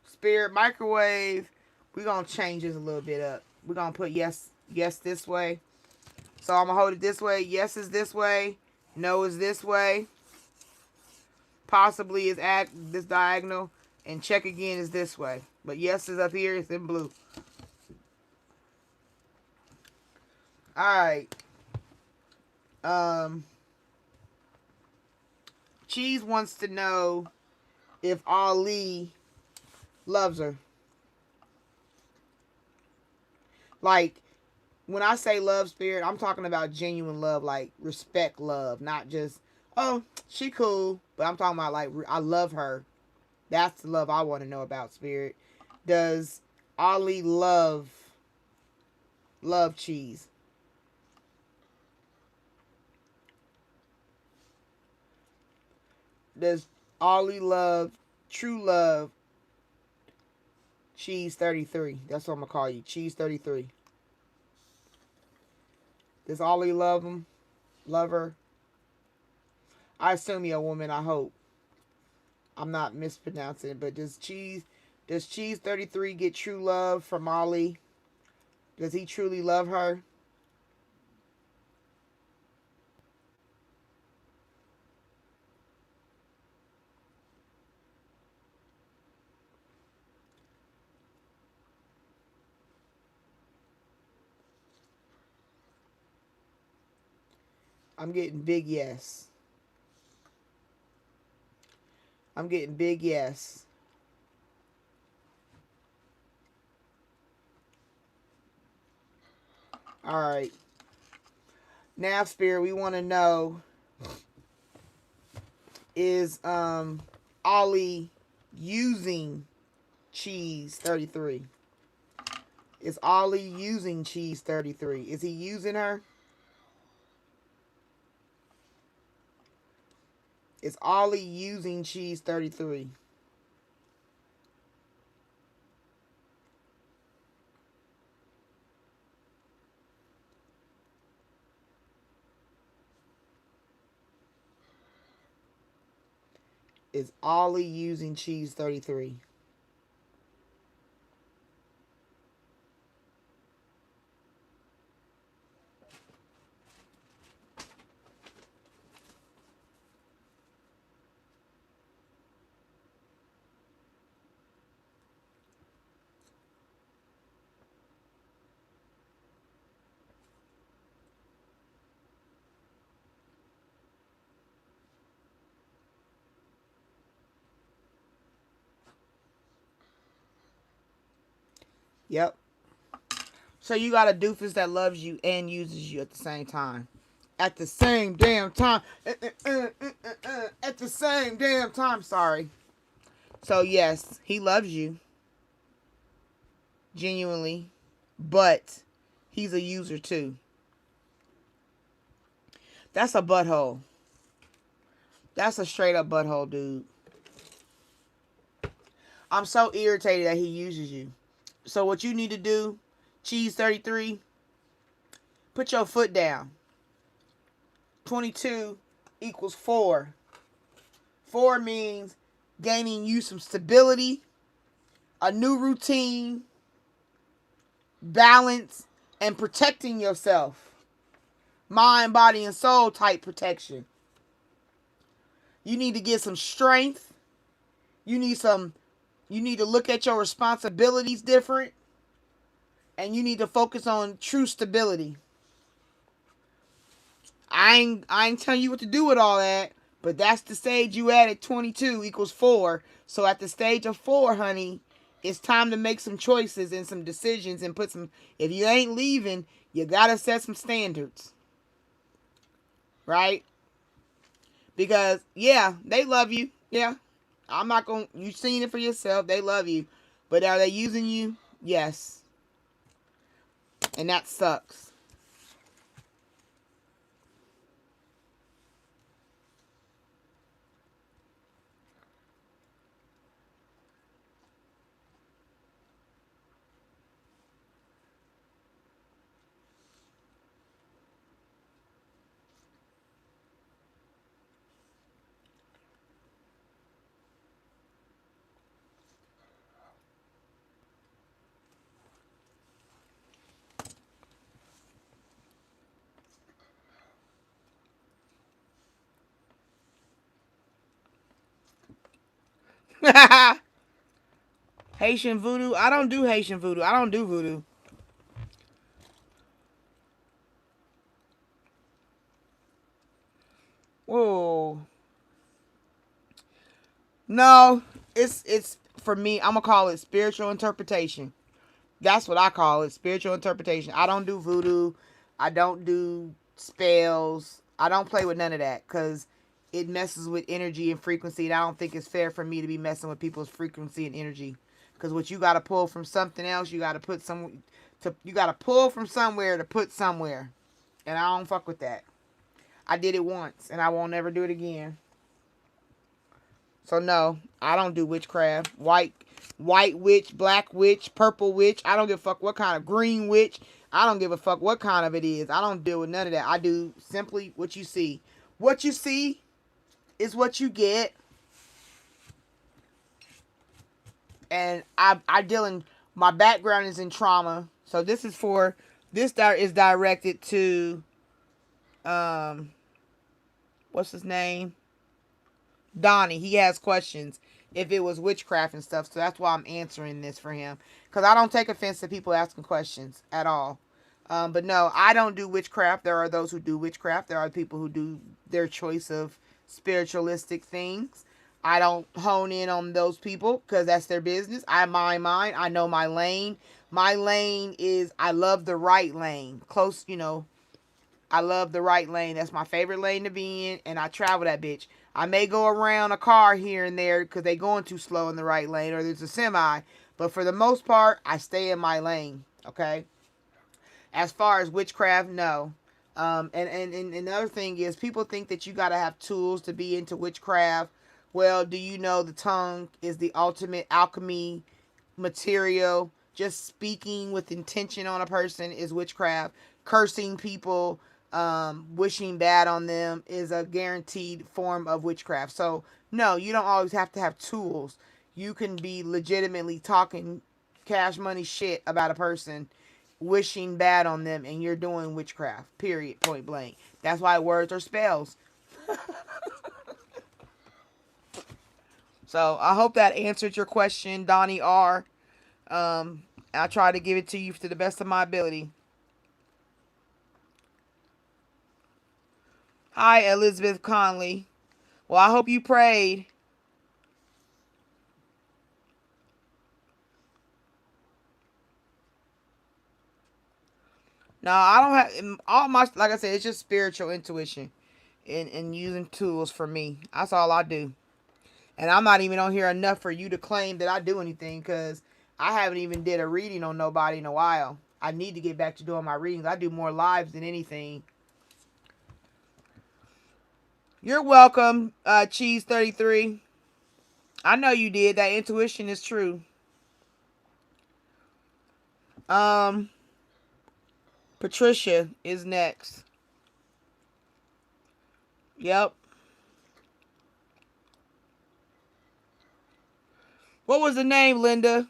Spirit microwave. We're gonna change this a little bit up. We're gonna put yes this way. So I'm gonna hold it this way. Yes is this way. No is this way. Possibly is this diagonal. And check again is this way. But yes is up here. It's in blue. Alright. Cheese wants to know if Ali loves her. Like, when I say love, Spirit, I'm talking about genuine love, like respect love, not just, oh, she cool, but I'm talking about like, I love her. That's the love I want to know about, Spirit. Does Ali love Cheese? Does Ali love, true love, Cheese 33? That's what I'm going to call you, Cheese 33. Does Ollie love him? Love her? I assume you're a woman, I hope. I'm not mispronouncing it, but does Cheese 33 get true love from Ollie? Does he truly love her? I'm getting big yes. I'm getting big yes. Alright. Now, Spirit, we want to know, is Ollie using Cheese 33? Is Ollie using Cheese 33? Is he using her? Is Ollie using Cheese 33? Is Ollie using Cheese 33? Yep. So you got a doofus that loves you and uses you at the same time. At the same damn time. At the same damn time. Sorry. So yes, he loves you. Genuinely. But he's a user too. That's a butthole. That's a straight up butthole, dude. I'm so irritated that he uses you. So what you need to do, Cheese 33, put your foot down. 22 equals 4. 4 means gaining you some stability, a new routine, balance, and protecting yourself. Mind, body, and soul type protection. You need to get some strength. You need to look at your responsibilities different. And you need to focus on true stability. I ain't telling you what to do with all that. But that's the stage you at 22 equals 4. So at the stage of 4, honey, It's time to make some choices and some decisions and put some. If you ain't leaving, you gotta set some standards, right? Because yeah, they love you. Yeah, I'm not gonna. You seen it for yourself. They love you, but are they using you? Yes, and that sucks. Haitian voodoo. I don't do Haitian voodoo. I don't do voodoo. Whoa. No, it's for me. I'm gonna call it spiritual interpretation. That's what I call it, spiritual interpretation. I don't do voodoo. I don't do spells. I don't play with none of that because it messes with energy and frequency. And I don't think it's fair for me to be messing with people's frequency and energy. Because what you got to pull from something else, you got to put some. You got to pull from somewhere to put somewhere, and I don't fuck with that. I did it once, and I won't ever do it again. So no, I don't do witchcraft. White witch, black witch, purple witch. I don't give a fuck what kind of green witch. I don't give a fuck what kind of it is. I don't deal with none of that. I do simply what you see. What you see is what you get. And I deal in my background is in trauma. So this is directed to what's his name? Donnie. He has questions if it was witchcraft and stuff. So that's why I'm answering this for him. Because I don't take offense to people asking questions at all. But no, I don't do witchcraft. There are those who do witchcraft. There are people who do their choice of spiritualistic things. I don't hone in on those people because that's their business. I mind mine. I know my lane. My lane is I love the right lane. Close, I love the right lane. That's my favorite lane to be in, and I travel that bitch. I may go around a car here and there because they going too slow in the right lane or there's a semi, but for the most part, I stay in my lane, okay? As far as witchcraft, no. And another thing is people think that you got to have tools to be into witchcraft. Well, do you know the tongue is the ultimate alchemy material? Just speaking with intention on a person is witchcraft. Cursing people, wishing bad on them is a guaranteed form of witchcraft. So, no, you don't always have to have tools. You can be legitimately talking cash money shit about a person, wishing bad on them, and you're doing witchcraft. Period. Point blank. That's why words are spells. So I hope that answered your question, Donnie R. I'll try to give it to you to the best of my ability. Hi, Elizabeth Conley. Well, I hope you prayed. No, I don't have all my, like I said, it's just spiritual intuition and using tools for me. That's all I do. And I'm not even on here enough for you to claim that I do anything because I haven't even did a reading on nobody in a while. I need to get back to doing my readings. I do more lives than anything. You're welcome, Cheese 33. I know you did. That intuition is true. Um, Patricia is next. Yep. What was the name, Linda?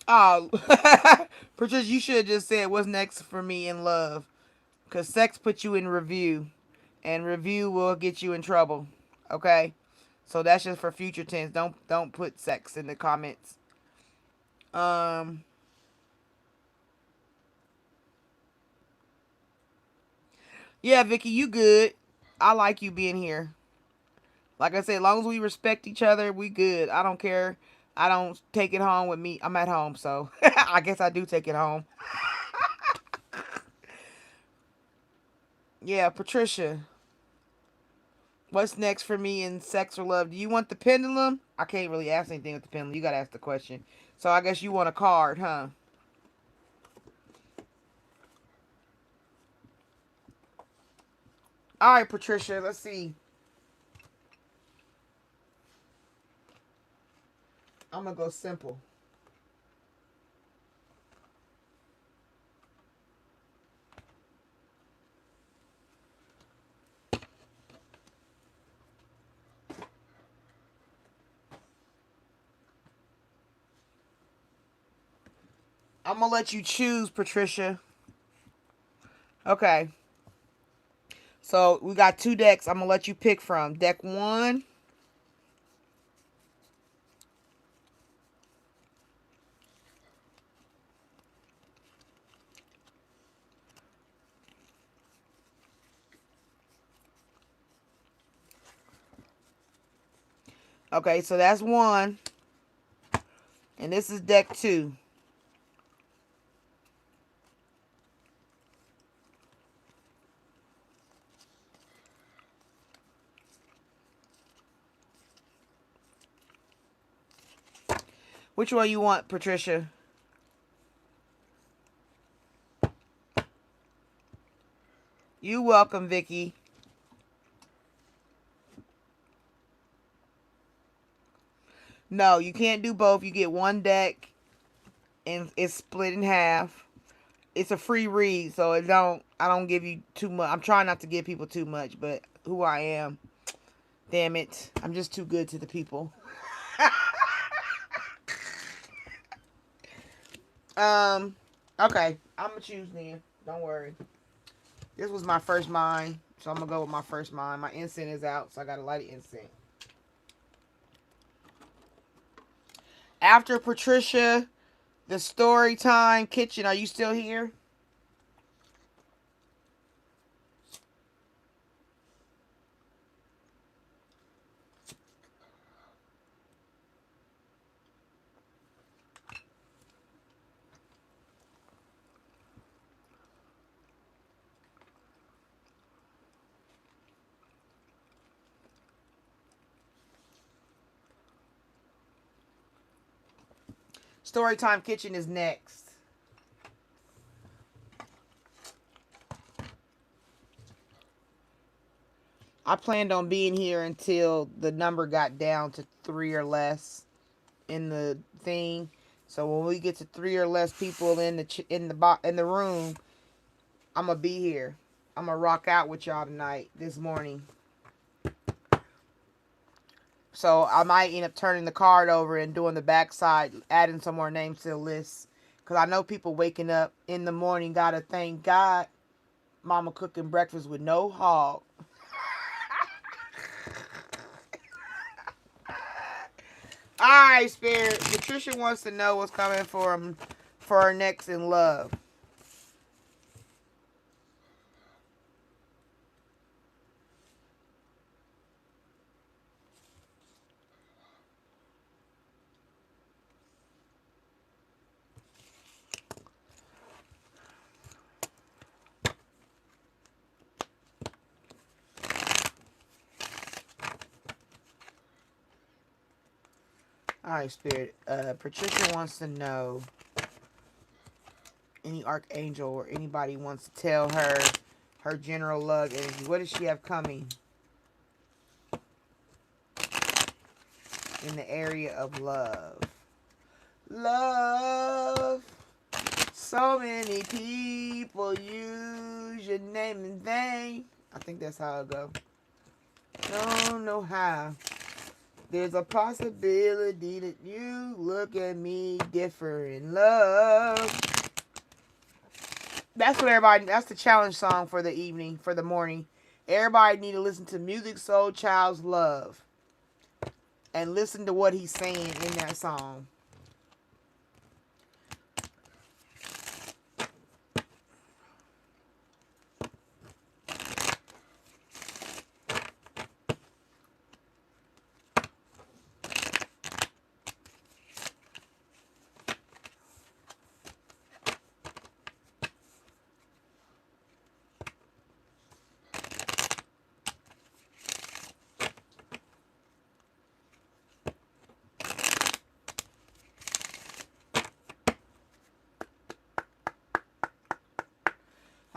Oh, Patricia, you should have just said what's next for me in love. Because sex puts you in review. And review will get you in trouble. Okay? So that's just for future tense. Don't put sex in the comments. Um Yeah, Vicky, you good. I like you being here. Like I said, as long as we respect each other, we good. I don't care. I don't take it home with me. I'm at home, so I guess I do take it home. Yeah, Patricia. What's next for me in sex or love? Do you want the pendulum? I can't really ask anything with the pendulum. You gotta ask the question. So I guess you want a card, huh? All right, Patricia. Let's see. I'm gonna go simple. I'm gonna let you choose, Patricia. Okay. So we got two decks. I'm gonna let you pick from. Deck one. Okay, so that's one. And this is deck two. Which one you want, Patricia? You welcome, Vicky. No, you can't do both. You get one deck and it's split in half. It's a free read, so I don't give you too much. I'm trying not to give people too much, but who I am, damn it, I'm just too good to the people. um, okay, I'm gonna choose then. Don't worry. This was my first mine, so I'm gonna go with my first mine. My incense is out, so I gotta light the incense. After Patricia, the story time kitchen. Are you still here? Storytime Kitchen is next. I planned on being here until the number got down to 3 or less in the thing. So when we get to 3 or less people in the room, I'm gonna be here. I'm gonna rock out with y'all tonight, this morning. So I might end up turning the card over and doing the backside, adding some more names to the list. Because I know people waking up in the morning, gotta thank God mama cooking breakfast with no hog. Alright, Spirit. Patricia wants to know what's coming for her next in love. Alright, Spirit. Patricia wants to know any archangel or anybody wants to tell her her general love energy. What does she have coming in the area of love? Love. So many people use your name in vain. I think that's how it go. Don't know how. There's a possibility that you look at me different, love. That's what everybody, that's the challenge song for the evening, for the morning. Everybody need to listen to Music Soul Child's Love. And listen to what he's saying in that song.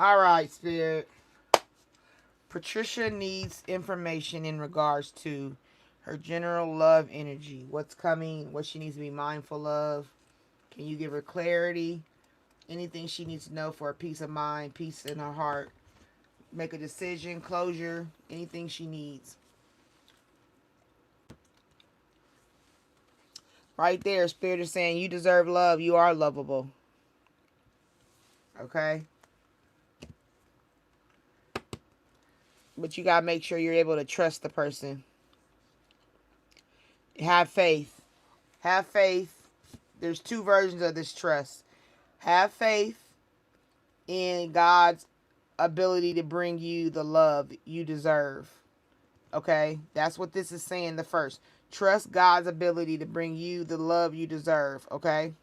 All right, Spirit. Patricia needs information in regards to her general love energy. What's coming, what she needs to be mindful of. Can you give her clarity? Anything she needs to know for her peace of mind, peace in her heart. Make a decision, closure, anything she needs. Right there, Spirit is saying you deserve love. You are lovable. Okay? But you got to make sure you're able to trust the person. Have faith. Have faith. There's two versions of this trust. Have faith in God's ability to bring you the love you deserve. Okay? That's what this is saying, the first. Trust God's ability to bring you the love you deserve. Okay?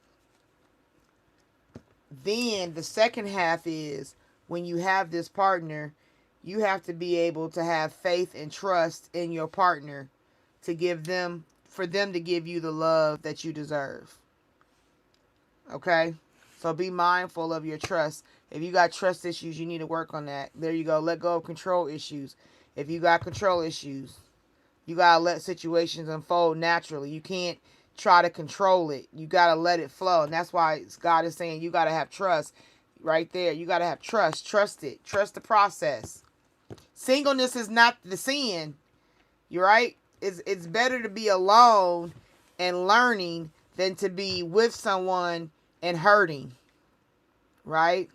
Then the second half is when you have this partner, you have to be able to have faith and trust in your partner to give them, for them to give you the love that you deserve. Okay? So be mindful of your trust. If you got trust issues, you need to work on that. There you go. Let go of control issues. If you got control issues, you got to let situations unfold naturally. You can't try to control it. You got to let it flow. And that's why God is saying you got to have trust right there. You got to have trust. Trust it. Trust the process. Singleness is not the sin. You're right. It's better to be alone and learning than to be with someone and hurting. Right?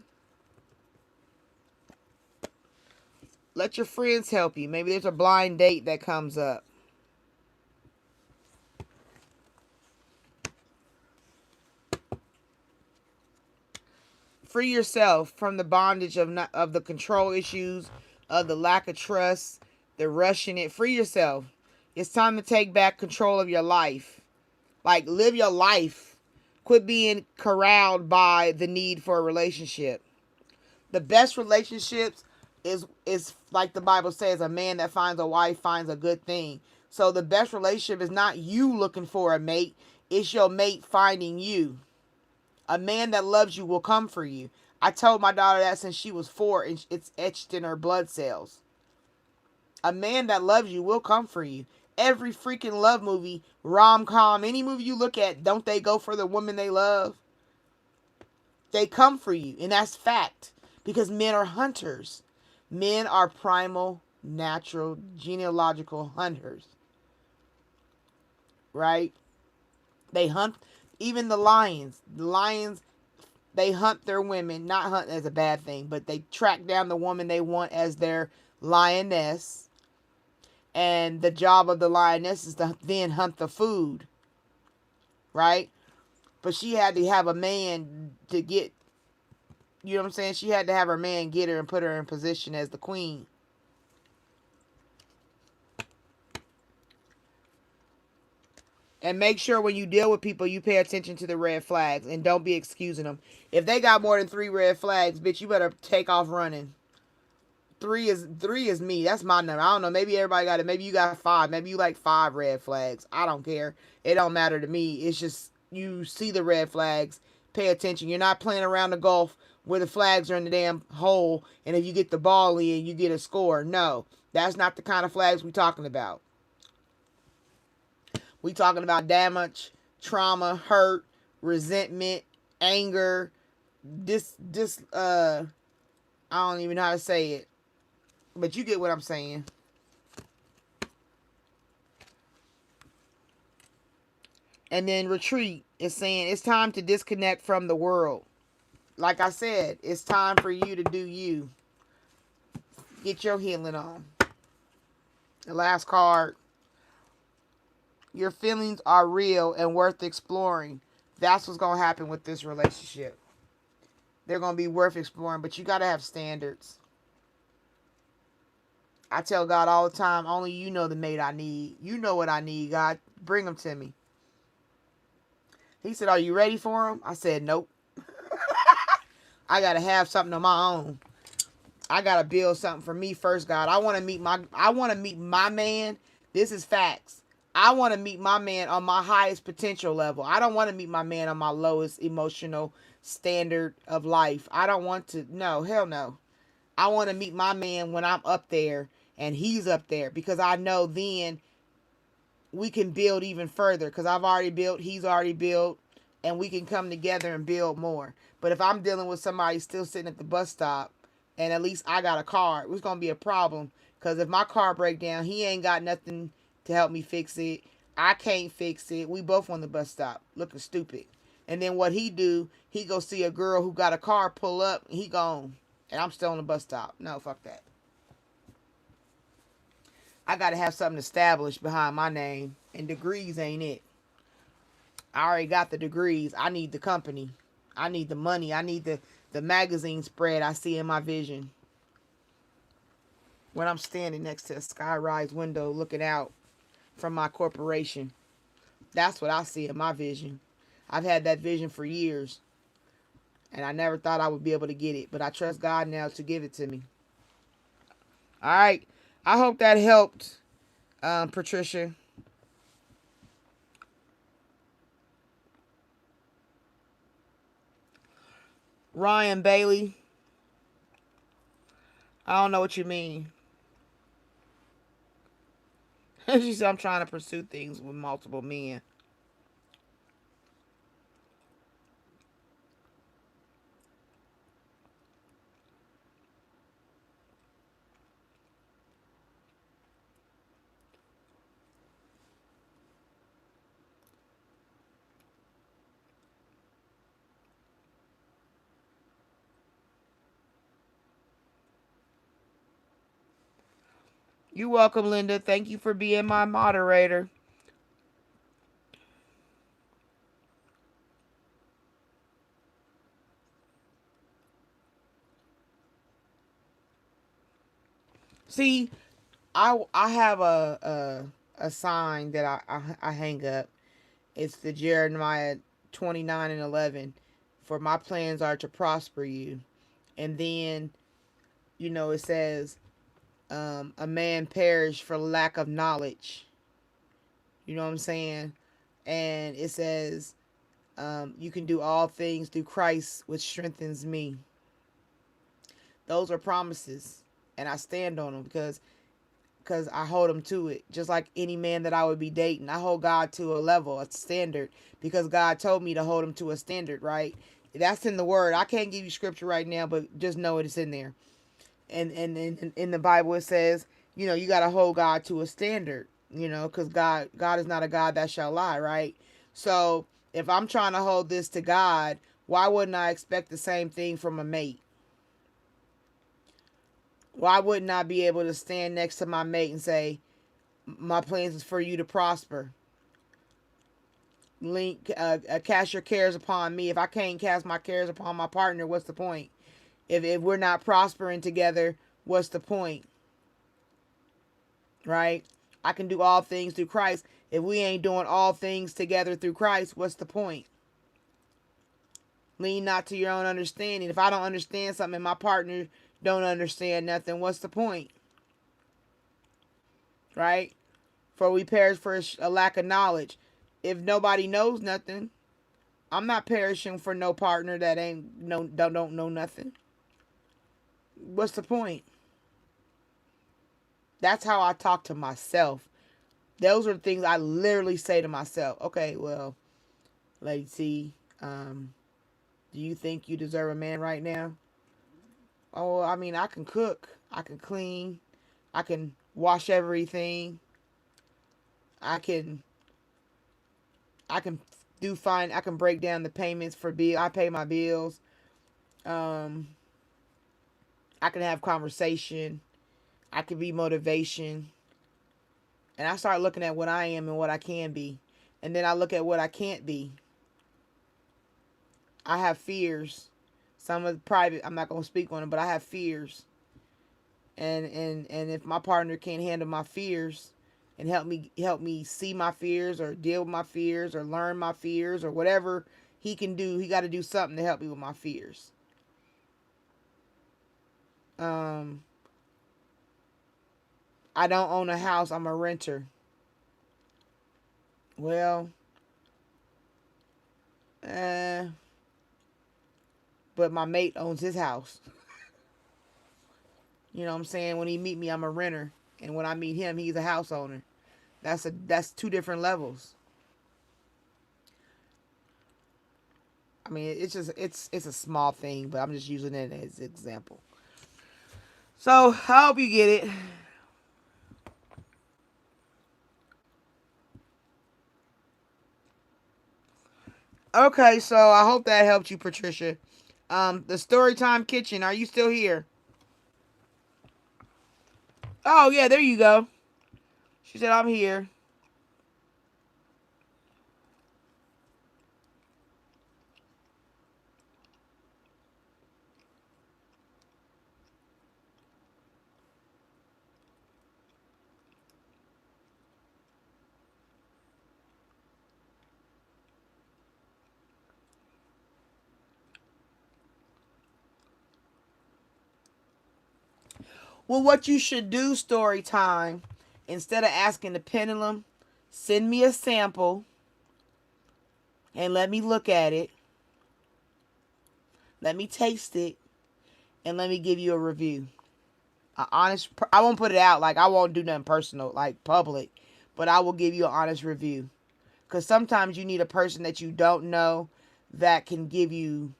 Let your friends help you. Maybe there's a blind date that comes up. Free yourself from the bondage of the control issues, of the lack of trust, the rushing it. Free yourself. It's time to take back control of your life. Like, live your life. Quit being corralled by the need for a relationship. The best relationships is like the Bible says, a man that finds a wife finds a good thing. So the best relationship is not you looking for a mate. It's your mate finding you. A man that loves you will come for you. I told my daughter that since she was 4, and it's etched in her blood cells. A man that loves you will come for you. Every freaking love movie, rom-com, any movie you look at, don't they go for the woman they love? They come for you, and that's fact. Because men are hunters. Men are primal, natural, genealogical hunters. Right? They hunt. Even the lions. The lions, they hunt their women. Not hunt as a bad thing, but they track down the woman they want as their lioness. And the job of the lioness is to then hunt the food. Right? But she had to have a man to get, you know what I'm saying? She had to have her man get her and put her in position as the queen. And make sure when you deal with people, you pay attention to the red flags and don't be excusing them. If they got more than 3 red flags, bitch, you better take off running. 3 is me. That's my number. I don't know. Maybe everybody got it. Maybe you got 5. Maybe you like 5 red flags. I don't care. It don't matter to me. It's just you see the red flags. Pay attention. You're not playing around the golf where the flags are in the damn hole, and if you get the ball in, you get a score. No, that's not the kind of flags we're talking about. We talking about damage, trauma, hurt, resentment, anger, I don't even know how to say it. But you get what I'm saying. And then retreat is saying it's time to disconnect from the world. Like I said, it's time for you to do you. Get your healing on. The last card. Your feelings are real and worth exploring. That's what's going to happen with this relationship. They're going to be worth exploring, but you got to have standards. I tell God all the time, only you know the mate I need. You know what I need, God. Bring them to me. He said, are you ready for them? I said, nope. I got to have something of my own. I got to build something for me first, God. I want to meet my man. This is facts. I want to meet my man on my highest potential level. I don't want to meet my man on my lowest emotional standard of life. I don't want to. No, hell no. I want to meet my man when I'm up there and he's up there, because I know then we can build even further, because I've already built, he's already built, and we can come together and build more. But if I'm dealing with somebody still sitting at the bus stop and at least I got a car, it's going to be a problem, because if my car break down, he ain't got nothing to help me fix it. I can't fix it. We both on the bus stop looking stupid. And then what he do, he go see a girl who got a car, pull up, and he gone. And I'm still on the bus stop. No, fuck that. I got to have something established behind my name. And degrees ain't it. I already got the degrees. I need the company. I need the money. I need the magazine spread I see in my vision. When I'm standing next to a skyrise window looking out from my corporation. That's what I see in my vision. I've had that vision for years. And I never thought I would be able to get it. But I trust God now to give it to me. All right. I hope that helped, Patricia. Ryan Bailey. I don't know what you mean. She said I'm trying to pursue things with multiple men. You're welcome, Linda. Thank you for being my moderator. See, I have a sign that I hang up. It's the Jeremiah 29:11. For my plans are to prosper you. And then, it says, a man perish for lack of knowledge. You know what I'm saying? And it says, you can do all things through Christ, which strengthens me. Those are promises. And I stand on them because I hold them to it. Just like any man that I would be dating. I hold God to a level, a standard, because God told me to hold him to a standard, right? That's in the word. I can't give you scripture right now, but just know it's in there. And in the Bible it says, you got to hold God to a standard, because God is not a God that shall lie, right? So if I'm trying to hold this to God, why wouldn't I expect the same thing from a mate? Why wouldn't I be able to stand next to my mate and say, my plans is for you to prosper? Cast your cares upon me. If I can't cast my cares upon my partner, what's the point? If we're not prospering together, what's the point? Right? I can do all things through Christ. If we ain't doing all things together through Christ, what's the point? Lean not to your own understanding. If I don't understand something and my partner don't understand nothing, what's the point? Right? For we perish for a lack of knowledge. If nobody knows nothing, I'm not perishing for no partner that don't know nothing. What's the point? That's how I talk to myself. Those are the things I literally say to myself. Okay, well, Lady T, do you think you deserve a man right now? Oh, I mean, I can cook. I can clean. I can wash everything. I can I can I can break down the payments for bill. I pay my bills. I can have conversation. I can be motivation. And I start looking at what I am and what I can be. And then I look at what I can't be. I have fears. Some of the private, I'm not going to speak on them, but I have fears. And if my partner can't handle my fears and help me see my fears or deal with my fears or learn my fears or whatever he can do, he got to do something to help me with my fears. I don't own a house. I'm a renter. Well, but my mate owns his house. You know what I'm saying? When he meet me, I'm a renter, and when I meet him, he's a house owner. That's two different levels. I mean, it's a small thing, but I'm just using it as an example. So I hope you get it. Okay, so I hope that helped you, Patricia. The Storytime Kitchen, are you still here? Oh yeah, there you go. She said I'm here. Well, what you should do, Storytime, instead of asking the Pendulum, send me a sample and let me look at it. Let me taste it and let me give you a review. I won't put it out, like I won't do nothing personal, like public, but I will give you an honest review. Because sometimes you need a person that you don't know that can give you,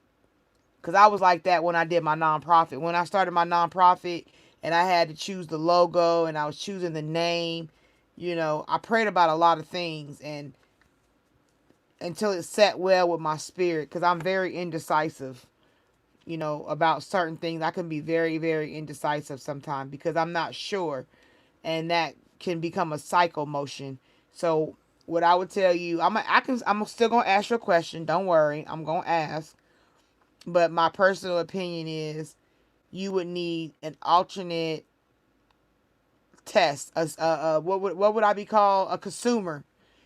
because I was like that when I did my nonprofit. When I started my nonprofit and I had to choose the logo and I was choosing the name, I prayed about a lot of things and until it sat well with my spirit, because I'm very indecisive, about certain things. I can be very, very indecisive sometimes because I'm not sure. And that can become a cycle motion. So what I would tell you, I'm still gonna ask your question. Don't worry, I'm gonna ask. But my personal opinion is, you would need an alternate test. What would I be called? A consumer.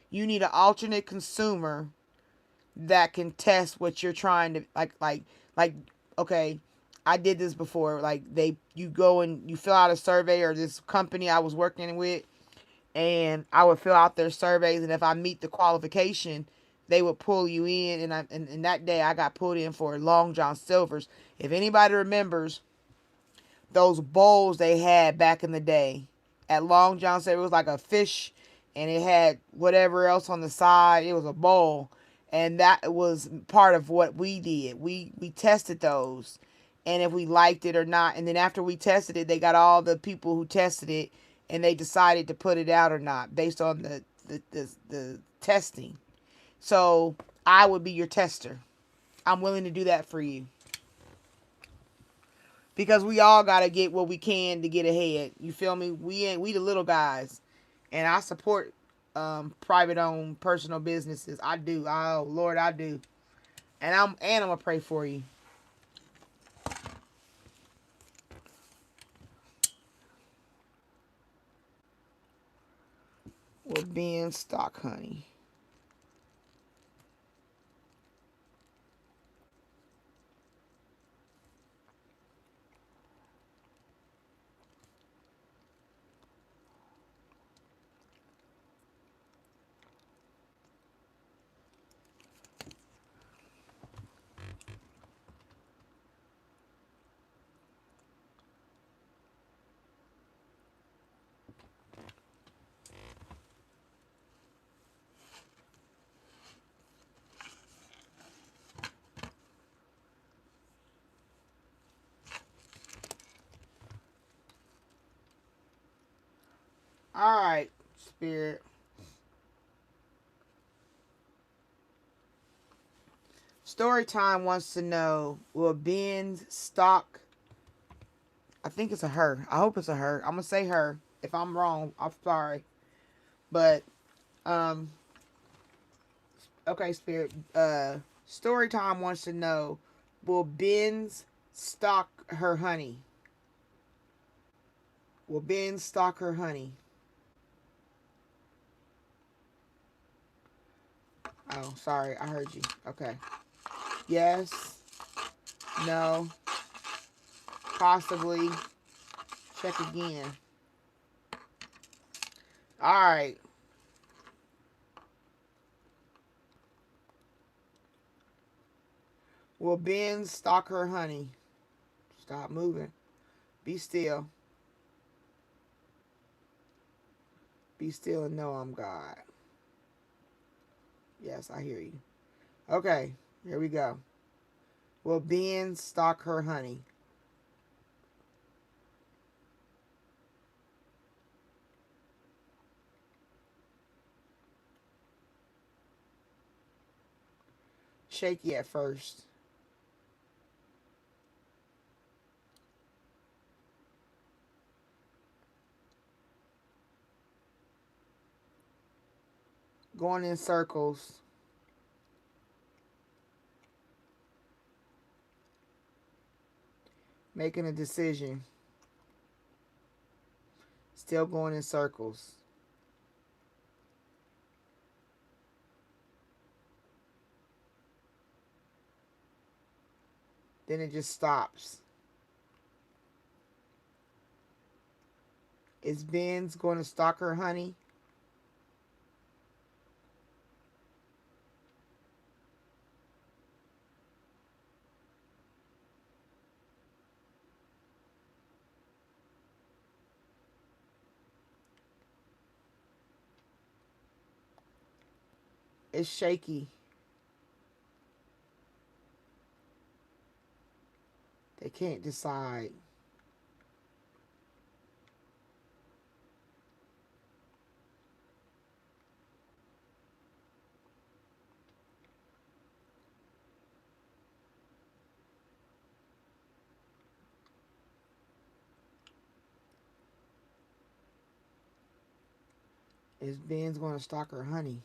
You need an alternate consumer that can test what you're trying to like. Okay, I did this before. Like you go and you fill out a survey, or this company I was working with, and I would fill out their surveys, and if I meet the qualification, they would pull you in. And that day I got pulled in for Long John Silver's. If anybody remembers those bowls they had back in the day at Long John Silver, it was like a fish, and it had whatever else on the side. It was a bowl, and that was part of what we did. We tested those, and if we liked it or not. And then after we tested it, they got all the people who tested it, and they decided to put it out or not based on the testing. So I would be your tester. I'm willing to do that for you. Because we all gotta get what we can to get ahead. You feel me? We the little guys. And I support private owned personal businesses. I do. Oh Lord, I do. And I'm gonna pray for you. We're being stock, honey. All right, Spirit. Storytime wants to know, will Ben stalk? I think it's a her. I hope it's a her. I'm gonna say her. If I'm wrong, I'm sorry. But okay, Spirit. Storytime wants to know, will Ben stalk her honey? Will Ben stalk her honey? Oh, sorry, I heard you. Okay. Yes. No. Possibly. Check again. All right. Will Ben stalk her honey? Stop moving. Be still. Be still and know I'm God. Yes, I hear you. Okay, here we go. Will Ben stalk her honey? Shaky at first. Going in circles. Making a decision. Still going in circles. Then it just stops. Is Ben's going to stalk her honey? It's shaky. They can't decide. Is Ben's going to stalk her honey?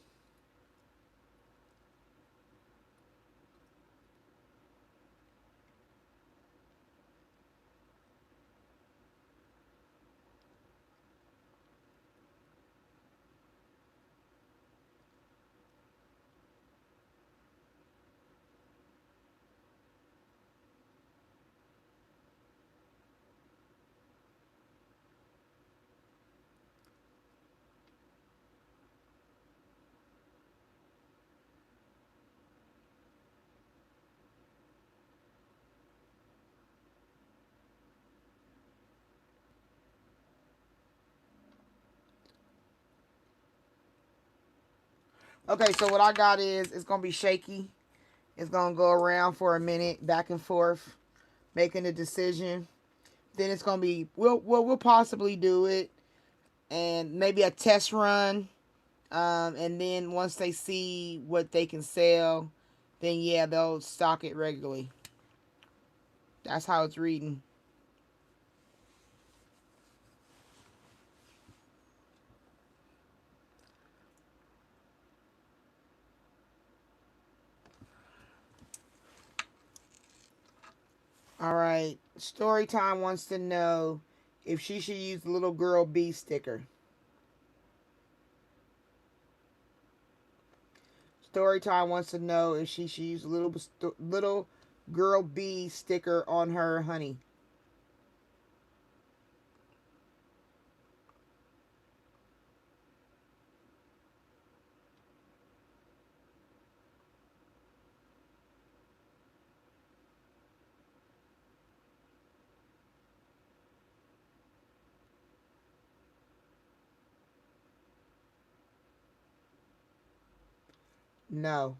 Okay, so what I got is, it's going to be shaky. It's going to go around for a minute, back and forth, making a decision. Then it's going to be, we'll possibly do it, and maybe a test run. And then once they see what they can sell, then yeah, they'll stock it regularly. That's how it's reading. All right. Storytime wants to know if she should use the little girl bee sticker. Storytime wants to know if she should use a little girl bee sticker on her honey. No.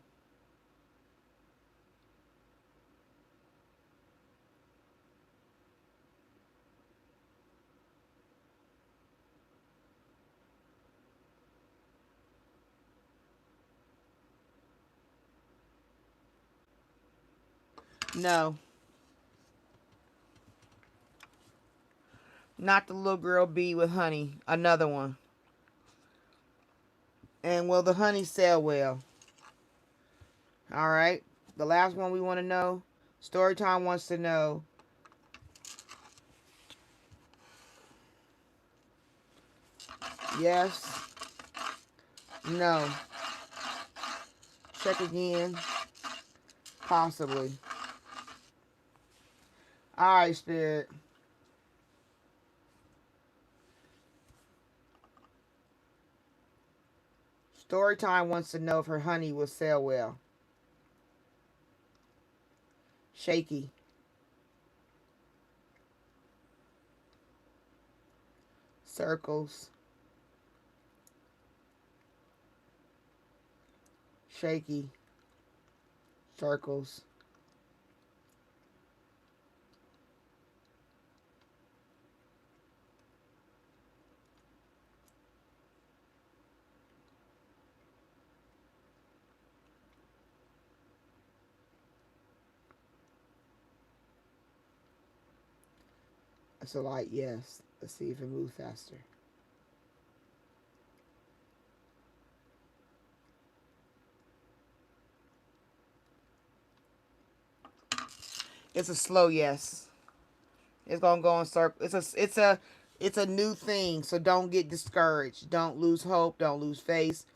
No. Not the little girl bee with honey. Another one. And will the honey sell well? All right. The last one we want to know. Storytime wants to know. Yes. No. Check again. Possibly. All right, Spirit. Storytime wants to know if her honey will sell well. Shaky. Circles. Shaky. Circles. It's a light yes. Let's see if it moves faster. It's a slow yes. It's gonna go in circles. It's a new thing. So don't get discouraged. Don't lose hope. Don't lose faith.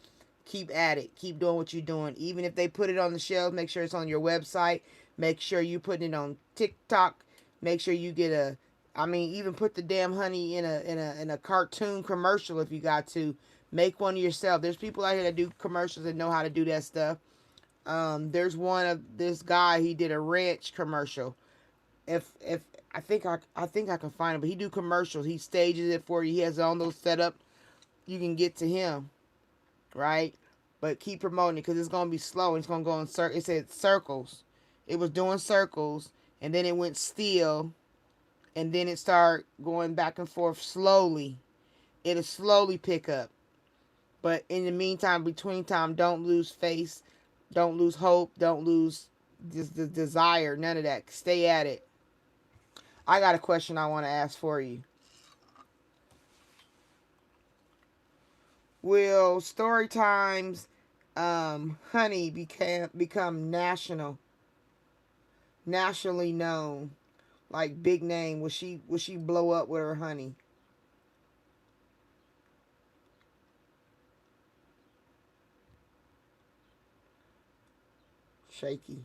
Keep at it. Keep doing what you're doing. Even if they put it on the shelf, make sure it's on your website. Make sure you put it on TikTok. Make sure you get a. I mean, even put the damn honey in a cartoon commercial if you got to. Make one yourself. There's people out here that do commercials and know how to do that stuff. There's one of this guy. He did a ranch commercial. If I think I can find him, but he do commercials. He stages it for you. He has all those set up. You can get to him, right? But keep promoting it because it's gonna be slow. It's gonna go in circles. It said circles. It was doing circles, and then it went still, and then it started going back and forth slowly. It'll slowly pick up. But in the meantime, between time, don't lose faith, don't lose hope, don't lose the desire. None of that. Stay at it. I got a question I want to ask for you. Will story times honey become nationally known, like big name? Will she blow up with her honey? Shaky.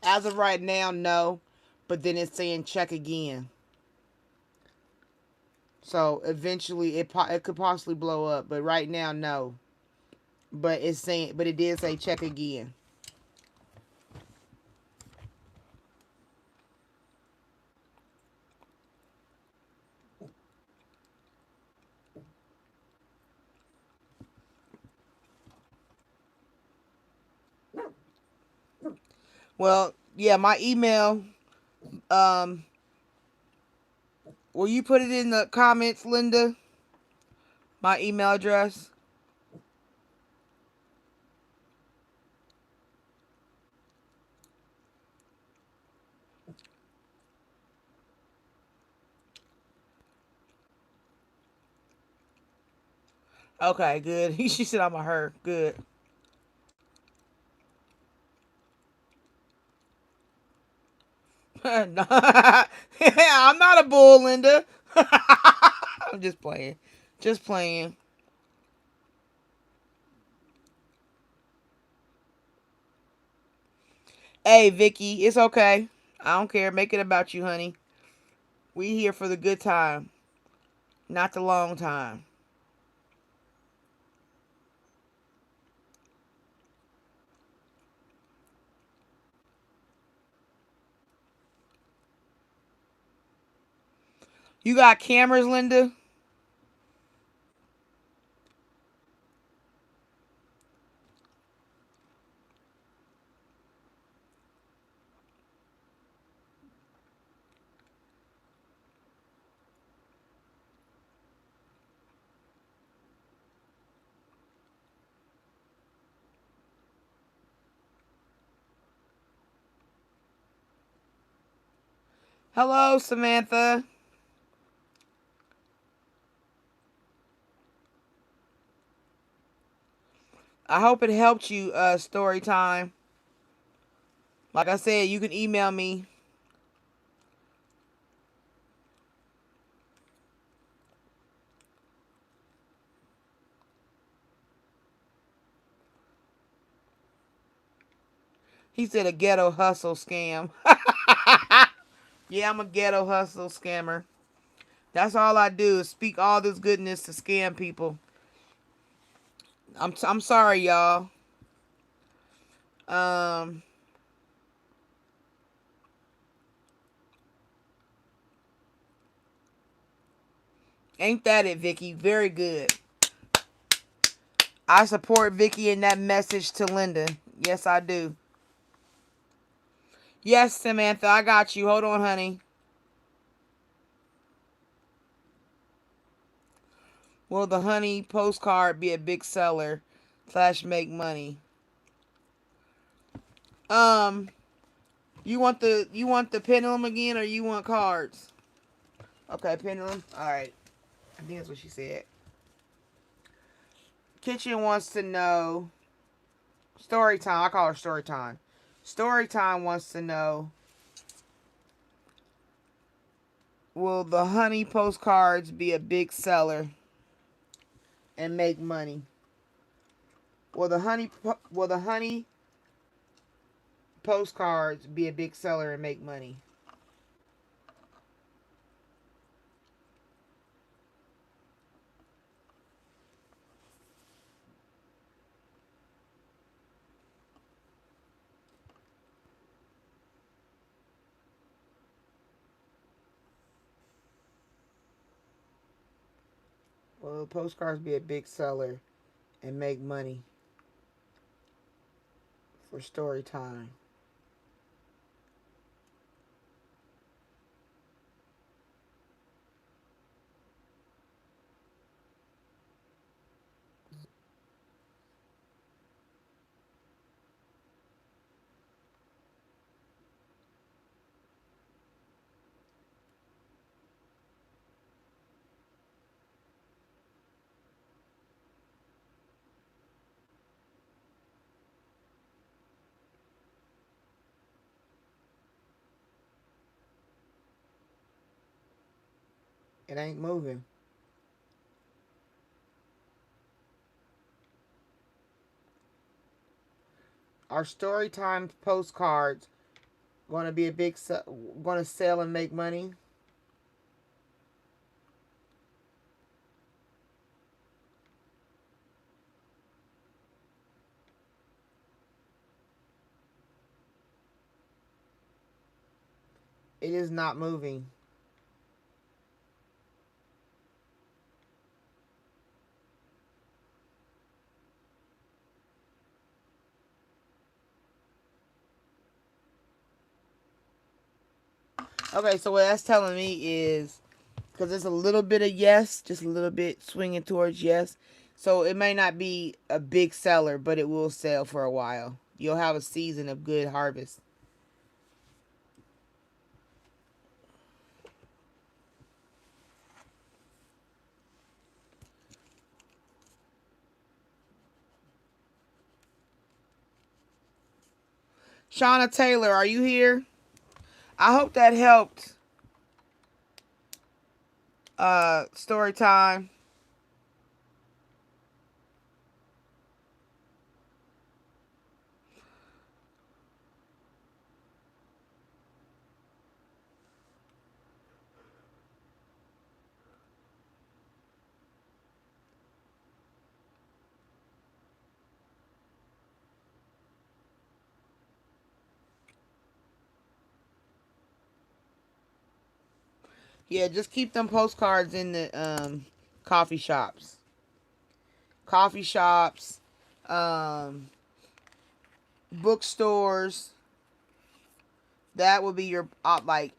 As of right now, no, but then it's saying check again. So eventually it could possibly blow up, but right now no. But it did say check again. Well, yeah, my email. Um, will you put it in the comments, Linda? My email address. Okay, good. She said I'm a her. Good. No. I'm not a bull, Linda. I'm just playing. Just playing. Hey, Vicky, it's okay. I don't care. Make it about you, honey. We here for the good time, not the long time. You got cameras, Linda? Hello, Samantha. I hope it helped you, story time. Like I said, you can email me. He said a ghetto hustle scam. Yeah, I'm a ghetto hustle scammer. That's all I do is speak all this goodness to scam people. I'm sorry, y'all. Um, ain't that it, Vicky? Very good. I support Vicky in that message to Linda. Yes, I do. Yes, Samantha, I got you. Hold on, honey. Will the honey postcard be a big seller / make money? Um, you want the pendulum again, or you want cards? Okay, pendulum. All right. I think that's what she said. Kitchen wants to know. Story time. I call her story time. Story time wants to know. Will the honey postcards be a big seller and make money? Will the honey postcards be a big seller and make money? Will the postcards be a big seller and make money for story time? It ain't moving. Are story time postcards going to be a big going to sell and make money? It is not moving. Okay, so what that's telling me is, because it's a little bit of yes, just a little bit swinging towards yes. So it may not be a big seller, but it will sell for a while. You'll have a season of good harvest. Shauna Taylor, are you here? I hope that helped. Story time. Yeah, just keep them postcards in the coffee shops. Coffee shops, um, bookstores. That would be your like.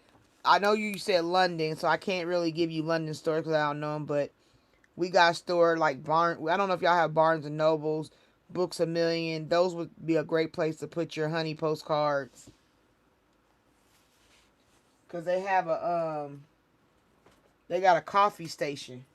I know you said London, so I can't really give you London stores because I don't know them. But we got a store like Barnes. I don't know if y'all have Barnes and Nobles, Books a Million. Those would be a great place to put your honey postcards because they have they got a coffee station.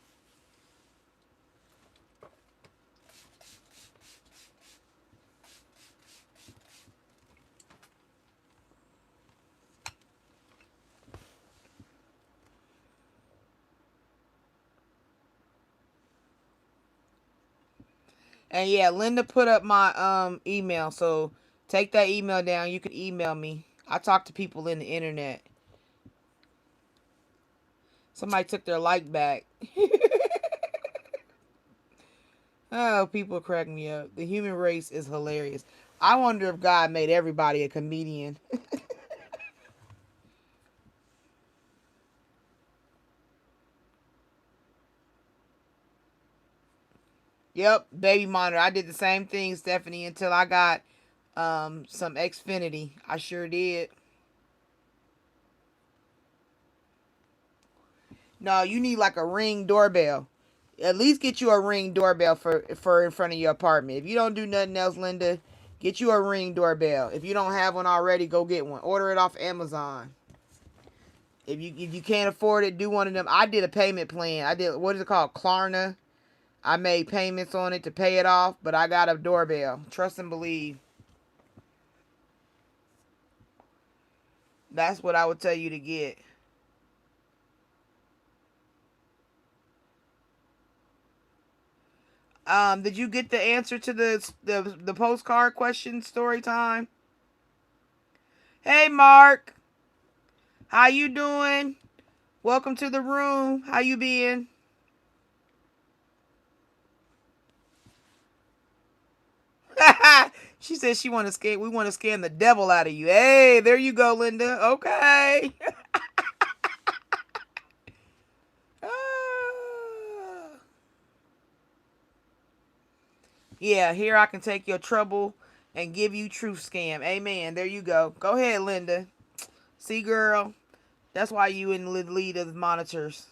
And yeah, Linda put up my email, so take that email down. You can email me. I talk to people in the internet. Somebody took their like back. Oh, people crack me up. The human race is hilarious. I wonder if God made everybody a comedian. Yep, baby monitor. I did the same thing, Stephanie, until I got some Xfinity. I sure did. No, you need like a Ring doorbell. At least get you a Ring doorbell for in front of your apartment. If you don't do nothing else, Linda, get you a Ring doorbell. If you don't have one already, go get one. Order it off Amazon. If you can't afford it, do one of them. I did a payment plan. I did, what is it called? Klarna. I made payments on it to pay it off, but I got a doorbell. Trust and believe. That's what I would tell you to get. Did you get the answer to the postcard question story time? Hey, Mark, how you doing? Welcome to the room. How you been? She said she want to scan. We want to scan the devil out of you. Hey, there you go, Linda. Okay. Ah. Yeah, here I can take your trouble and give you truth scam. Amen. There you go. Go ahead, Linda. See, girl. That's why you in the lead of the monitors.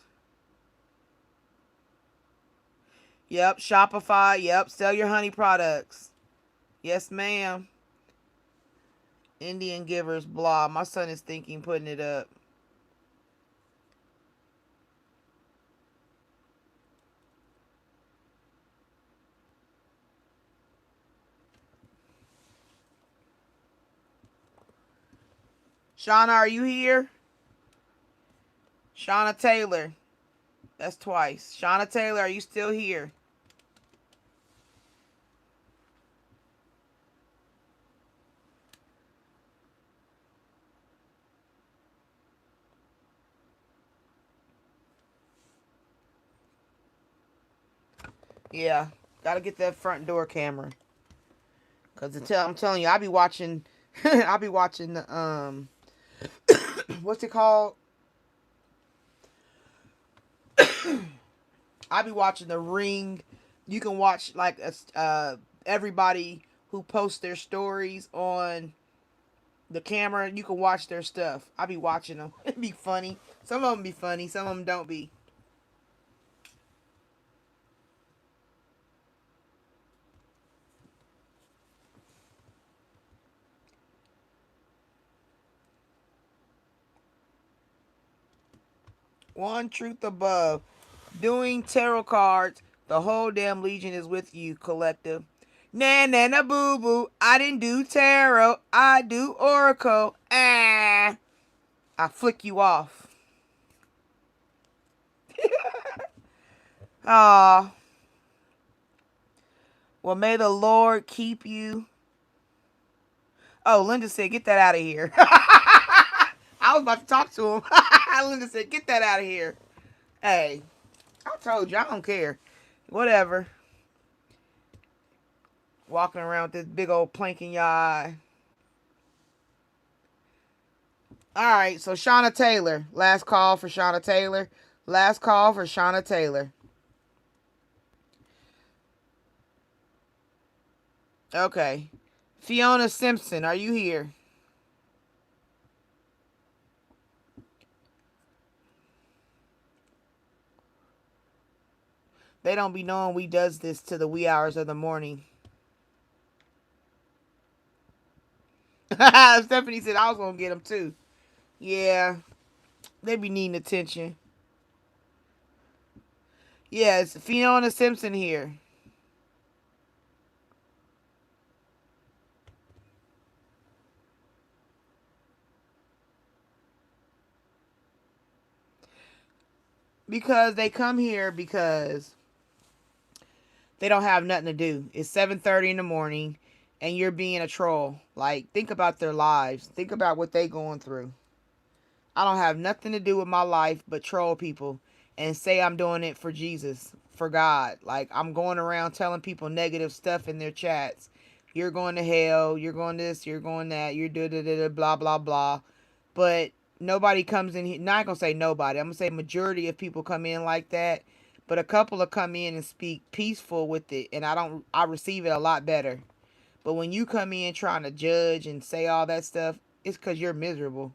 Yep, Shopify. Yep, sell your honey products. Yes, ma'am. Indian givers, blah. My son is thinking putting it up. Shauna, are you here? Shauna Taylor. That's twice. Shauna Taylor, are you still here? Yeah. Gotta get that front door camera. Cause I'm telling you, I be watching I be watching the what's it called? I be watching the Ring. You can watch like everybody who posts their stories on the camera. You can watch their stuff. I be watching them. It be funny. Some of them be funny. Some of them don't be. One truth above. Doing tarot cards. The whole damn legion is with you, collective. Nah, nah, nah, boo, boo. I didn't do tarot. I do oracle. Ah. I flick you off. Ah. Well, may the Lord keep you. Oh, Linda said, get that out of here. I was about to talk to him. Linda said, get that out of here. Hey, I told you, I don't care. Whatever. Walking around with this big old plank in your eye. All right, so Shauna Taylor. Last call for Shauna Taylor. Last call for Shauna Taylor. Okay. Fiona Simpson, are you here? They don't be knowing we does this to the wee hours of the morning. Stephanie said I was gonna get them too. Yeah, they be needing attention. Yes, Fiona Simpson here. Because they come here because they don't have nothing to do. It's 7:30 in the morning and you're being a troll. Like, think about their lives. Think about what they going through. I don't have nothing to do with my life but troll people and say I'm doing it for Jesus, for God. Like, I'm going around telling people negative stuff in their chats. You're going to hell, you're going this, you're going that, you're da da da da blah blah blah. But nobody comes in here. Not gonna say nobody. I'm gonna say majority of people come in like that. But a couple will come in and speak peaceful with it, and I receive it a lot better. But when you come in trying to judge and say all that stuff, it's because you're miserable.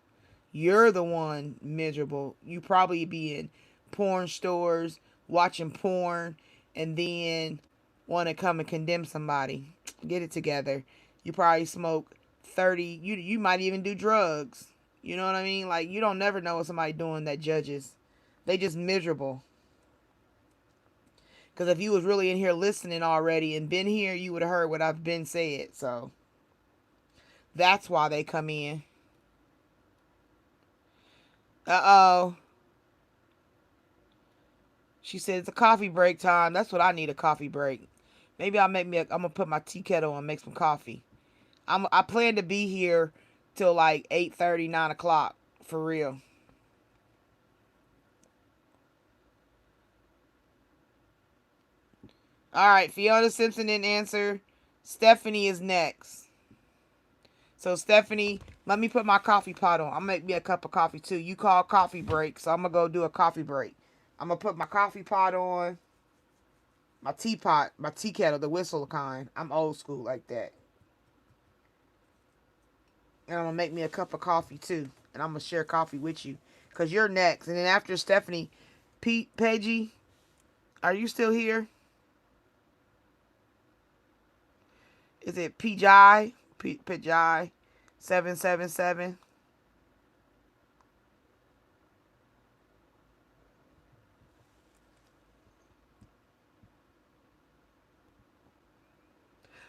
You're the one miserable. You probably be in porn stores watching porn and then want to come and condemn somebody. Get it together. You probably smoke 30. You might even do drugs. You know what I mean? Like, you don't never know what somebody doing that judges. They just miserable. Because if you was really in here listening already and been here, you would have heard what I've been said. So that's why they come in. Uh-oh. She said it's a coffee break time. That's what I need, a coffee break. Maybe I'm gonna put my tea kettle on and make some coffee. I plan to be here till like 8:30, 9 o'clock for real. All right, Fiona Simpson didn't answer. Stephanie is next. So Stephanie, let me put my coffee pot on. I'm gonna make me a cup of coffee too. You call coffee break, so I'm gonna go do a coffee break. I'm gonna put my coffee pot on, my teapot, my tea kettle, the whistle kind. I'm old school like that. And I'm gonna make me a cup of coffee too. And I'm gonna share coffee with you. Cause you're next. And then after Stephanie, Pete Peggy, are you still here? Is it PJ? PJ 777?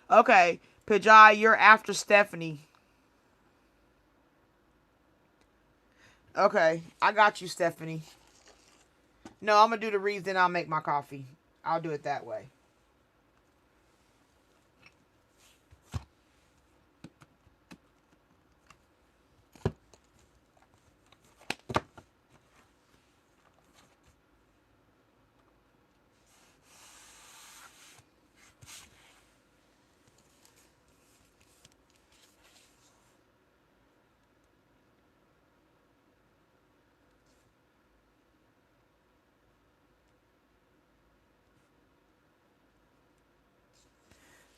Okay. PJ, you're after Stephanie. Okay. I got you, Stephanie. No, I'm gonna do the reads, then I'll make my coffee. I'll do it that way.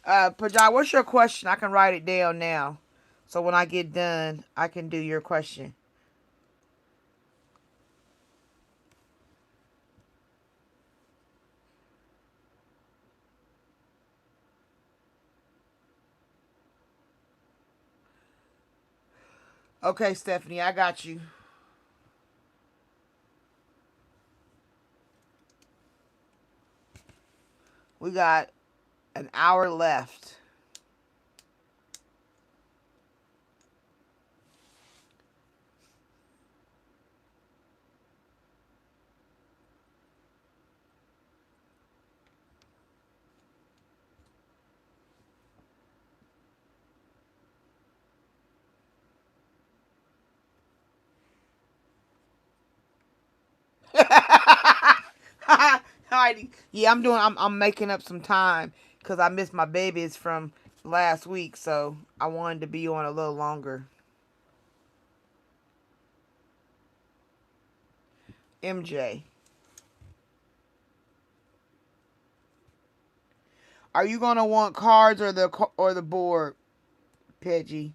Pajai, what's your question? I can write it down now. So when I get done, I can do your question. Okay, Stephanie, I got you. We got an hour left. Heidi. Yeah, I'm making up some time because I missed my babies from last week, so I wanted to be on a little longer. MJ. Are you gonna want cards or the board, Pidgey?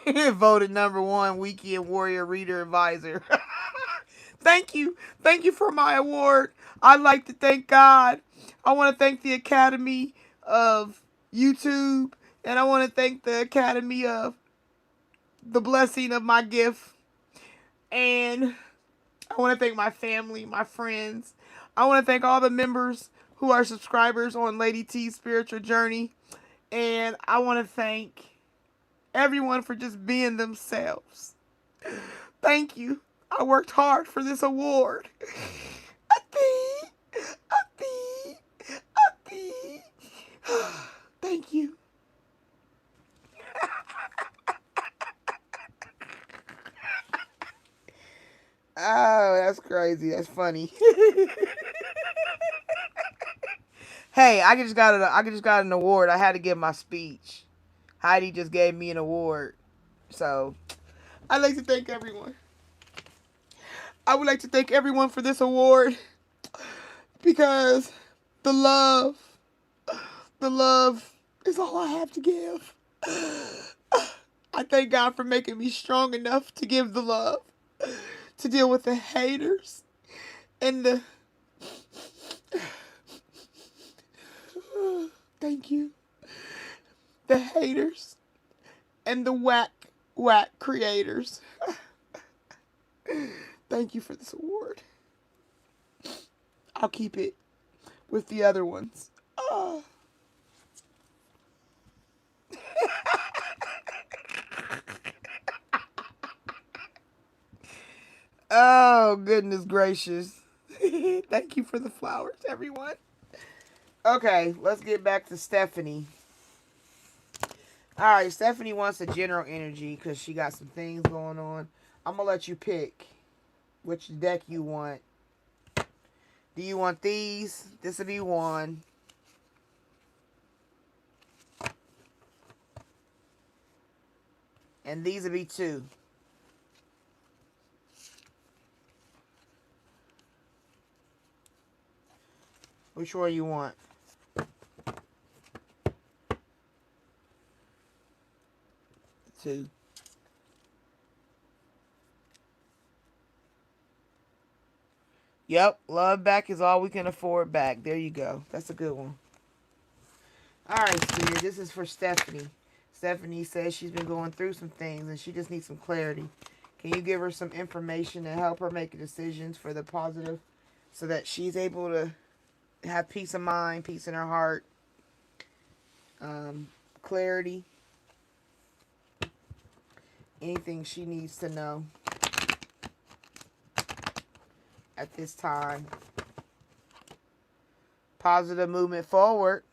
Voted #1 Weekend Warrior Reader Advisor. Thank you. Thank you for my award. I'd like to thank God. I want to thank the Academy of YouTube. And I want to thank the Academy of the blessing of my gift. And I want to thank my family, my friends. I want to thank all the members who are subscribers on Lady T's Spiritual Journey. And I want to thank everyone for just being themselves. Thank you. I worked hard for this award. Thank you. Oh, that's crazy. That's funny. Hey, I just got an award. I had to give my speech. Heidi just gave me an award. So, I'd like to thank everyone. I would like to thank everyone for this award because the love is all I have to give. I thank God for making me strong enough to give the love, to deal with the haters and the thank you. The haters and the whack creators. Thank you for this award. I'll keep it with the other ones. Oh, goodness gracious. Thank you for the flowers, everyone. Okay, let's get back to Stephanie. Alright, Stephanie wants a general energy because she got some things going on. I'm going to let you pick which deck you want. Do you want these? This will be one. And these will be two. Which one you want? Two. Yep, love back is all we can afford back. There you go. That's a good one. Alright, Spirit, this is for Stephanie. Stephanie says she's been going through some things and she just needs some clarity. Can you give her some information to help her make decisions for the positive so that she's able to have peace of mind, peace in her heart, clarity, anything she needs to know at this time. Positive movement forward.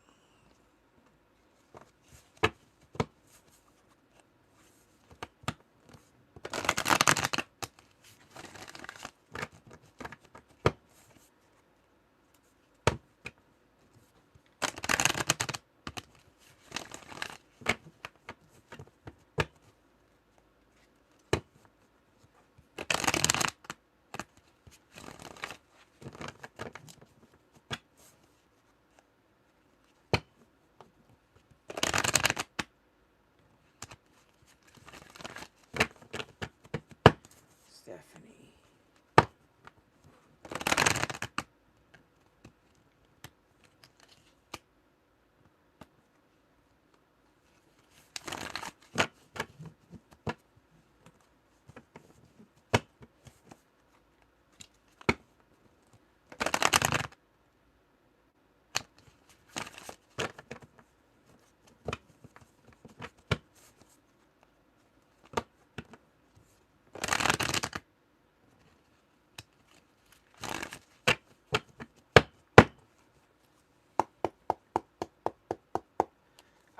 Stephanie.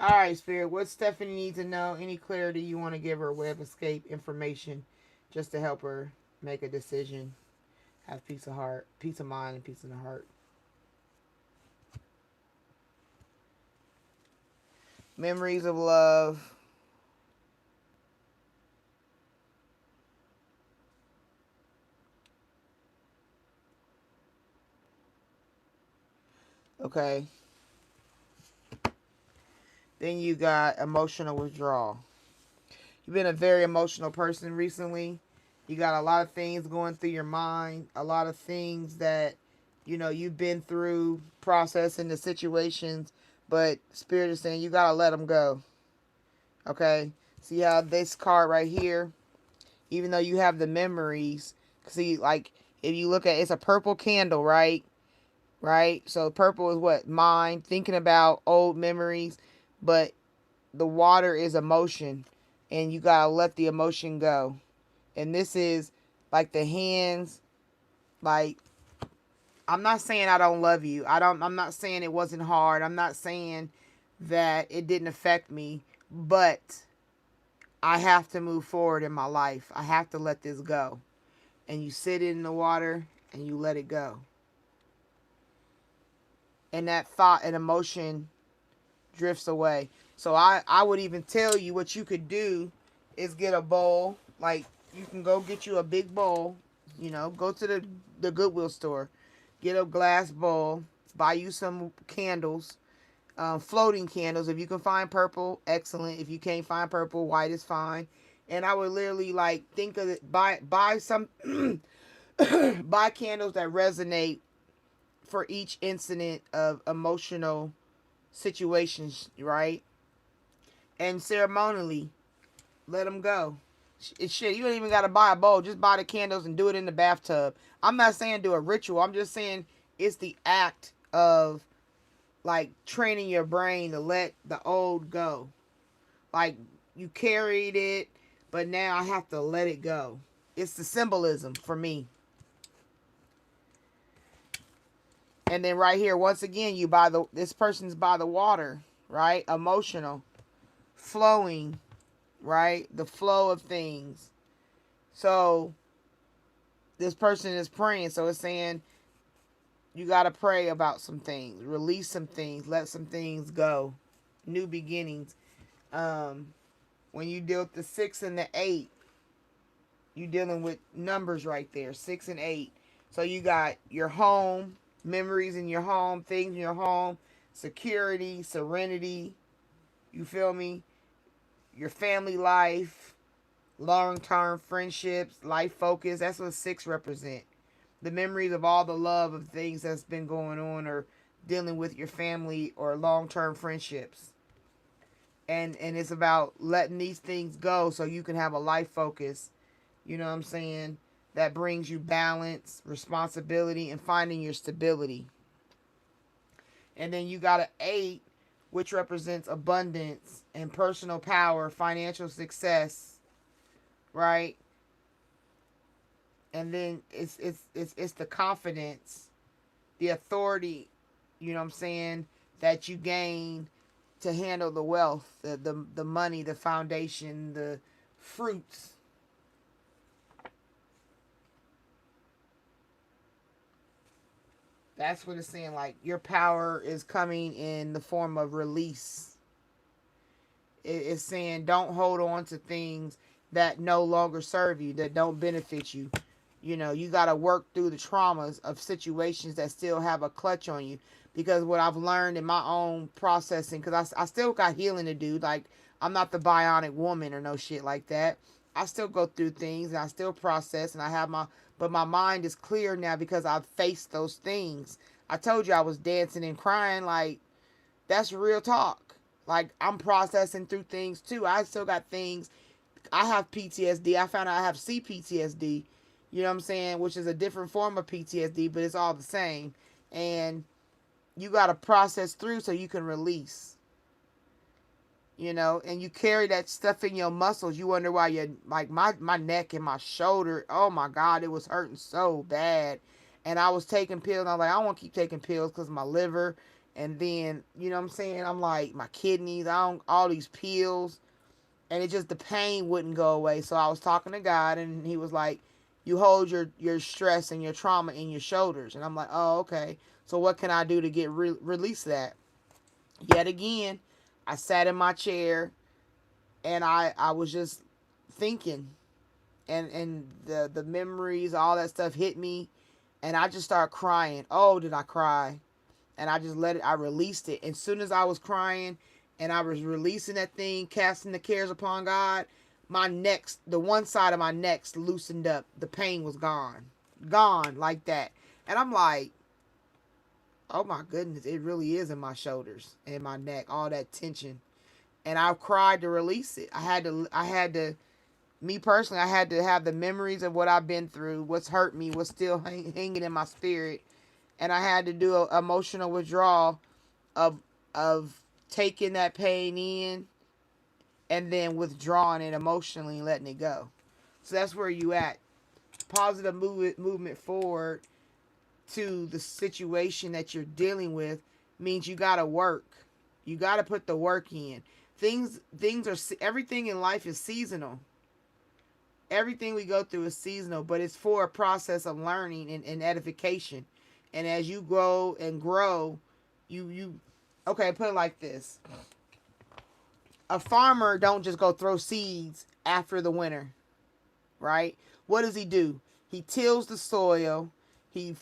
Alright, Spirit, what Stephanie needs to know, any clarity you want to give her, web escape information, just to help her make a decision, have peace of heart, peace of mind, and peace in the heart. Memories of love. Okay. Then you got emotional withdrawal. You've been a very emotional person recently. You got a lot of things going through your mind, a lot of things that, you've been through, processing the situations, but Spirit is saying you got to let them go. Okay? See how this card right here, even though you have the memories, see, like, if you look at it's a purple candle, right? Right? So purple is what? Mind, thinking about old memories, but the water is emotion, and you got to let the emotion go. And this is like the hands, like, I'm not saying I don't love you. I'm not saying it wasn't hard. I'm not saying that it didn't affect me, but I have to move forward in my life. I have to let this go. And you sit in the water and you let it go. And that thought and emotion drifts away. So I would even tell you what you could do is get a bowl. Like, you can go get you a big bowl. Go to the Goodwill store. Get a glass bowl. Buy you some candles. Floating candles. If you can find purple, excellent. If you can't find purple, white is fine. And I would literally, like, think of it. Buy some buy candles that resonate for each incident of emotional situations, right? And ceremonially let them go. Shit, you don't even got to buy a bowl. Just buy the candles and do it in the bathtub. I'm not saying do a ritual. I'm just saying it's the act of, like, training your brain to let the old go. Like, you carried it, but now I have to let it go. It's the symbolism for me. And then right here, once again, this person's by the water, right? Emotional, flowing, right? The flow of things. So this person is praying. So it's saying you got to pray about some things, release some things, let some things go. New beginnings. When you deal with the 6 and the 8, you dealing with numbers right there, 6 and 8. So you got your home, memories in your home, things in your home, security, serenity. You feel me? Your family life, long-term friendships, life focus. That's what 6 represent. The memories of all the love of things that's been going on, or dealing with your family or long-term friendships. And it's about letting these things go so you can have a life focus, you know what I'm saying, that brings you balance, responsibility, and finding your stability. And then you got an 8, which represents abundance and personal power, financial success, right? And then it's the confidence, the authority, you know what I'm saying, that you gain to handle the wealth, the money, the foundation, the fruits. That's what it's saying. Like, your power is coming in the form of release. It's saying don't hold on to things that no longer serve you, that don't benefit you. You got to work through the traumas of situations that still have a clutch on you. Because what I've learned in my own processing, because I still got healing to do. Like, I'm not the bionic woman or no shit like that. I still go through things and I still process, and I have but my mind is clear now because I've faced those things. I told you I was dancing and crying. Like, that's real talk. Like, I'm processing through things too. I still got things. I have PTSD. I found out I have CPTSD. You know what I'm saying? Which is a different form of PTSD, but it's all the same. And you got to process through so you can release. And you carry that stuff in your muscles. You wonder why like my neck and my shoulder, oh my God, it was hurting so bad. And I was taking pills, and I was like, I don't want to keep taking pills because of my liver. And then, you know what I'm saying? I'm like, my kidneys, all these pills. And it just, the pain wouldn't go away. So I was talking to God, and he was like, you hold your stress and your trauma in your shoulders. And I'm like, oh, okay. So what can I do to release that? Yet again, I sat in my chair and I was just thinking, and the memories, all that stuff hit me, and I just started crying. Oh, did I cry? And I just let it, I released it. As soon as I was crying and I was releasing that thing, casting the cares upon God, my neck, the one side of my neck loosened up. The pain was gone. Gone like that. And I'm like, oh my goodness, it really is in my shoulders and my neck, all that tension. And I cried to release it. I had to, me personally, I had to have the memories of what I've been through, what's hurt me, what's still hanging in my spirit. And I had to do an emotional withdrawal of taking that pain in and then withdrawing it emotionally and letting it go. So that's where you at. Positive movement forward to the situation that you're dealing with means you got to work. You got to put the work in. Things are, everything in life is seasonal. Everything we go through is seasonal, but it's for a process of learning and edification. And as you grow and grow, you okay, put it like this. A farmer don't just go throw seeds after the winter, right? What does he do? He tills the soil. He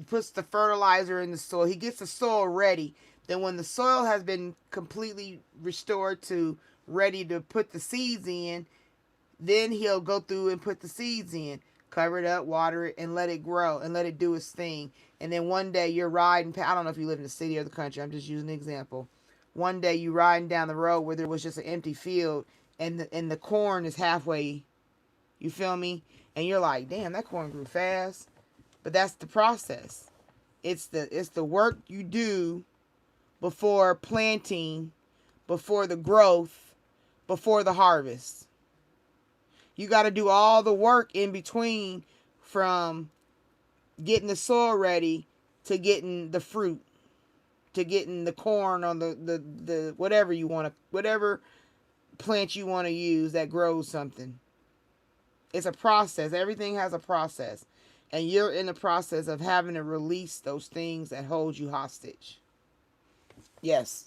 puts the fertilizer in the soil. He gets the soil ready. Then when the soil has been completely restored to ready to put the seeds in, then he'll go through and put the seeds in, cover it up, water it, and let it grow and let it do its thing. And then one day you're riding, I don't know if you live in the city or the country, I'm just using an example. One day you riding down the road where there was just an empty field and the corn is halfway, you feel me? And you're like, damn, that corn grew fast. But that's the process. It's the work you do before planting, before the growth, before the harvest. You got to do all the work in between, from getting the soil ready to getting the fruit, to getting the corn on the whatever you want to, whatever plant you want to use that grows something. It's a process. Everything has a process. And you're in the process of having to release those things that hold you hostage. Yes.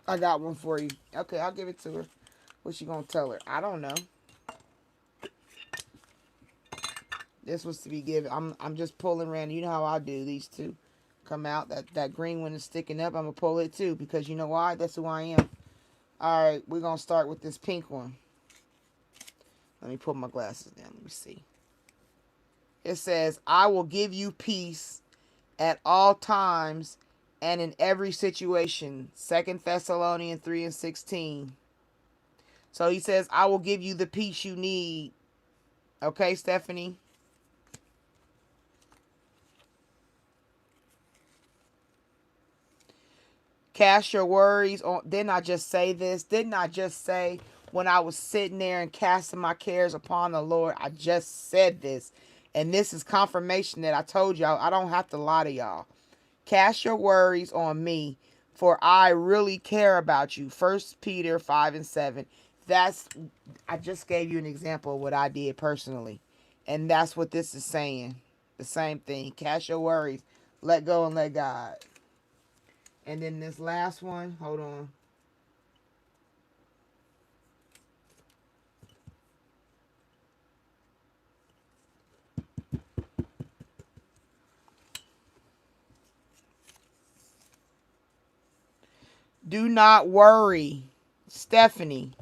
I got one for you. Okay, I'll give it to her. What's she gonna tell her? I don't know. This was to be given. I'm just pulling random. You know how I do. These two come out. That green one is sticking up. I'm gonna pull it too, because you know why? That's who I am. All right, we're gonna start with this pink one. Let me put my glasses down. Let me see. It says, I will give you peace at all times and in every situation. 2 Thessalonians 3:16. So he says, I will give you the peace you need. Okay, Stephanie? Cast your worries on. Didn't I just say this? Didn't I just say, when I was sitting there and casting my cares upon the Lord, I just said this. And this is confirmation that I told y'all. I don't have to lie to y'all. Cast your worries on me, for I really care about you. 1 Peter 5:7. I just gave you an example of what I did personally. And that's what this is saying. The same thing. Cast your worries. Let go and let God. And then this last one, hold on. Do not worry, Stephanie.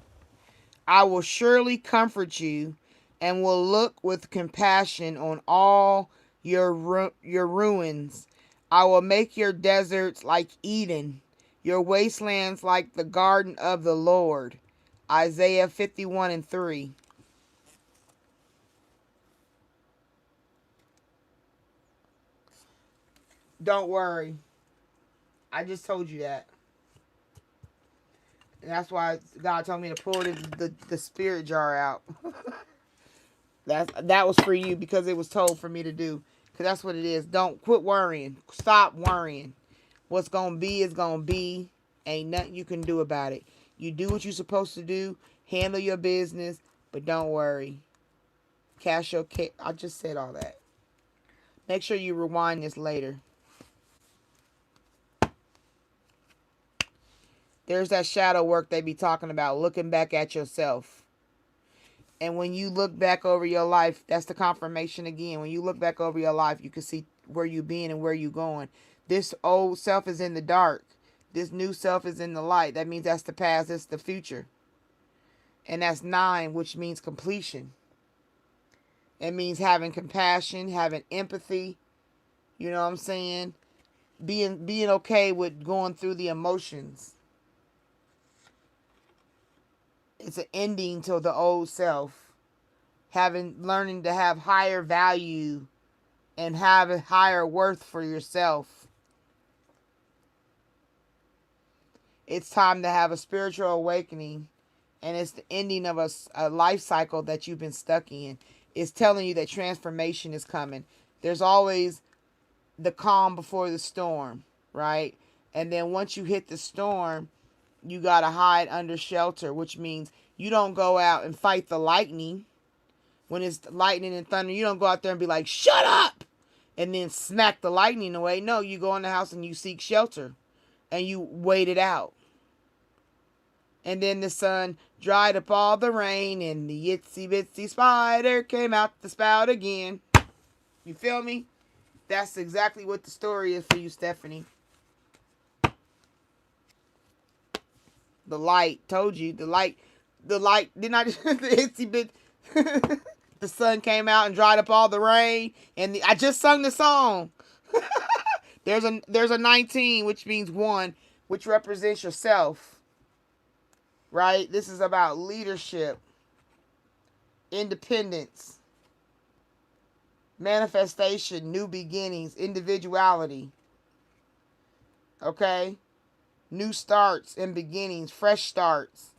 I will surely comfort you and will look with compassion on all your ruins. I will make your deserts like Eden, your wastelands like the garden of the Lord. Isaiah 51:3. Don't worry. I just told you that. And that's why God told me to pull the spirit jar out. That was for you, because it was told for me to do. Because that's what it is. Don't quit worrying. Stop worrying. What's going to be is going to be. Ain't nothing you can do about it. You do what you're supposed to do. Handle your business. But don't worry. Cash your care. I just said all that. Make sure you rewind this later. There's that shadow work they be talking about, looking back at yourself. And when you look back over your life, that's the confirmation again. When you look back over your life, you can see where you been and where you going. This old self is in the dark. This new self is in the light. That means that's the past, that's the future. And that's 9, which means completion. It means having compassion, having empathy. You know what I'm saying? Being okay with going through the emotions. It's an ending to the old self. Learning to have higher value and have a higher worth for yourself. It's time to have a spiritual awakening, and it's the ending of a life cycle that you've been stuck in. It's telling you that transformation is coming. There's always the calm before the storm, right? And then once you hit the storm, you got to hide under shelter, which means you don't go out and fight the lightning. When it's lightning and thunder, you don't go out there and be like, shut up, and then smack the lightning away. No, you go in the house and you seek shelter and you wait it out. And then the sun dried up all the rain and the itsy bitsy spider came out the spout again. You feel me? That's exactly what the story is for you, Stephanie. The light, told you, the light, didn't I just, the itsy bit, the sun came out and dried up all the rain, and I just sung the song. There's a 19, which means 1, which represents yourself, right? This is about leadership, independence, manifestation, new beginnings, individuality, okay? New starts and beginnings, fresh starts.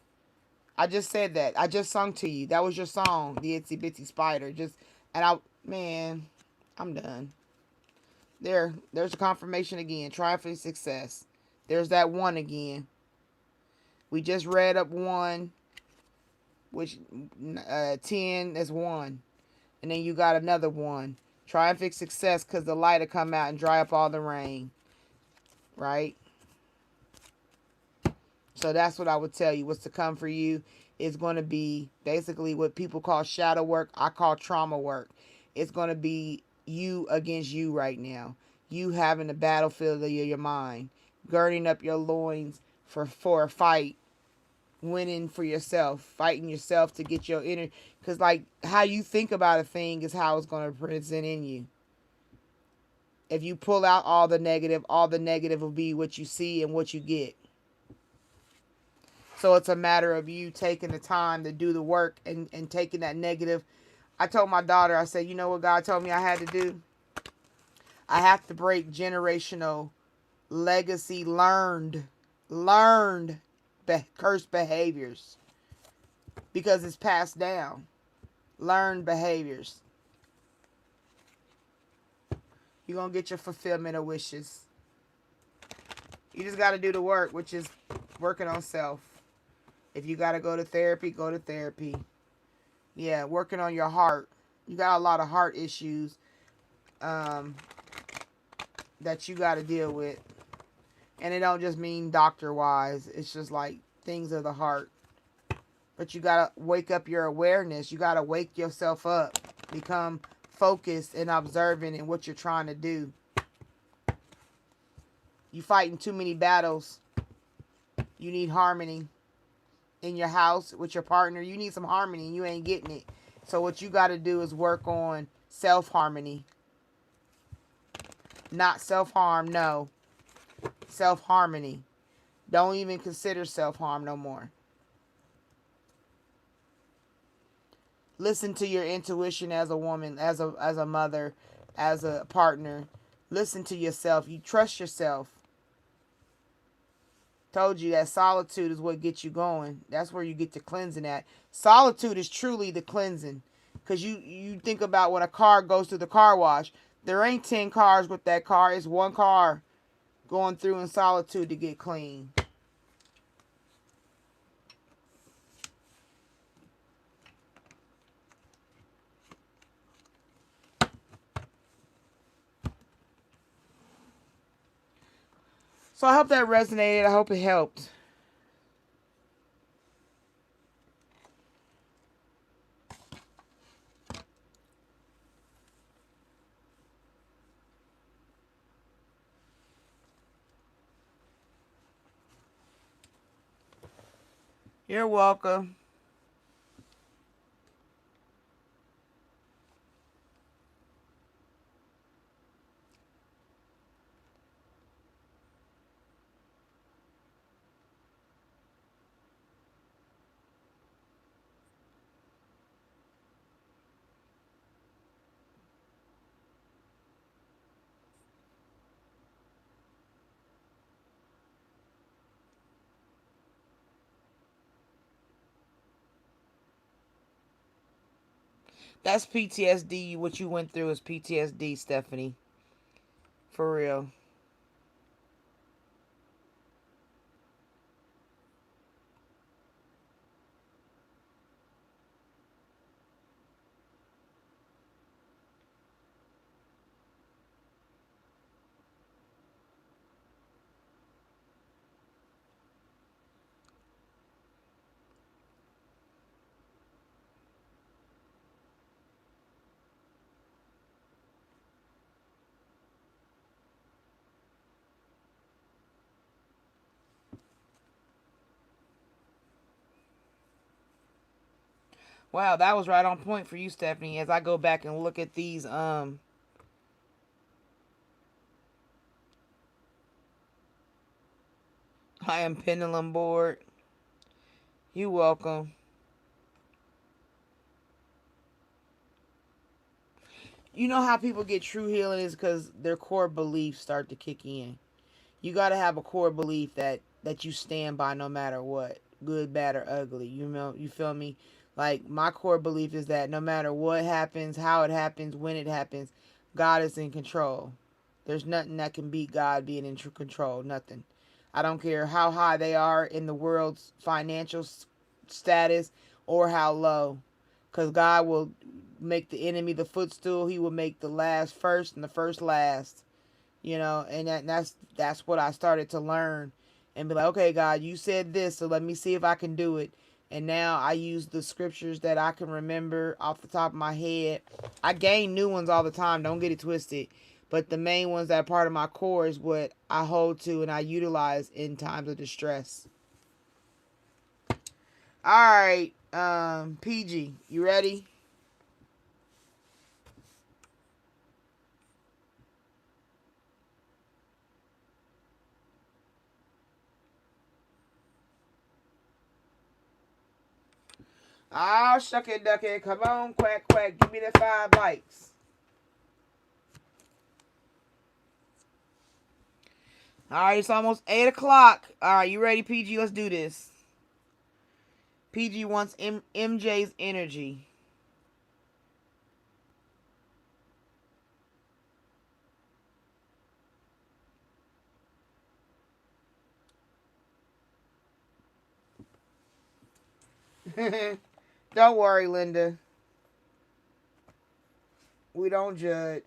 I just said that. I just sung to you. That was your song, the Itsy Bitsy Spider. Man, I'm done. There's a confirmation again. Triumphant success. There's that 1 again. We just read up 1, which 10 is 1. And then you got another 1. Triumphant success, because the light will come out and dry up all the rain. Right? So that's what I would tell you. What's to come for you is going to be basically what people call shadow work. I call trauma work. It's going to be you against you right now. You having the battlefield of your mind. Girding up your loins for a fight. Winning for yourself. Fighting yourself to get your inner... Because like how you think about a thing is how it's going to present in you. If you pull out all the negative will be what you see and what you get. So it's a matter of you taking the time to do the work and taking that negative. I told my daughter, I said, you know what God told me I had to do? I have to break generational legacy learned cursed behaviors. Because it's passed down. Learned behaviors. You're going to get your fulfillment of wishes. You just got to do the work, which is working on self. If you got to go to therapy, go to therapy. Yeah, working on your heart. You got a lot of heart issues that you got to deal with. And it don't just mean doctor-wise. It's just like things of the heart. But you got to wake up your awareness. You got to wake yourself up. Become focused and observant in what you're trying to do. You fighting too many battles. You need harmony. In your house with your partner, you need some harmony and you ain't getting it. So what you got to do is work on self-harmony. Not self-harm, no. Self-harmony. Don't even consider self-harm no more. Listen to your intuition as a woman, as a mother, as a partner. Listen to yourself. You trust yourself. Told you that solitude is what gets you going. That's where you get the cleansing at. Solitude is truly the cleansing. Because you think about when a car goes through the car wash. There ain't 10 cars with that car. It's one car going through in solitude to get clean. So I hope that resonated. I hope it helped. You're welcome. That's PTSD. What you went through is PTSD, Stephanie. For real. Wow, that was right on point for you, Stephanie. As I go back and look at these, I am Pendulum board. You welcome. You know how people get true healing is because their core beliefs start to kick in. You got to have a core belief that you stand by no matter what, good, bad, or ugly. You know, you feel me? Like my core belief is that no matter what happens, how it happens, when it happens, God is in control. There's nothing that can beat God being in control. Nothing. I don't care how high they are in the world's financial status or how low, because God will make the enemy the footstool. He will make the last first and the first last. You know, and that's what I started to learn and be like, okay, God, you said this, so let me see if I can do it. And now I use the scriptures that I can remember off the top of my head. I gain new ones all the time, don't get it twisted. But the main ones that are part of my core is what I hold to and I utilize in times of distress. All right, PG, you ready? Oh, shuck it, duck it. Come on, quack, quack. Give me the 5 likes. All right, it's almost 8 o'clock. All right, you ready, PG? Let's do this. PG wants MJ's energy. Don't worry, Linda. We don't judge.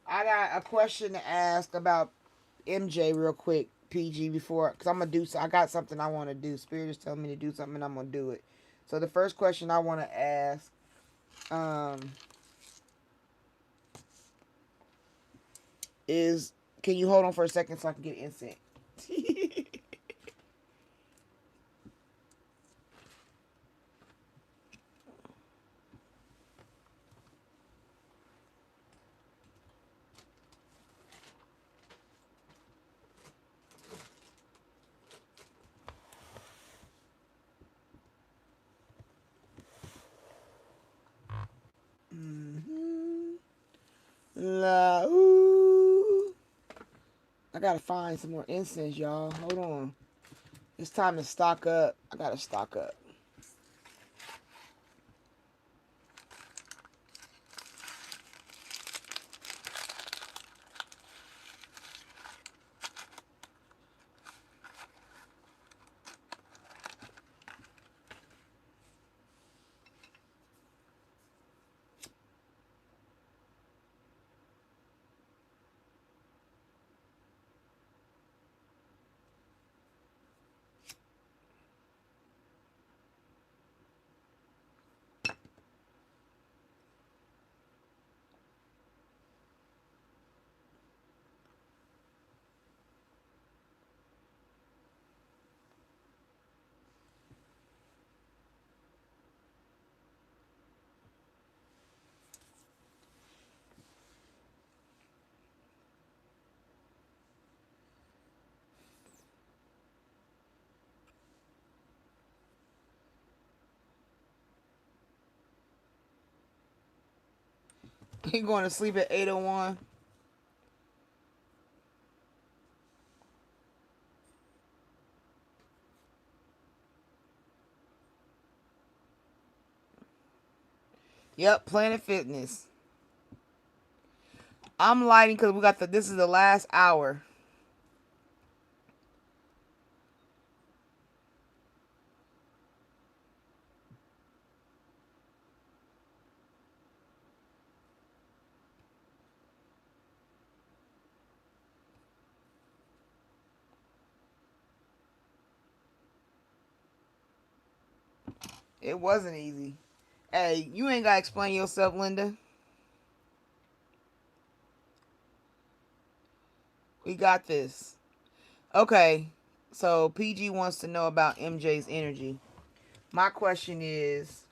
I got a question to ask about MJ real quick, PG, before, because I'm going to do, I got something I want to do. Spirit is telling me to do something and I'm going to do it. So the first question I want to ask, um, is, can you hold on for a second so I can get incense? Mm-hmm. La ooh. I gotta find some more incense, y'all. Hold on. It's time to stock up. I gotta stock up. He going to sleep at 8:01. Yep, Planet Fitness. I'm lighting because we got this is the last hour. It wasn't easy. Hey, you ain't got to explain yourself, Linda. We got this. Okay, so PG wants to know about MJ's energy. My question is,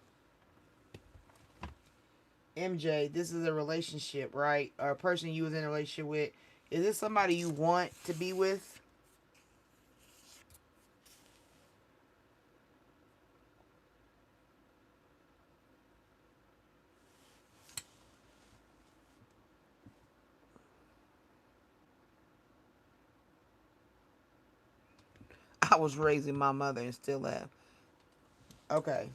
MJ, this is a relationship, right? Or a person you was in a relationship with. Is this somebody you want to be with? I was raising my mother and still have. Okay.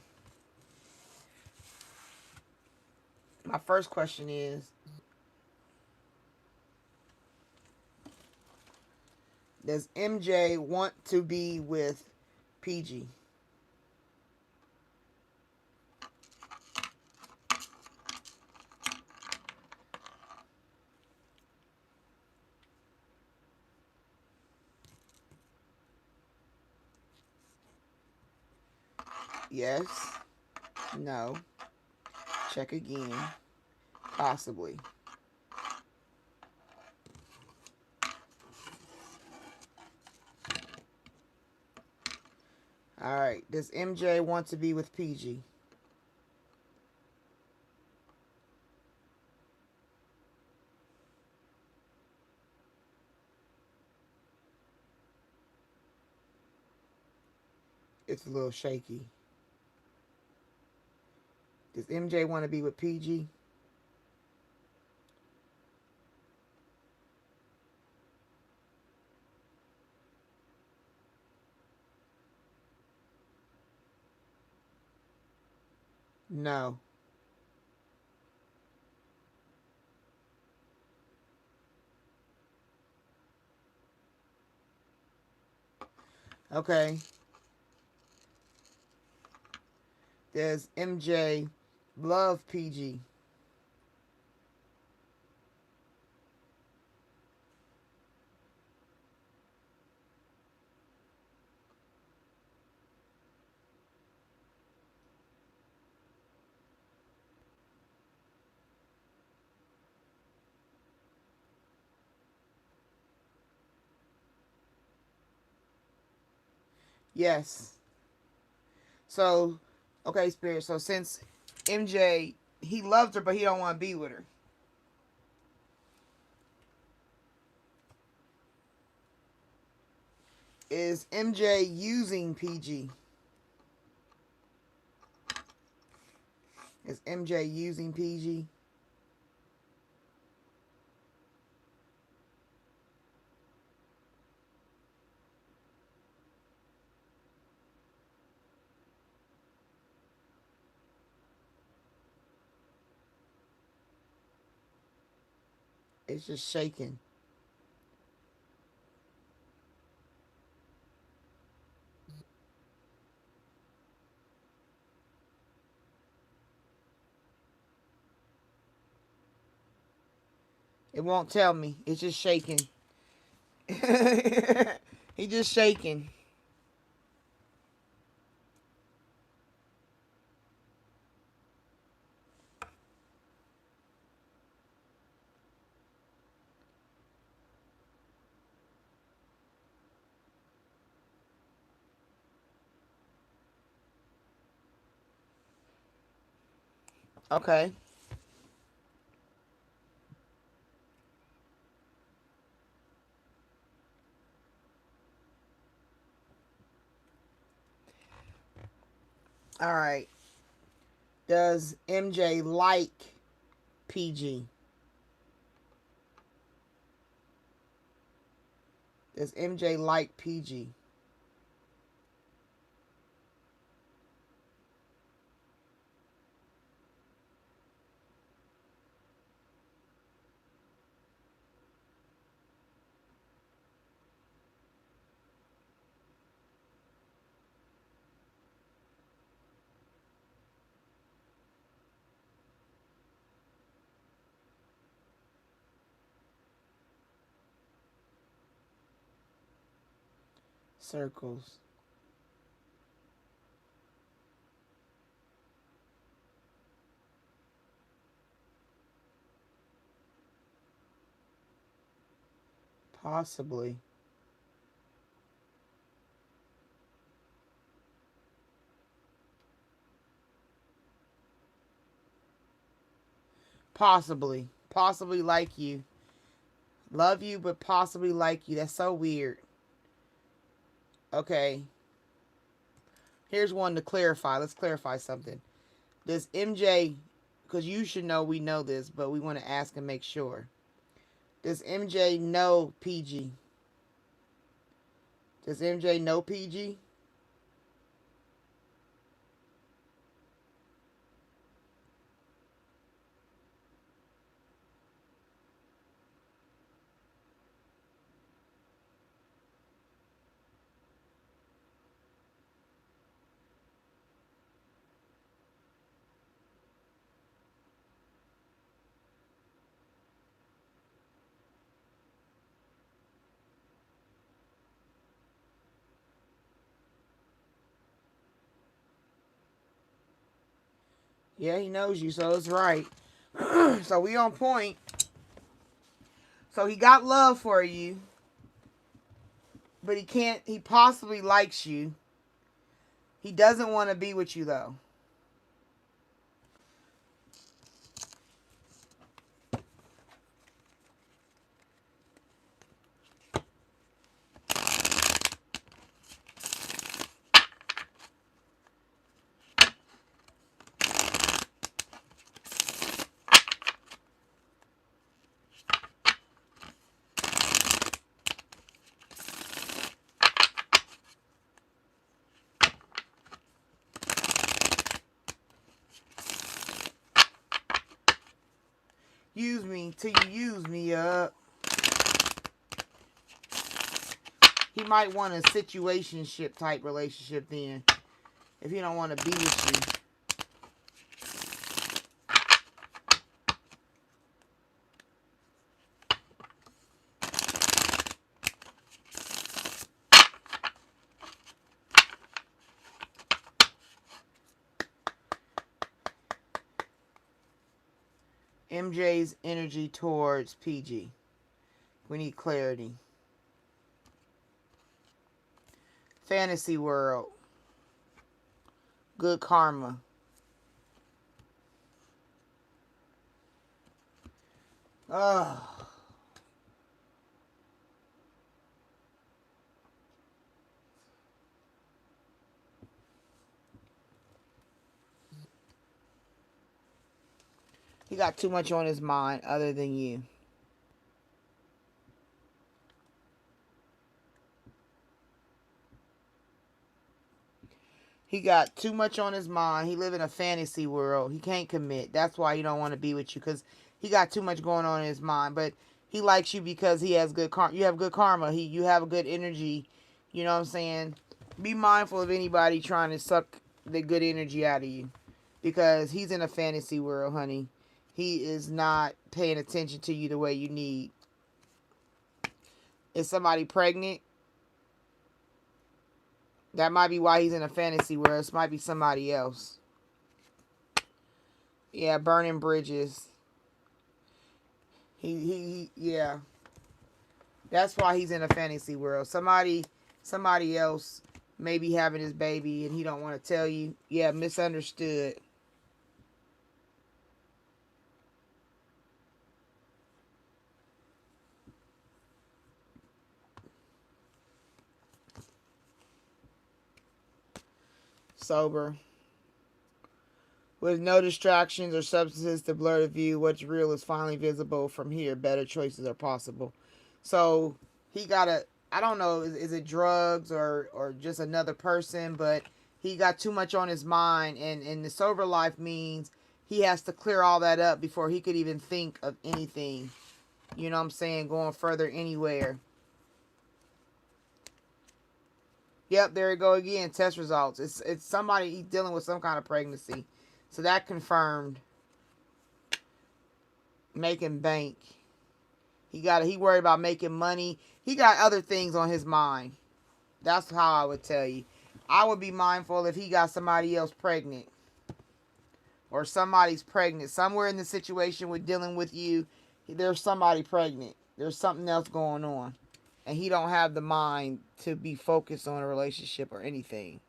My first question is, does MJ want to be with PG? Yes. No. Check again. Possibly. Alright. Does MJ want to be with PG? It's a little shaky. Does MJ want to be with PG? No. Okay. Does MJ love PG? Yes. So, okay, Spirit. So since MJ, he loved her, but he don't want to be with her. Is MJ using PG? Is MJ using PG? It's just shaking. It won't tell me. It's just shaking. He just shaking. Okay. All right. Does MJ like PG? Does MJ like PG? Circles. Possibly. Possibly. Possibly like you. Love you, but possibly like you. That's so weird. Okay. Here's one to clarify. Let's clarify something. Does MJ, because you should know we know this, but we want to ask and make sure. Does MJ know PG? Does MJ know PG? Yeah, he knows you, so it's right. So we on point. So he got love for you, but he possibly likes you. He doesn't want to be with you, though. Use me till you use me up. He might want a situationship type relationship then, if he don't want to be with you. MJ's energy towards PG. We need clarity. Fantasy world. Good karma. Ugh. He got too much on his mind other than you. He got too much on his mind. He live in a fantasy world. He can't commit. That's why he don't want to be with you, because he got too much going on in his mind. But he likes you because he has good karma. You have good karma. You have a good energy. You know what I'm saying? Be mindful of anybody trying to suck the good energy out of you, because he's in a fantasy world, honey. He is not paying attention to you the way you need. Is somebody pregnant? That might be why he's in a fantasy world. This might be somebody else. Yeah, burning bridges. Yeah. That's why he's in a fantasy world. Somebody else may be having his baby and he don't want to tell you. Yeah, misunderstood. Sober. With no distractions or substances to blur the view, what's real is finally visible from here. Better choices are possible. So he got a I don't know, is it drugs or just another person, but he got too much on his mind, and the sober life means he has to clear all that up before he could even think of anything. You know what I'm saying? Going further anywhere. Yep, there you go again. Test results. It's somebody dealing with some kind of pregnancy. So that confirmed. Making bank. He worried about making money. He got other things on his mind. That's how I would tell you. I would be mindful if he got somebody else pregnant. Or somebody's pregnant. Somewhere in the situation with dealing with you, there's somebody pregnant. There's something else going on. And he don't have the mind to be focused on a relationship or anything.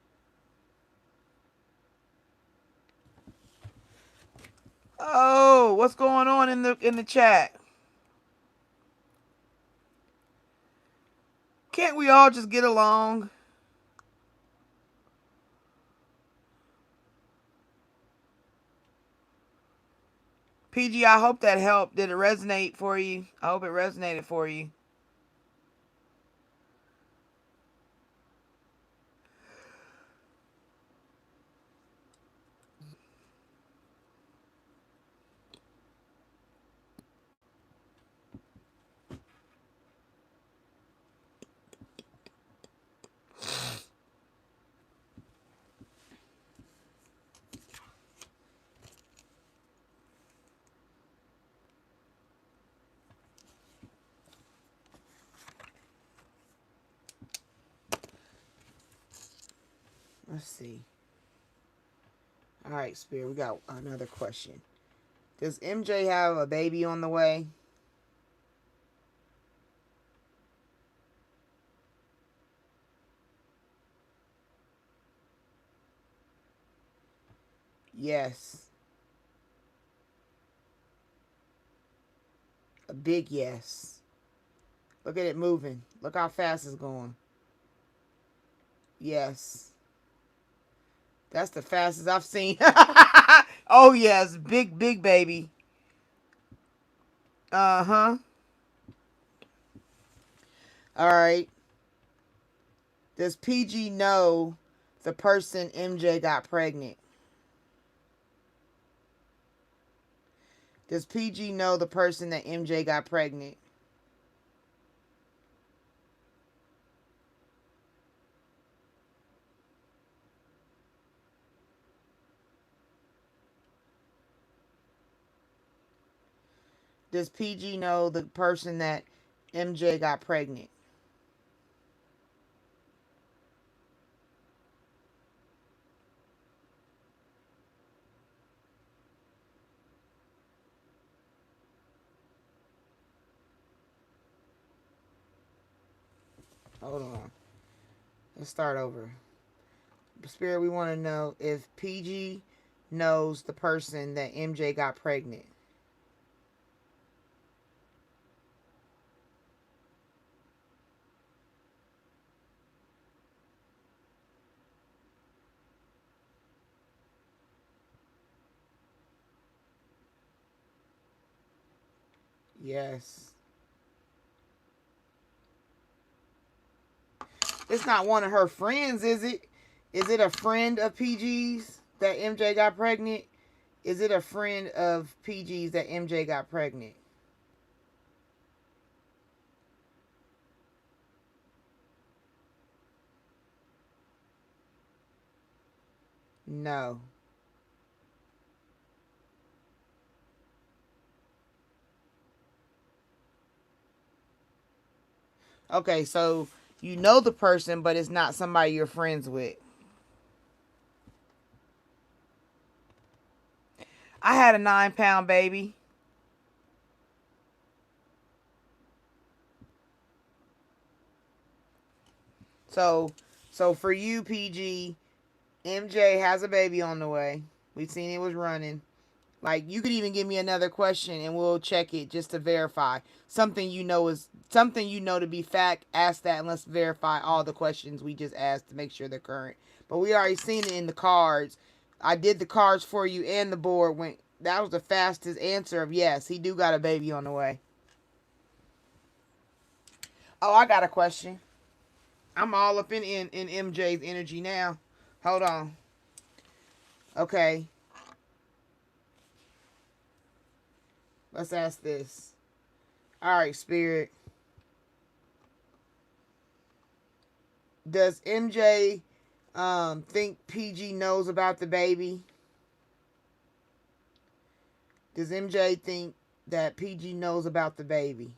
Oh, what's going on in the chat? Can't we all just get along? PG, I hope that helped. Did it resonate for you? I hope it resonated for you. Let's see. All right, Spirit, we got another question. Does MJ have a baby on the way? Yes. A big yes. Look at it moving. Look how fast it's going. Yes. That's the fastest I've seen. Oh, yes. Big, big baby. Uh-huh. All right. Does PG know the person MJ got pregnant? Does PG know the person that MJ got pregnant? Does PG know the person that MJ got pregnant? Hold on. Let's start over. Spirit, we want to know if PG knows the person that MJ got pregnant. Yes. It's not one of her friends, is it? Is it a friend of PG's that MJ got pregnant? Is it a friend of PG's that MJ got pregnant? No. Okay, so you know the person, but it's not somebody you're friends with. I had a 9-pound baby. So for you, PG, MJ has a baby on the way. We've seen it was running. Like, you could even give me another question and we'll check it just to verify. Something you know to be fact, ask that and let's verify all the questions we just asked to make sure they're current. But we already seen it in the cards. I did the cards for you and the board went. That was the fastest answer of yes, he do got a baby on the way. Oh, I got a question. I'm all up in MJ's energy now. Hold on. Okay. Let's ask this. All right, Spirit. Does MJ think PG knows about the baby? Does MJ think that PG knows about the baby?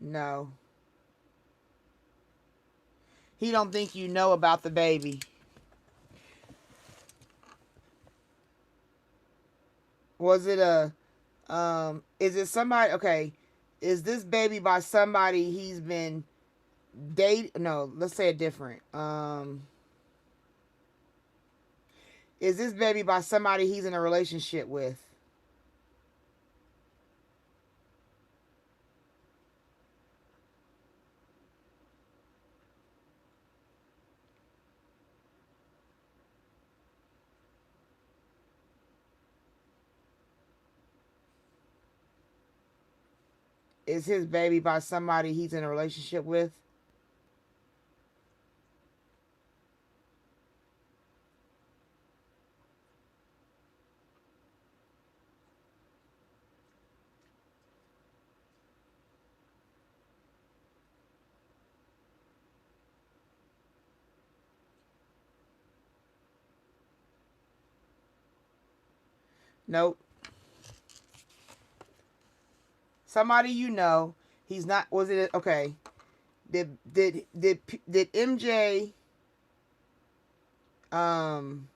No. He don't think you know about the baby. Was it is it somebody, okay, is this baby by somebody he's been date, no, let's say it different. Is this baby by somebody he's in a relationship with? Is his baby by somebody he's in a relationship with? Nope. Somebody you know. He's not. Was it okay? Did MJ um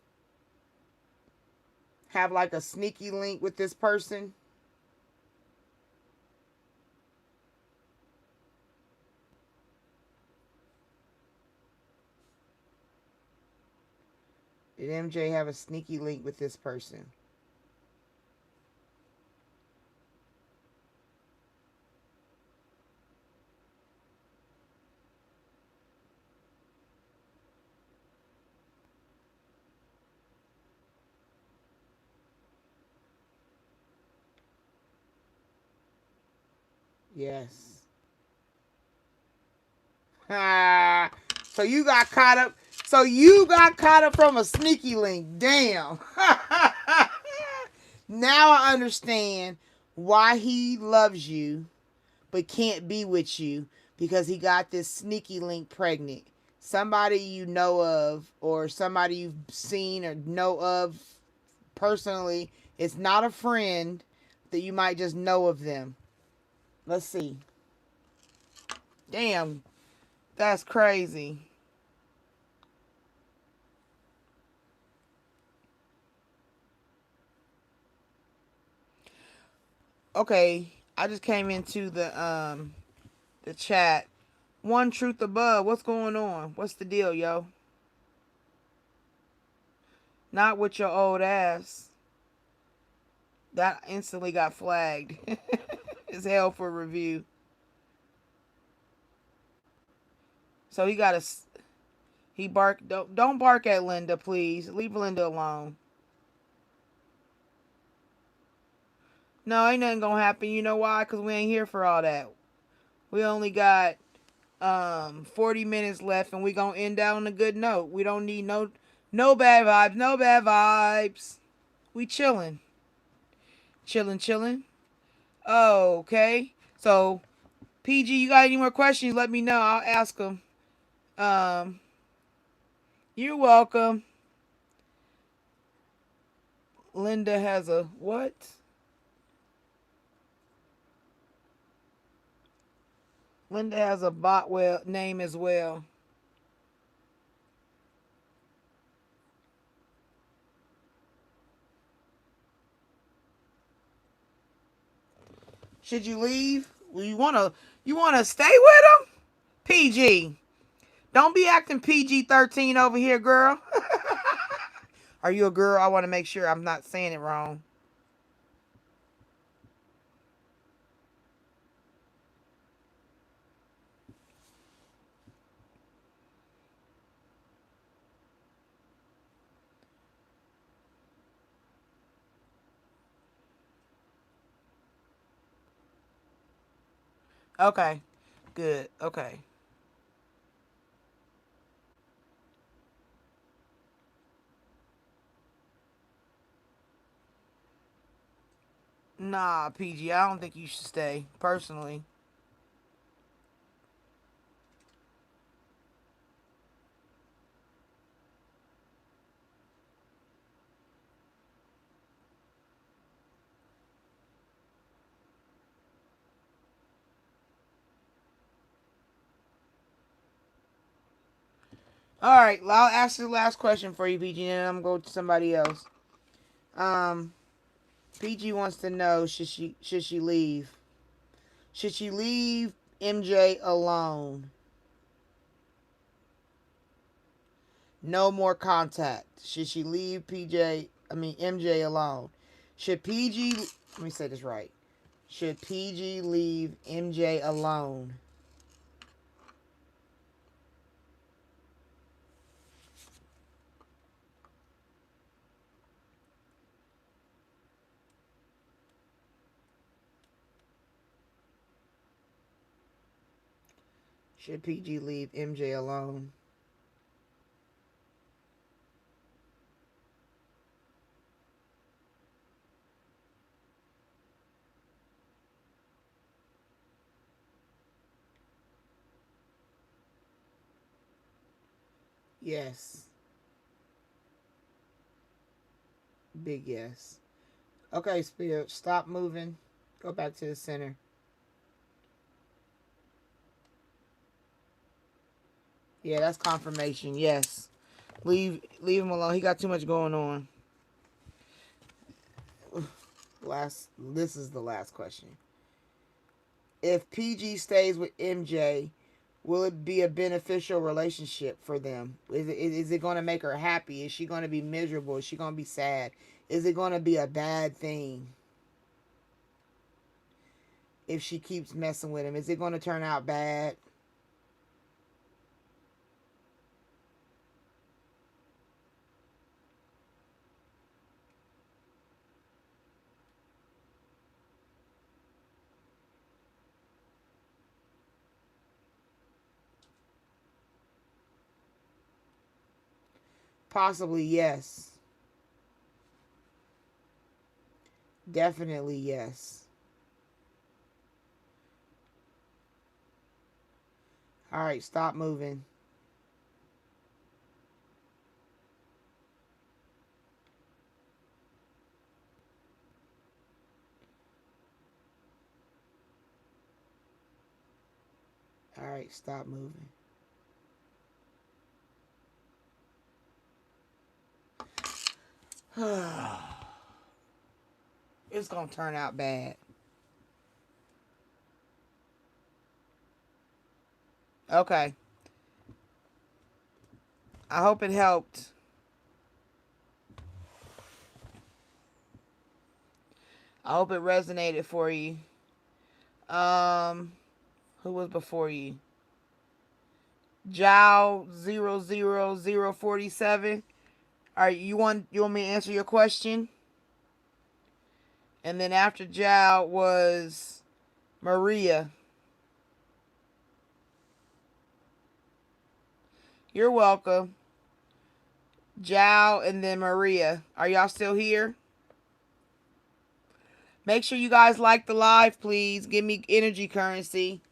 have like a sneaky link with this person? Did MJ have a sneaky link with this person? Yes. So you got caught up. So you got caught up from a sneaky link. Damn. Now I understand why he loves you but can't be with you, because he got this sneaky link pregnant. Somebody you know of, or somebody you've seen or know of personally. It's not a friend that you might just know of them. Let's see. Damn, that's crazy. Okay, I just came into the chat. One truth above. What's going on? What's the deal, yo? Not with your old ass. That instantly got flagged. It's hell for review. So he got a. He bark. Don't bark at Linda, please. Leave Linda alone. No, ain't nothing gonna happen. You know why? Cause we ain't here for all that. We only got 40 minutes left, and we gonna end out on a good note. We don't need no bad vibes. No bad vibes. We chilling. Chilling. Okay. So PG, you got any more questions? Let me know. I'll ask them. Um, you're welcome. Linda has a what? Linda has a bot name as well. Should you leave? You wanna stay with him? PG. Don't be acting PG-13 over here, girl. Are you a girl? I want to make sure I'm not saying it wrong. Okay. Good. Okay. Nah, PG, I don't think you should stay, personally. All right, well, I'll ask the last question for you, PG, and then I'm going to go to somebody else. Um, PG wants to know, should she leave? Should she leave MJ alone? No more contact. Should she leave MJ alone? Should PG, let me say this right. Should PG leave MJ alone? Should PG leave MJ alone? Yes. Big yes. Okay, Spirit, stop moving. Go back to the center. Yeah, that's confirmation. Yes. Leave him alone. He got too much going on. This is the last question. If PG stays with MJ, will it be a beneficial relationship for them? Is it going to make her happy? Is she going to be miserable? Is she going to be sad? Is it going to be a bad thing if she keeps messing with him? Is it going to turn out bad? Possibly yes. Definitely yes. All right, stop moving. All right, stop moving. It's going to turn out bad. Okay. I hope it helped. I hope it resonated for you. Um, who was before you? Jow 000047. All right, you want me to answer your question? And then after Jow was Maria. You're welcome. Jow and then Maria. Are y'all still here? Make sure you guys like the live, please. Give me energy currency.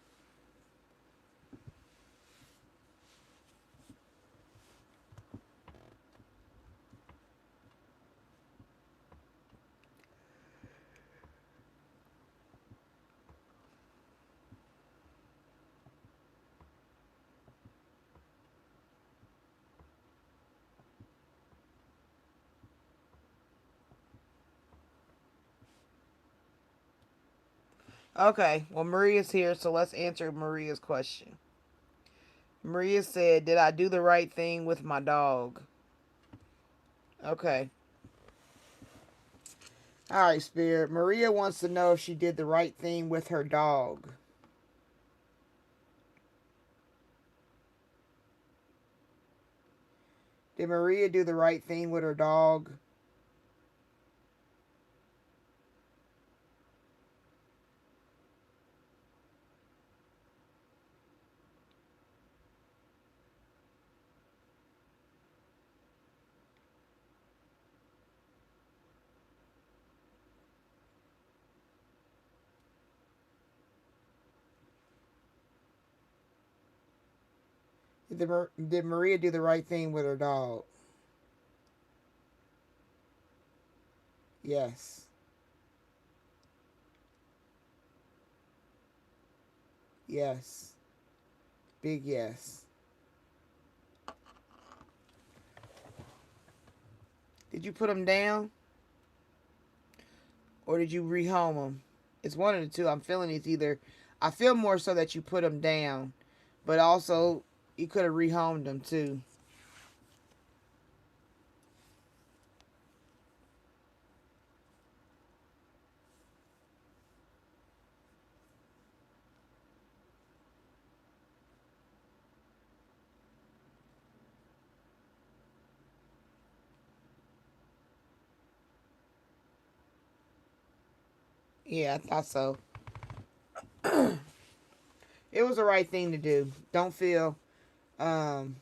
Okay, well, Maria's here, so let's answer Maria's question. Maria said, did I do the right thing with my dog? Okay. All right, Spirit. Maria wants to know if she did the right thing with her dog. Did Maria do the right thing with her dog? Did Maria do the right thing with her dog? Yes. Yes. Big yes. Did you put them down? Or did you rehome them? It's one of the two. I'm feeling it's either. I feel more so that you put them down, but also you could have rehomed them too. Yeah, I thought so. It was the right thing to do. Um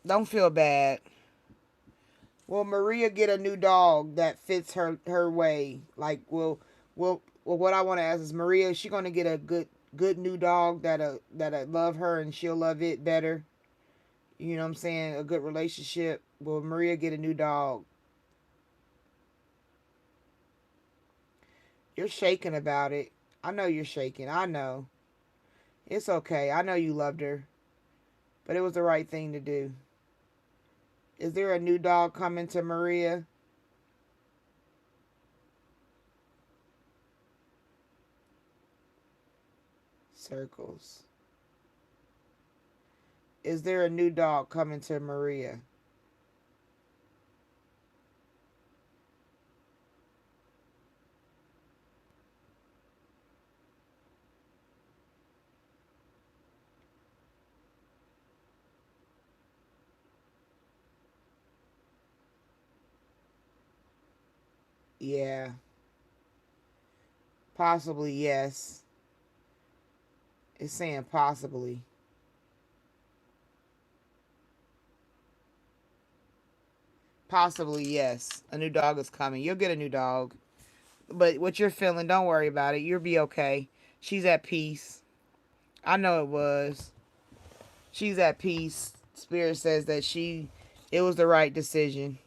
don't feel bad. Will Maria get a new dog that fits her way? Like well what I want to ask is Maria, is she going to get a good new dog that'll love her and she'll love it better? You know what I'm saying? A good relationship. Will Maria get a new dog? You're shaking about it. I know you're shaking. I know. It's okay. I know you loved her, but it was the right thing to do. Is there a new dog coming to Maria? Circles. Is there a new dog coming to Maria? Yeah. Possibly, yes. It's saying possibly. Possibly, yes. A new dog is coming. You'll get a new dog. But what you're feeling, don't worry about it. You'll be okay. She's at peace. I know it was. She's at peace. Spirit says that it was the right decision.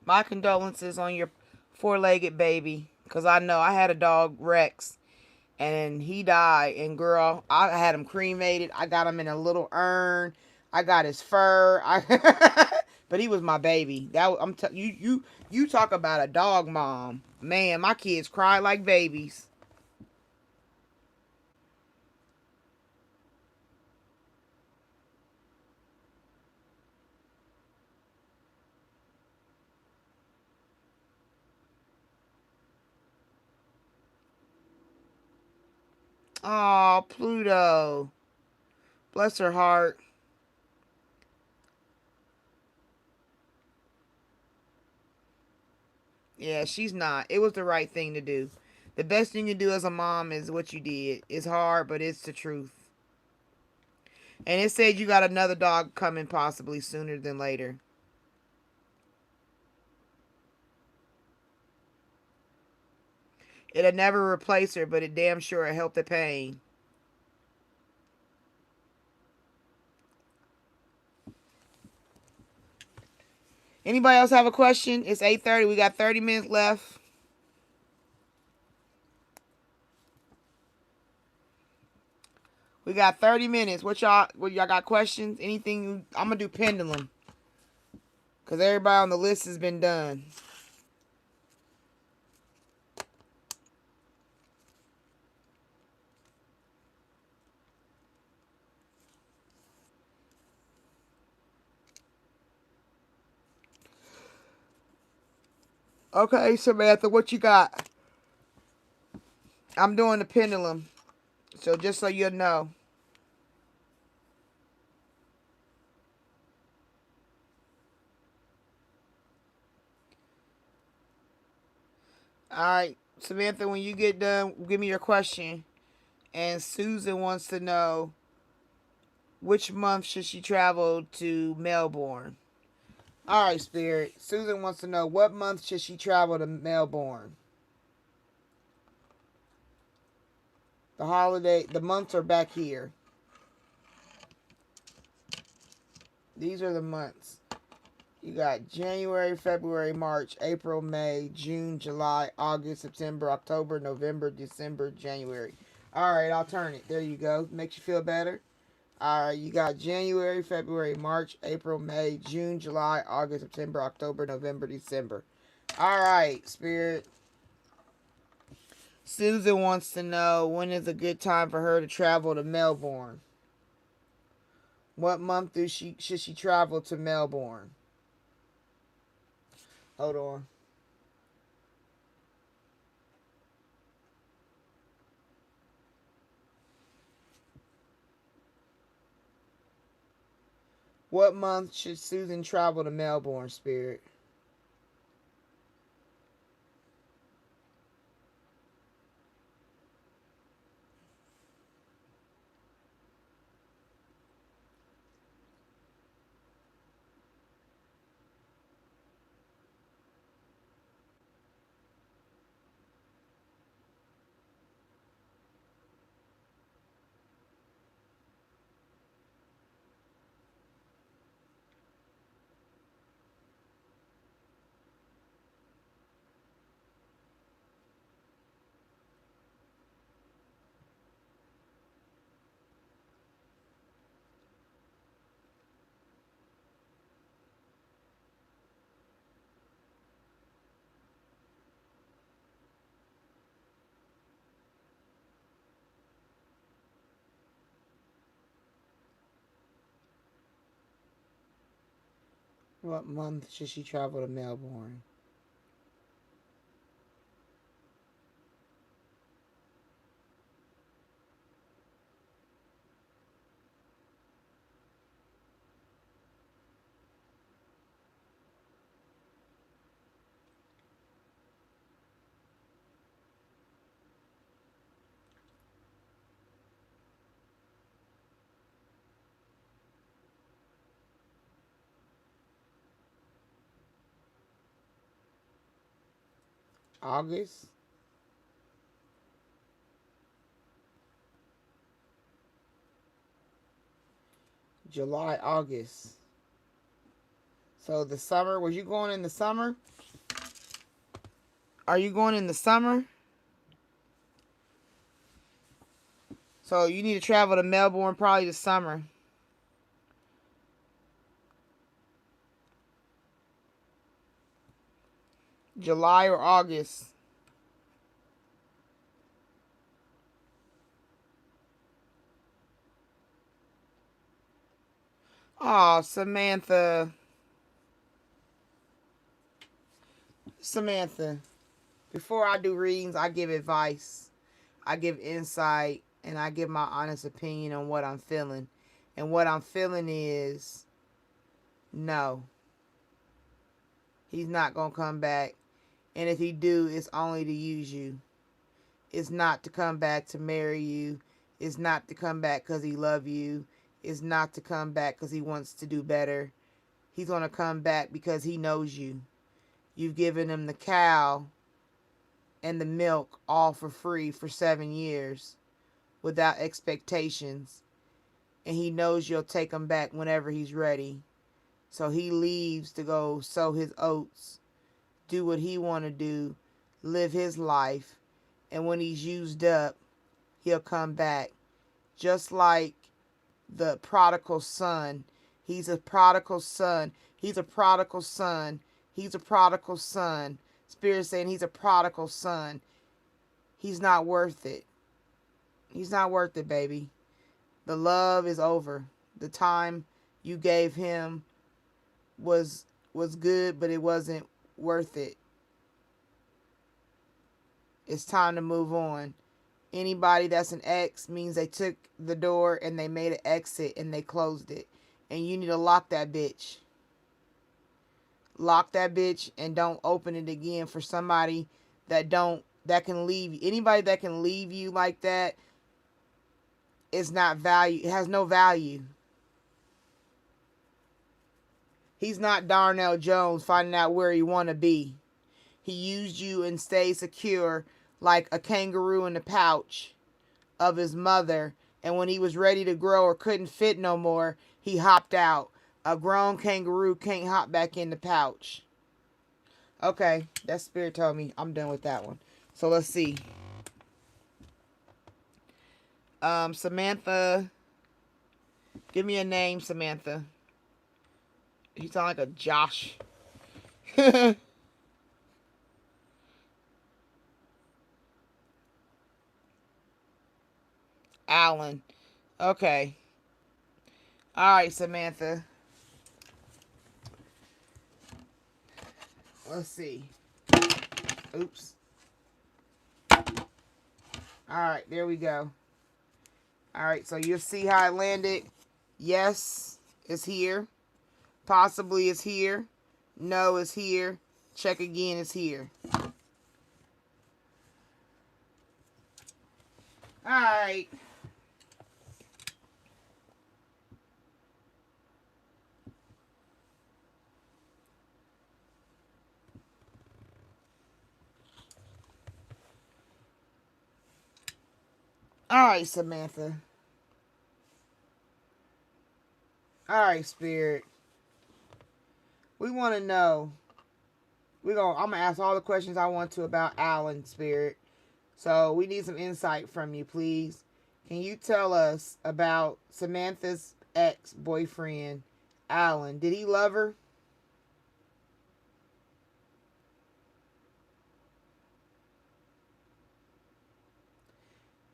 My condolences on your four-legged baby. Because I know I had a dog, Rex, and he died. And girl, I had him cremated. I got him in a little urn. I got his fur. But he was my baby. You talk about a dog mom. Man, my kids cried like babies. Oh, Pluto. Bless her heart. Yeah, she's not. It was the right thing to do. The best thing you do as a mom is what you did. It's hard, but it's the truth. And it said you got another dog coming possibly sooner than later. It'll never replace her, but it damn sure help the pain. Anybody else have a question? It's 8:30. We got 30 minutes left. We got 30 minutes. What y'all got questions? Anything? I'm gonna do pendulum. Cause everybody on the list has been done. Okay, Samantha, what you got? I'm doing the pendulum. So just so you know. Alright, Samantha, when you get done, give me your question. And Susan wants to know Which month should she travel to Melbourne? All right, Spirit. Susan wants to know, what month should she travel to Melbourne? The months are back here. These are the months. You got January, February, March, April, May, June, July, August, September, October, November, December, January. All right, I'll turn it. There you go. Makes you feel better. All right, you got January, February, March, April, May, June, July, August, September, October, November, December. All right, Spirit. Susan wants to know, when is a good time for her to travel to Melbourne? What month should she travel to Melbourne? Hold on. What month should Susan travel to Melbourne, Spirit? What month should she travel to Melbourne? August? July, August. So the summer, was you going in the summer? Are you going in the summer? So you need to travel to Melbourne probably this summer. July or August. Oh, Samantha. Samantha. Before I do readings, I give advice. I give insight. And I give my honest opinion on what I'm feeling. And what I'm feeling is, no. He's not going to come back. And if he do, it's only to use you. It's not to come back to marry you. It's not to come back because he love you. It's not to come back because he wants to do better. He's going to come back because he knows you. You've given him the cow and the milk all for free for 7 years without expectations. And he knows you'll take him back whenever he's ready. So he leaves to go sow his oats, do what he want to do, live his life. And when he's used up, he'll come back. Just like the prodigal son. He's a prodigal son. He's a prodigal son. He's a prodigal son. Spirit saying he's a prodigal son. He's not worth it. He's not worth it, baby. The love is over. The time you gave him was good, but it wasn't worth it. It's time to move on. Anybody that's an ex means they took the door and they made an exit and they closed it. And you need to lock that bitch. Lock that bitch and don't open it again for somebody that can leave you. Anybody that can leave you like that is not value. It has no value. He's not Darnell Jones finding out where he want to be. He used you and stayed secure like a kangaroo in the pouch of his mother. And when he was ready to grow or couldn't fit no more, he hopped out. A grown kangaroo can't hop back in the pouch. Okay, that spirit told me I'm done with that one. So let's see. Samantha. Give me a name, Samantha. You sound like a Josh. Alan. Okay. All right, Samantha. Let's see. Oops. All right, there we go. All right, so you'll see how it landed. Yes, it's here. Possibly it's here. No, it's here. Check again, it's here. All right. All right, Samantha. All right, Spirit. We want to know. I'm going to ask all the questions I want to about Alan, Spirit. So we need some insight from you, please. Can you tell us about Samantha's ex-boyfriend, Alan? Did he love her?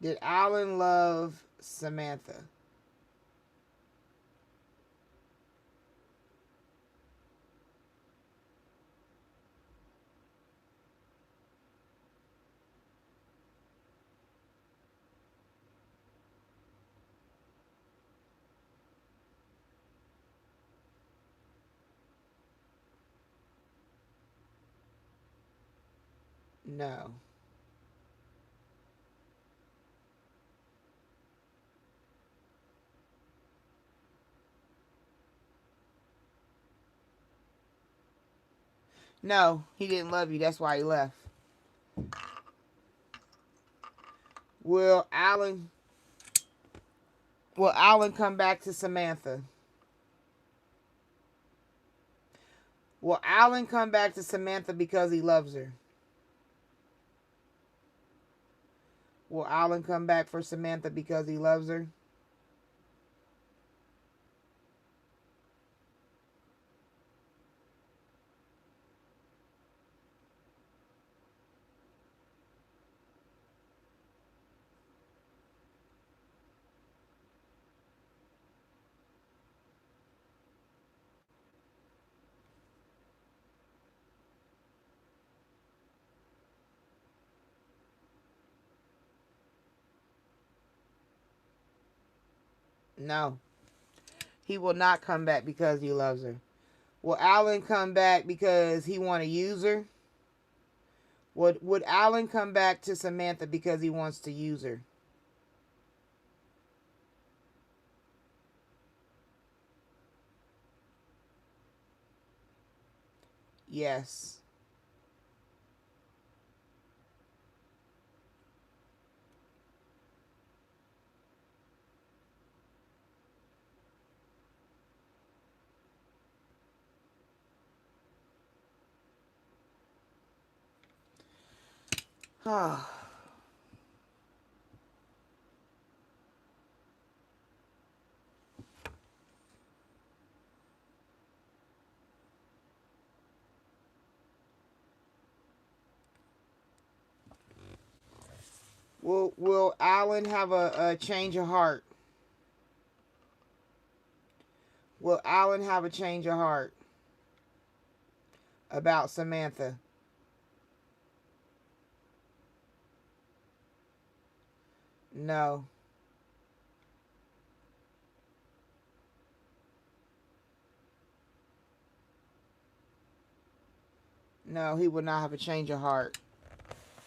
Did Alan love Samantha? No. No, he didn't love you. That's why he left. Will Alan come back to Samantha? Will Alan come back to Samantha because he loves her? Will Alan come back for Samantha because he loves her? No. He will not come back because he loves her. Will Alan come back because he want to use her? Would Alan come back to Samantha because he wants to use her? Yes. Will Alan have a change of heart? Will Alan have a change of heart about Samantha? No. No, he will not have a change of heart.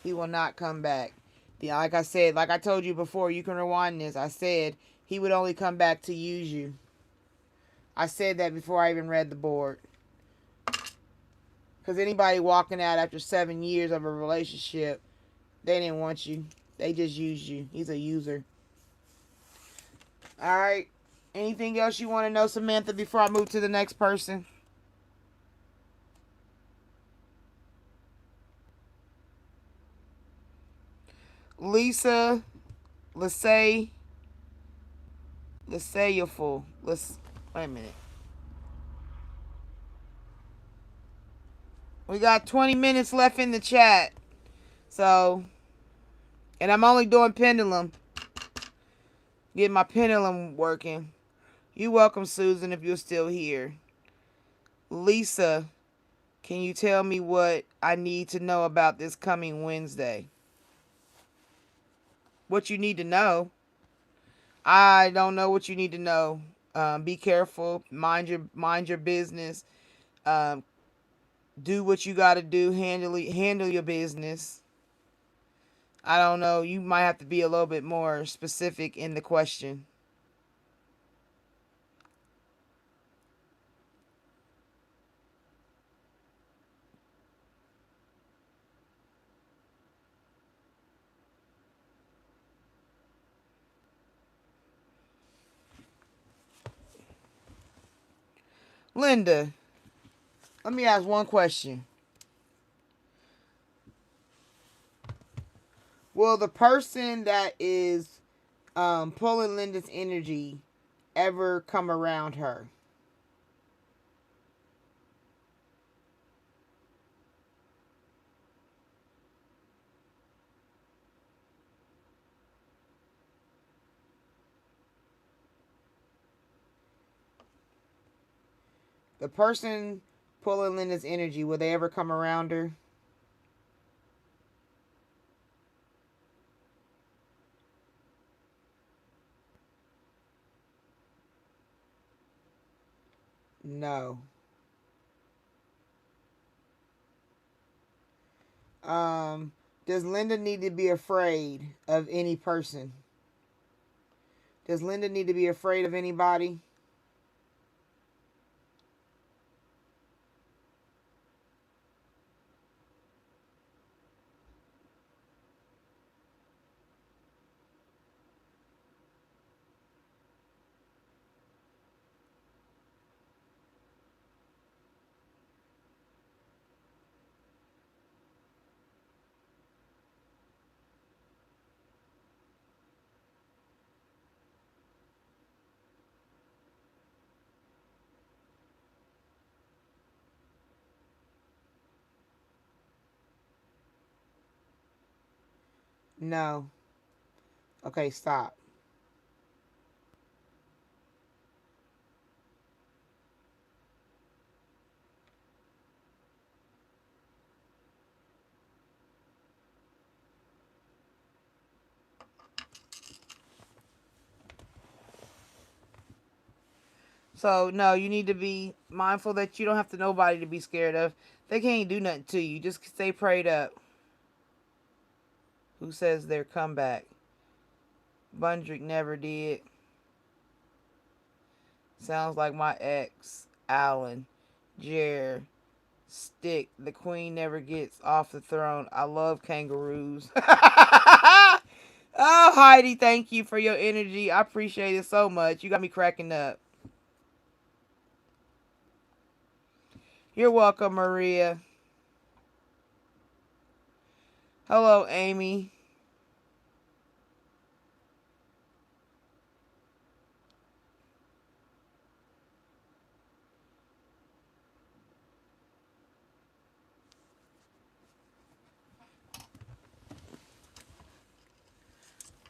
He will not come back. Like I said, like I told you before, you can rewind this. I said he would only come back to use you. I said that before I even read the board. Because anybody walking out after 7 years of a relationship, they didn't want you. They just used you. He's a user. All right. Anything else you want to know, Samantha, before I move to the next person? Lisa, Lasay, Lasayful. Wait a minute. We got 20 minutes left in the chat. So, and I'm only doing Pendulum. Getting my Pendulum working. You welcome, Susan, if you're still here. Lisa, can you tell me what I need to know about this coming Wednesday? What you need to know? I don't know what you need to know. Be careful. Mind your business. Um, do what you got to do. Handle your business. I don't know. You might have to be a little bit more specific in the question. Linda, let me ask one question. Will the person that is pulling Linda's energy ever come around her? The person pulling Linda's energy, will they ever come around her? No. Does Linda need to be afraid of any person? Does Linda need to be afraid of anybody? No. Okay, stop. So, no, you need to be mindful that you don't have to nobody to be scared of. They can't do nothing to you. Just stay prayed up. Who says their comeback? Bundrick never did. Sounds like my ex, Alan. Jer. Stick. The queen never gets off the throne. I love kangaroos. Oh, Heidi, thank you for your energy. I appreciate it so much. You got me cracking up. You're welcome, Maria. Hello, Amy.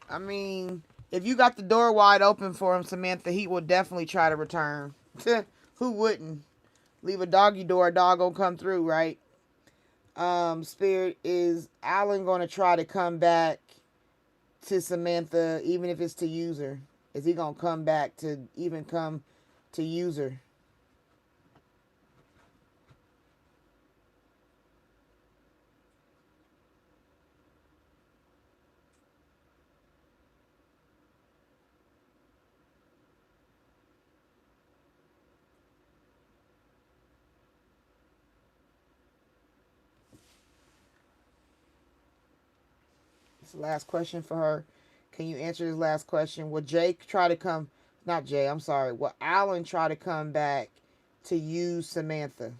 I mean, if you got the door wide open for him, Samantha, he will definitely try to return. Who wouldn't? Leave a doggy door, a dog gonna come through, right? Spirit, is Alan gonna try to come back to Samantha, even if it's to use her? Is he gonna come back to even come to use her? the last question for her. Can you answer this last question? Will Jake try to come? Not Jay, I'm sorry. Will Alan try to come back to use Samantha?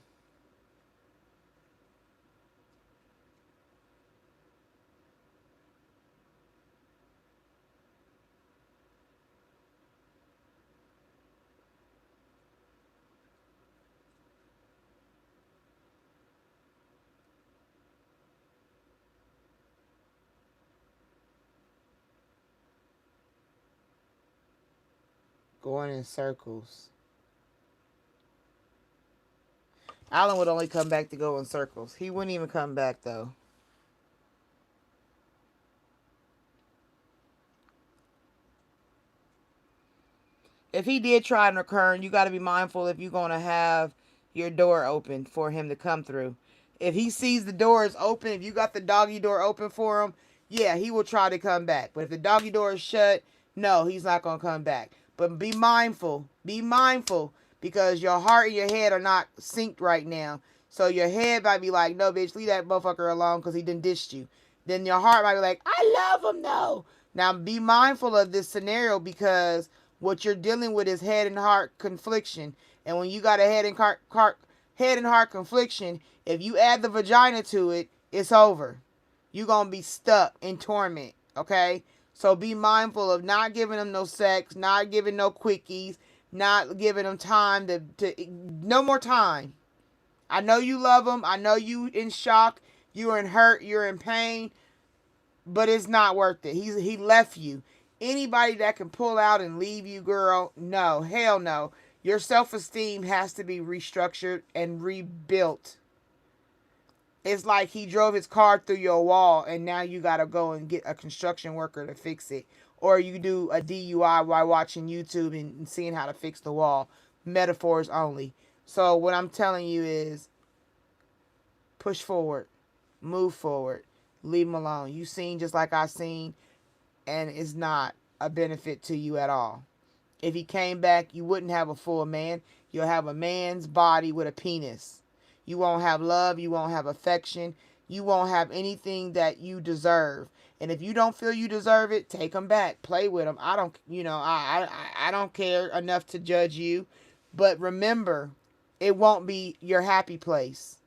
Going in circles. Alan would only come back to go in circles. He wouldn't even come back, though. If he did try and return, you got to be mindful if you're going to have your door open for him to come through. If he sees the door is open, if you got the doggy door open for him, yeah, he will try to come back. But if the doggy door is shut, no, he's not going to come back. But be mindful. Be mindful because your heart and your head are not synced right now. So your head might be like, no, bitch, leave that motherfucker alone because he done dished you. Then your heart might be like, I love him, though. Now, be mindful of this scenario because what you're dealing with is head and heart confliction. And when you got a head and heart confliction, if you add the vagina to it, it's over. You're going to be stuck in torment, okay? So be mindful of not giving them no sex, not giving no quickies, not giving them time to no more time. I know you love them. I know you in shock. You're in hurt. You're in pain. But it's not worth it. He left you. Anybody that can pull out and leave you, girl, no. Hell no. Your self-esteem has to be restructured and rebuilt. It's like he drove his car through your wall and now you got to go and get a construction worker to fix it. Or you do a DUI while watching YouTube and seeing how to fix the wall. Metaphors only. So what I'm telling you is push forward. Move forward. Leave him alone. You seen just like I seen, and it's not a benefit to you at all. If he came back, you wouldn't have a full man. You'll have a man's body with a penis. You won't have love. You won't have affection. You won't have anything that you deserve. And if you don't feel you deserve it, take him back. Play with him. I don't, I don't care enough to judge you. But remember, it won't be your happy place.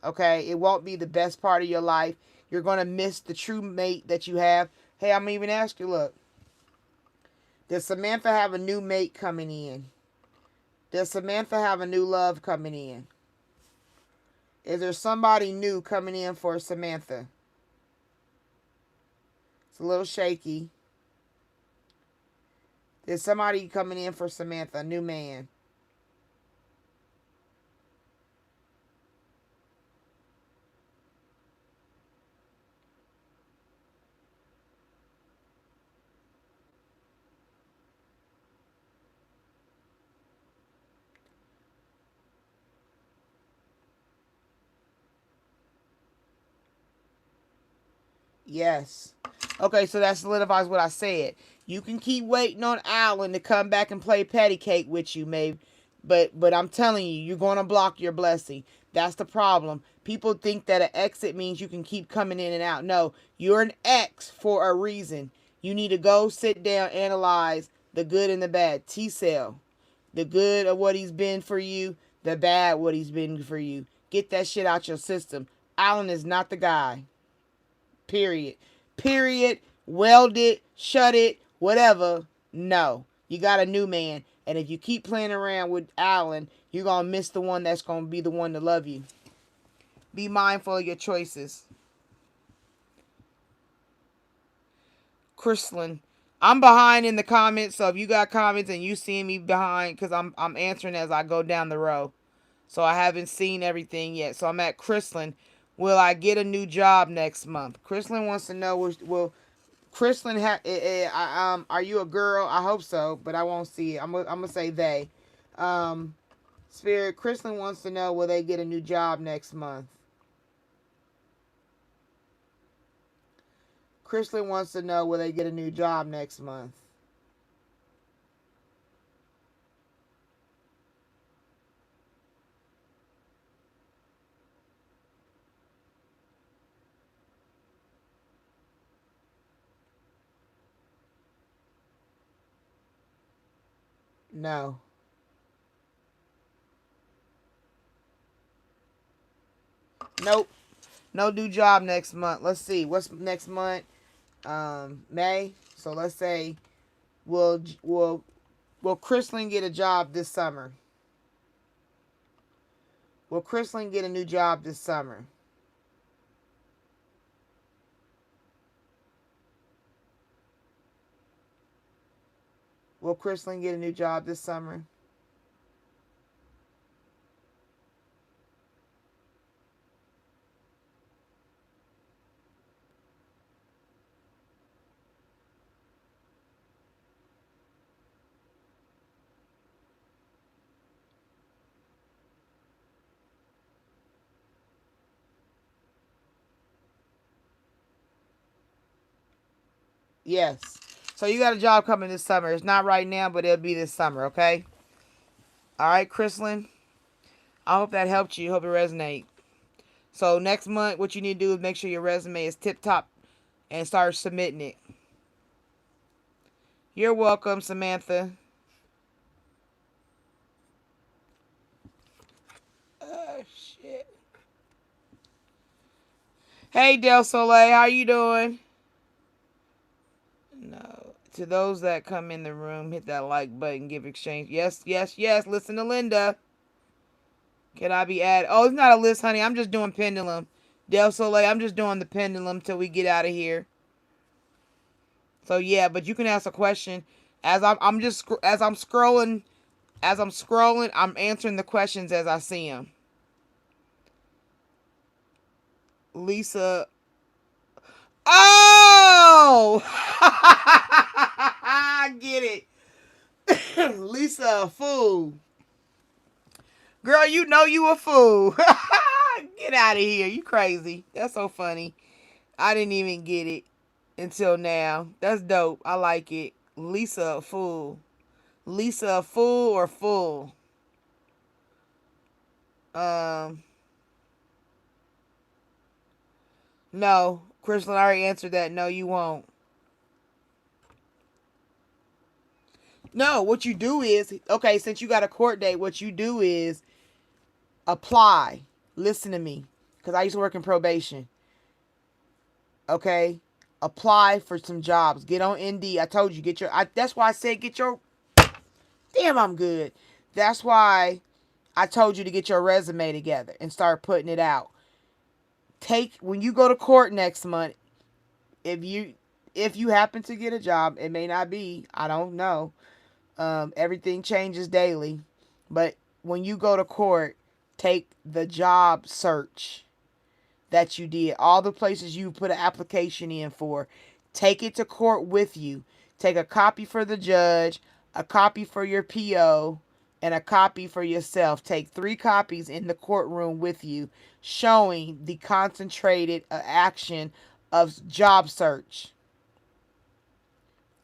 Okay? It won't be the best part of your life. You're going to miss the true mate that you have. Hey, I'm even asking you, look. Does Samantha have a new mate coming in? Does Samantha have a new love coming in? Is there somebody new coming in for Samantha? It's a little shaky. There's somebody coming in for Samantha, a new man. Yes. Okay, so that solidifies what I said. You can keep waiting on Alan to come back and play patty cake with you, maybe. But I'm telling you, you're going to block your blessing. That's the problem. People think that an exit means you can keep coming in and out. No, you're an ex for a reason. You need to go sit down, analyze the good and the bad. T-cell. The good of what he's been for you, the bad what he's been for you. Get that shit out your system. Alan is not the guy. Period. Period. Weld it, shut it, whatever. No. You got a new man. And if you keep playing around with Alan, you're going to miss the one that's going to be the one to love you. Be mindful of your choices. Chrislyn, I'm behind in the comments, so if you got comments and you see me behind, because I'm answering as I go down the row. So I haven't seen everything yet. So I'm at Chrislyn. Will I get a new job next month? Chrislyn wants to know, will Chrislyn, are you a girl? I hope so, but I won't see it. I'm gonna say they. Spirit, Chrislyn wants to know, will they get a new job next month? Chrislyn wants to know, will they get a new job next month? No. Nope. No new job next month. Let's see. What's next month? May. So let's say will Chrislyn get a job this summer? Will Chrislyn get a new job this summer? Will Chrislyn get a new job this summer? Yes. So you got a job coming this summer. It's not right now, but it'll be this summer, okay? All right, Chrislyn. I hope that helped you. Hope it resonates. So next month, what you need to do is make sure your resume is tip-top and start submitting it. You're welcome, Samantha. Oh, shit. Hey, Del Soleil. How you doing? No. To those that come in the room, hit that like button, give exchange. Yes, yes, yes. Listen to Linda. Can I be added? Oh, it's not a list, honey. I'm just doing Pendulum. Del Soleil, I'm just doing the Pendulum till we get out of here. So yeah, but you can ask a question as I'm scrolling. I'm answering the questions as I see them. Lisa. Oh, I get it. Lisa, a fool. Girl, you know you a fool. Get out of here. You crazy. That's so funny. I didn't even get it until now. That's dope. I like it. Lisa, a fool. Lisa, a fool or full? No. Crystal already answered that. No, you won't. No, what you do is, okay, since you got a court date, what you do is apply. Listen to me, because I used to work in probation. Okay? Apply for some jobs. Get on Indeed. I told you, that's why I said get your, damn, I'm good. That's why I told you to get your resume together and start putting it out. When you go to court next month, if you happen to get a job, it may not be, I don't know. Everything changes daily. But when you go to court, take the job search that you did, all the places you put an application in for, take it to court with you. Take a copy for the judge, a copy for your PO, and a copy for yourself. Take 3 copies in the courtroom with you, showing the concentrated action of job search.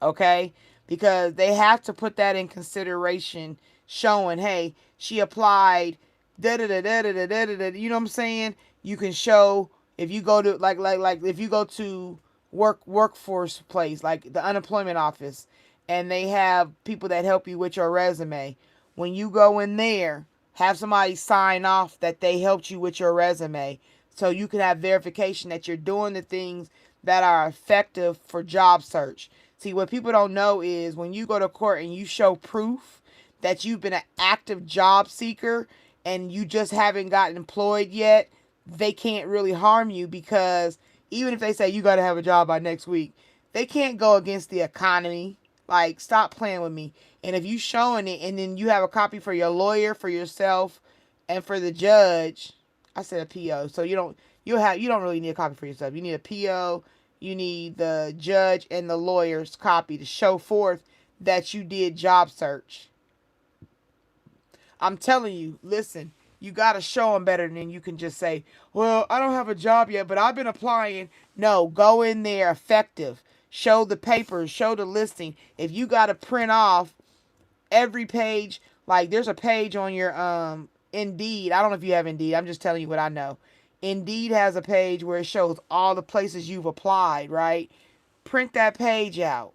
Okay? Because they have to put that in consideration, showing, hey, she applied, da da da da da da da da. You know what I'm saying? You can show if you go to like if you go to workforce place like the unemployment office, and they have people that help you with your resume. When you go in there, have somebody sign off that they helped you with your resume, so you can have verification that you're doing the things that are effective for job search. See, what people don't know is when you go to court and you show proof that you've been an active job seeker and you just haven't gotten employed yet, they can't really harm you, because even if they say you got to have a job by next week, they can't go against the economy. Like, stop playing with me. And if you showing it and then you have a copy for your lawyer, for yourself, and for the judge, I said a PO. So you don't really need a copy for yourself. You need a PO. You need the judge and the lawyer's copy to show forth that you did job search. I'm telling you, listen, you got to show them better than you can just say, well, I don't have a job yet, but I've been applying. No, go in there effective. Show the papers, show the listing. If you got to print off every page, like there's a page on your Indeed. I don't know if you have Indeed. I'm just telling you what I know. Indeed has a page where it shows all the places you've applied, right? Print that page out.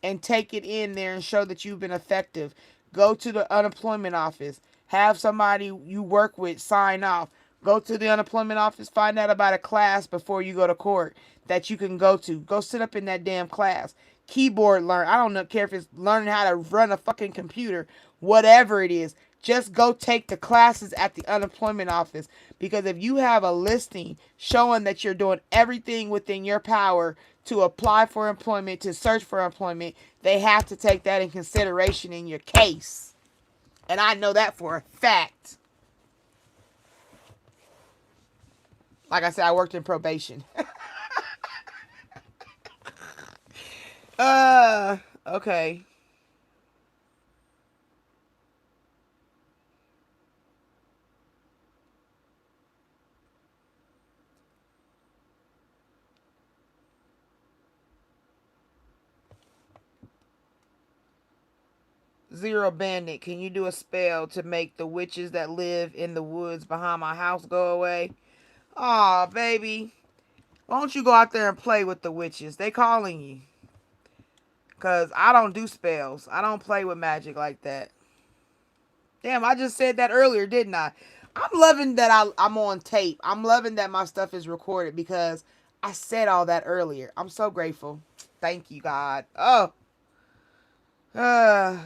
and take it in there and show that you've been effective. Go to the unemployment office. Have somebody you work with sign off. Go to the unemployment office. Find out about a class before you go to court that you can go to. Go sit up in that damn class. Keyboard learn. I don't care if it's learning how to run a fucking computer. Whatever it is. Just go take the classes at the unemployment office. Because if you have a listing showing that you're doing everything within your power to apply for employment, to search for employment, they have to take that in consideration in your case. And I know that for a fact. Like I said, I worked in probation. Okay. Zero Bandit, can you do a spell to make the witches that live in the woods behind my house go away? Aw, baby. Why don't you go out there and play with the witches? They calling you. Because I don't do spells. I don't play with magic like that. Damn, I just said that earlier, didn't I? I'm loving that I'm on tape. I'm loving that my stuff is recorded because I said all that earlier. I'm so grateful. Thank you, God. Oh. Uh,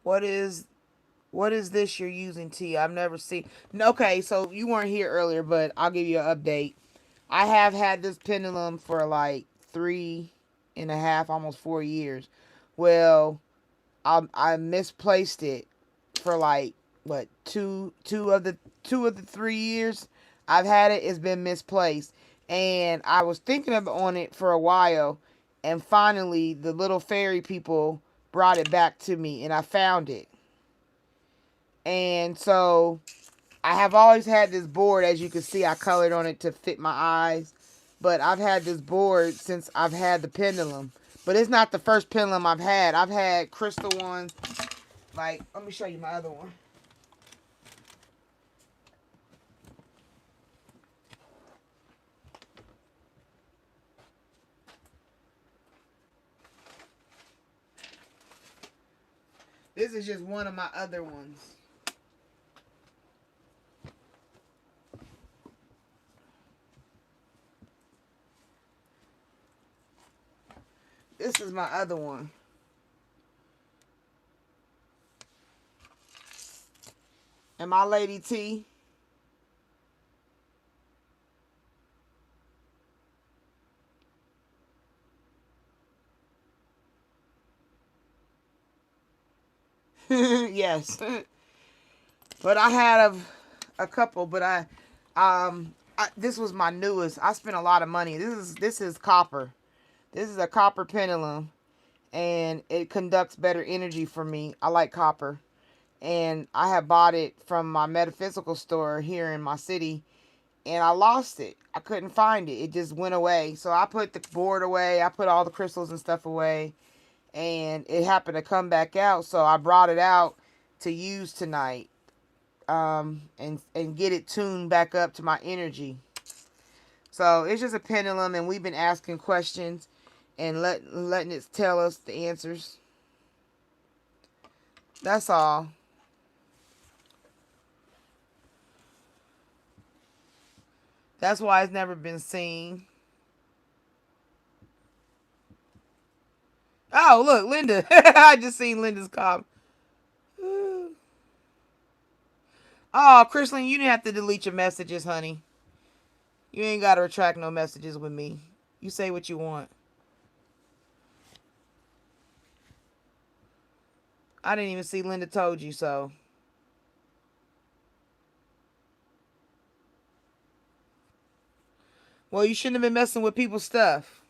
what is this you're using, T? I've never seen. Okay, so you weren't here earlier, but I'll give you an update. I have had this pendulum for like 3.5, almost 4 years. Well, I misplaced it for like what two of the 3 years I've had it. It's been misplaced, and I was thinking of on it for a while, and finally the little fairy people brought it back to me, and I found it. And so I have always had this board. As you can see, I colored on it to fit my eyes. But I've had this board since I've had the pendulum. But it's not the first pendulum I've had. I've had crystal ones. Like, let me show you my other one. This is just one of my other ones. This is my other one. And my lady T. Yes. But I had a couple, but this was my newest. I spent a lot of money. This is copper. This is a copper pendulum, and it conducts better energy for me. I like copper. And I had bought it from my metaphysical store here in my city, and I lost it. I couldn't find it. It just went away. So I put the board away. I put all the crystals and stuff away, and it happened to come back out. So I brought it out to use tonight, and get it tuned back up to my energy. So it's just a pendulum, and we've been asking questions and letting it tell us the answers. That's all. That's why it's never been seen. Oh, look, Linda. I just seen Linda's comment. Oh, Chrislyn, you didn't have to delete your messages, honey. You ain't got to retract no messages with me. You say what you want. I didn't even see Linda told you so. Well, you shouldn't have been messing with people's stuff.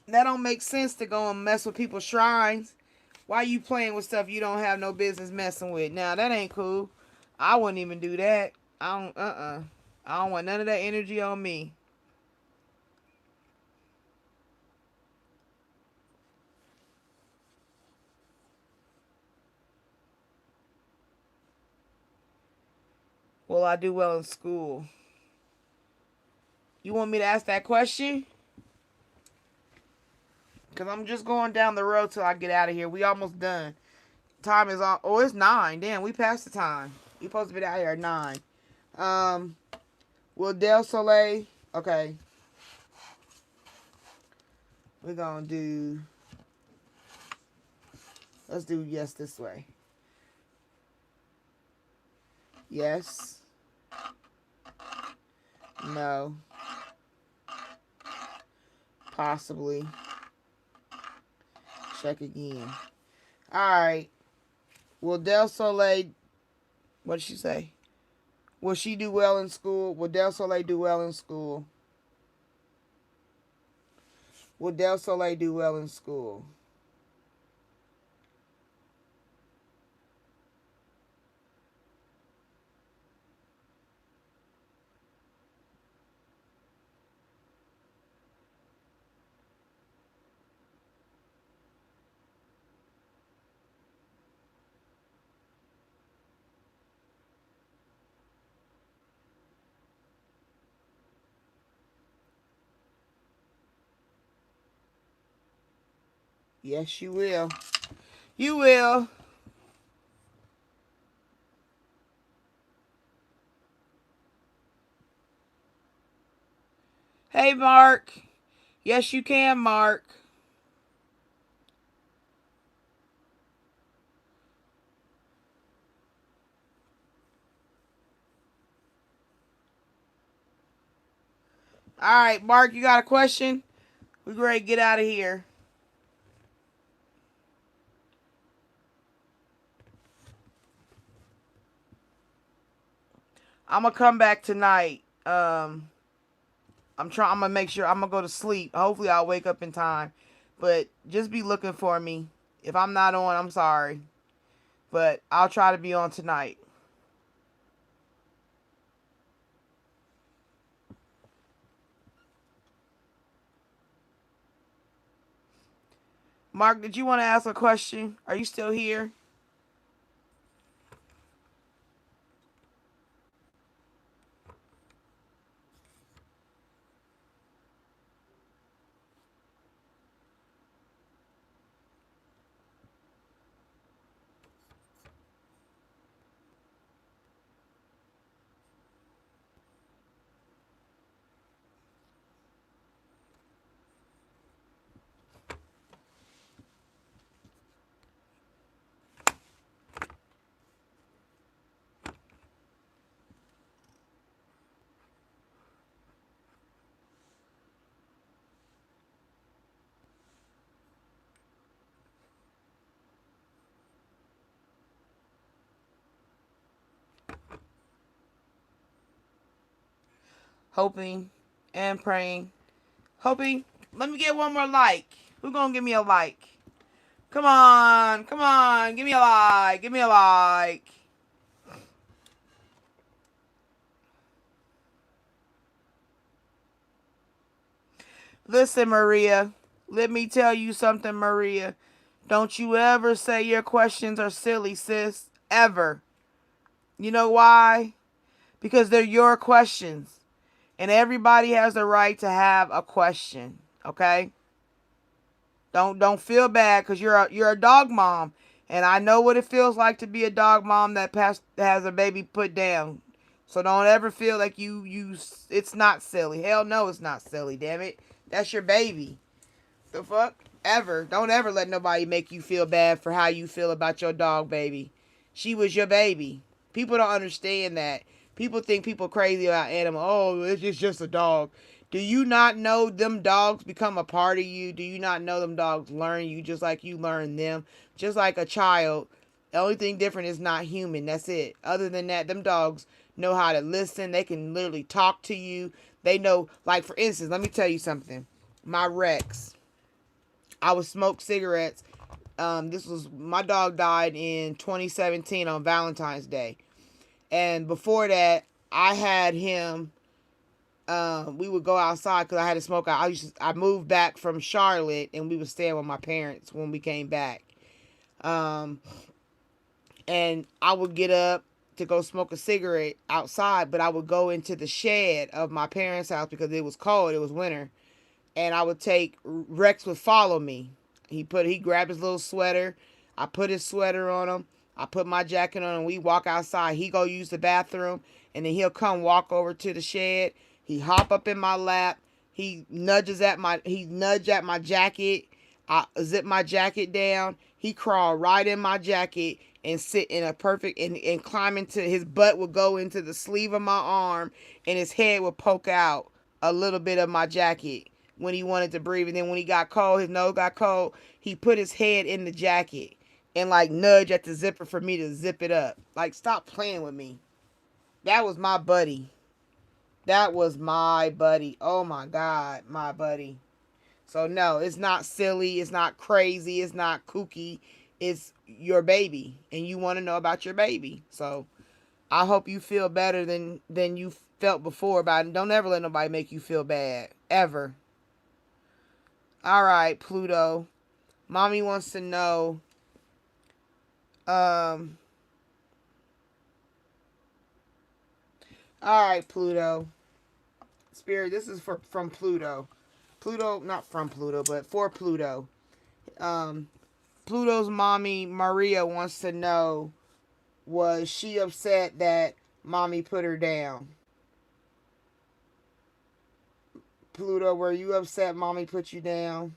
That don't make sense to go and mess with people's shrines. Why you playing with stuff you don't have no business messing with? Now, that ain't cool. I wouldn't even do that. I don't want none of that energy on me. Will I do well in school? You want me to ask that question? Because I'm just going down the road till I get out of here. We almost done. Time is on. Oh, it's 9. Damn, we passed the time. We supposed to be out here at 9. Will Del Soleil... Okay. We're going to do... Let's do yes this way. Yes. No. Possibly. Check again. Alright. Will Del Soleil... What did she say? Will she do well in school? Will Del Soleil do well in school? Will Del Soleil do well in school? Yes, you will. You will. Hey, Mark. Yes, you can, Mark. All right, Mark, you got a question? We're ready to get out of here. I'm gonna come back tonight. I'm gonna make sure I'm gonna go to sleep. Hopefully I'll wake up in time. But just be looking for me. If I'm not on, I'm sorry. But I'll try to be on tonight. Mark, did you want to ask a question? Are you still here? Hoping and praying. Hoping. Let me get one more like. Who's gonna give me a like? Come on. Come on. Give me a like. Give me a like. Listen, Maria. Let me tell you something, Maria. Don't you ever say your questions are silly, sis. Ever. You know why? Because they're your questions. And everybody has the right to have a question. Okay? Don't feel bad because you're a dog mom. And I know what it feels like to be a dog mom that has a baby put down. So don't ever feel like it's not silly. Hell no, it's not silly, damn it. That's your baby. The fuck? Ever. Don't ever let nobody make you feel bad for how you feel about your dog baby. She was your baby. People don't understand that. People think people crazy about animals. Oh, it's just a dog. Do you not know them dogs become a part of you? Do you not know them dogs learn you just like you learn them? Just like a child. The only thing different is not human. That's it. Other than that, them dogs know how to listen. They can literally talk to you. They know, like, for instance, let me tell you something. My Rex, I would smoke cigarettes. This was, my dog died in 2017 on Valentine's Day. And before that, I had him, we would go outside because I had to smoke out. I moved back from Charlotte and we would stay with my parents when we came back. And I would get up to go smoke a cigarette outside, but I would go into the shed of my parents' house because it was cold, it was winter. And I would take, Rex would follow me. He grabbed his little sweater. I put his sweater on him. I put my jacket on, and we walk outside. He go use the bathroom, and then he'll come walk over to the shed. He hop up in my lap. He nudged at my jacket. I zip my jacket down. He crawled right in my jacket and sit in a perfect, and climb into, his butt would go into the sleeve of my arm, and his head would poke out a little bit of my jacket when he wanted to breathe. And then when he got cold, his nose got cold, he put his head in the jacket and like nudge at the zipper for me to zip it up. Like, stop playing with me. That was my buddy. That was my buddy. Oh my God, my buddy. So no, it's not silly. It's not crazy. It's not kooky. It's your baby, and you want to know about your baby. So I hope you feel better than you felt before about it. Don't ever let nobody make you feel bad. Ever. All right, Pluto. Mommy wants to know, all right, Pluto. Spirit, this is from Pluto. Pluto, not from Pluto, but for Pluto. Pluto's mommy, Maria, wants to know, was she upset that mommy put her down? Pluto, were you upset mommy put you down?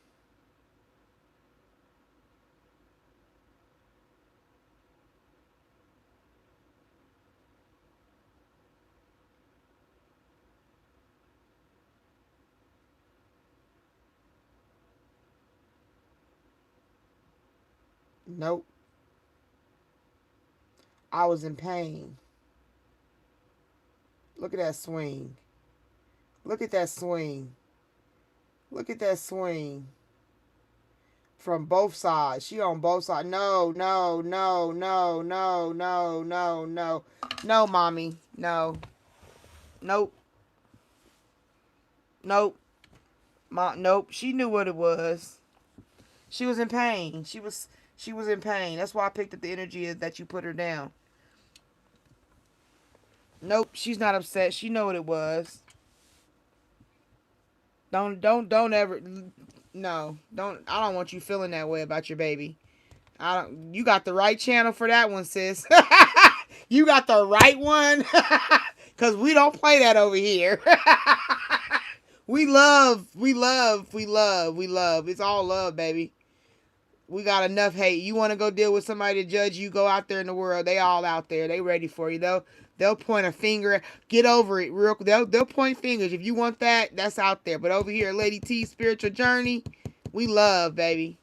Nope. I was in pain. Look at that swing. Look at that swing. Look at that swing. From both sides. She on both sides. No, no, no, no, no, no, no, no. No, mommy. No. Nope. Nope. Nope. She knew what it was. She was in pain. She was in pain. That's why I picked up the energy is that you put her down. Nope, she's not upset. She know what it was. Don't ever. No, don't. I don't want you feeling that way about your baby. I don't. You got the right channel for that one, sis. You got the right one. Cause we don't play that over here. We love. It's all love, baby. We got enough hate. You want to go deal with somebody to judge you? Go out there in the world. They all out there. They ready for you. They'll point a finger. Get over it real. They'll point fingers. If you want that, that's out there. But over here, Lady T, Spiritual Journey, we love, baby.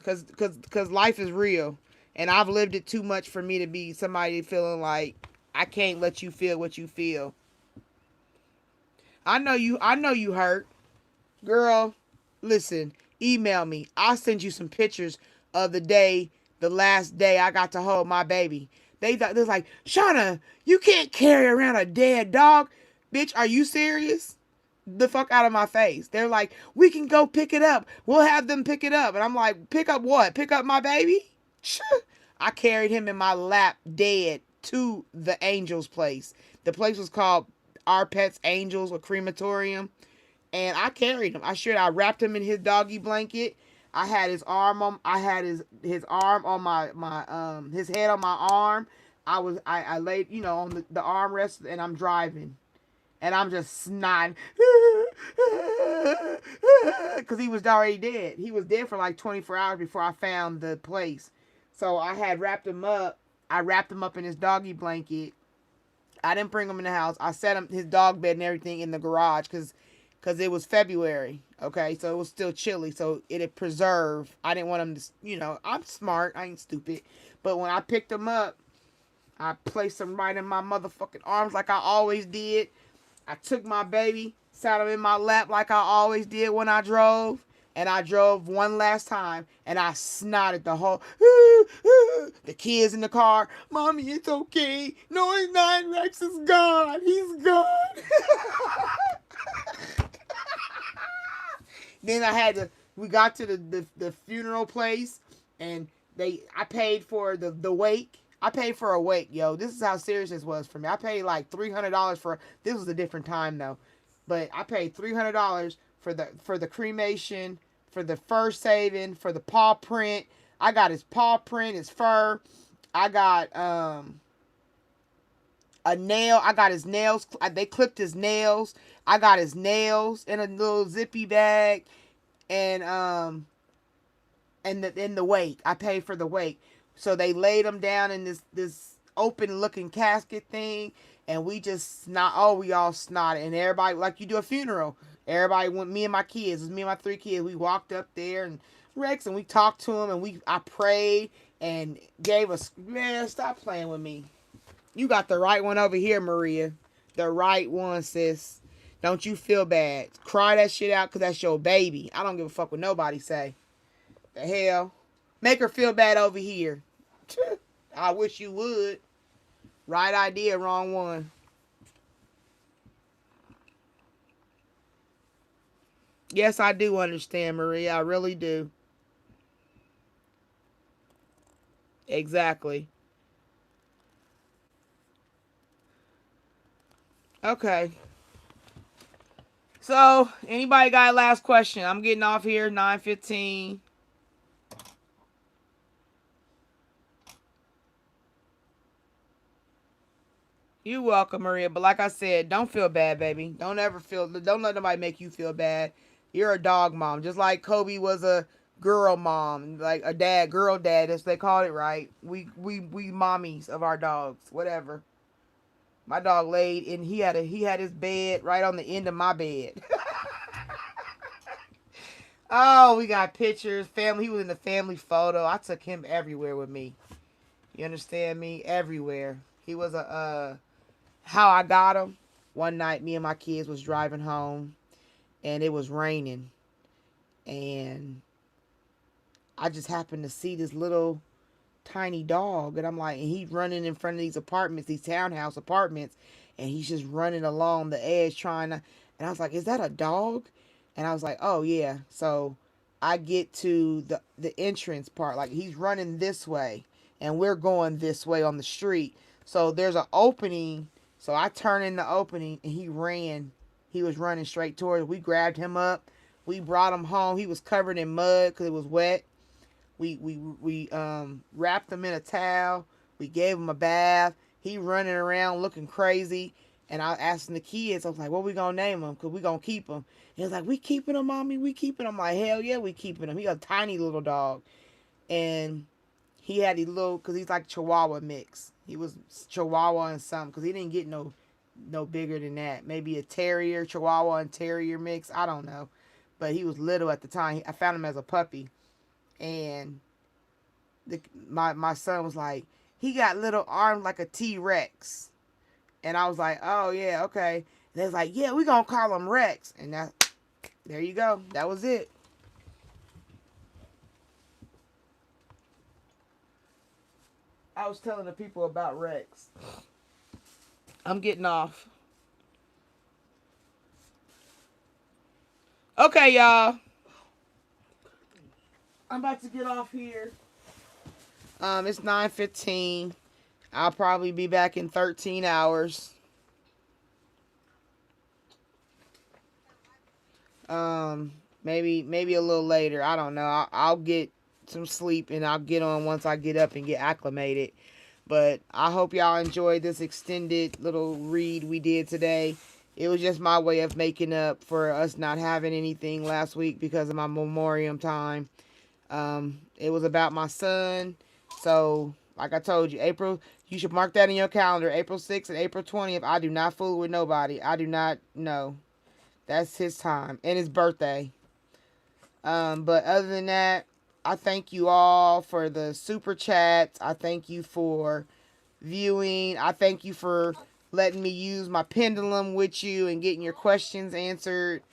Cause life is real, and I've lived it too much for me to be somebody feeling like I can't let you feel what you feel. I know you hurt, girl. Listen, email me. I'll send you some pictures of the last day I got to hold my baby. They was like, Shauna, you can't carry around a dead dog. Bitch, are you serious? The fuck out of my face. They're like, we can go pick it up. We'll have them pick it up. And I'm like, pick up what? Pick up my baby? I carried him in my lap dead to the Angels place. The place was called Our Pets Angels, a crematorium. And I carried him. I wrapped him in his doggy blanket. I had his arm on. I had his arm on my his head on my arm. I laid on the armrest, and I'm driving, and I'm just snotting because he was already dead. He was dead for like 24 hours before I found the place. So I had wrapped him up. I wrapped him up in his doggy blanket. I didn't bring him in the house. I set him his dog bed and everything in the garage because it was February, okay? So it was still chilly, so it had preserved. I didn't want him to, I'm smart. I ain't stupid. But when I picked him up, I placed him right in my motherfucking arms like I always did. I took my baby, sat him in my lap like I always did when I drove. And I drove one last time, and I snotted the whole, the kids in the car. Mommy, it's okay. No, it's not. Rex is gone. He's gone. Then we got to the funeral place, and I paid for the wake. I paid for a wake, yo. This is how serious this was for me. I paid like $300 this was a different time though. But I paid $300 for the cremation, for the fur saving, for the paw print. I got his paw print, his fur. I got a nail. I got his nails. They clipped his nails. I got his nails in a little zippy bag, and in the wake. I paid for the wake. So they laid him down in this open looking casket thing, and we all snotted, and everybody, like you do a funeral. Everybody went, me and my kids, it was me and my 3 kids. We walked up there and Rex, and we talked to him, and I prayed and gave us, man, stop playing with me. You got the right one over here, Maria. The right one, sis. Don't you feel bad. Cry that shit out because that's your baby. I don't give a fuck what nobody say. The hell? Make her feel bad over here. I wish you would. Right idea, wrong one. Yes, I do understand, Maria. I really do. Exactly. Okay. So, anybody got a last question? I'm getting off here, 9:15. You're welcome, Maria. But like I said, don't feel bad, baby. Don't let nobody make you feel bad. You're a dog mom. Just like Kobe was a girl mom, like a girl dad, as they called it, right? We mommies of our dogs, whatever. My dog laid and he had his bed right on the end of my bed. Oh, we got pictures. Family. He was in the family photo. I took him everywhere with me. You understand me? Everywhere. He was how I got him. One night, me and my kids was driving home, and it was raining, and I just happened to see this little tiny dog, and I'm like, and he's running in front of these apartments, these townhouse apartments, and he's just running along the edge trying to, and I was like, is that a dog? And I was like, oh yeah. So I get to the entrance part, like he's running this way, and we're going this way on the street. So there's an opening, so I turn in the opening, and he was running straight towards us. We grabbed him up, we brought him home. He was covered in mud because it was wet. We wrapped him in a towel. We gave him a bath. He running around looking crazy. And I asked the kids, I was like, what we gonna name him? Because we gonna keep him. He was like, we keeping him, mommy. We keeping him. I'm like, hell yeah, we keeping him. He a tiny little dog. And he had these little, because he's like Chihuahua mix. He was Chihuahua and something, because he didn't get no bigger than that. Maybe a terrier, Chihuahua and terrier mix. I don't know. But he was little at the time. I found him as a puppy. And my son was like, he got little arms like a T-Rex. And I was like, oh yeah, okay. And they was like, yeah, we gonna call him Rex. And there you go. That was it. I was telling the people about Rex. I'm getting off. Okay, y'all. I'm about to get off here. It's 9:15. I'll probably be back in 13 hours. Maybe a little later. I don't know. I'll get some sleep and I'll get on once I get up and get acclimated. But I hope y'all enjoyed this extended little read we did today. It was just my way of making up for us not having anything last week because of my memoriam time. It was about my son. So, like I told you, April, you should mark that in your calendar. April 6th and April 20th. I do not fool with nobody. I do not know. That's his time and his birthday. But other than that, I thank you all for the super chats. I thank you for viewing. I thank you for letting me use my pendulum with you and getting your questions answered.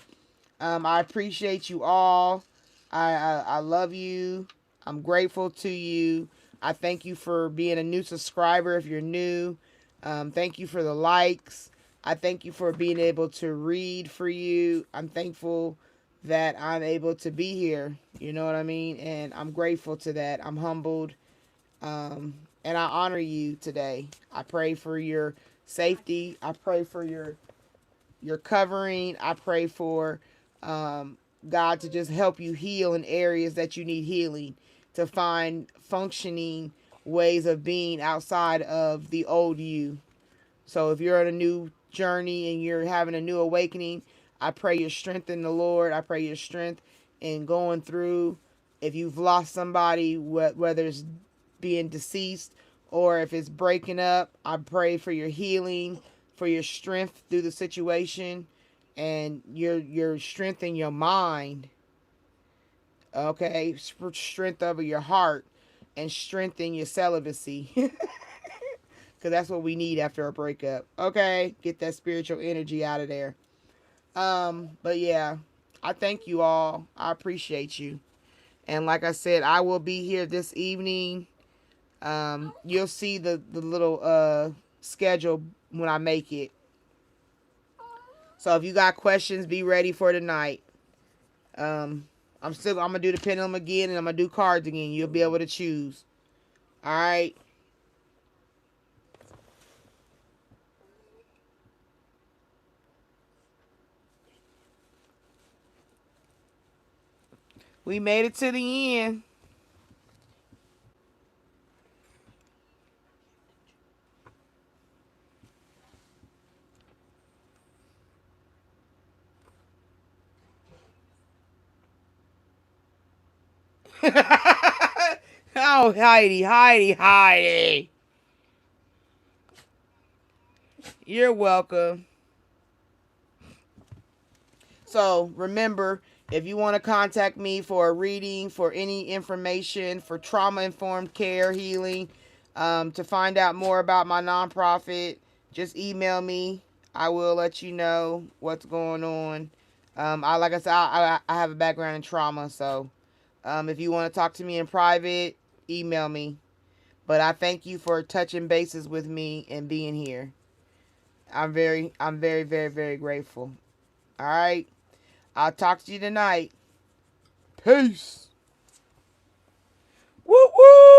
I appreciate you all. I love you. I'm grateful to you. I thank you for being a new subscriber if you're new. Thank you for the likes. I thank you for being able to read for you. I'm thankful that I'm able to be here. You know what I mean? And I'm grateful to that. I'm humbled. And I honor you today. I pray for your safety. I pray for your covering. I pray for God to just help you heal in areas that you need healing, to find functioning ways of being outside of the old you. So if you're on a new journey and you're having a new awakening, I pray your strength in the Lord. I pray your strength in going through. If you've lost somebody, whether it's being deceased or if it's breaking up, I pray for your healing, for your strength through the situation, and your strength in your mind. Okay, strength over your heart, and strength in your celibacy. Because that's what we need after a breakup. Okay, get that spiritual energy out of there. But yeah, I thank you all. I appreciate you. And like I said, I will be here this evening. You'll see the little schedule when I make it. So if you got questions, be ready for tonight. I'm gonna do the pendulum again, and I'm gonna do cards again. You'll be able to choose. All right. We made it to the end. Oh, Heidi. You're welcome. So remember, if you want to contact me for a reading, for any information, for trauma-informed care healing, to find out more about my nonprofit, just email me. I will let you know what's going on. Like I said, I have a background in trauma, so if you want to talk to me in private, email me. But I thank you for touching bases with me and being here. I'm very, very, very grateful. All right. I'll talk to you tonight. Peace. Woo woo!